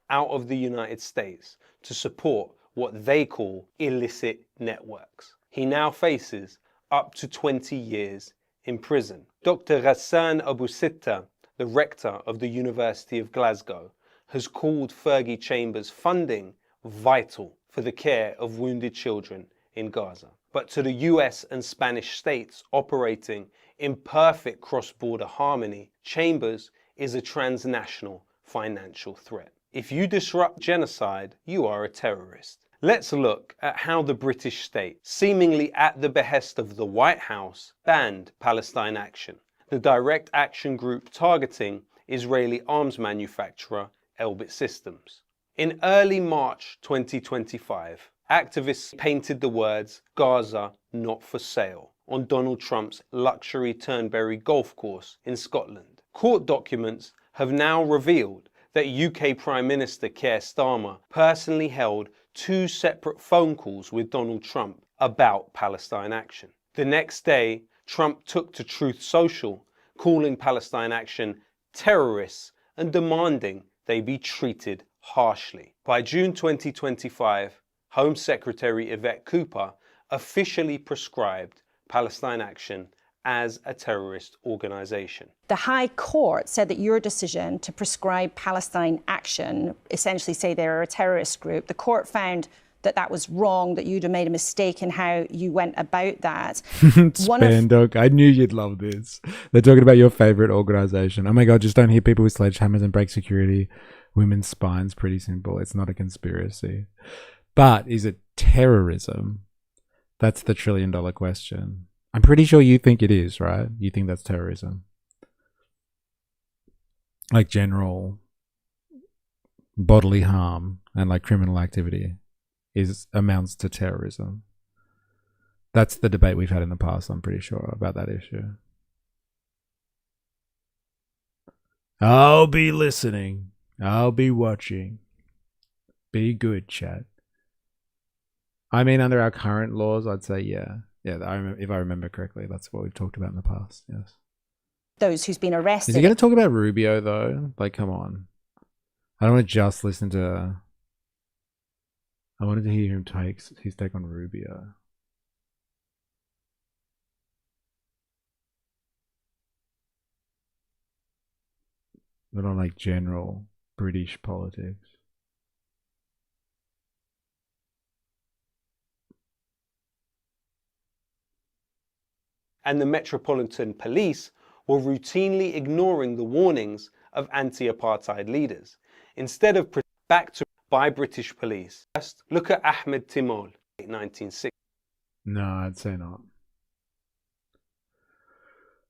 out of the United States to support what they call illicit networks. He now faces up to 20 years in prison. Dr. Ghassan Abu Sitta, the rector of the University of Glasgow, has called Fergie Chambers' funding vital for the care of wounded children in Gaza. But to the US and Spanish states operating in perfect cross-border harmony, Chambers is a transnational financial threat. If you disrupt genocide, you are a terrorist. Let's look at how the British state, seemingly at the behest of the White House, banned Palestine Action, the direct action group targeting Israeli arms manufacturer Elbit Systems. In early March 2025, activists painted the words "Gaza not for sale" on Donald Trump's luxury Turnberry golf course in Scotland. Court documents have now revealed that UK Prime Minister Keir Starmer personally held 2 separate phone calls with Donald Trump about Palestine Action. The next day, Trump took to Truth Social, calling Palestine Action terrorists and demanding they be treated harshly. By June 2025, Home Secretary Yvette Cooper officially prescribed Palestine Action as a terrorist organization. The High Court said that your decision to prescribe Palestine Action, essentially say they're a terrorist group, the court found that that was wrong, that you'd have made a mistake in how you went about that. Spandog, I knew you'd love this. They're talking about your favorite organization. Oh my God, just don't hit people with sledgehammers and break security. Women's spines, pretty simple. It's not a conspiracy. But is it terrorism? That's the $1 trillion question. I'm pretty sure you think it is, right? You think that's terrorism. Like general bodily harm and like criminal activity amounts to terrorism. That's the debate we've had in the past, I'm pretty sure, about that issue. I'll be listening. I'll be watching. Be good, chat. I mean, under our current laws, I'd say, yeah. Yeah, if I remember correctly, that's what we've talked about in the past, yes. Those who's been arrested. Is he going to talk about Rubio, though? Like, come on. I don't want to just listen to... I wanted to hear him take his take on Rubio. But on, like, general British politics. and the Metropolitan Police were routinely ignoring the warnings of anti-apartheid leaders. Instead of backed by British police. First, look at Ahmed Timol, 1960. No, I'd say not.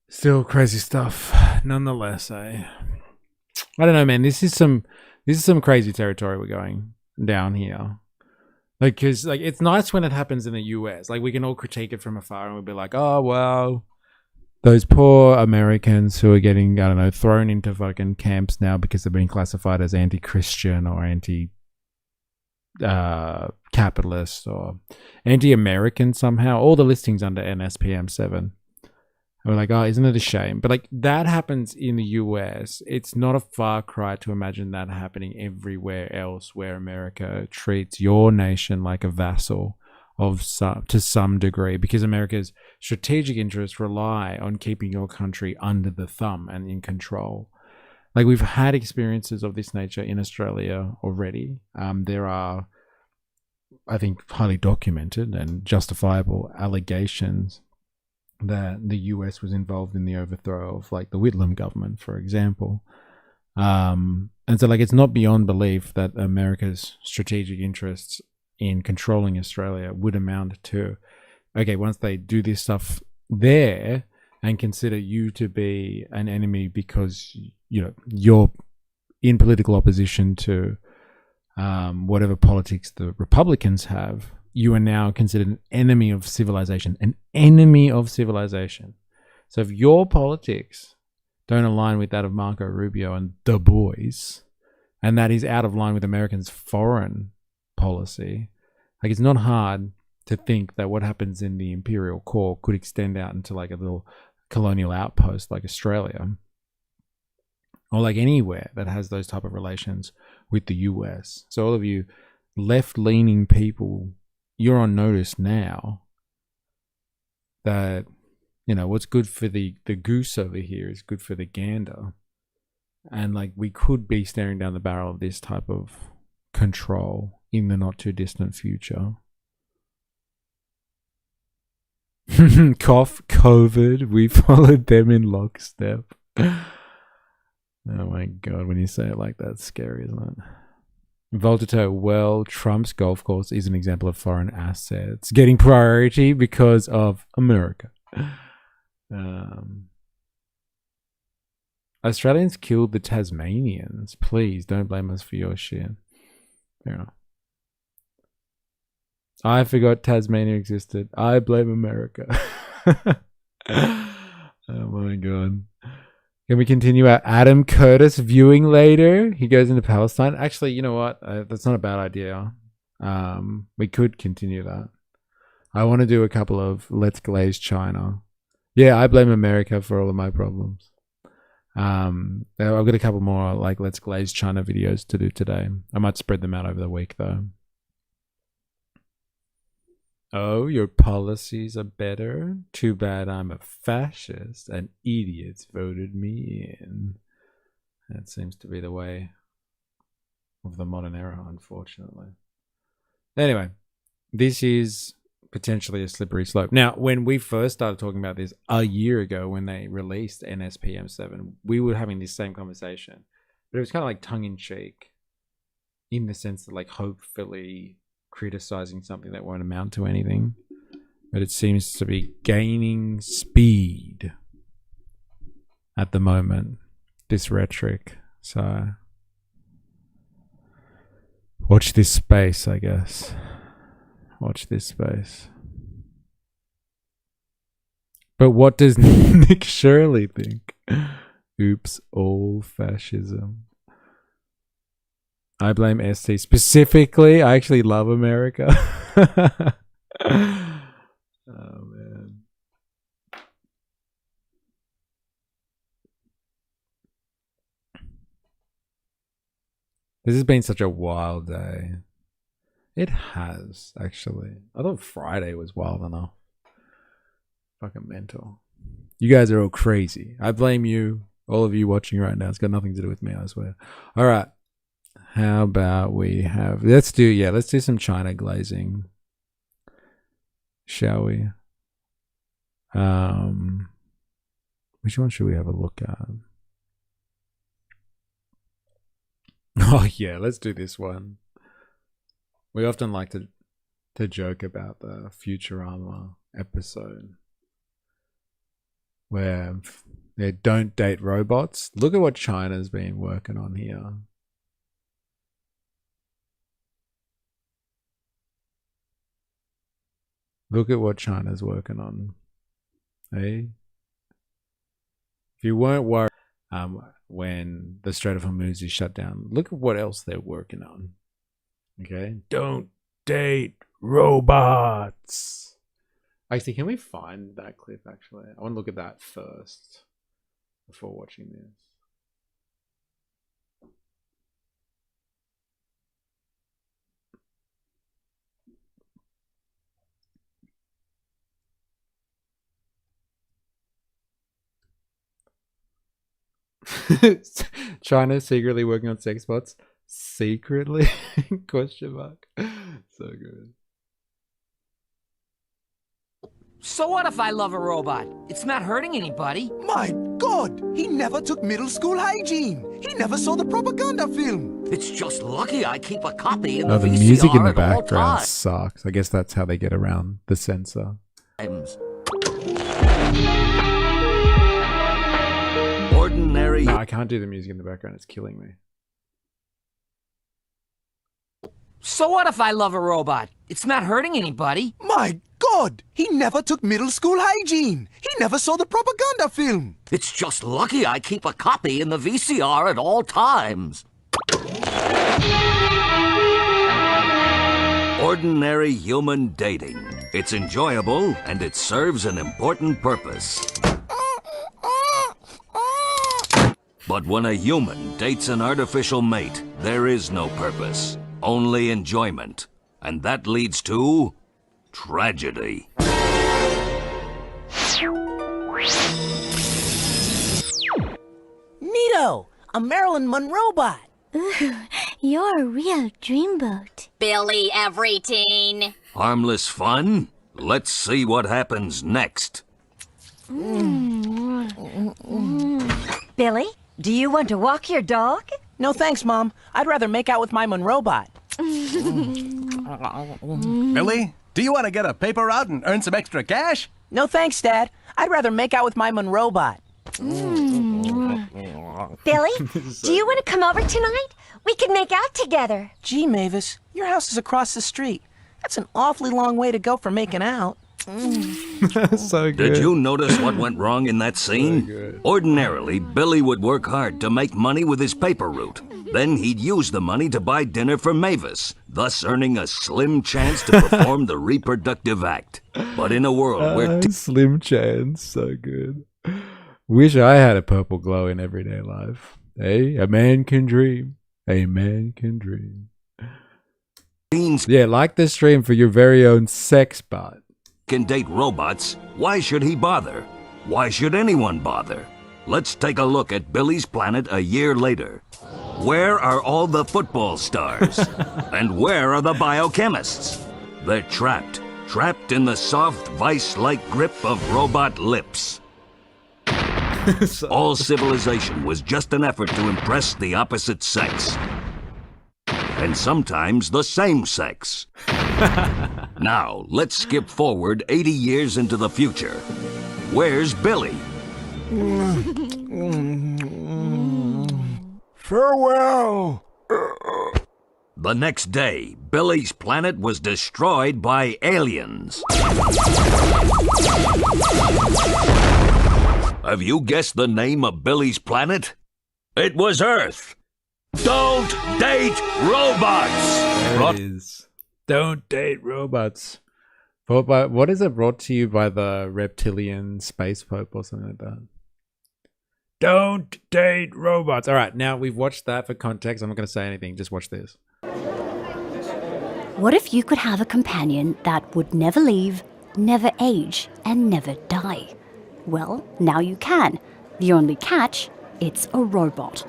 Still crazy stuff, nonetheless. I don't know, man. This is some crazy territory we're going down here. Like, cause like it's nice when it happens in the US. Like we can all critique it from afar and we'll be like, oh well, those poor Americans who are getting, I don't know, thrown into fucking camps now because they're being classified as anti-Christian or anti-capitalist or anti-American somehow. All the listings under NSPM 7. And we're like, oh, isn't it a shame? But like that happens in the US. It's not a far cry to imagine that happening everywhere else where America treats your nation like a vassal to some degree, because America's strategic interests rely on keeping your country under the thumb and in control. Like we've had experiences of this nature in Australia already. There are, I think, highly documented and justifiable allegations that the US was involved in the overthrow of like the Whitlam government, for example. And so like it's not beyond belief that America's strategic interests in controlling Australia would amount to, okay, once they do this stuff there and consider you to be an enemy because, you know, you're in political opposition to whatever politics the Republicans have, you are now considered an enemy of civilization. An enemy of civilization. So if your politics don't align with that of Marco Rubio and the boys, and that is out of line with Americans' foreign policy, like it's not hard to think that what happens in the imperial core could extend out into like a little colonial outpost like Australia, or like anywhere that has those type of relations with the US. So all of you left-leaning people, you're on notice now that, you know, what's good for the goose over here is good for the gander. And like we could be staring down the barrel of this type of control in the not too distant future. Cough, COVID, we followed them in lockstep. Oh my God, when you say it like that, it's scary, isn't it? Voltato, well, Trump's golf course is an example of foreign assets getting priority because of America. Australians killed the Tasmanians. Please don't blame us for your shit. Fair enough. I forgot Tasmania existed. I blame America. Oh my God. Can we continue our Adam Curtis viewing later? He goes into Palestine. Actually, you know what? That's not a bad idea. We could continue that. I want to do a couple of Let's Glaze China. Yeah, I blame America for all of my problems. I've got a couple more like Let's Glaze China videos to do today. I might spread them out over the week though. Oh, your policies are better? Too bad I'm a fascist and idiots voted me in. That seems to be the way of the modern era, unfortunately. Anyway, this is potentially a slippery slope. Now, when we first started talking about this a year ago, when they released NSPM 7, we were having this same conversation. But it was kind of like tongue-in-cheek in the sense that like hopefully criticizing something that won't amount to anything, but it seems to be gaining speed at the moment, this rhetoric. So watch this space, I guess. Watch this space. But what does Nick Shirley think? Oops, all fascism. I blame ST specifically. I actually love America. Oh, man. This has been such a wild day. It has, actually. I thought Friday was wild enough. Fucking mental. You guys are all crazy. I blame you. All of you watching right now. It's got nothing to do with me, I swear. All right. How about we have... Let's do some China glazing. Shall we? Which one should we have a look at? Oh yeah, let's do this one. We often like to joke about the Futurama episode where they don't date robots. Look at what China's been working on here. Look at what China's working on. Hey? If you weren't worried when the Strait of Hormuz is shut down, look at what else they're working on. Okay? Don't date robots. Actually, can we find that clip actually? I want to look at that first before watching this. China secretly working on sex bots. Secretly? Question mark. So good. So what if I love a robot? It's not hurting anybody. My God! He never took middle school hygiene. He never saw the propaganda film. It's just lucky I keep a copy in Oh, the the VCR music in the at all background times. sucks. I guess that's how they get around the censor. Ordinary. No, I can't do the music in the background. It's killing me. So what if I love a robot? It's not hurting anybody. My God! He never took middle school hygiene. He never saw the propaganda film. It's just lucky I keep a copy in the VCR at all times. Ordinary human dating. It's enjoyable and it serves an important purpose. But when a human dates an artificial mate, there is no purpose, only enjoyment. And that leads to tragedy. Neato! A Marilyn Monroe bot! Ooh, you're a real dreamboat. Billy every teen. Harmless fun? Let's see what happens next. Billy, do you want to walk your dog? No thanks, Mom. I'd rather make out with my Monroe bot. Billy, do you want to get a paper route and earn some extra cash? No thanks, Dad. I'd rather make out with my Monroe bot. Billy, do you want to come over tonight? We could make out together. Gee, Mavis, your house is across the street. That's an awfully long way to go for making out. So good. Did you notice what went wrong in that scene? Ordinarily, Billy would work hard to make money with his paper route. Then he'd use the money to buy dinner for Mavis, thus earning a slim chance to perform the reproductive act. But in a world where... Slim chance, so good. Wish I had a purple glow in everyday life. Hey, a man can dream. A man can dream. Yeah, like this stream for your very own sex bot. Can date robots, why should he bother? Why should anyone bother? Let's take a look at Billy's planet a year later. Where are all the football stars? And where are the biochemists? They're trapped in the soft, vice-like grip of robot lips. All civilization was just an effort to impress the opposite sex. And sometimes the same sex. Now, let's skip forward 80 years into the future. Where's Billy? Farewell! The next day, Billy's planet was destroyed by aliens. Have you guessed the name of Billy's planet? It was Earth. Don't date robots! There it is. Don't date robots. What is it brought to you by the reptilian space pope or something like that? Don't date robots. All right, now we've watched that for context. I'm not going to say anything. Just watch this. What if you could have a companion that would never leave, never age, and never die? Well, now you can. The only catch, it's a robot.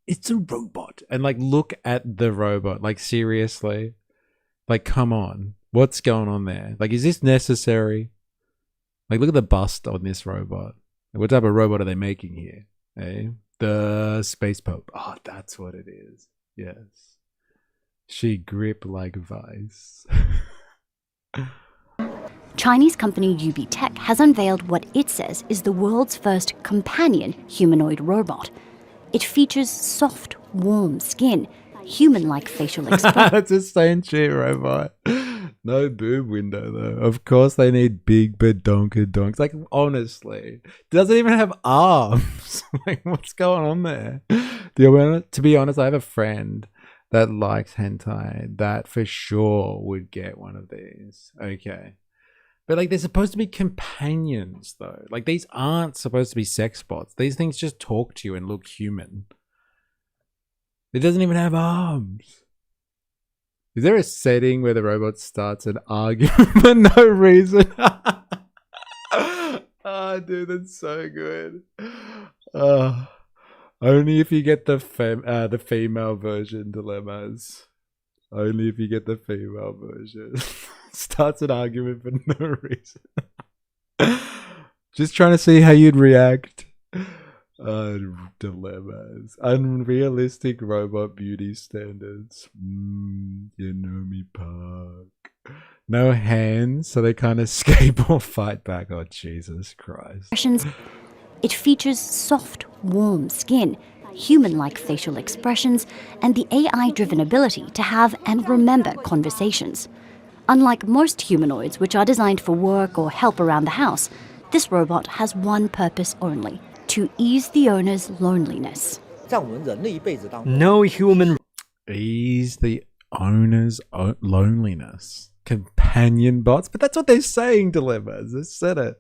It's a robot. And like, look at the robot. Like, seriously. Like, come on. What's going on there? Like, is this necessary? Like, look at the bust on this robot. What type of robot are they making here? Eh? The Space Pope. Oh, that's what it is. Yes. She grip like vice. Chinese company UB Tech has unveiled what it says is the world's first companion humanoid robot. It features soft, warm skin, human-like facial expression. It's a sentient robot. No boob window, though. Of course they need big badonkadonks. Like, honestly. Doesn't even have arms. Like, what's going on there? To be honest, I have a friend that likes hentai that for sure would get one of these. Okay. But, like, they're supposed to be companions, though. Like, these aren't supposed to be sex bots. These things just talk to you and look human. It doesn't even have arms. Is there a setting where the robot starts an argument for no reason? Oh, dude, that's so good. Only if you get the female version, Dilemmas. Only if you get the female version. Starts an argument for no reason. Just trying to see how you'd react. Dilemmas. Unrealistic robot beauty standards. You know me, Park. No hands, so they can't escape or fight back. Oh, Jesus Christ. It features soft, warm skin, human-like facial expressions, and the AI-driven ability to have and remember conversations. Unlike most humanoids, which are designed for work or help around the house, this robot has one purpose only: to ease the owner's loneliness. No human ease the owner's loneliness. Companion bots, but that's what they're saying, Dilemmas. They said it.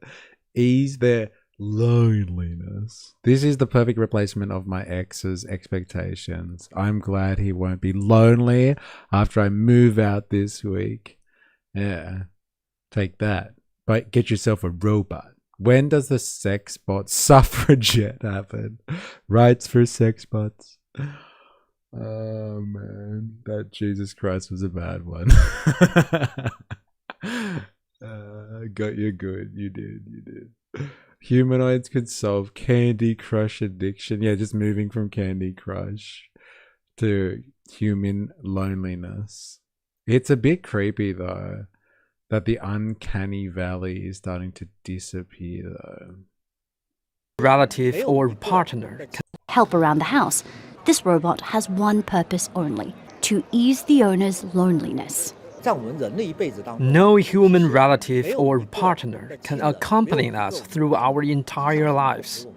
Ease their loneliness. This is the perfect replacement of my ex's expectations. I'm glad he won't be lonely after I move out this week. Yeah. Take that. But get yourself a robot. When does the sex bot suffragette happen? Rights for sex bots. Oh man, that Jesus Christ was a bad one. Got you good. You did. Humanoids could solve Candy Crush addiction. Yeah, just moving from Candy Crush to human loneliness. It's a bit creepy though that the uncanny valley is starting to disappear though. Relative or partner Help around the house. This robot has one purpose only: to ease the owner's loneliness. No human relative or partner can accompany us through our entire lives.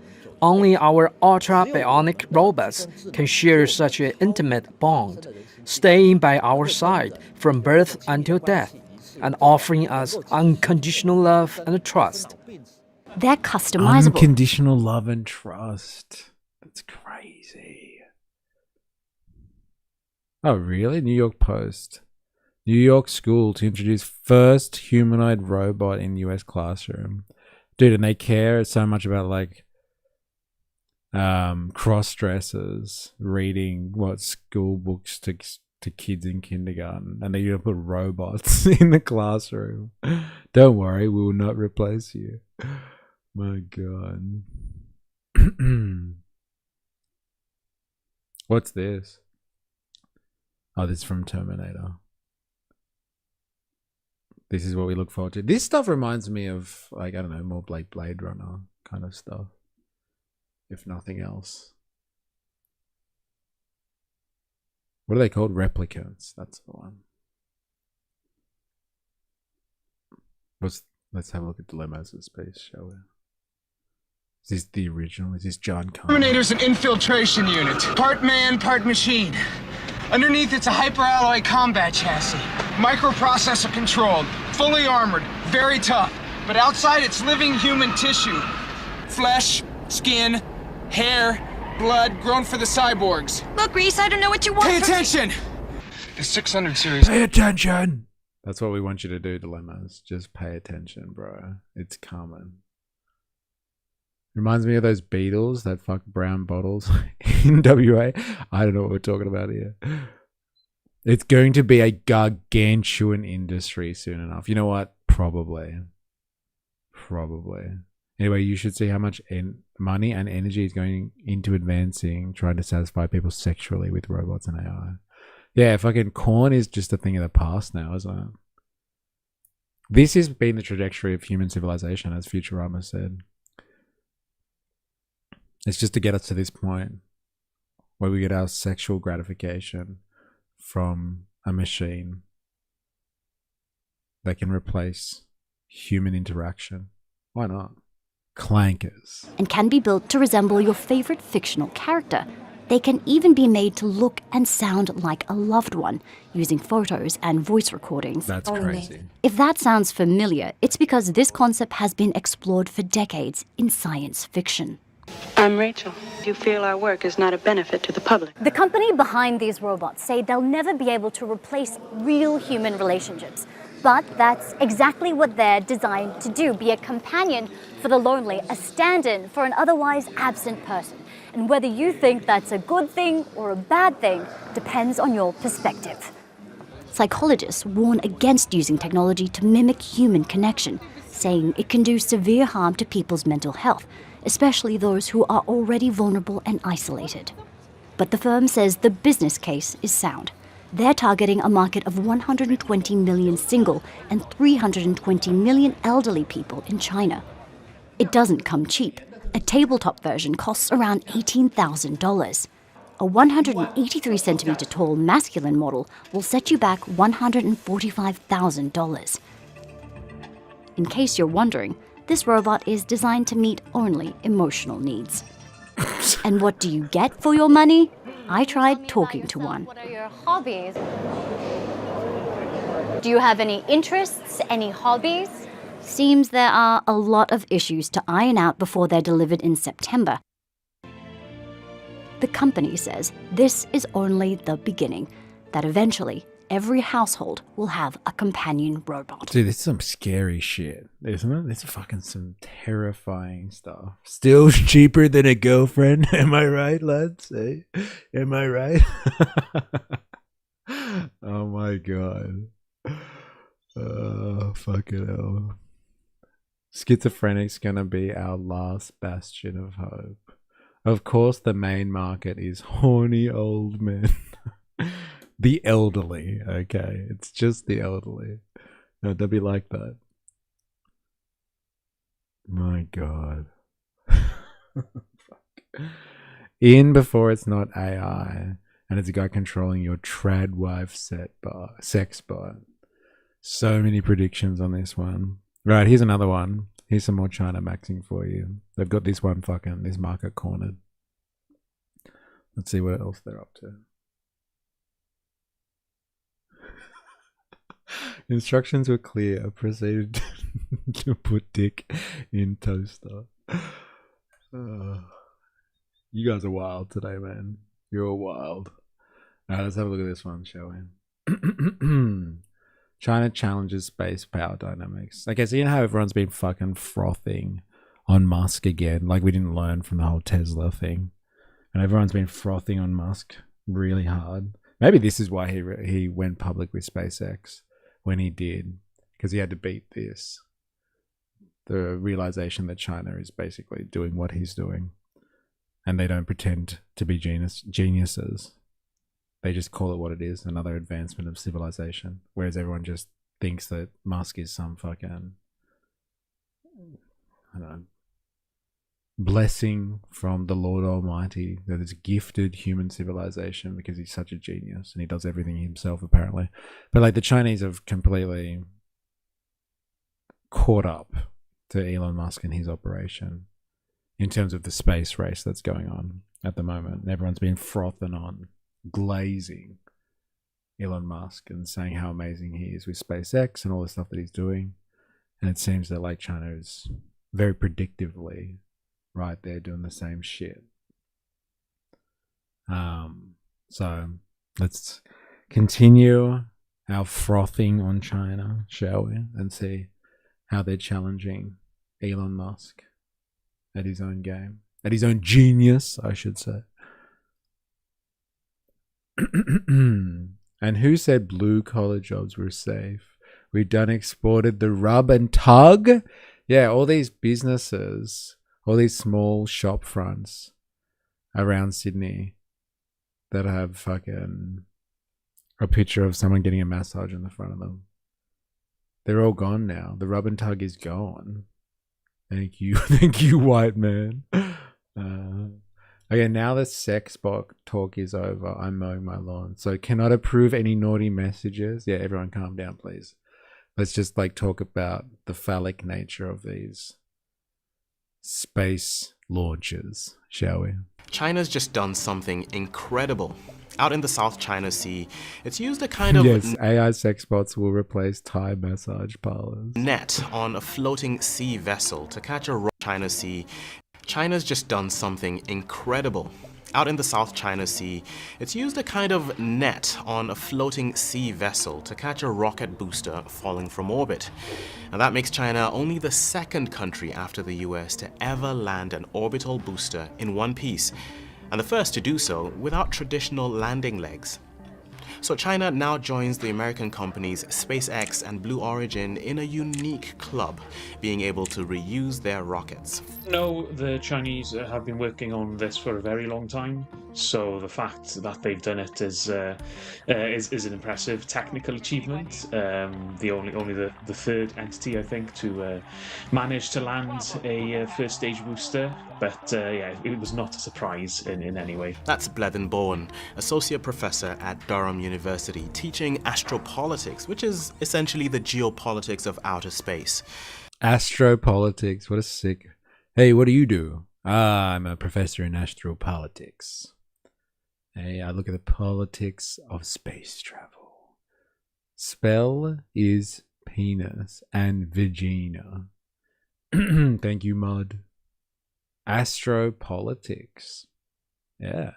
Only our ultra-bionic robots can share such an intimate bond, staying by our side from birth until death, and offering us unconditional love and trust. They're customizable. Unconditional love and trust. That's crazy. Oh, really? New York Post. New York school to introduce first humanoid robot in US classroom. Dude, and they care so much about like cross-dressers reading school books to kids in kindergarten, and they're gonna put robots in the classroom. Don't worry, we will not replace you. My God. What's this? Oh, this is from Terminator. This is what we look forward to. This stuff reminds me of, like, I don't know, more Blade Runner kind of stuff, if nothing else. What are they called? Replicants. That's the one. Let's have a look at Dilemmas of Space, shall we? Is this the original? Is this John Connor? Terminator's an infiltration unit. Part man, part machine. Underneath, it's a hyperalloy combat chassis. Microprocessor controlled, fully armored, very tough. But outside, it's living human tissue. Flesh, skin, hair, blood, grown for the cyborgs. Look, Reese, I don't know what you want. Pay attention! The 600 series. Pay attention! That's what we want you to do, Dilemmas. Just pay attention, bro. It's coming. Reminds me of those Beatles that fuck brown bottles in WA. I don't know what we're talking about here. It's going to be a gargantuan industry soon enough. You know what? Probably. Probably. Anyway, you should see how much money and energy is going into advancing, trying to satisfy people sexually with robots and AI. Yeah, fucking corn is just a thing of the past now, isn't it? This has been the trajectory of human civilization, as Futurama said. It's just to get us to this point where we get our sexual gratification from a machine that can replace human interaction. Why not? Clankers. And can be built to resemble your favorite fictional character. They can even be made to look and sound like a loved one, using photos and voice recordings. That's crazy. If that sounds familiar, it's because this concept has been explored for decades in science fiction. I'm Rachel. You feel our work is not a benefit to the public. The company behind these robots say they'll never be able to replace real human relationships. But that's exactly what they're designed to do, be a companion for the lonely, a stand-in for an otherwise absent person. And whether you think that's a good thing or a bad thing depends on your perspective. Psychologists warn against using technology to mimic human connection, saying it can do severe harm to people's mental health, especially those who are already vulnerable and isolated. But the firm says the business case is sound. They're targeting a market of 120 million single and 320 million elderly people in China. It doesn't come cheap. A tabletop version costs around $18,000. A 183 centimeter tall masculine model will set you back $145,000. In case you're wondering, this robot is designed to meet only emotional needs. And what do you get for your money? I tried talking to one. What are your hobbies? Do you have any interests, any hobbies? Seems there are a lot of issues to iron out before they're delivered in September. The company says this is only the beginning, that eventually every household will have a companion robot. Dude, this is some scary shit, isn't it? This is fucking some terrifying stuff. Still cheaper than a girlfriend. Am I right, lads? Hey? Am I right? Oh my god. Oh, fucking hell. Schizophrenic's gonna be our last bastion of hope. Of course, the main market is horny old men. The elderly, okay? It's just the elderly. No, they'll be like that. My god. Fuck. In before it's not AI, and it's a guy controlling your trad wife sex bot. So many predictions on this one. Right, here's another one. Here's some more China maxing for you. They've got this one fucking, this market cornered. Let's see what else they're up to. Instructions were clear. Proceeded to put dick in toaster. You guys are wild today, man. You're wild. Alright, let's have a look at this one, shall we? China challenges space power dynamics. Okay, so you know how everyone's been fucking frothing on Musk again? Like we didn't learn from the whole Tesla thing. And everyone's been frothing on Musk really hard. Maybe this is why he went public with SpaceX when he did. Because he had to beat this. The realization that China is basically doing what he's doing. And they don't pretend to be geniuses. They just call it what it is, another advancement of civilization. Whereas everyone just thinks that Musk is some fucking, I don't know, blessing from the Lord Almighty that has gifted human civilization because he's such a genius and he does everything himself apparently. But like the Chinese have completely caught up to Elon Musk and his operation in terms of the space race that's going on at the moment. And everyone's been frothing on, glazing Elon Musk and saying how amazing he is with SpaceX and all the stuff that he's doing. And it seems that like China is very predictively right there doing the same shit. So let's continue our frothing on China, shall we? And see how they're challenging Elon Musk at his own game. At his own genius, I should say. And who said blue collar jobs were safe? We done exported the rub and tug. Yeah, all these businesses, all these small shop fronts around Sydney that have fucking a picture of someone getting a massage in the front of them. They're all gone now. The rub and tug is gone. Thank you. Thank you, white man. Okay, now the sex talk is over. I'm mowing my lawn. So cannot approve any naughty messages. Yeah, everyone calm down, please. Let's just like talk about the phallic nature of these space launches, shall we? China's just done something incredible. Out in the South China Sea, it's used a kind of yes, AI sex bots will replace Thai massage parlors. Net on a floating sea vessel to catch a China Sea. China's just done something incredible. Out in the South China Sea, it's used a kind of net on a floating sea vessel to catch a rocket booster falling from orbit. And that makes China only the second country after the US to ever land an orbital booster in one piece, and the first to do so without traditional landing legs. So China now joins the American companies SpaceX and Blue Origin in a unique club, being able to reuse their rockets. No, the Chinese have been working on this for a very long time, so the fact that they've done it is an impressive technical achievement. Only the third entity, I think, to manage to land a first stage booster, but yeah, it was not a surprise in any way. That's Blethen Bourne, associate professor at Durham University, teaching astropolitics, which is essentially the geopolitics of outer space. Astropolitics, what a sick... Hey, what do you do? I'm a professor in astropolitics. Hey, I look at the politics of space travel. Spell is penis and vagina. Thank you, Mud. Astropolitics. Yeah.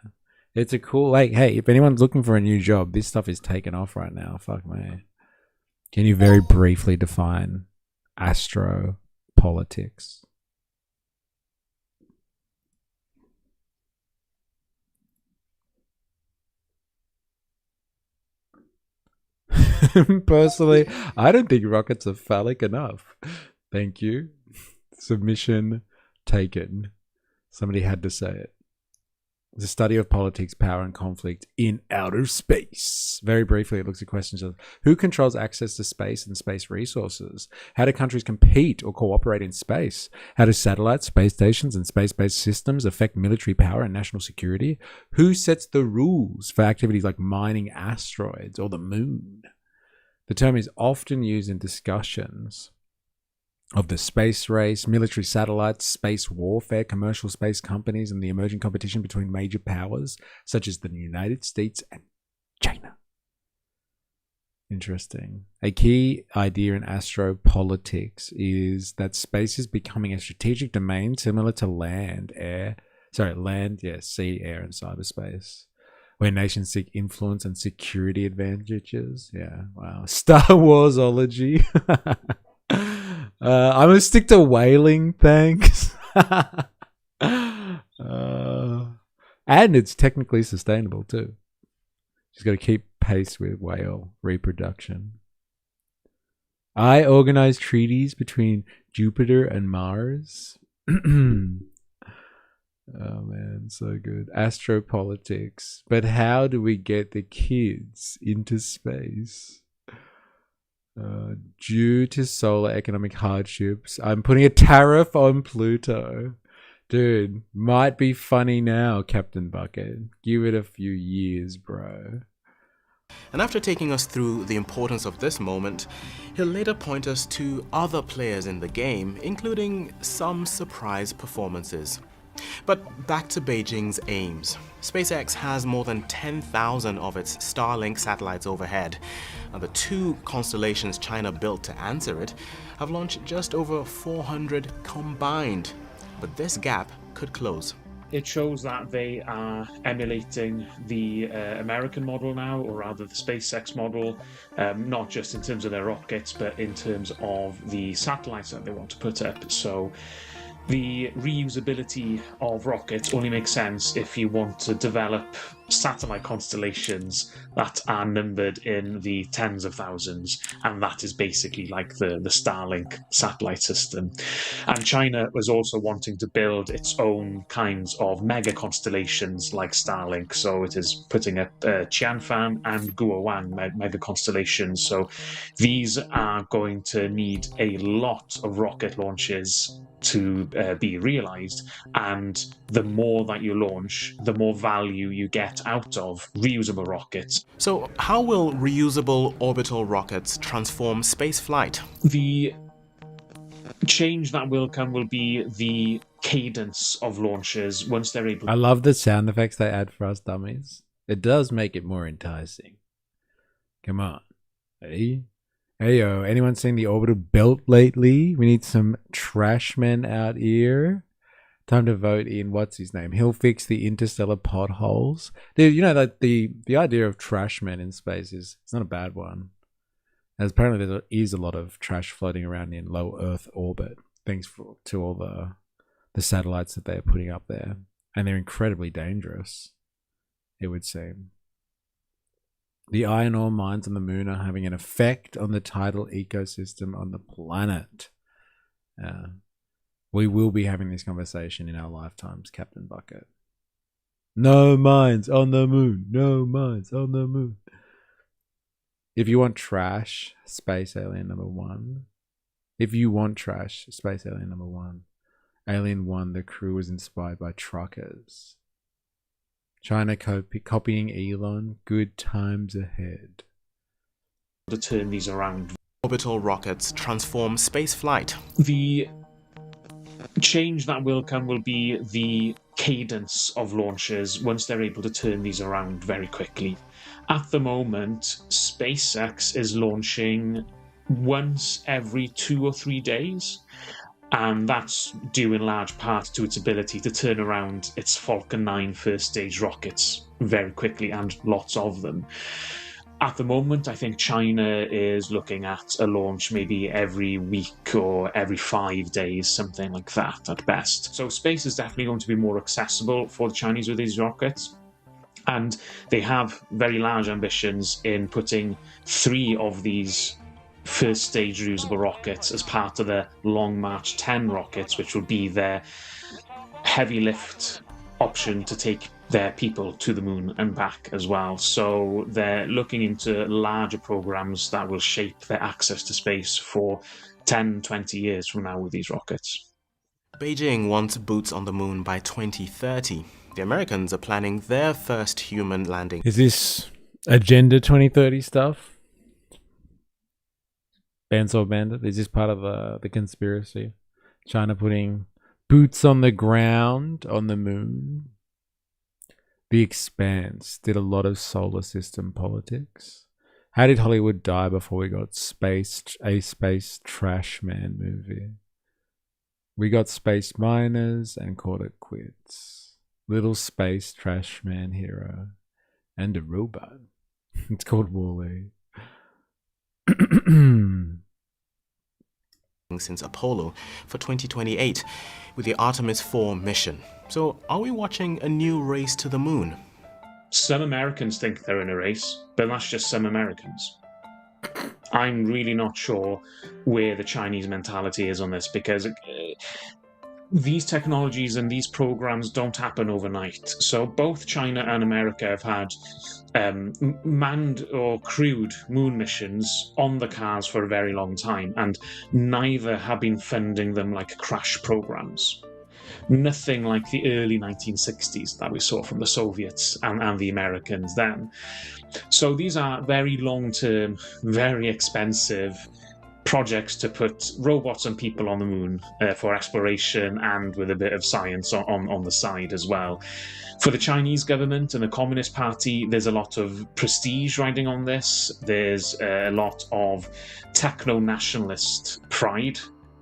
It's a cool, like, hey, if anyone's looking for a new job, this stuff is taking off right now. Fuck me. Can you very briefly define astropolitics? Personally, I don't think rockets are phallic enough. Thank you. Submission taken. Somebody had to say it. The study of politics, power, and conflict in outer space. Very briefly, it looks at questions of who controls access to space and space resources? How do countries compete or cooperate in space? How do satellites, space stations, and space-based systems affect military power and national security? Who sets the rules for activities like mining asteroids or the moon? The term is often used in discussions of the space race, military satellites, space warfare, commercial space companies, and the emerging competition between major powers such as the United States and China. Interesting. A key idea in astropolitics is that space is becoming a strategic domain similar to sea, air, and cyberspace, where nations seek influence and security advantages. Yeah, wow. Star Warsology. I'm gonna stick to whaling, thanks. And it's technically sustainable too. Just got to keep pace with whale reproduction. I organize treaties between Jupiter and Mars. Oh man, so good. Astropolitics. But how do we get the kids into space? Due to solar economic hardships, I'm putting a tariff on Pluto. Dude, might be funny now, Captain Bucket. Give it a few years, bro. And after taking us through the importance of this moment, he'll later point us to other players in the game, including some surprise performances. But back to Beijing's aims. SpaceX has more than 10,000 of its Starlink satellites overhead, and the two constellations China built to answer it have launched just over 400 combined. But this gap could close. It shows that they are emulating the American model now, or rather the SpaceX model, not just in terms of their rockets, but in terms of the satellites that they want to put up. So the reusability of rockets only makes sense if you want to develop satellite constellations that are numbered in the tens of thousands, and that is basically like the Starlink satellite system. And China was also wanting to build its own kinds of mega constellations like Starlink, so it is putting up Tianfan and Guowan mega constellations. So these are going to need a lot of rocket launches to be realized, and the more that you launch, the more value you get out of reusable rockets. So how will reusable orbital rockets transform spaceflight? The change that will come will be the cadence of launches once they're able. I love the sound effects they add for us dummies. It does make it more enticing. Come on. Hey. Hey yo, anyone seen the orbital belt lately? We need some trash men out here. Time to vote in what's his name. He'll fix the interstellar potholes. Dude, you know that the idea of trash men in space is it's not a bad one. As apparently there is a lot of trash floating around in low Earth orbit, thanks to all the satellites that they're putting up there, and they're incredibly dangerous, it would seem. The iron ore mines on the moon are having an effect on the tidal ecosystem on the planet. We will be having this conversation in our lifetimes, Captain Bucket. No mines on the moon. No mines on the moon. If you want trash, space alien number 1. If you want trash, space alien number 1. Alien 1, the crew was inspired by truckers. China copying Elon. Good times ahead. To turn these around. Orbital rockets transform spaceflight. The change that will come will be the cadence of launches once they're able to turn these around very quickly. At the moment, SpaceX is launching once every 2 or 3 days. And that's due in large part to its ability to turn around its Falcon 9 first stage rockets very quickly, and lots of them. At the moment, I think China is looking at a launch maybe every week or every 5 days, something like that at best. So space is definitely going to be more accessible for the Chinese with these rockets. And they have very large ambitions in putting 3 of these first stage reusable rockets as part of the Long March 10 rockets, which will be their heavy lift option to take their people to the moon and back as well. So they're looking into larger programs that will shape their access to space for 10, 20 years from now with these rockets. Beijing wants boots on the moon by 2030. The Americans are planning their first human landing. Is this Agenda 2030 stuff? Bandsaw Bandit? Is this part of the conspiracy? China putting boots on the ground on the moon? The Expanse did a lot of solar system politics. How did Hollywood die before we got a space trash man movie? We got Space Miners and called it quits. Little space trash man hero and a robot. It's called Wall-E. Since Apollo for 2028 with the Artemis 4 mission. So are we watching a new race to the moon? Some Americans think they're in a race, but that's just some Americans. I'm really not sure where the Chinese mentality is on this, because these technologies and these programs don't happen overnight. So both China and America have had manned or crewed moon missions on the cards for a very long time, and neither have been funding them like crash programs. Nothing like the early 1960s that we saw from the Soviets and the Americans then. So these are very long-term, very expensive projects to put robots and people on the moon for exploration, and with a bit of science on the side as well. For the Chinese government and the Communist Party, there's a lot of prestige riding on this. There's a lot of techno-nationalist pride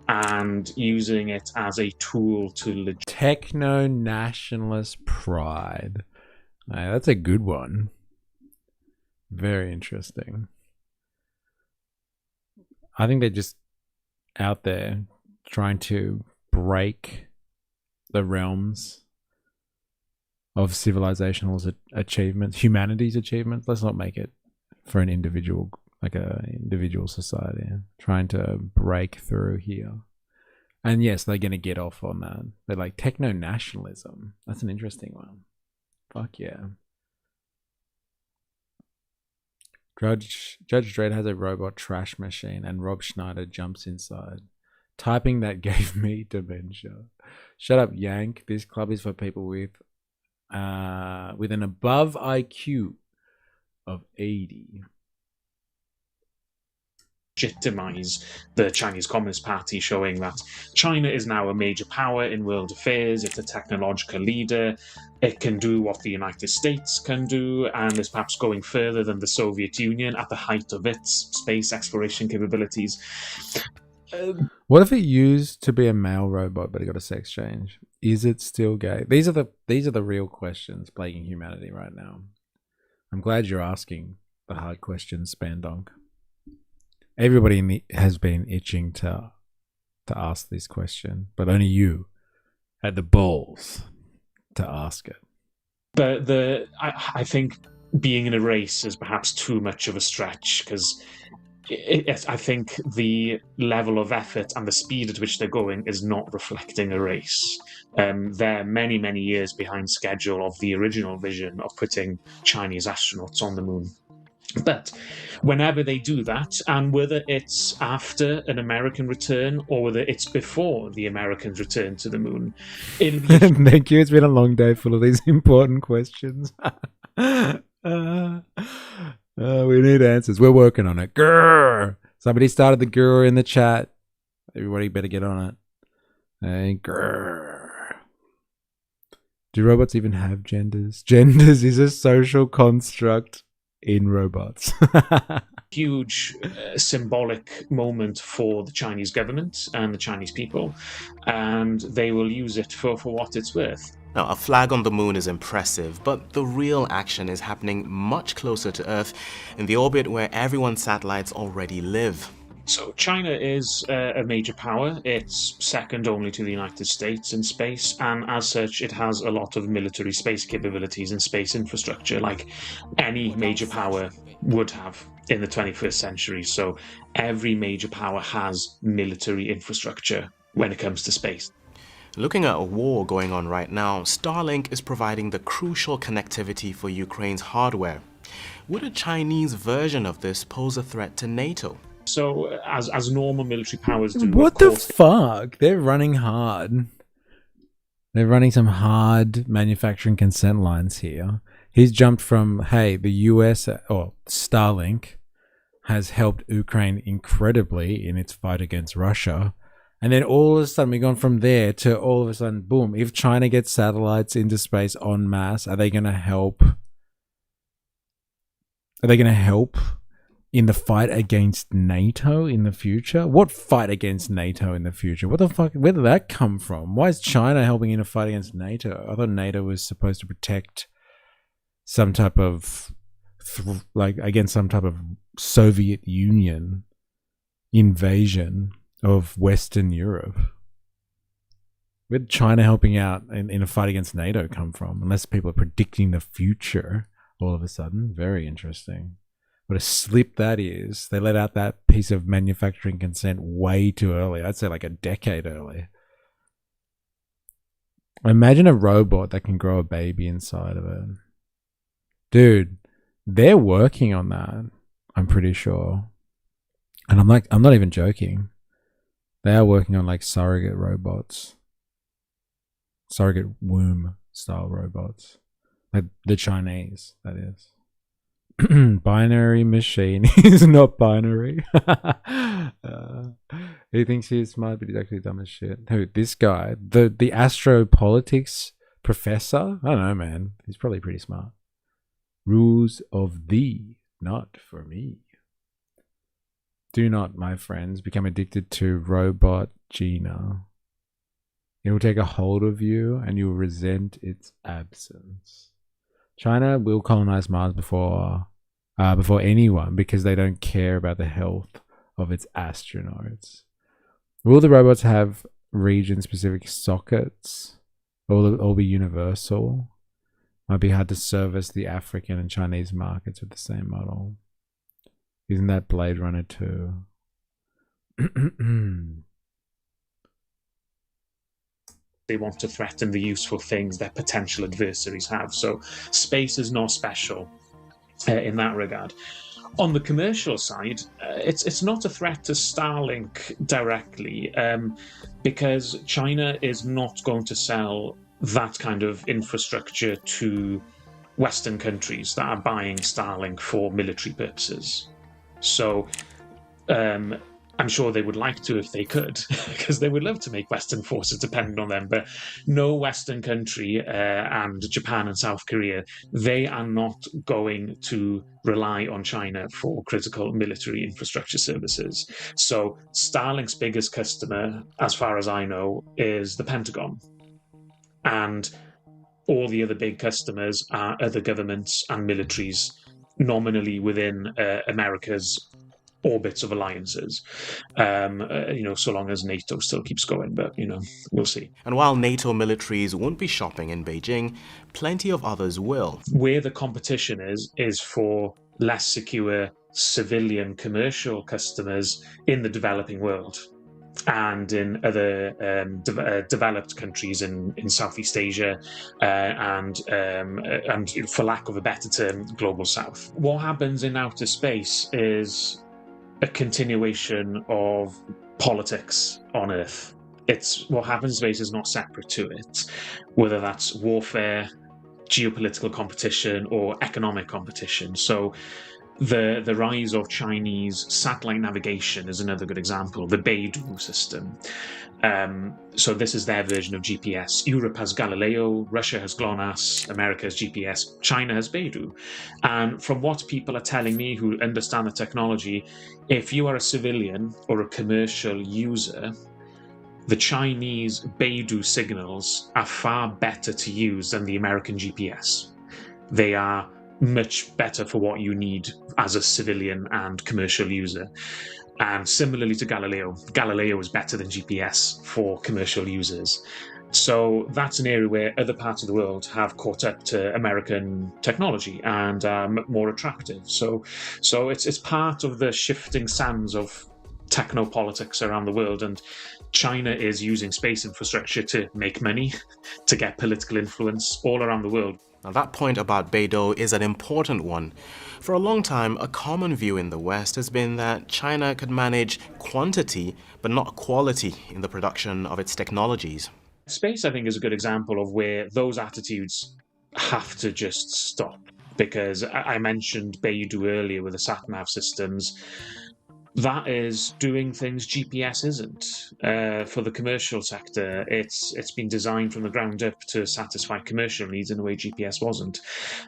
and using it as a tool to... Techno-nationalist pride. That's a good one. Very interesting. I think they're just out there trying to break the realms of civilizational achievements, humanity's achievements. Let's not make it for an individual, like a individual society. Trying to break through here. And yes, they're going to get off on that. They're like techno-nationalism. That's an interesting one. Fuck yeah. Judge Dredd has a robot trash machine and Rob Schneider jumps inside. Typing that gave me dementia. Shut up, Yank. This club is for people with an above IQ of 80. Legitimize the Chinese Communist Party, showing that China is now a major power in world affairs. It's a technological leader. It can do what the United States can do, and is perhaps going further than the Soviet Union at the height of its space exploration capabilities. What if it used to be a male robot, but it got a sex change? Is it still gay? These are the real questions plaguing humanity right now. I'm glad you're asking the hard questions, Spandonk. Everybody has been itching to ask this question, but only you had the balls to ask it. But I think being in a race is perhaps too much of a stretch, because I think the level of effort and the speed at which they're going is not reflecting a race. They're many, many years behind schedule of the original vision of putting Chinese astronauts on the moon. But whenever they do that, and whether it's after an American return or whether it's before the Americans return to the moon, it'll be Thank you. It's been a long day full of these important questions. We need answers. We're working on it. Grrr! Somebody started the grrr in the chat. Everybody better get on it. Hey, grrr. Do robots even have genders? Genders is a social construct in robots. huge symbolic moment for the Chinese government and the Chinese people, and they will use it for what it's worth. Now, a flag on the moon is impressive, but the real action is happening much closer to Earth, in the orbit where everyone's satellites already live. So China is a major power. It's second only to the United States in space, and as such it has a lot of military space capabilities and space infrastructure like any major power would have in the 21st century. So every major power has military infrastructure when it comes to space. Looking at a war going on right now, Starlink is providing the crucial connectivity for Ukraine's hardware. Would a Chinese version of this pose a threat to NATO? So, as normal military powers do. What the fuck? They're running hard. They're running some hard manufacturing consent lines here. He's jumped from, hey, the US, or Starlink, has helped Ukraine incredibly in its fight against Russia. And then all of a sudden, we've gone from there to all of a sudden, boom, if China gets satellites into space en masse, are they going to help? Are they going to help in the fight against NATO in the future? What fight against NATO in the future? What the fuck? Where did that come from? Why is China helping in a fight against NATO? I thought NATO was supposed to protect some type of, against some type of Soviet Union invasion of Western Europe. Where did China helping out in a fight against NATO come from? Unless people are predicting the future all of a sudden. Very interesting. What a slip that is. They let out that piece of manufacturing consent way too early. I'd say like a decade early. Imagine a robot that can grow a baby inside of it. Dude, they're working on that. I'm pretty sure. And I'm not even joking. They are working on like surrogate robots. Surrogate womb style robots. Like the Chinese, that is. Binary machine is not binary. He thinks he's smart, but he's actually dumb as shit. Who? This guy, the astropolitics professor? I don't know, man. He's probably pretty smart. Rules of thee, not for me. Do not, my friends, become addicted to robot Gina. It will take a hold of you, and you will resent its absence. China will colonize Mars before anyone because they don't care about the health of its astronauts. Will the robots have region-specific sockets? Or will it all be universal? Might be hard to service the African and Chinese markets with the same model. Isn't that Blade Runner 2? They want to threaten the useful things their potential adversaries have. So space is not special in that regard. On the commercial side, it's not a threat to Starlink directly, because China is not going to sell that kind of infrastructure to Western countries that are buying Starlink for military purposes. So I'm sure they would like to if they could, because they would love to make Western forces dependent on them. But no Western country, and Japan and South Korea, they are not going to rely on China for critical military infrastructure services. So Starlink's biggest customer, as far as I know, is the Pentagon. And all the other big customers are other governments and militaries nominally within America's orbits of alliances, so long as NATO still keeps going, but we'll see. And while NATO militaries won't be shopping in Beijing, plenty of others will. Where the competition is for less secure civilian commercial customers in the developing world and in other developed countries in Southeast Asia and for lack of a better term, global South. What happens in outer space is a continuation of politics on Earth. It's what happens in space is not separate to it, whether that's warfare, geopolitical competition, or economic competition. So the rise of Chinese satellite navigation is another good example, the Beidou system. So this is their version of GPS. Europe has Galileo, Russia has GLONASS, America has GPS, China has Beidou. And from what people are telling me who understand the technology, if you are a civilian or a commercial user, the Chinese Beidou signals are far better to use than the American GPS. They are much better for what you need as a civilian and commercial user. And similarly to Galileo, Galileo is better than GPS for commercial users. So that's an area where other parts of the world have caught up to American technology and are more attractive. So it's part of the shifting sands of technopolitics around the world, and China is using space infrastructure to make money, to get political influence all around the world. Now that point about Beidou is an important one. For a long time, a common view in the West has been that China could manage quantity but not quality in the production of its technologies. Space, I think, is a good example of where those attitudes have to just stop. Because I mentioned Beidou earlier with the sat-nav systems. That is doing things GPS isn't. For the commercial sector, it's been designed from the ground up to satisfy commercial needs in a way GPS wasn't.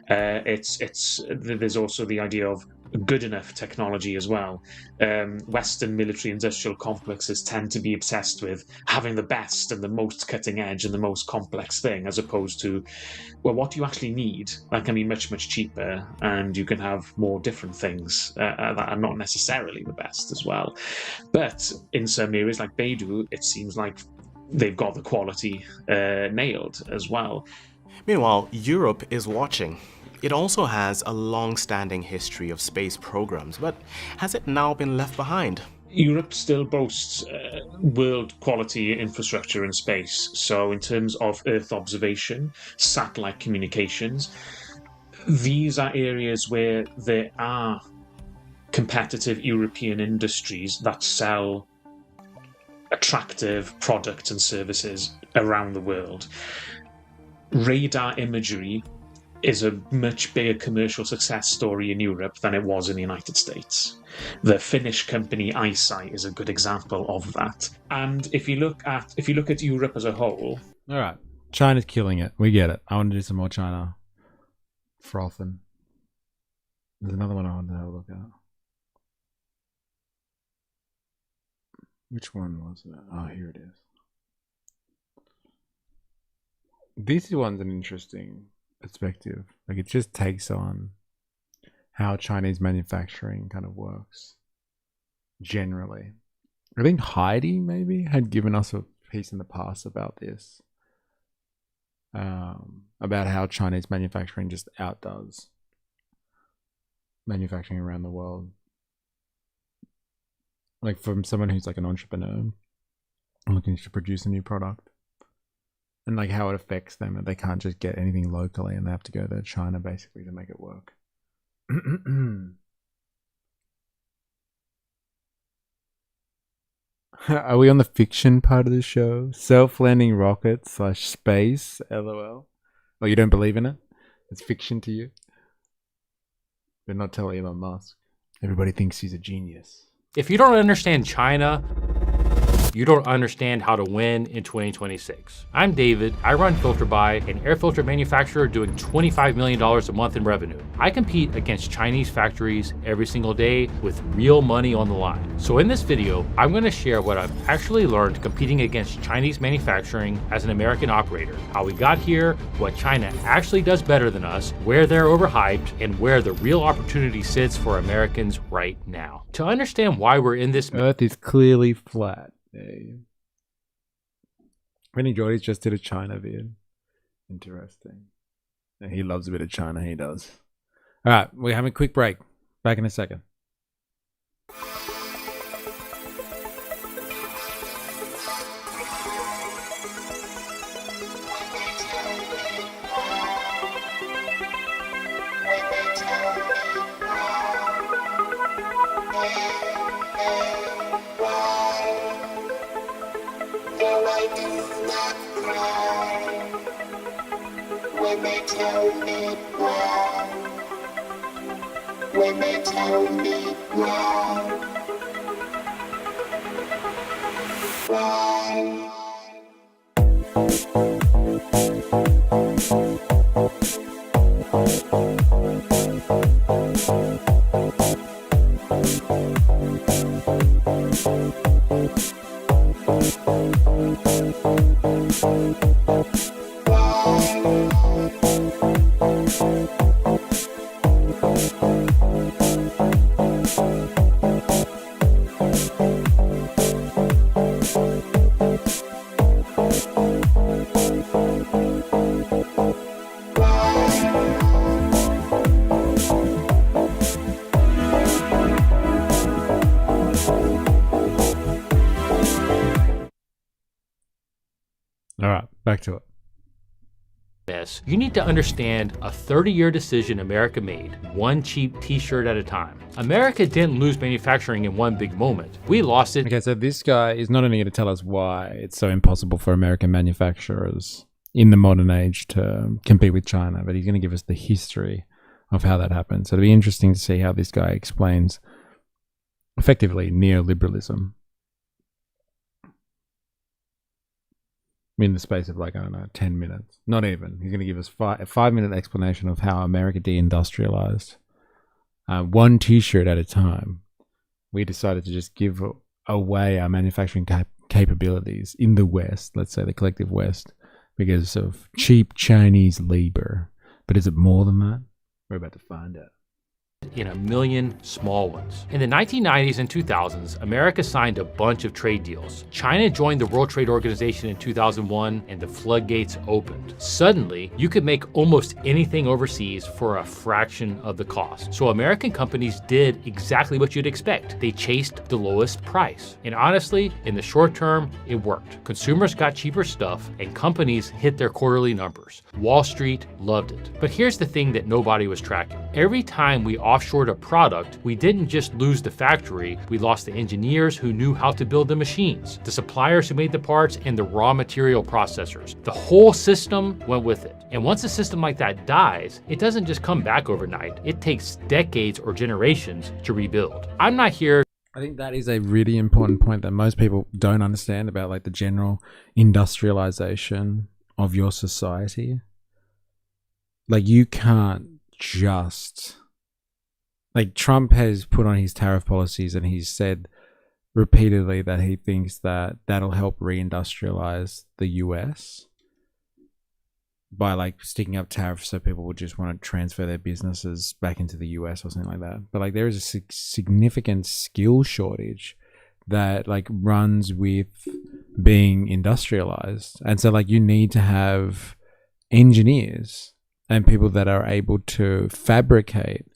There's also the idea of good enough technology as well. Western military industrial complexes tend to be obsessed with having the best and the most cutting edge and the most complex thing, as opposed to, well, what do you actually need? That can be much, much cheaper, and you can have more different things that are not necessarily the best as well. But in some areas like Beidou, it seems like they've got the quality nailed as well. Meanwhile, Europe is watching. It also has a long-standing history of space programs, but has it now been left behind? Europe still boasts world-quality infrastructure in space. So in terms of Earth observation, satellite communications, these are areas where there are competitive European industries that sell attractive products and services around the world. Radar imagery is a much bigger commercial success story in Europe than it was in the United States. The Finnish company Eyesight is a good example of that. And if you look at Europe as a whole, all right, China's killing it. We get it. I want to do some more China frothing. There's another one I want to have a look at. Which one was it? Oh, here it is. This one's an interesting perspective. Like, it just takes on how Chinese manufacturing kind of works generally. I think Heidi maybe had given us a piece in the past about this. about how Chinese manufacturing just outdoes manufacturing around the world. Like from someone who's like an entrepreneur looking to produce a new product, and like how it affects them, and they can't just get anything locally and they have to go to China basically to make it work. Are we on the fiction part of the show? Self-landing rocket / space, LOL. Oh, you don't believe in it? It's fiction to you? But not tell Elon Musk. Everybody thinks he's a genius. If you don't understand China, you don't understand how to win in 2026. I'm David. I run FilterBuy, an air filter manufacturer doing $25 million a month in revenue. I compete against Chinese factories every single day with real money on the line. So in this video, I'm going to share what I've actually learned competing against Chinese manufacturing as an American operator, how we got here, what China actually does better than us, where they're overhyped, and where the real opportunity sits for Americans right now. To understand why we're in this Earth is clearly flat. Vinny Jordy's just did a China vid. Interesting. And he loves a bit of China, he does. Alright, we're having a quick break. Back in a second. When they tell me why, when they tell me why, Alright, back to it. You need to understand a 30-year decision America made, one cheap t-shirt at a time. America didn't lose manufacturing in one big moment. We lost it. Okay, so this guy is not only going to tell us why it's so impossible for American manufacturers in the modern age to compete with China, but he's going to give us the history of how that happened. So it'll be interesting to see how this guy explains effectively neoliberalism in the space of like, I don't know, 10 minutes. Not even. He's going to give us a 5-minute explanation of how America deindustrialized. One t-shirt at a time. We decided to just give away our manufacturing capabilities in the West, let's say the collective West, because of cheap Chinese labor. But is it more than that? We're about to find out. In a million small ones. In the 1990s and 2000s, America signed a bunch of trade deals. China joined the World Trade Organization in 2001 and the floodgates opened. Suddenly, you could make almost anything overseas for a fraction of the cost. So American companies did exactly what you'd expect. They chased the lowest price. And honestly, in the short term, it worked. Consumers got cheaper stuff and companies hit their quarterly numbers. Wall Street loved it. But here's the thing that nobody was tracking. Every time we offshored a product, we didn't just lose the factory, we lost the engineers who knew how to build the machines, the suppliers who made the parts, and the raw material processors. The whole system went with it. And once a system like that dies, it doesn't just come back overnight. It takes decades or generations to rebuild. I'm not here. I think that is a really important point that most people don't understand about like the general industrialization of your society. Like you can't just, like Trump has put on his tariff policies and he's said repeatedly that he thinks that that'll help reindustrialize the US by like sticking up tariffs so people would just want to transfer their businesses back into the US or something like that. But like there is a significant skill shortage that like runs with being industrialized. And so like you need to have engineers and people that are able to fabricate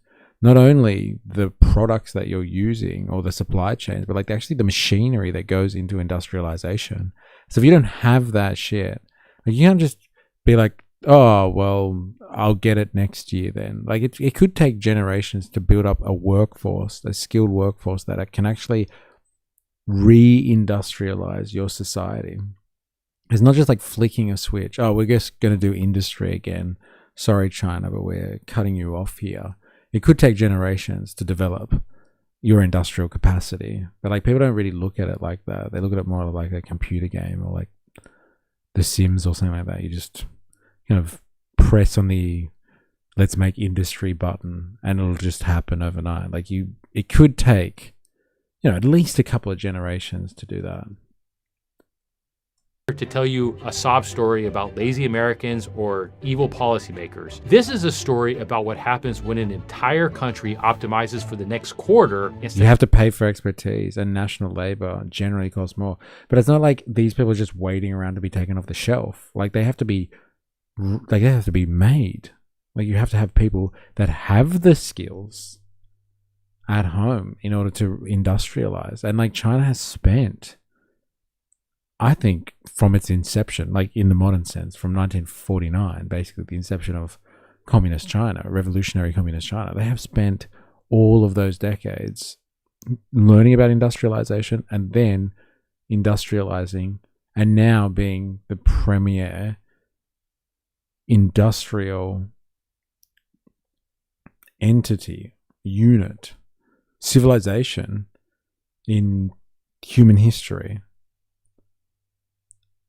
not only the products that you're using or the supply chains, but like actually the machinery that goes into industrialization. So if you don't have that shit, like you can't just be like, oh, well, I'll get it next year then. Like it could take generations to build up a workforce, a skilled workforce that can actually re-industrialize your society. It's not just like flicking a switch. Oh, we're just going to do industry again. Sorry, China, but we're cutting you off here. It could take generations to develop your industrial capacity. But like people don't really look at it like that. They look at it more like a computer game or like The Sims or something like that. You just kind of press on the let's make industry button and it'll just happen overnight. Like it could take, at least a couple of generations to do that. To tell you a sob story about lazy Americans or evil policymakers. This is a story about what happens when an entire country optimizes for the next quarter. You have to pay for expertise, and national labor generally costs more. But it's not like these people are just waiting around to be taken off the shelf. Like they have to be made. Like you have to have people that have the skills at home in order to industrialize. And like China has spent, I think, from its inception, like in the modern sense, from 1949, basically the inception of communist China, revolutionary communist China, they have spent all of those decades learning about industrialization and then industrializing and now being the premier industrial entity, unit, civilization in human history.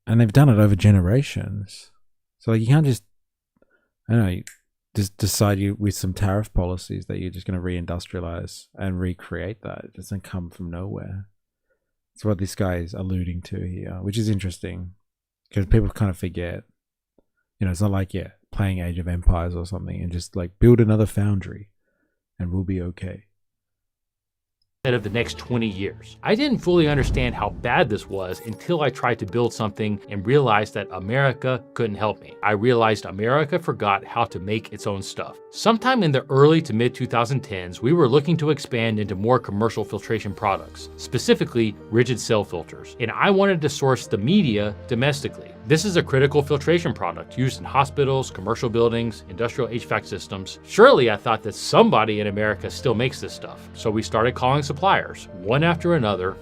And they've done it over generations. So like you can't just, just decide with some tariff policies that you're just going to reindustrialize and recreate that. It doesn't come from nowhere. It's what this guy is alluding to here, which is interesting because people kind of forget. It's not like, playing Age of Empires or something and just like build another foundry and we'll be okay. Of the next 20 years. I didn't fully understand how bad this was until I tried to build something and realized that America couldn't help me. I realized America forgot how to make its own stuff. Sometime in the early to mid 2010s, we were looking to expand into more commercial filtration products, specifically rigid cell filters, and I wanted to source the media domestically. This is a critical filtration product used in hospitals, commercial buildings, industrial HVAC systems. Surely I thought that somebody in America still makes this stuff. So we started calling suppliers, one after another.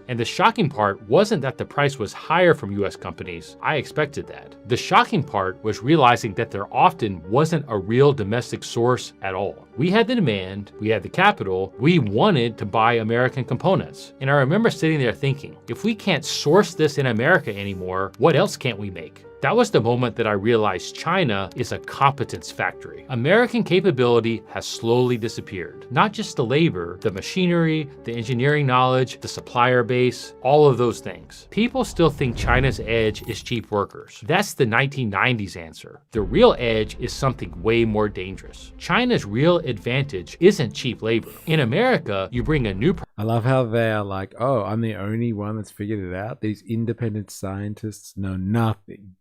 And the shocking part wasn't that the price was higher from US companies. I expected that. The shocking part was realizing that there often wasn't a real domestic source at all. We had the demand, we had the capital, we wanted to buy American components. And I remember sitting there thinking, if we can't source this in America anymore, what else can't we make? That was the moment that I realized China is a competence factory. American capability has slowly disappeared. Not just the labor, the machinery, the engineering knowledge, the supplier base, all of those things. People still think China's edge is cheap workers. That's the 1990s answer. The real edge is something way more dangerous. China's real advantage isn't cheap labor. In America, you bring a new I love how they're like, oh, I'm the only one that's figured it out. These independent scientists know nothing.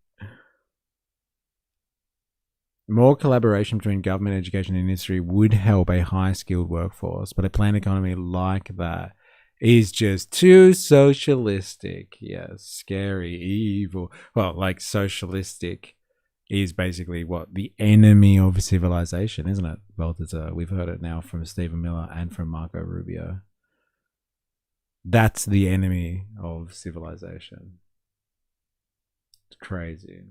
More collaboration between government, education, and industry would help a high-skilled workforce, but a planned economy like that is just too socialistic. Yes, scary, evil. Well, like socialistic is basically what? The enemy of civilization, isn't it? Well, we've heard it now from Stephen Miller and from Marco Rubio. That's the enemy of civilization. It's crazy.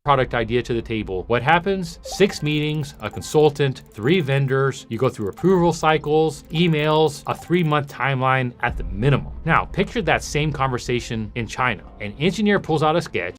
Product idea to the table. What happens? 6 meetings, a consultant, 3 vendors, you go through approval cycles, emails, a 3-month timeline at the minimum. Now, picture that same conversation in China. An engineer pulls out a sketch.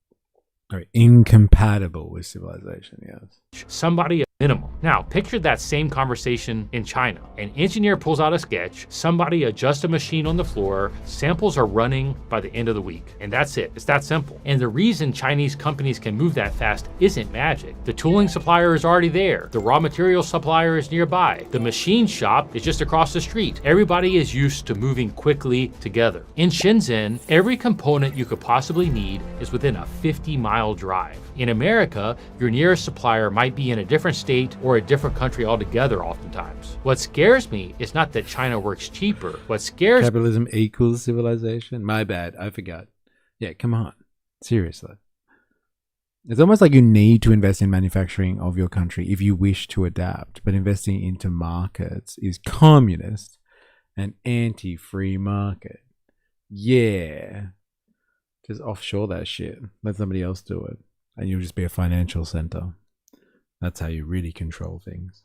Incompatible with civilization, yes. Somebody minimal. Now, picture that same conversation in China. An engineer pulls out a sketch, somebody adjusts a machine on the floor, samples are running by the end of the week. And that's it. It's that simple. And the reason Chinese companies can move that fast isn't magic. The tooling supplier is already there. The raw material supplier is nearby. The machine shop is just across the street. Everybody is used to moving quickly together. In Shenzhen, every component you could possibly need is within a 50-mile drive. In America, your nearest supplier might be in a different state or a different country altogether oftentimes. What scares me is not that China works cheaper. What scares Capitalism equals civilization? My bad, I forgot. Yeah, come on. Seriously. It's almost like you need to invest in manufacturing of your country if you wish to adapt, but investing into markets is communist and anti-free market. Yeah. Just offshore that shit. Let somebody else do it. And you'll just be a financial center. That's how you really control things.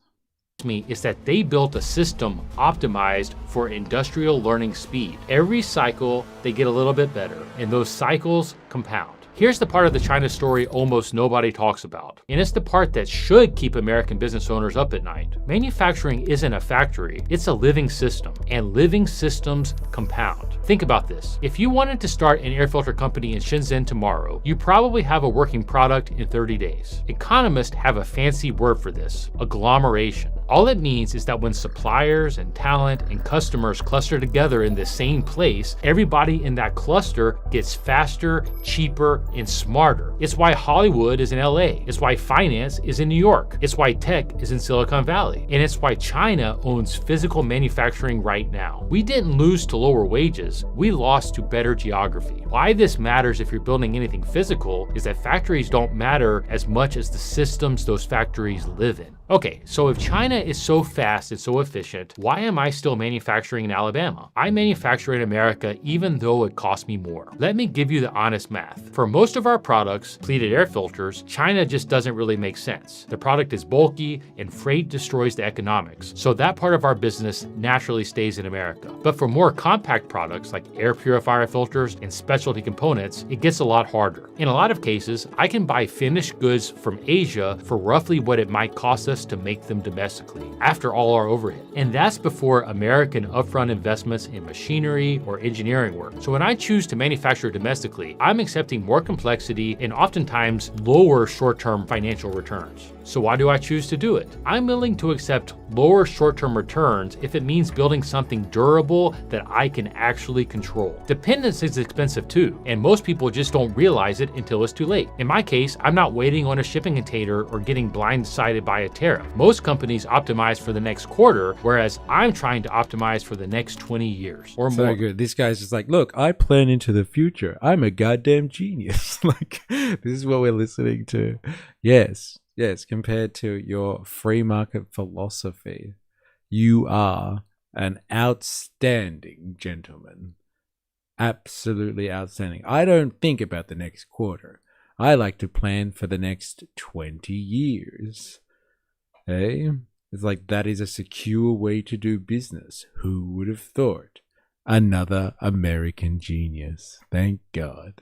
Me is that they built a system optimized for industrial learning speed. Every cycle, they get a little bit better, and those cycles compound. Here's the part of the China story almost nobody talks about, and it's the part that should keep American business owners up at night. Manufacturing isn't a factory, it's a living system, and living systems compound. Think about this. If you wanted to start an air filter company in Shenzhen tomorrow, you probably have a working product in 30 days. Economists have a fancy word for this, agglomeration. All it means is that when suppliers and talent and customers cluster together in the same place, everybody in that cluster gets faster, cheaper, and smarter. It's why Hollywood is in LA. It's why finance is in New York. It's why tech is in Silicon Valley. And it's why China owns physical manufacturing right now. We didn't lose to lower wages, we lost to better geography. Why this matters if you're building anything physical is that factories don't matter as much as the systems those factories live in. Okay, so if China is so fast and so efficient, why am I still manufacturing in Alabama? I manufacture in America even though it costs me more. Let me give you the honest math. For most of our products, pleated air filters, China just doesn't really make sense. The product is bulky and freight destroys the economics. So that part of our business naturally stays in America. But for more compact products like air purifier filters and specialty components, it gets a lot harder. In a lot of cases, I can buy finished goods from Asia for roughly what it might cost us to make them domestically, after all our overhead. And that's before American upfront investments in machinery or engineering work. So when I choose to manufacture domestically, I'm accepting more complexity and oftentimes lower short-term financial returns. So why do I choose to do it? I'm willing to accept lower short-term returns if it means building something durable that I can actually control. Dependence is expensive too, and most people just don't realize it until it's too late. In my case, I'm not waiting on a shipping container or getting blindsided by a tariff. Most companies optimize for the next quarter, whereas I'm trying to optimize for the next 20 years or more. So good. This guy's just like, look, I plan into the future. I'm a goddamn genius. Like, this is what we're listening to. Yes, compared to your free market philosophy, you are an outstanding gentleman. Absolutely outstanding. I don't think about the next quarter. I like to plan for the next 20 years. Hey, it's like that is a secure way to do business. Who would have thought? Another American genius. Thank God.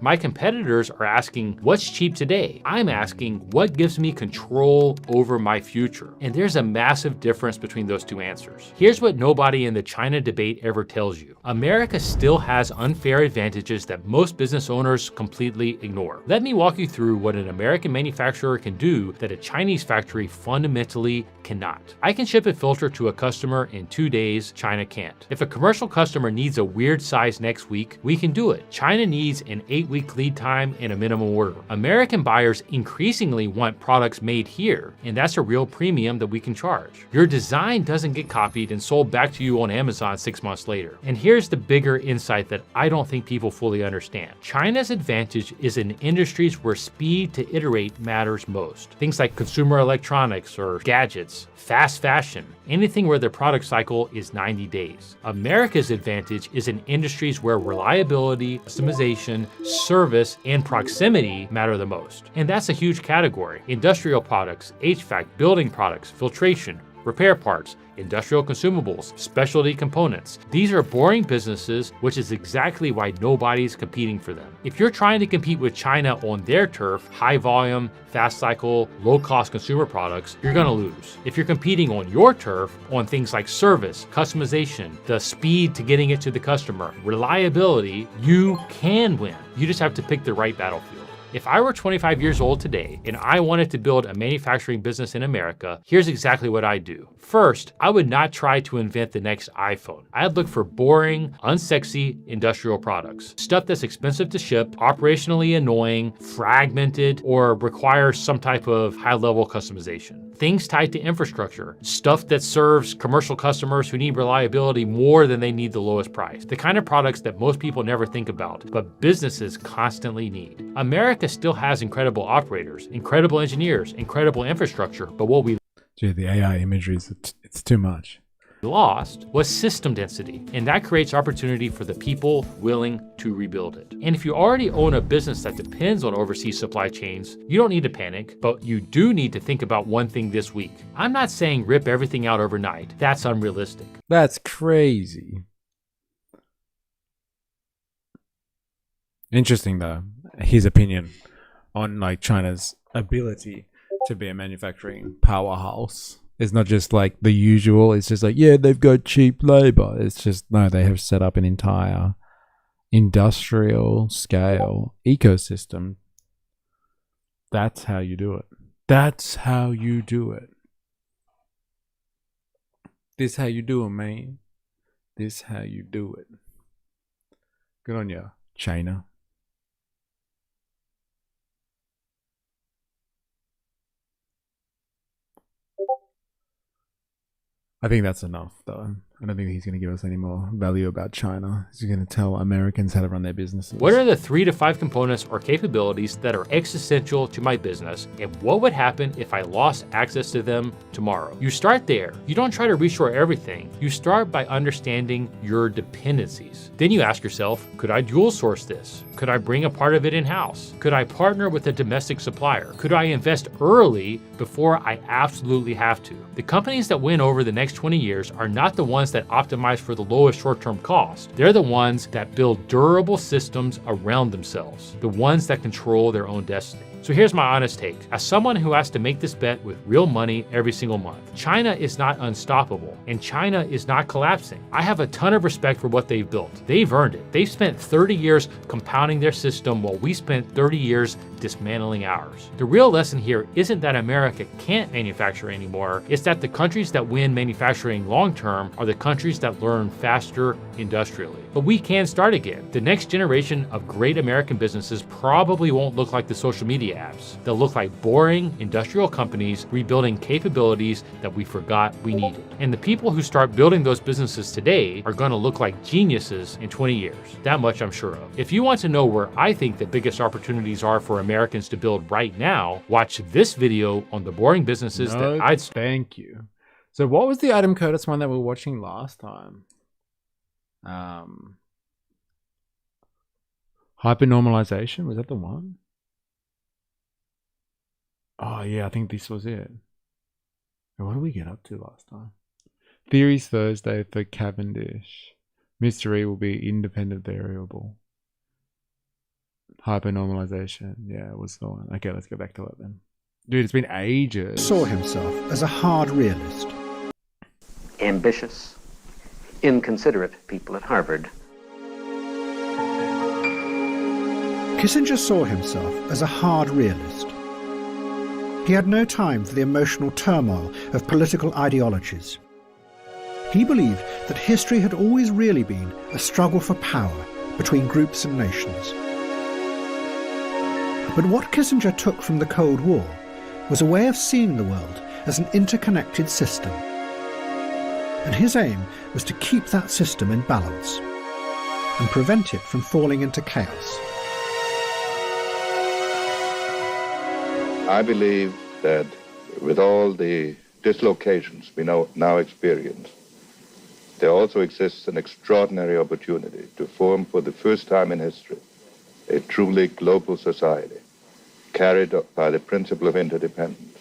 My competitors are asking, what's cheap today? I'm asking, what gives me control over my future? And there's a massive difference between those two answers. Here's what nobody in the China debate ever tells you. America still has unfair advantages that most business owners completely ignore. Let me walk you through what an American manufacturer can do that a Chinese factory fundamentally cannot. I can ship a filter to a customer in 2 days, China can't. If a commercial customer needs a weird size next week, we can do it. China needs an 8-week lead time and a minimum order. American buyers increasingly want products made here, and that's a real premium that we can charge. Your design doesn't get copied and sold back to you on Amazon 6 months later. And here's the bigger insight that I don't think people fully understand. China's advantage is in industries where speed to iterate matters most. Things like consumer electronics or gadgets, fast fashion, anything where the product cycle is 90 days. America's advantage is in industries where reliability, customization, service, and proximity matter the most. And that's a huge category. Industrial products, HVAC, building products, filtration, repair parts, industrial consumables, specialty components. These are boring businesses, which is exactly why nobody's competing for them. If you're trying to compete with China on their turf, high volume, fast cycle, low cost consumer products, you're gonna lose. If you're competing on your turf on things like service, customization, the speed to getting it to the customer, reliability, you can win. You just have to pick the right battlefield. If I were 25 years old today and I wanted to build a manufacturing business in America, here's exactly what I'd do. First, I would not try to invent the next iPhone. I'd look for boring, unsexy industrial products. Stuff that's expensive to ship, operationally annoying, fragmented, or requires some type of high-level customization. Things tied to infrastructure. Stuff that serves commercial customers who need reliability more than they need the lowest price. The kind of products that most people never think about, but businesses constantly need. America still has incredible operators, incredible engineers, incredible infrastructure, but what we Dude, the AI imagery, it's too much. lost was system density, and that creates opportunity for the people willing to rebuild it. And if you already own a business that depends on overseas supply chains, you don't need to panic, but you do need to think about one thing this week. I'm not saying rip everything out overnight. That's unrealistic. That's crazy. Interesting though, his opinion on like China's ability to be a manufacturing powerhouse. It's not just like the usual, it's just like, yeah, they've got cheap labor. It's just, no, they have set up an entire industrial scale ecosystem. That's how you do it. That's how you do it. This how you do it, man. This how you do it. Good on you, China. I think that's enough, though. I don't think he's going to give us any more value about China. He's going to tell Americans how to run their businesses. What are the 3 to 5 components or capabilities that are existential to my business, and what would happen if I lost access to them tomorrow? You start there. You don't try to reshore everything. You start by understanding your dependencies. Then you ask yourself, could I dual source this? Could I bring a part of it in-house? Could I partner with a domestic supplier? Could I invest early before I absolutely have to? The companies that win over the next 20 years are not the ones that optimize for the lowest short-term cost. They're the ones that build durable systems around themselves, the ones that control their own destiny. So here's my honest take. As someone who has to make this bet with real money every single month, China is not unstoppable, and China is not collapsing. I have a ton of respect for what they've built. They've earned it. They've spent 30 years compounding their system while we spent 30 years dismantling ours. The real lesson here isn't that America can't manufacture anymore, it's that the countries that win manufacturing long-term are the countries that learn faster industrially. But we can start again. The next generation of great American businesses probably won't look like the social media apps. They'll look like boring industrial companies rebuilding capabilities that we forgot we needed. And the people who start building those businesses today are going to look like geniuses in 20 years. That much I'm sure of. If you want to know where I think the biggest opportunities are for Americans to build right now, watch this video on the boring businesses that I'd... Thank you. So what was the item code? That's one that we were watching last time. Hypernormalization, was that the one? Oh yeah, I think this was it. What did we get up to last time? Theories Thursday for Cavendish. Mystery will be independent variable. Hypernormalization. Yeah, it was the one. Okay, let's go back to it then. Dude, it's been ages. Saw himself as a hard realist. Ambitious, inconsiderate people at Harvard. Kissinger saw himself as a hard realist. He had no time for the emotional turmoil of political ideologies. He believed that history had always really been a struggle for power between groups and nations. But what Kissinger took from the Cold War was a way of seeing the world as an interconnected system. And his aim was to keep that system in balance and prevent it from falling into chaos. I believe that with all the dislocations we now experience, there also exists an extraordinary opportunity to form for the first time in history a truly global society carried by the principle of interdependence.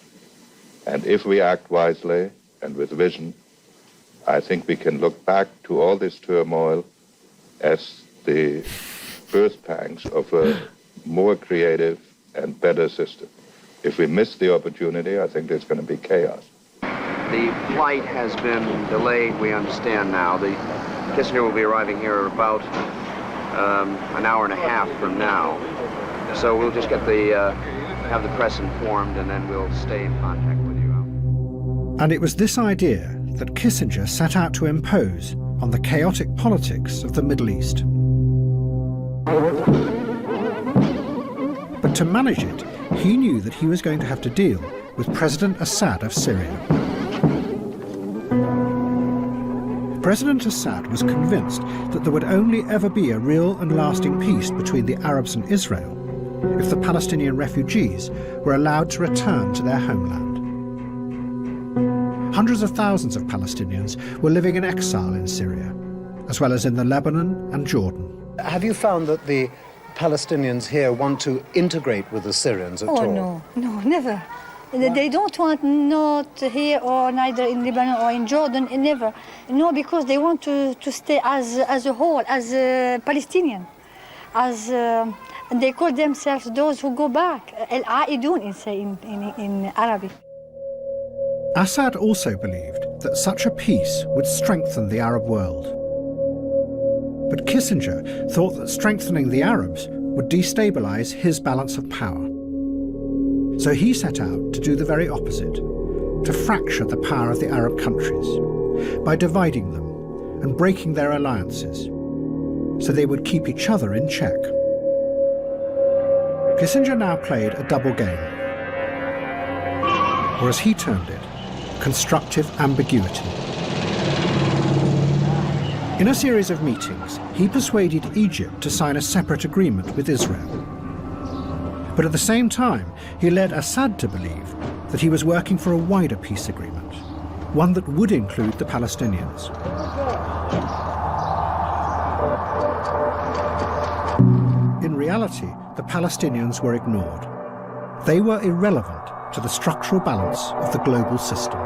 And if we act wisely and with vision, I think we can look back to all this turmoil as the birth pangs of a more creative and better system. If we miss the opportunity, I think there's going to be chaos. The flight has been delayed, we understand now. The Kissinger will be arriving here about an hour and a half from now. So we'll just get have the press informed, and then we'll stay in contact with you. And it was this idea that Kissinger set out to impose on the chaotic politics of the Middle East. But to manage it, he knew that he was going to have to deal with President Assad of Syria. President Assad was convinced that there would only ever be a real and lasting peace between the Arabs and Israel if the Palestinian refugees were allowed to return to their homeland. Hundreds of thousands of Palestinians were living in exile in Syria, as well as in the Lebanon and Jordan. Have you found that the Palestinians here want to integrate with the Syrians at all? Oh, no, never. They don't want, not here or neither in Lebanon or in Jordan, never. No, because they want to stay as a whole, as a Palestinian. And they call themselves those who go back, al-Aidun in Arabic. Assad also believed that such a peace would strengthen the Arab world. But Kissinger thought that strengthening the Arabs would destabilise his balance of power. So he set out to do the very opposite, to fracture the power of the Arab countries by dividing them and breaking their alliances, so they would keep each other in check. Kissinger now played a double game, or as he termed it, constructive ambiguity. In a series of meetings, he persuaded Egypt to sign a separate agreement with Israel. But at the same time, he led Assad to believe that he was working for a wider peace agreement, one that would include the Palestinians. In reality, the Palestinians were ignored. They were irrelevant to the structural balance of the global system.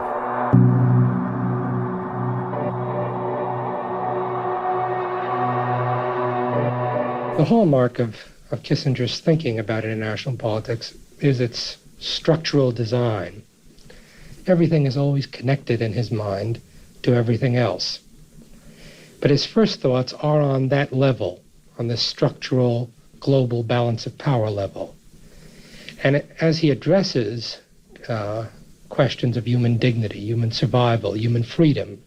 The hallmark of Kissinger's thinking about international politics is its structural design. Everything is always connected in his mind to everything else. But his first thoughts are on that level, on the structural global balance of power level. And as he addresses questions of human dignity, human survival, human freedom,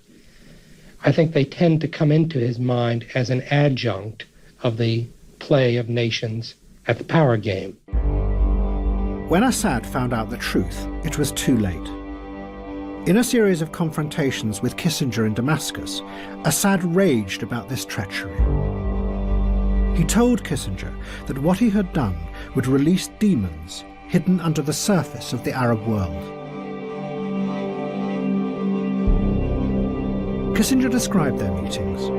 I think they tend to come into his mind as an adjunct of the play of nations at the power game. When Assad found out the truth, it was too late. In a series of confrontations with Kissinger in Damascus, Assad raged about this treachery. He told Kissinger that what he had done would release demons hidden under the surface of the Arab world. Kissinger described their meetings.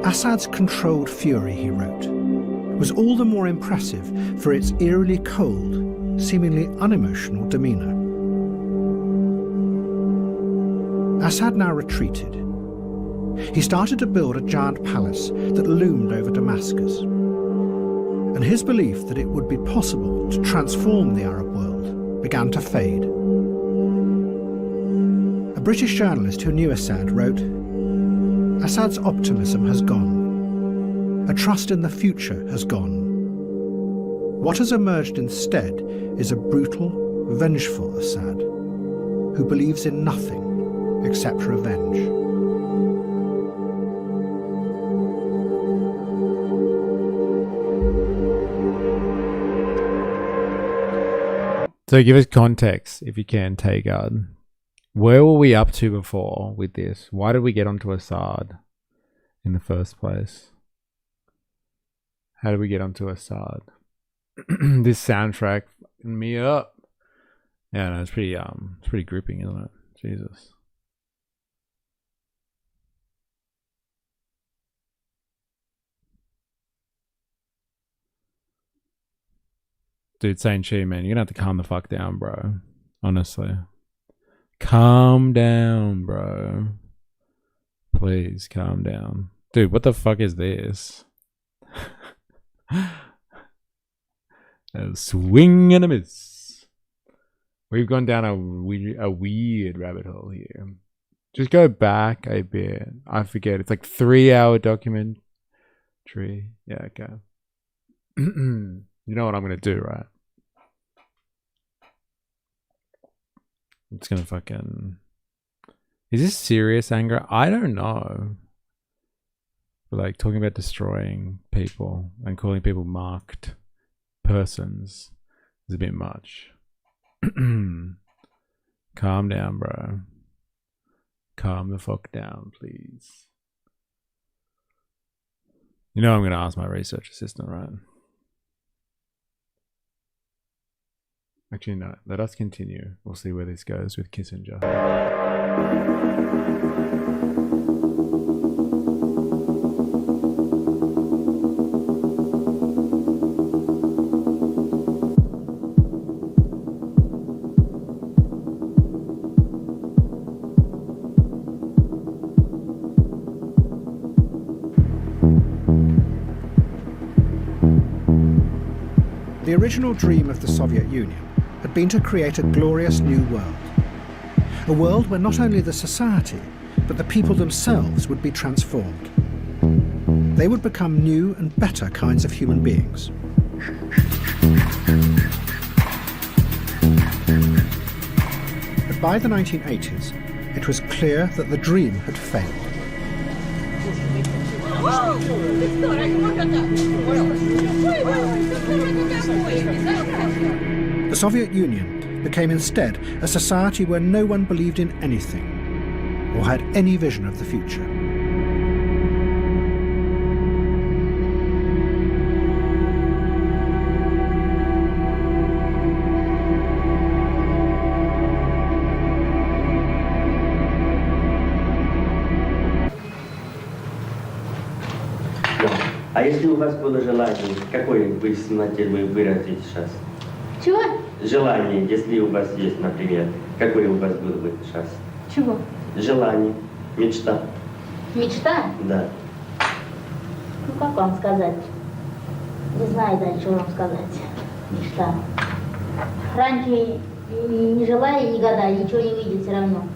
Assad's controlled fury, he wrote, was all the more impressive for its eerily cold, seemingly unemotional demeanour. Assad now retreated. He started to build a giant palace that loomed over Damascus, and his belief that it would be possible to transform the Arab world began to fade. A British journalist who knew Assad wrote, "Assad's optimism has gone. A trust in the future has gone. What has emerged instead is a brutal, vengeful Assad, who believes in nothing except revenge." So give us context, if you can, Tagard. Where were we up to before with this? Why did we get onto Assad in the first place? How did we get onto Assad? This soundtrack fucking me up. Yeah, no, it's pretty gripping, isn't it? Jesus. Dude, saying Chi, man, you're gonna have to calm the fuck down, bro. Honestly. Calm down, bro. Please calm down. Dude, what the fuck is this? A swing and a miss. We've gone down a weird rabbit hole here. Just go back a bit. I forget. It's like 3-hour documentary. Yeah, okay. You know what I'm going to do, right? I'm just going to fucking... Is this serious anger? I don't know. But like talking about destroying people and calling people marked persons is a bit much. Calm down, bro. Calm the fuck down, please. You know I'm going to ask my research assistant, right? Actually, no. Let us continue. We'll see where this goes with Kissinger. The original dream of the Soviet Union had been to create a glorious new world. A world where not only the society, but the people themselves would be transformed. They would become new and better kinds of human beings. But by the 1980s, it was clear that the dream had failed. The Soviet Union became instead a society where no one believed in anything or had any vision of the future. А если у вас было желание, какое вы хотели бы выразить сейчас? Чего? Желание, если у вас есть, например, какое у вас было бы сейчас? Чего? Желание, мечта. Мечта? Да. Ну как вам сказать? Не знаю дальше, что вам сказать. Мечта. Раньше не желая, не гадая, ничего не выйдет все равно.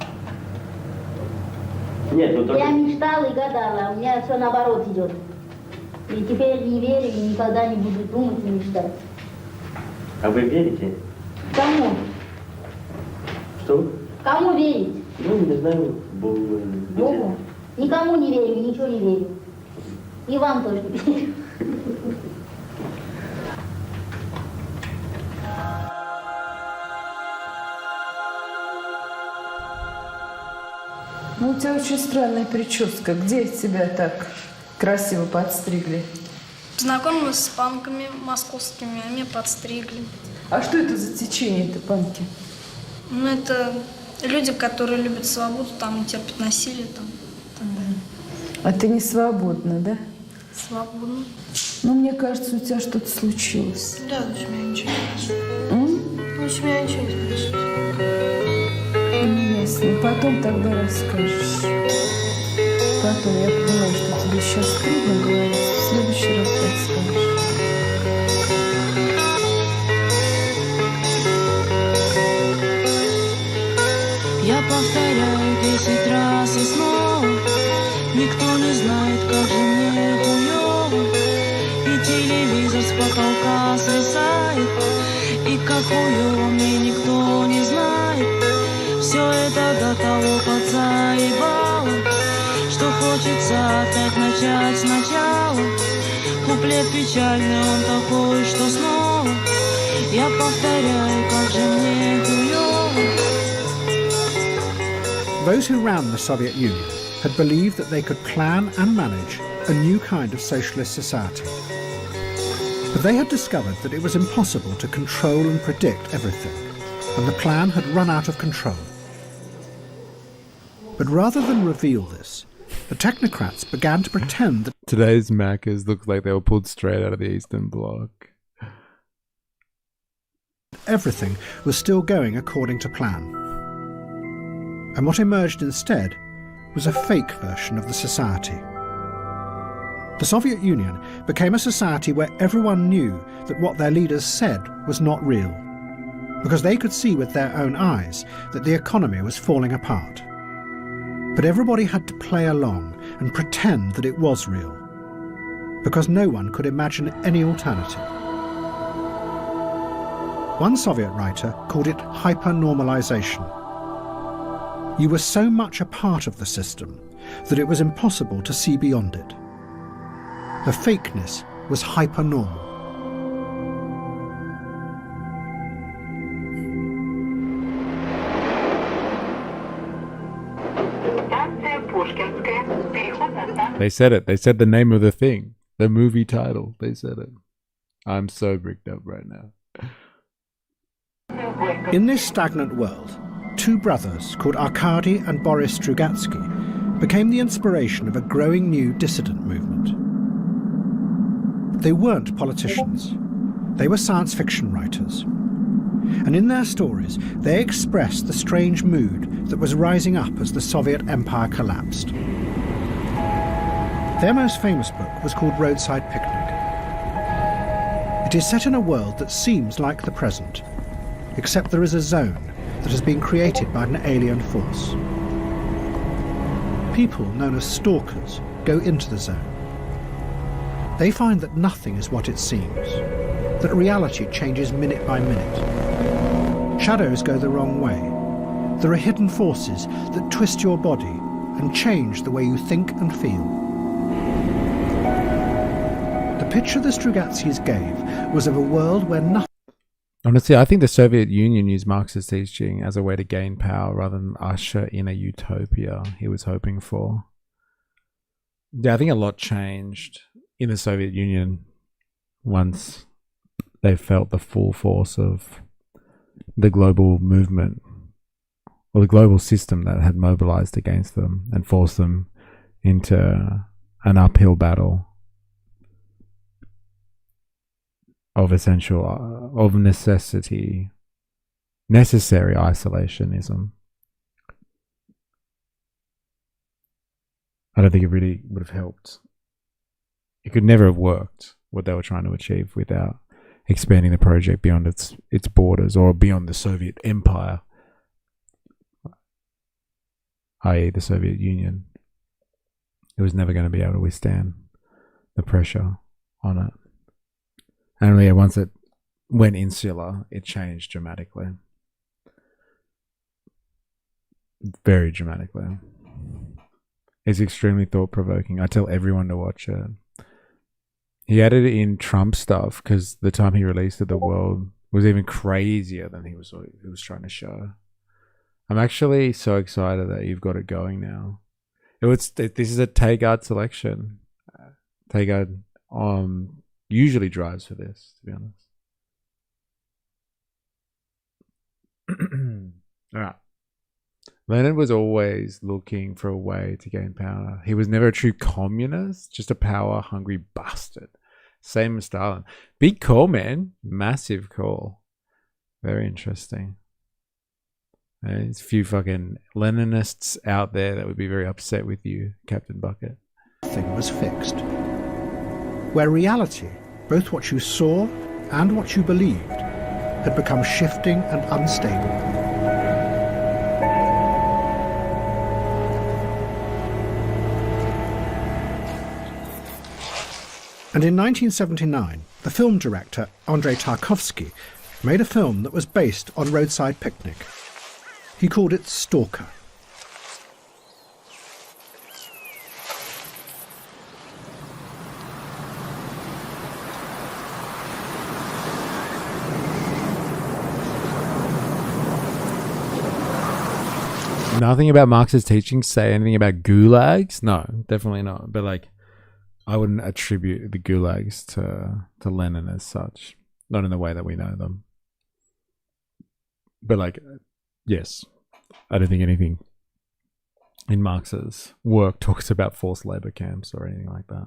Нет, ну только... Я мечтала и гадала, у меня все наоборот идет. И теперь не верю и никогда не буду думать и мечтать. А вы верите? Кому? Что? Кому верить? Ну, не знаю, Богу. Богу? Никому не верю, ничего не верю. И вам тоже не верю. Ну, у тебя очень странная прическа. Где тебя так красиво подстригли? Знакомы с панками московскими, они подстригли. А что это за течение-то, панки? Ну, это люди, которые любят свободу, там, не терпят насилие, там, и так далее. А ты не свободна, да? Свободно. Ну, мне кажется, у тебя что-то случилось. Да, у меня ничего не случилось. Ну, у меня ничего не случилось. Ну, ясно. Потом тогда расскажешь. Потом, я понимаю, что тебе сейчас трудно говорить. В следующий раз расскажешь. Я повторяю 10 раз и снова. Никто не знает, как же мне хуёво. И телевизор с потолка свисает. И как хуёво мне никто не знает. Все это до того подзаебало, что хочется опять начать сначала. Куплет печальный, он такой, что снова я повторяю, как же мне хуёво. Those who ran the Soviet Union had believed that they could plan and manage a new kind of socialist society. But they had discovered that it was impossible to control and predict everything, and the plan had run out of control. But rather than reveal this, the technocrats began to pretend that Today's Maccas look like they were pulled straight out of the Eastern Bloc. everything was still going according to plan. And what emerged instead was a fake version of the society. The Soviet Union became a society where everyone knew that what their leaders said was not real, because they could see with their own eyes that the economy was falling apart. But everybody had to play along and pretend that it was real, because no one could imagine any alternative. One Soviet writer called it hyper-normalization. You were so much a part of the system that it was impossible to see beyond it. The fakeness was hyper-normal. They said it. They said the name of the thing. The movie title. They said it. I'm so bricked up right now. In this stagnant world, two brothers called Arkady and Boris Strugatsky became the inspiration of a growing new dissident movement. They weren't politicians. They were science fiction writers. And in their stories, they expressed the strange mood that was rising up as the Soviet Empire collapsed. Their most famous book was called Roadside Picnic. It is set in a world that seems like the present, except there is a zone that has been created by an alien force. People known as stalkers go into the zone. They find that nothing is what it seems, that reality changes minute by minute. Shadows go the wrong way. There are hidden forces that twist your body and change the way you think and feel. The picture the Strugatskys gave was of a world where nothing... Honestly, I think the Soviet Union used Marx's teaching as a way to gain power rather than usher in a utopia he was hoping for. Yeah, I think a lot changed in the Soviet Union once they felt the full force of the global movement or the global system that had mobilized against them and forced them into an uphill battle of necessary isolationism. I don't think it really would have helped. It could never have worked what they were trying to achieve without expanding the project beyond its borders or beyond the Soviet Empire, i.e. the Soviet Union. It was never going to be able to withstand the pressure on it. And yeah, once it went insular, it changed dramatically. Very dramatically. It's extremely thought-provoking. I tell everyone to watch it. He added in Trump stuff because the time he released it, the world was even crazier than he was trying to show. I'm actually so excited that you've got it going now. This is a Tegard selection. Tegard usually drives for this, to be honest. All right. Lenin was always looking for a way to gain power. He was never a true communist, just a power-hungry bastard. Same as Stalin. Big call, man. Massive call. Very interesting. There's a few fucking Leninists out there that would be very upset with you, Captain Bucket. Thing was fixed. Where reality, both what you saw and what you believed, had become shifting and unstable. And in 1979, the film director Andrei Tarkovsky made a film that was based on Roadside Picnic. He called it Stalker. Nothing about Marx's teachings say anything about gulags? No, definitely not. But like, I wouldn't attribute the gulags to Lenin as such. Not in the way that we know them. But like, yes, I don't think anything in Marx's work talks about forced labor camps or anything like that.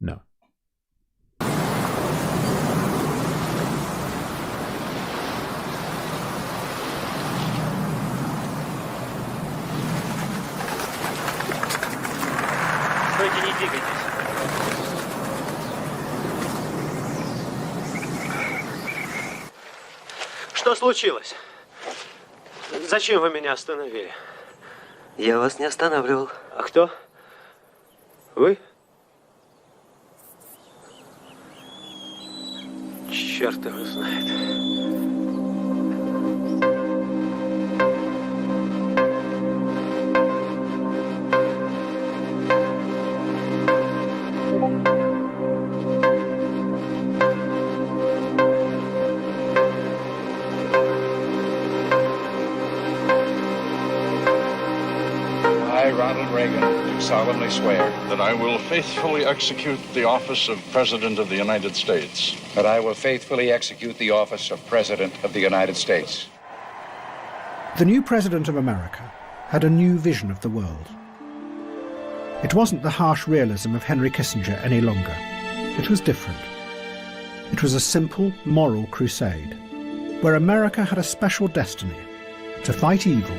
No. Что случилось? Зачем вы меня остановили? Я вас не останавливал. А кто? Вы? Черт его знает. I, Ronald Reagan, do solemnly swear that I will faithfully execute the office of President of the United States. That I will faithfully execute the office of President of the United States. The new President of America had a new vision of the world. It wasn't the harsh realism of Henry Kissinger any longer. It was different. It was a simple moral crusade, where America had a special destiny to fight evil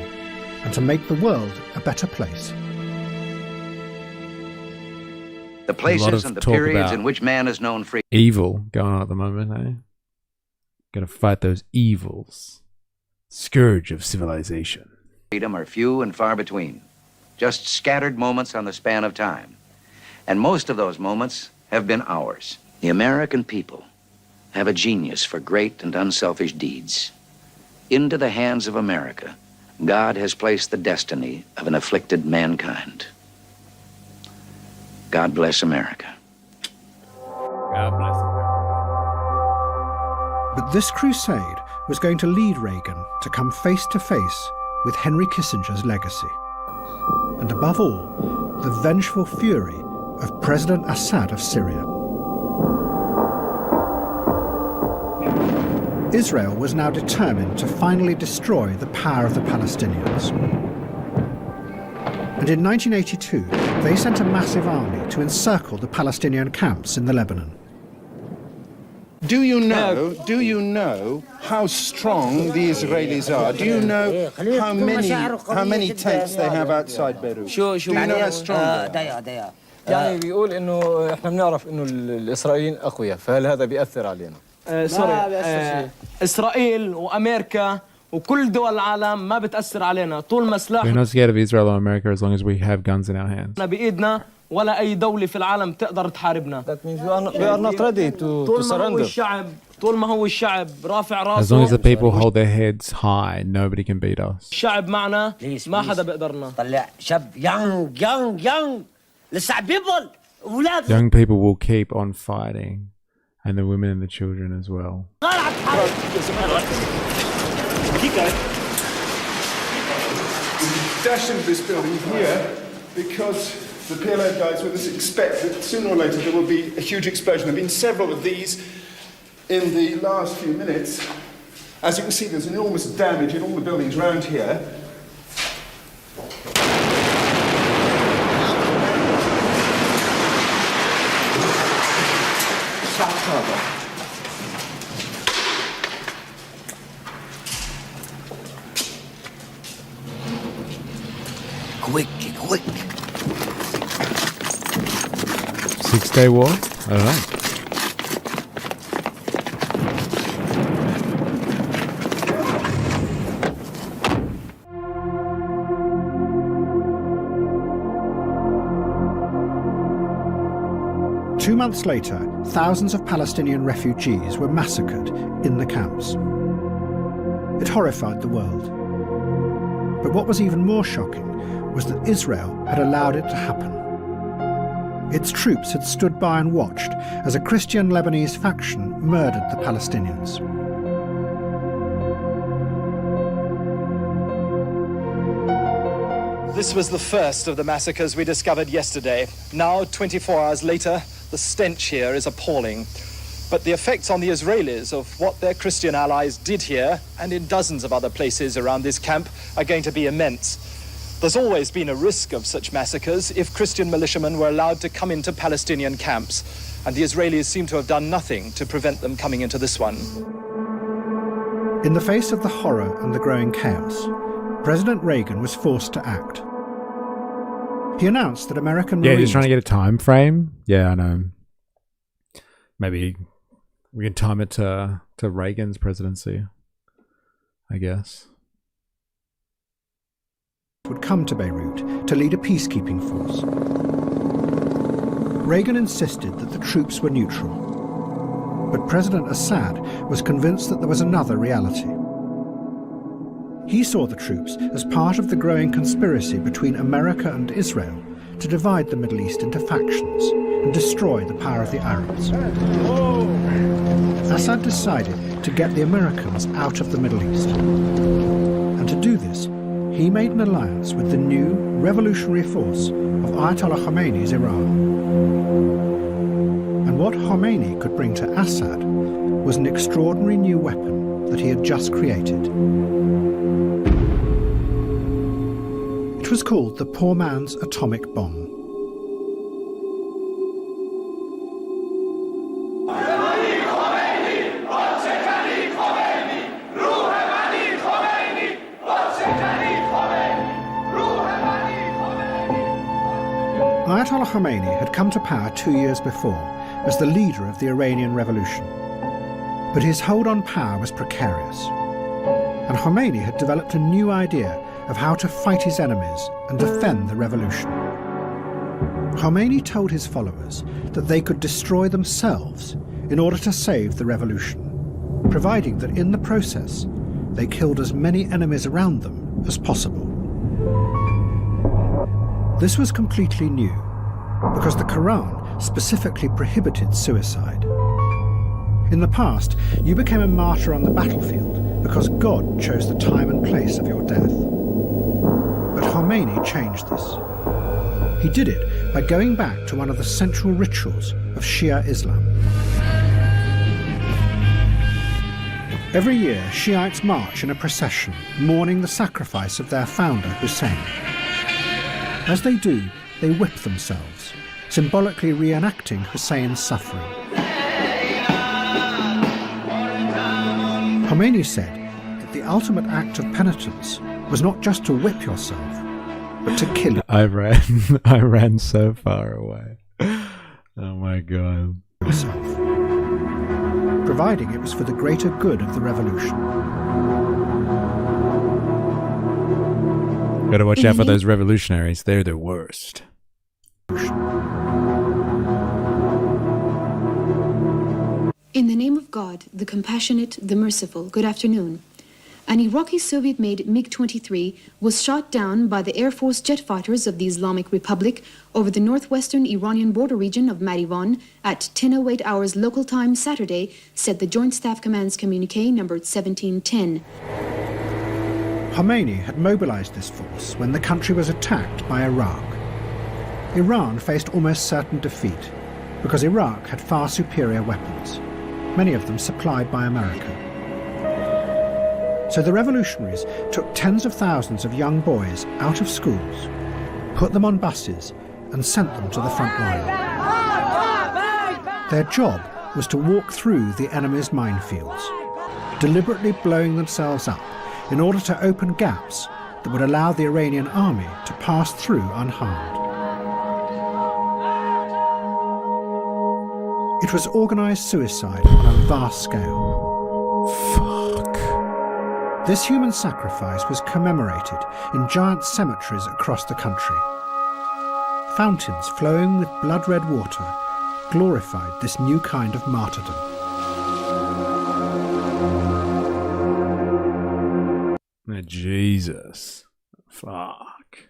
and to make the world a better place. The places and the periods in which man has known freedom. Evil going on at the moment, eh? Gotta fight those evils. Scourge of civilization. Freedom are few and far between, just scattered moments on the span of time. And most of those moments have been ours. The American people have a genius for great and unselfish deeds. Into the hands of America, God has placed the destiny of an afflicted mankind. God bless America. God bless America. But this crusade was going to lead Reagan to come face to face with Henry Kissinger's legacy. And above all, the vengeful fury of President Assad of Syria. Israel was now determined to finally destroy the power of the Palestinians. And in 1982, they sent a massive army to encircle the Palestinian camps in the Lebanon. Do you know how strong the Israelis are? Do you know how many tanks they have outside Beirut? Do you know how strong they are? يعني بيقول انه احنا بنعرف انه الاسرائيليين اقوياء فهل هذا بيأثر علينا؟ اسرائيل وامريكا وكل دول العالم ما بتأثر علينا طول ما سلاح We're not scared of Israel or America as long as we have guns in our hands. بإيدنا ولا أي دولة في العالم تقدر تحاربنا. That means we are not ready to surrender. طول ما هو الشعب رافع راسه. As long as the people hold their heads high, nobody can beat us. الشعب معنا ما حدا بيقدرنا. طلع شاب young لسه بيبل أولاد. Young people will keep on fighting, and the women and the children as well. Dash into this building here because the PLO guys with us expect that sooner or later there will be a huge explosion. There have been several of these in the last few minutes. As you can see, there's enormous damage in all the buildings around here. Quick. 6-day war? I don't know. Two months later, thousands of Palestinian refugees were massacred in the camps. It horrified the world. But what was even more shocking was that Israel had allowed it to happen. Its troops had stood by and watched as a Christian Lebanese faction murdered the Palestinians. This was the first of the massacres we discovered yesterday. Now, 24 hours later, the stench here is appalling. But the effects on the Israelis of what their Christian allies did here and in dozens of other places around this camp are going to be immense. There's always been a risk of such massacres if Christian militiamen were allowed to come into Palestinian camps, and the Israelis seem to have done nothing to prevent them coming into this one. In the face of the horror and the growing chaos, President Reagan was forced to act. He announced that American Marines... Yeah, just trying to get a time frame. Yeah, I know. Maybe we can time it to Reagan's presidency. I guess. Would come to Beirut to lead a peacekeeping force. Reagan insisted that the troops were neutral, but President Assad was convinced that there was another reality. He saw the troops as part of the growing conspiracy between America and Israel to divide the Middle East into factions and destroy the power of the Arabs. Assad decided to get the Americans out of the Middle East. And to do this, he made an alliance with the new revolutionary force of Ayatollah Khomeini's Iran. And what Khomeini could bring to Assad was an extraordinary new weapon that he had just created. It was called the poor man's atomic bomb. Ayatollah Khomeini had come to power 2 years before as the leader of the Iranian Revolution. But his hold on power was precarious. And Khomeini had developed a new idea of how to fight his enemies and defend the revolution. Khomeini told his followers that they could destroy themselves in order to save the revolution, providing that in the process they killed as many enemies around them as possible. This was completely new, because the Quran specifically prohibited suicide. In the past, you became a martyr on the battlefield because God chose the time and place of your death. But Khomeini changed this. He did it by going back to one of the central rituals of Shia Islam. Every year, Shiites march in a procession, mourning the sacrifice of their founder, Hussein. As they do, they whip themselves, symbolically reenacting Hussein's suffering. Khomeini said that the ultimate act of penitence was not just to whip yourself, but to kill you. I ran so far away. Oh my God. Yourself, providing it was for the greater good of the revolution. Gotta watch out for those revolutionaries. They're the worst. In the name of God, the compassionate, the merciful, good afternoon. An Iraqi Soviet-made MiG-23 was shot down by the Air Force jet fighters of the Islamic Republic over the northwestern Iranian border region of Marivan at 10:08 hours local time Saturday, said the Joint Staff Command's communique numbered 1710. Khomeini had mobilized this force when the country was attacked by Iraq. Iran faced almost certain defeat because Iraq had far superior weapons, many of them supplied by America. So the revolutionaries took tens of thousands of young boys out of schools, put them on buses, and sent them to the front line. Their job was to walk through the enemy's minefields, deliberately blowing themselves up in order to open gaps that would allow the Iranian army to pass through unharmed. It was organized suicide on a vast scale. Fuck. This human sacrifice was commemorated in giant cemeteries across the country. Fountains flowing with blood-red water glorified this new kind of martyrdom. Jesus. Fuck.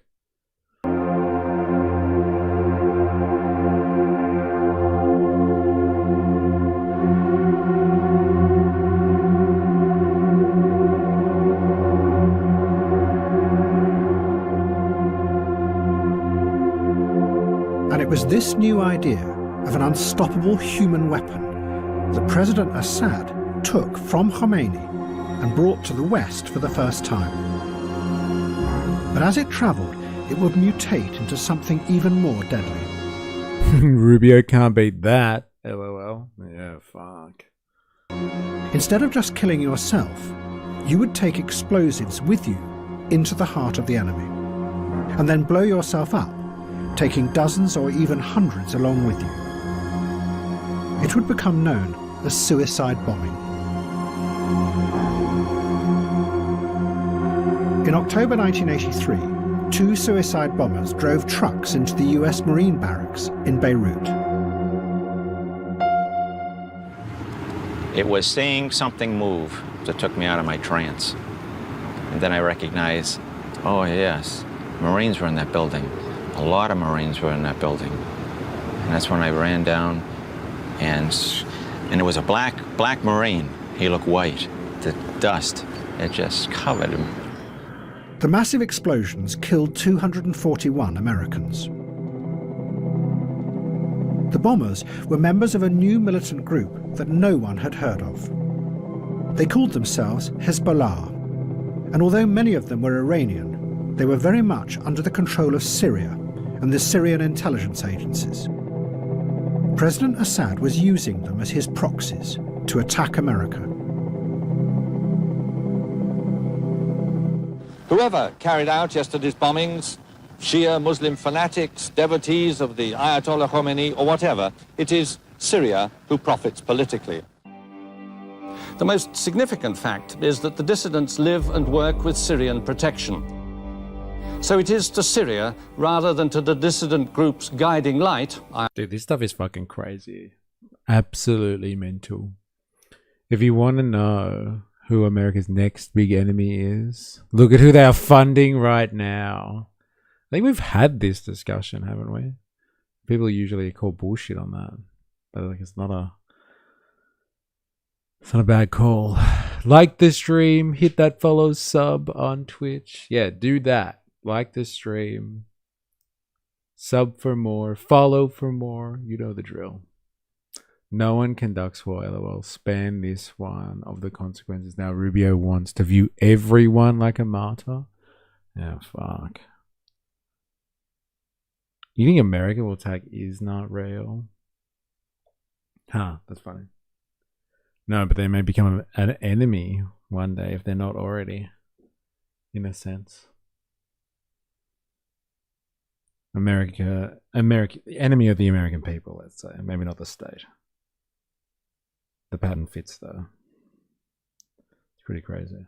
And it was this new idea of an unstoppable human weapon that President Assad took from Khomeini and brought to the West for the first time. But as it travelled, it would mutate into something even more deadly. Rubio can't beat that. LOL. Yeah, fuck. Instead of just killing yourself, you would take explosives with you into the heart of the enemy, and then blow yourself up, taking dozens or even hundreds along with you. It would become known as suicide bombing. In October 1983, 2 suicide bombers drove trucks into the US Marine barracks in Beirut. It was seeing something move that took me out of my trance. And then I recognized, oh yes, Marines were in that building. A lot of Marines were in that building. And that's when I ran down, and it was a black Marine. He looked white. The dust, it just covered him. The massive explosions killed 241 Americans. The bombers were members of a new militant group that no one had heard of. They called themselves Hezbollah, and although many of them were Iranian, they were very much under the control of Syria and the Syrian intelligence agencies. President Assad was using them as his proxies to attack America. Whoever carried out yesterday's bombings, Shia Muslim fanatics, devotees of the Ayatollah Khomeini, or whatever, it is Syria who profits politically. The most significant fact is that the dissidents live and work with Syrian protection. So it is to Syria, rather than to the dissident group's guiding light. Dude, this stuff is fucking crazy. Absolutely mental. If you want to know who America's next big enemy is, look at who they are funding right now. I think we've had this discussion, haven't we? People usually call bullshit on that, but like it's not a bad call. Like the stream, hit that follow sub on Twitch. Yeah, do that. Like the stream, sub for more, follow for more. You know the drill. No one conducts war, LOL. Span this one of the consequences. Now Rubio wants to view everyone like a martyr. Yeah, fuck. You think America will attack is not real? Huh, that's funny. No, but they may become an enemy one day if they're not already, in a sense. America, the enemy of the American people, let's say. Maybe not the state. The pattern fits, though. It's pretty crazy.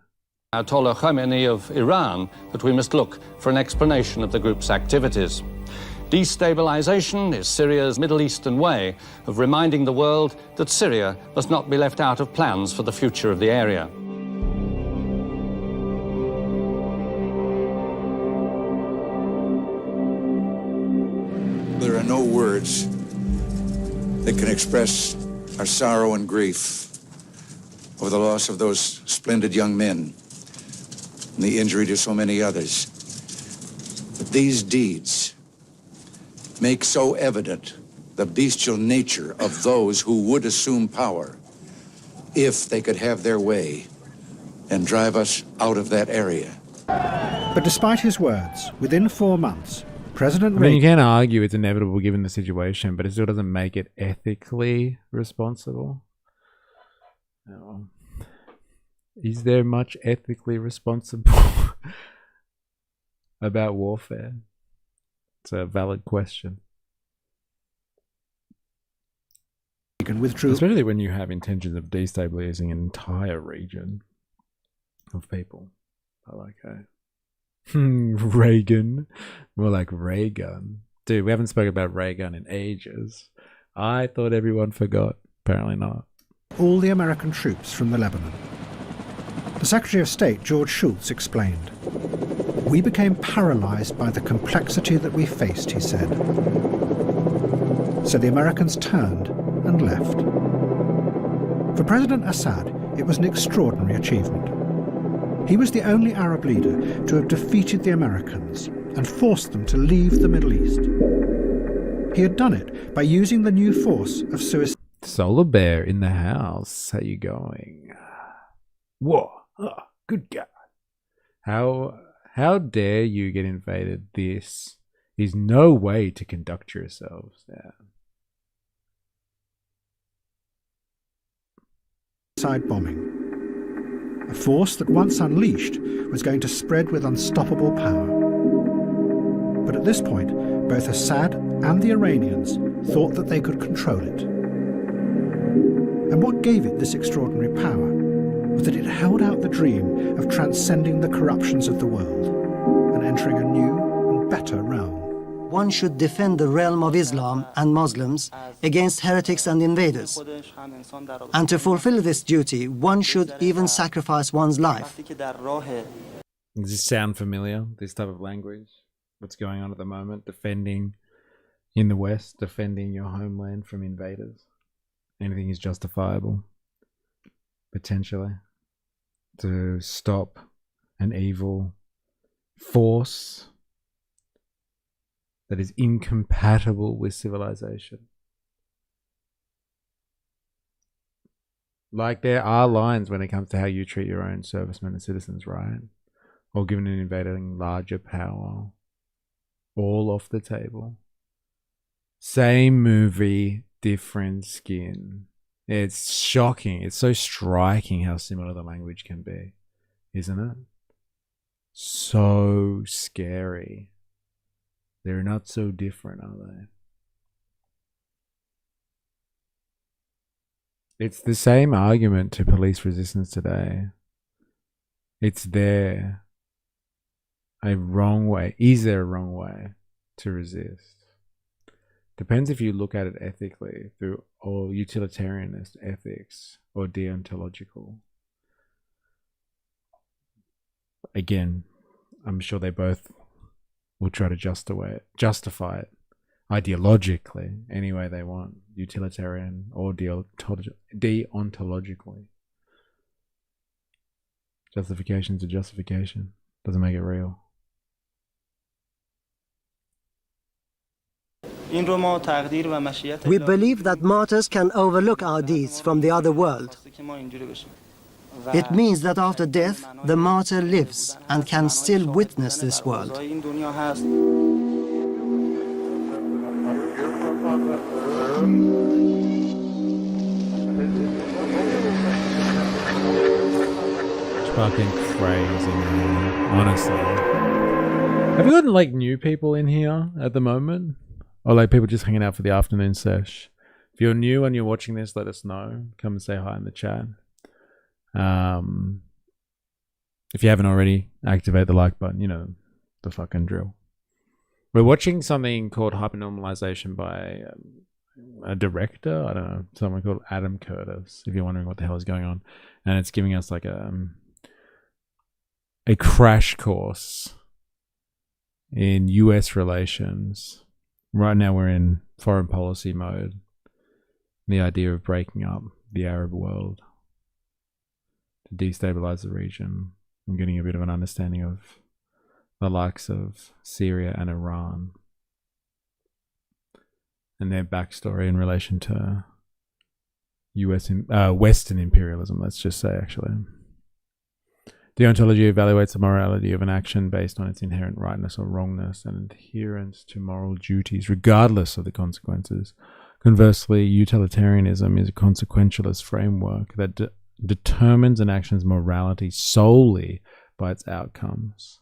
Ayatollah Khomeini of Iran, that we must look for an explanation of the group's activities. Destabilization is Syria's Middle Eastern way of reminding the world that Syria must not be left out of plans for the future of the area. There are no words that can express our sorrow and grief over the loss of those splendid young men and the injury to so many others. But these deeds make so evident the bestial nature of those who would assume power if they could have their way and drive us out of that area. But despite his words, within 4 months, President Reagan... Reagan... you can argue it's inevitable given the situation, but it still doesn't make it ethically responsible. No. Is there much ethically responsible about warfare? It's a valid question. Withdrew. Especially when you have intentions of destabilizing an entire region of people. I like that. Reagan. More like Raygun. Dude, we haven't spoken about Raygun in ages. I thought everyone forgot. Apparently not. All the American troops from the Lebanon. The Secretary of State, George Shultz, explained. We became paralyzed by the complexity that we faced, he said. So the Americans turned and left. For President Assad, it was an extraordinary achievement. He was the only Arab leader to have defeated the Americans and forced them to leave the Middle East. He had done it by using the new force of suicide. Solar Bear in the house. How you going? Whoa. Oh, good God. How dare you get invaded? This is no way to conduct yourselves. Yeah. Suicide bombing. A force that once unleashed was going to spread with unstoppable power. But at this point, both Assad and the Iranians thought that they could control it. And what gave it this extraordinary power? was that it held out the dream of transcending the corruptions of the world and entering a new and better realm. One should defend the realm of Islam and Muslims against heretics and invaders. And to fulfill this duty, one should even sacrifice one's life. Does this sound familiar, this type of language? What's going on at the moment? Defending in the West, defending your homeland from invaders. Anything is justifiable, potentially, to stop an evil force that is incompatible with civilization. Like, there are lines when it comes to how you treat your own servicemen and citizens, right? Or giving an invading larger power. All off the table. Same movie, different skin. It's shocking. It's so striking how similar the language can be, isn't it? So scary. They're not so different, are they? It's the same argument to police resistance today. It's there. A wrong way. Is there a wrong way to resist? Depends if you look at it ethically through or utilitarianist ethics or deontological. Again, I'm sure they both will try to justify it ideologically any way they want, utilitarian or deontologically. Justification's a justification. Doesn't make it real. We believe that martyrs can overlook our deeds from the other world. It means that after death, the martyr lives and can still witness this world. Fucking crazy, man. Honestly. Have you gotten like new people in here at the moment? Or like people just hanging out for the afternoon sesh? If you're new and you're watching this, let us know. Come and say hi in the chat. If you haven't already, activate the like button. You know the fucking drill. We're watching something called Hypernormalization by a director. I don't know. Someone called Adam Curtis, if you're wondering what the hell is going on. And it's giving us like a crash course in US relations. Right now we're in foreign policy mode. The idea of breaking up the Arab world to destabilize the region. I'm getting a bit of an understanding of the likes of Syria and Iran and their backstory in relation to Western imperialism, let's just say, actually. Deontology evaluates the morality of an action based on its inherent rightness or wrongness and adherence to moral duties, regardless of the consequences. Conversely, utilitarianism is a consequentialist framework that determines an action's morality solely by its outcomes.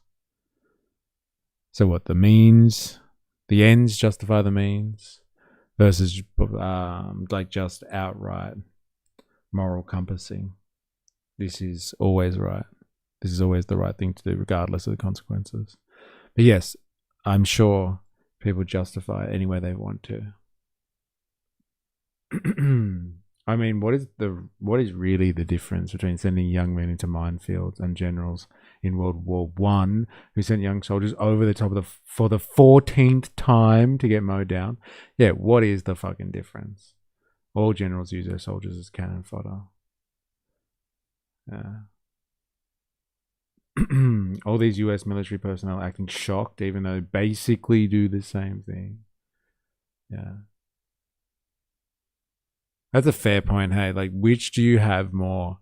So what, the ends justify the means versus like just outright moral compassing. This is always right. This is always the right thing to do, regardless of the consequences. But yes, I'm sure people justify it any way they want to. I mean, what is really the difference between sending young men into minefields and generals in World War I who sent young soldiers over the top of for the 14th time to get mowed down? Yeah, what is the fucking difference? All generals use their soldiers as cannon fodder. Yeah. All these US military personnel acting shocked even though they basically do the same thing. Yeah. That's a fair point, hey. Like, which do you have more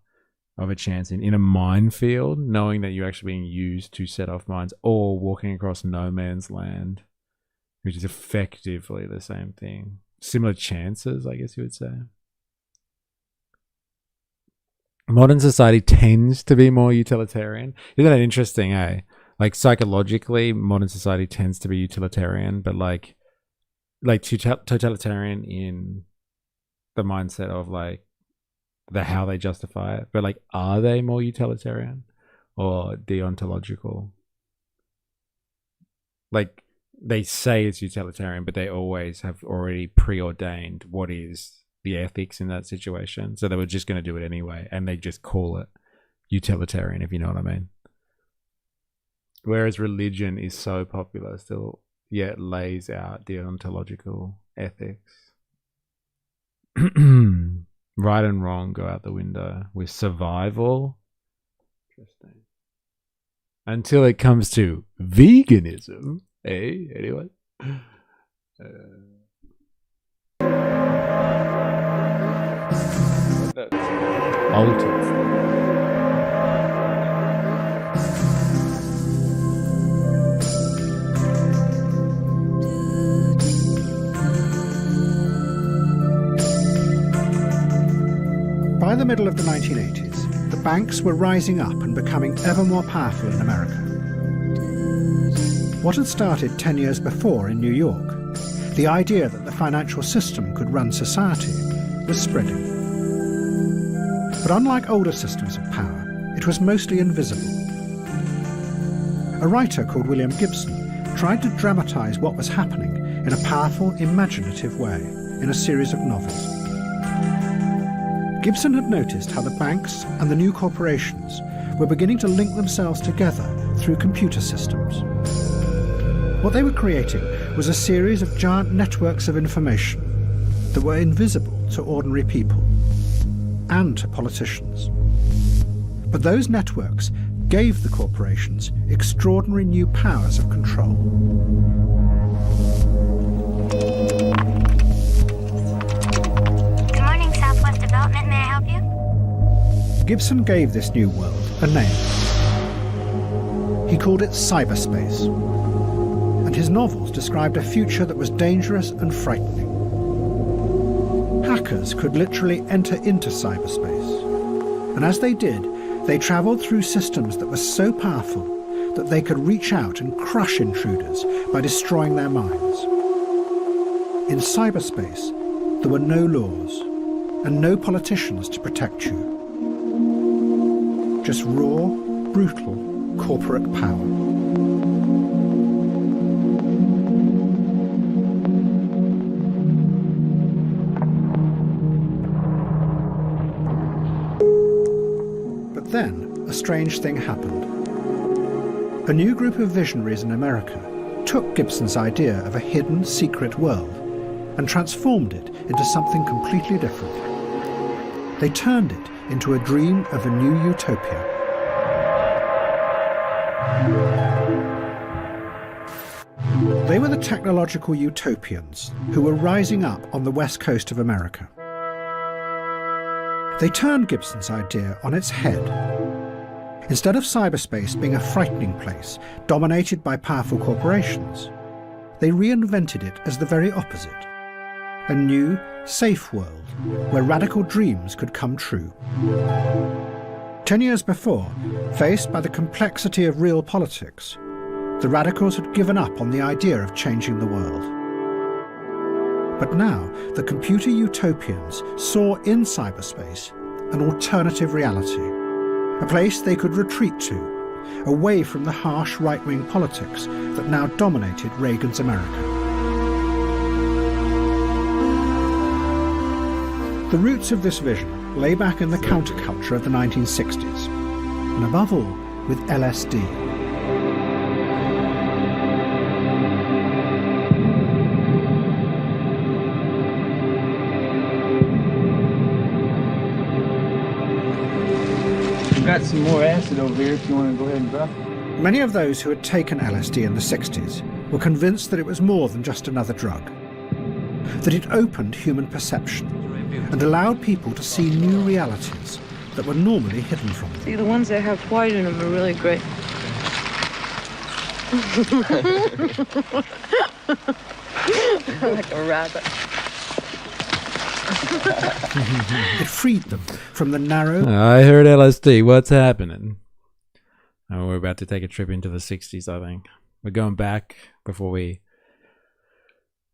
of a chance in a minefield, knowing that you're actually being used to set off mines, or walking across no man's land, which is effectively the same thing? Similar chances, I guess you would say. Modern society tends to be more utilitarian. Isn't that interesting, eh? Like, psychologically, modern society tends to be utilitarian, but like totalitarian in the mindset of like how they justify it. But like, are they more utilitarian or deontological? Like, they say it's utilitarian, but they always have already preordained what is the ethics in that situation. So they were just going to do it anyway, and they just call it utilitarian, if you know what I mean. Whereas religion is so popular still, yet lays out deontological ethics. Right and wrong go out the window with survival. Interesting. Until it comes to veganism. Hey, anyone? Altered. By the middle of the 1980s, the banks were rising up and becoming ever more powerful in America. What had started 10 years before in New York, the idea that the financial system could run society, was spreading. But unlike older systems of power, it was mostly invisible. A writer called William Gibson tried to dramatize what was happening in a powerful, imaginative way in a series of novels. Gibson had noticed how the banks and the new corporations were beginning to link themselves together through computer systems. What they were creating was a series of giant networks of information that were invisible to ordinary people and to politicians. But those networks gave the corporations extraordinary new powers of control. Good morning, Southwest Development. May I help you? Gibson gave this new world a name. He called it cyberspace, and his novels described a future that was dangerous and frightening. Hackers could literally enter into cyberspace, and as they did, they travelled through systems that were so powerful that they could reach out and crush intruders by destroying their minds. In cyberspace, there were no laws and no politicians to protect you. Just raw, brutal corporate power. But then, a strange thing happened. A new group of visionaries in America took Gibson's idea of a hidden, secret world and transformed it into something completely different. They turned it into a dream of a new utopia. They were the technological utopians who were rising up on the west coast of America. They turned Gibson's idea on its head. Instead of cyberspace being a frightening place dominated by powerful corporations, they reinvented it as the very opposite. A new, safe world where radical dreams could come true. 10 years before, faced by the complexity of real politics, the radicals had given up on the idea of changing the world. But now, the computer utopians saw in cyberspace an alternative reality, a place they could retreat to, away from the harsh right-wing politics that now dominated Reagan's America. The roots of this vision lay back in the counterculture of the 1960s, and above all, with LSD. We've got some more acid over here if you want to go ahead and drop it. Many of those who had taken LSD in the 60s were convinced that it was more than just another drug, that it opened human perception and allowed people to see new realities that were normally hidden from them. See, the ones that have white in them are really great. Like a rabbit. It freed them from the narrow... I heard LSD. What's happening? Oh, we're about to take a trip into the 60s, I think. We're going back before we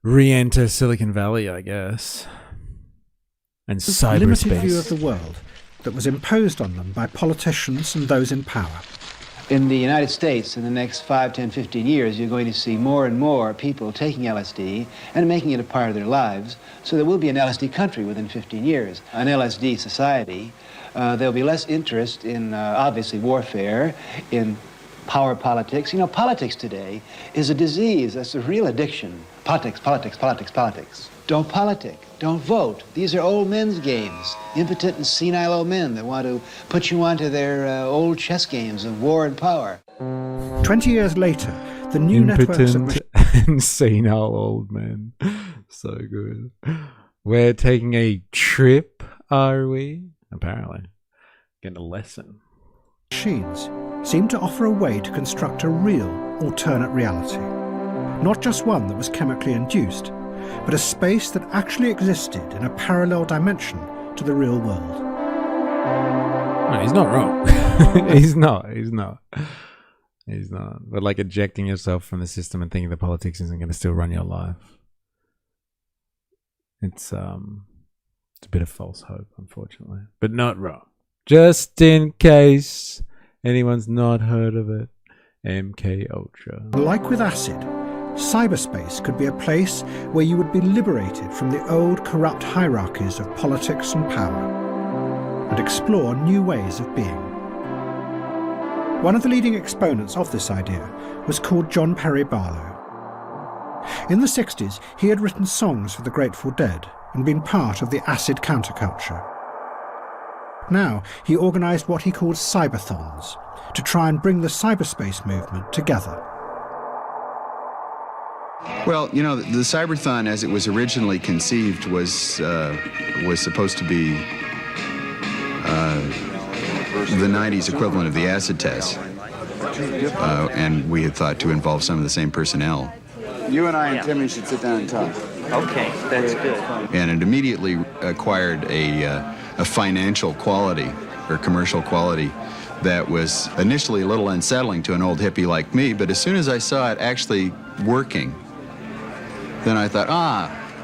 re-enter Silicon Valley, I guess. and limited view of cyberspace. the world that was imposed on them by politicians and those in power. In the United States, in the next 5, 10, 15 years, you're going to see more and more people taking LSD and making it a part of their lives. So there will be an LSD country within 15 years, an LSD society. There'll be less interest in, obviously, warfare, in power politics. You know, politics today is a disease. That's a real addiction. Politics, politics, politics, politics. Don't politic. Don't vote. These are old men's games. Impotent and senile old men that want to put you onto their old chess games of war and power. 20 years later, the new networks of Impotent and senile old men. So good. We're taking a trip, are we? Apparently. Getting a lesson. machines seem to offer a way to construct a real alternate reality. Not just one that was chemically induced, but a space that actually existed in a parallel dimension to the real world. No, he's not wrong. He's not. But like ejecting yourself from the system and thinking the politics isn't going to still run your life. It's a bit of false hope, unfortunately. But not wrong. Just in case anyone's not heard of it, MK Ultra. Like with acid, cyberspace could be a place where you would be liberated from the old corrupt hierarchies of politics and power and explore new ways of being. One of the leading exponents of this idea was called John Perry Barlow. In the 60s, he had written songs for the Grateful Dead and been part of the acid counterculture. Now, he organised what he called cyberthons to try and bring the cyberspace movement together. Well, you know, the cyberthon, as it was originally conceived, was supposed to be the 90s equivalent of the acid test. And we had thought to involve some of the same personnel. You and I and Timmy should sit down and talk. Okay, that's good. And it immediately acquired a financial quality or commercial quality that was initially a little unsettling to an old hippie like me, but as soon as I saw it actually working, then I thought,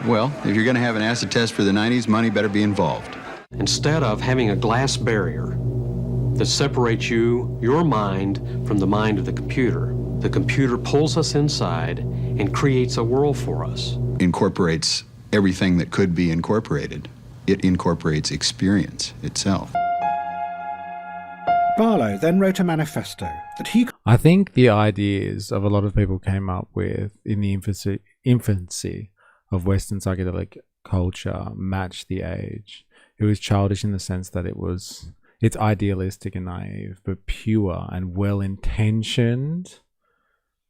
well, if you're going to have an acid test for the 90s, money better be involved. Instead of having a glass barrier that separates your mind, from the mind of the computer pulls us inside and creates a world for us. Incorporates everything that could be incorporated. It incorporates experience itself. Barlow then wrote a manifesto that he... I think the ideas of a lot of people came up with in the infancy of Western psychedelic culture matched the age. It was childish in the sense that it's idealistic and naive, but pure and well-intentioned.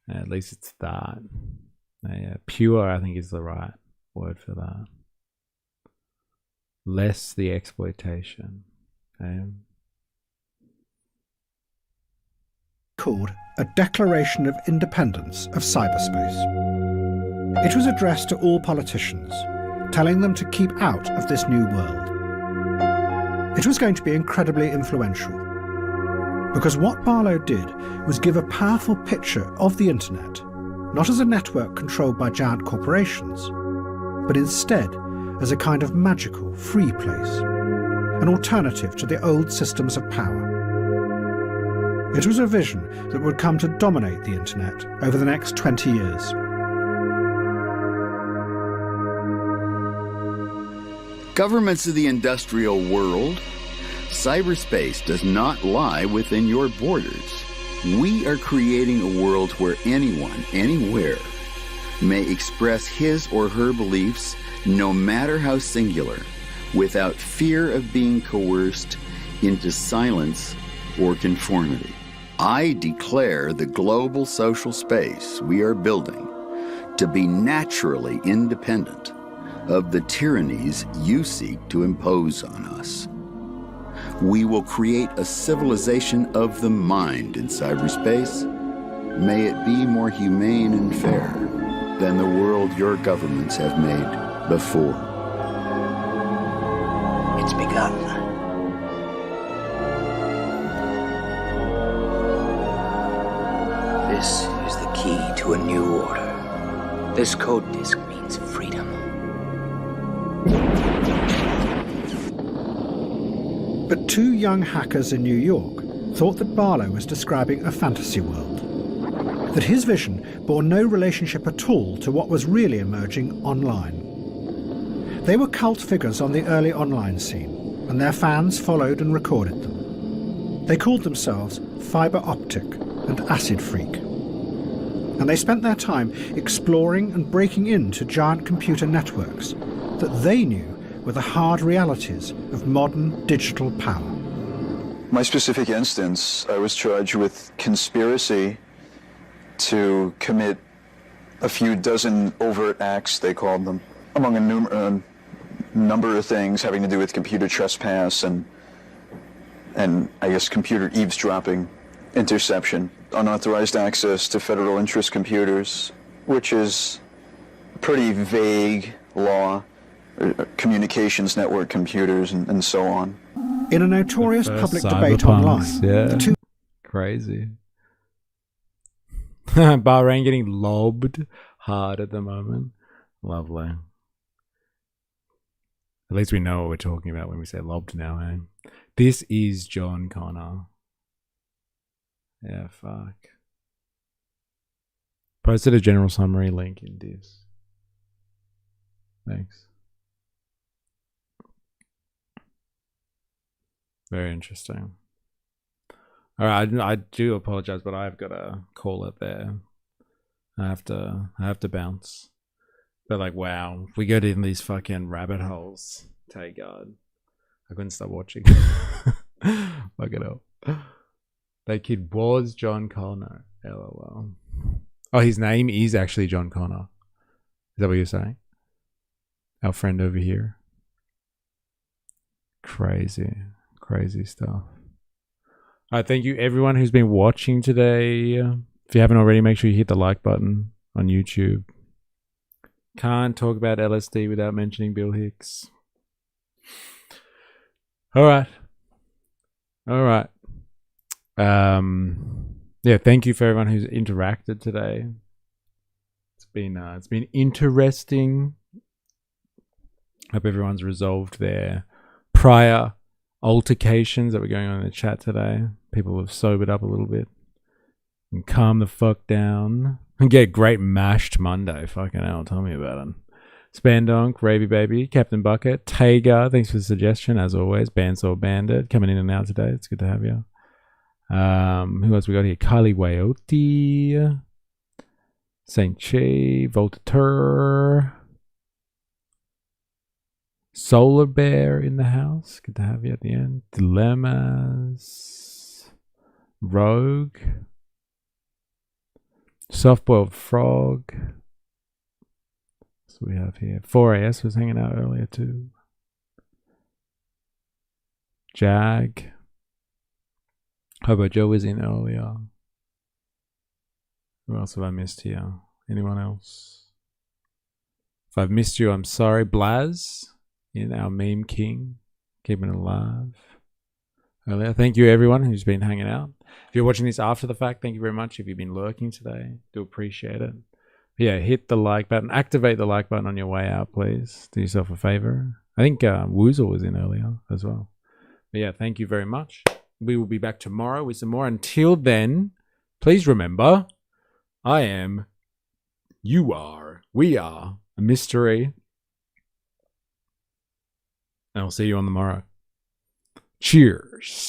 At least it's that. Yeah, pure, I think, is the right word for that. Less the exploitation. Called a Declaration of Independence of Cyberspace. It was addressed to all politicians, telling them to keep out of this new world. It was going to be incredibly influential, because what Barlow did was give a powerful picture of the internet, not as a network controlled by giant corporations, but instead as a kind of magical, free place, an alternative to the old systems of power. It was a vision that would come to dominate the internet over the next 20 years. Governments of the industrial world, cyberspace does not lie within your borders. We are creating a world where anyone, anywhere, may express his or her beliefs, no matter how singular, without fear of being coerced into silence or conformity. I declare the global social space we are building to be naturally independent of the tyrannies you seek to impose on us. We will create a civilization of the mind in cyberspace. May it be more humane and fair than the world your governments have made before. It's begun. This is the key to a new order. This code disc means freedom. But 2 young hackers in New York thought that Barlow was describing a fantasy world, that his vision bore no relationship at all to what was really emerging online. They were cult figures on the early online scene, and their fans followed and recorded them. They called themselves Fiber Optic and Acid Freak. And they spent their time exploring and breaking into giant computer networks that they knew were the hard realities of modern digital power. My specific instance, I was charged with conspiracy to commit a few dozen overt acts, they called them, among a number of things having to do with computer trespass and I guess computer eavesdropping, interception, unauthorized access to federal interest computers, which is a pretty vague law, communications network computers and so on. In a notorious public debate online, yeah. Crazy. Bahrain getting lobbed hard at the moment. Lovely. At least we know what we're talking about when we say lobbed now, eh? This is John Connor. Yeah, fuck. Posted a general summary link in this. Thanks. Very interesting. All right, I do apologize, but I've got to call it there. I have to bounce. But like, wow, we go down these fucking rabbit holes. Take God, I couldn't stop watching. Fuck it up. That kid was John Connor. LOL. Oh, his name is actually John Connor. Is that what you're saying? Our friend over here. Crazy stuff. All right, thank you everyone who's been watching today. If you haven't already, make sure you hit the like button on YouTube. Can't talk about LSD without mentioning Bill Hicks. All right. Yeah, thank you for everyone who's interacted today. It's been interesting. Hope everyone's resolved their prior altercations that were going on in the chat today. People have sobered up a little bit and calm the fuck down and get great mashed Monday. Fucking hell, tell me about it. Spandonk, Ravy Baby, Captain Bucket, Tager, thanks for the suggestion as always. Bandsaw Bandit coming in and out today. It's good to have you. Who else we got here? Kylie Wayote, Saint Che, Voltateur, Solar Bear in the house. Good to have you at the end. Dilemmas, Rogue, Soft-Boiled Frog. So we have here 4AS was hanging out earlier too. Jag. Hobo Joe was in earlier. Who else have I missed here? Anyone else? If I've missed you, I'm sorry. Blaz in our meme king, keeping it alive. Earlier. Thank you everyone who's been hanging out. If you're watching this after the fact, thank you very much. If you've been lurking today, do appreciate it. Yeah, hit the like button. Activate the like button on your way out, please. Do yourself a favor. I think Woozle was in earlier as well. But yeah, thank you very much. We will be back tomorrow with some more. Until then, please remember, I am, you are, we are a mystery. And I'll see you on the morrow. Cheers.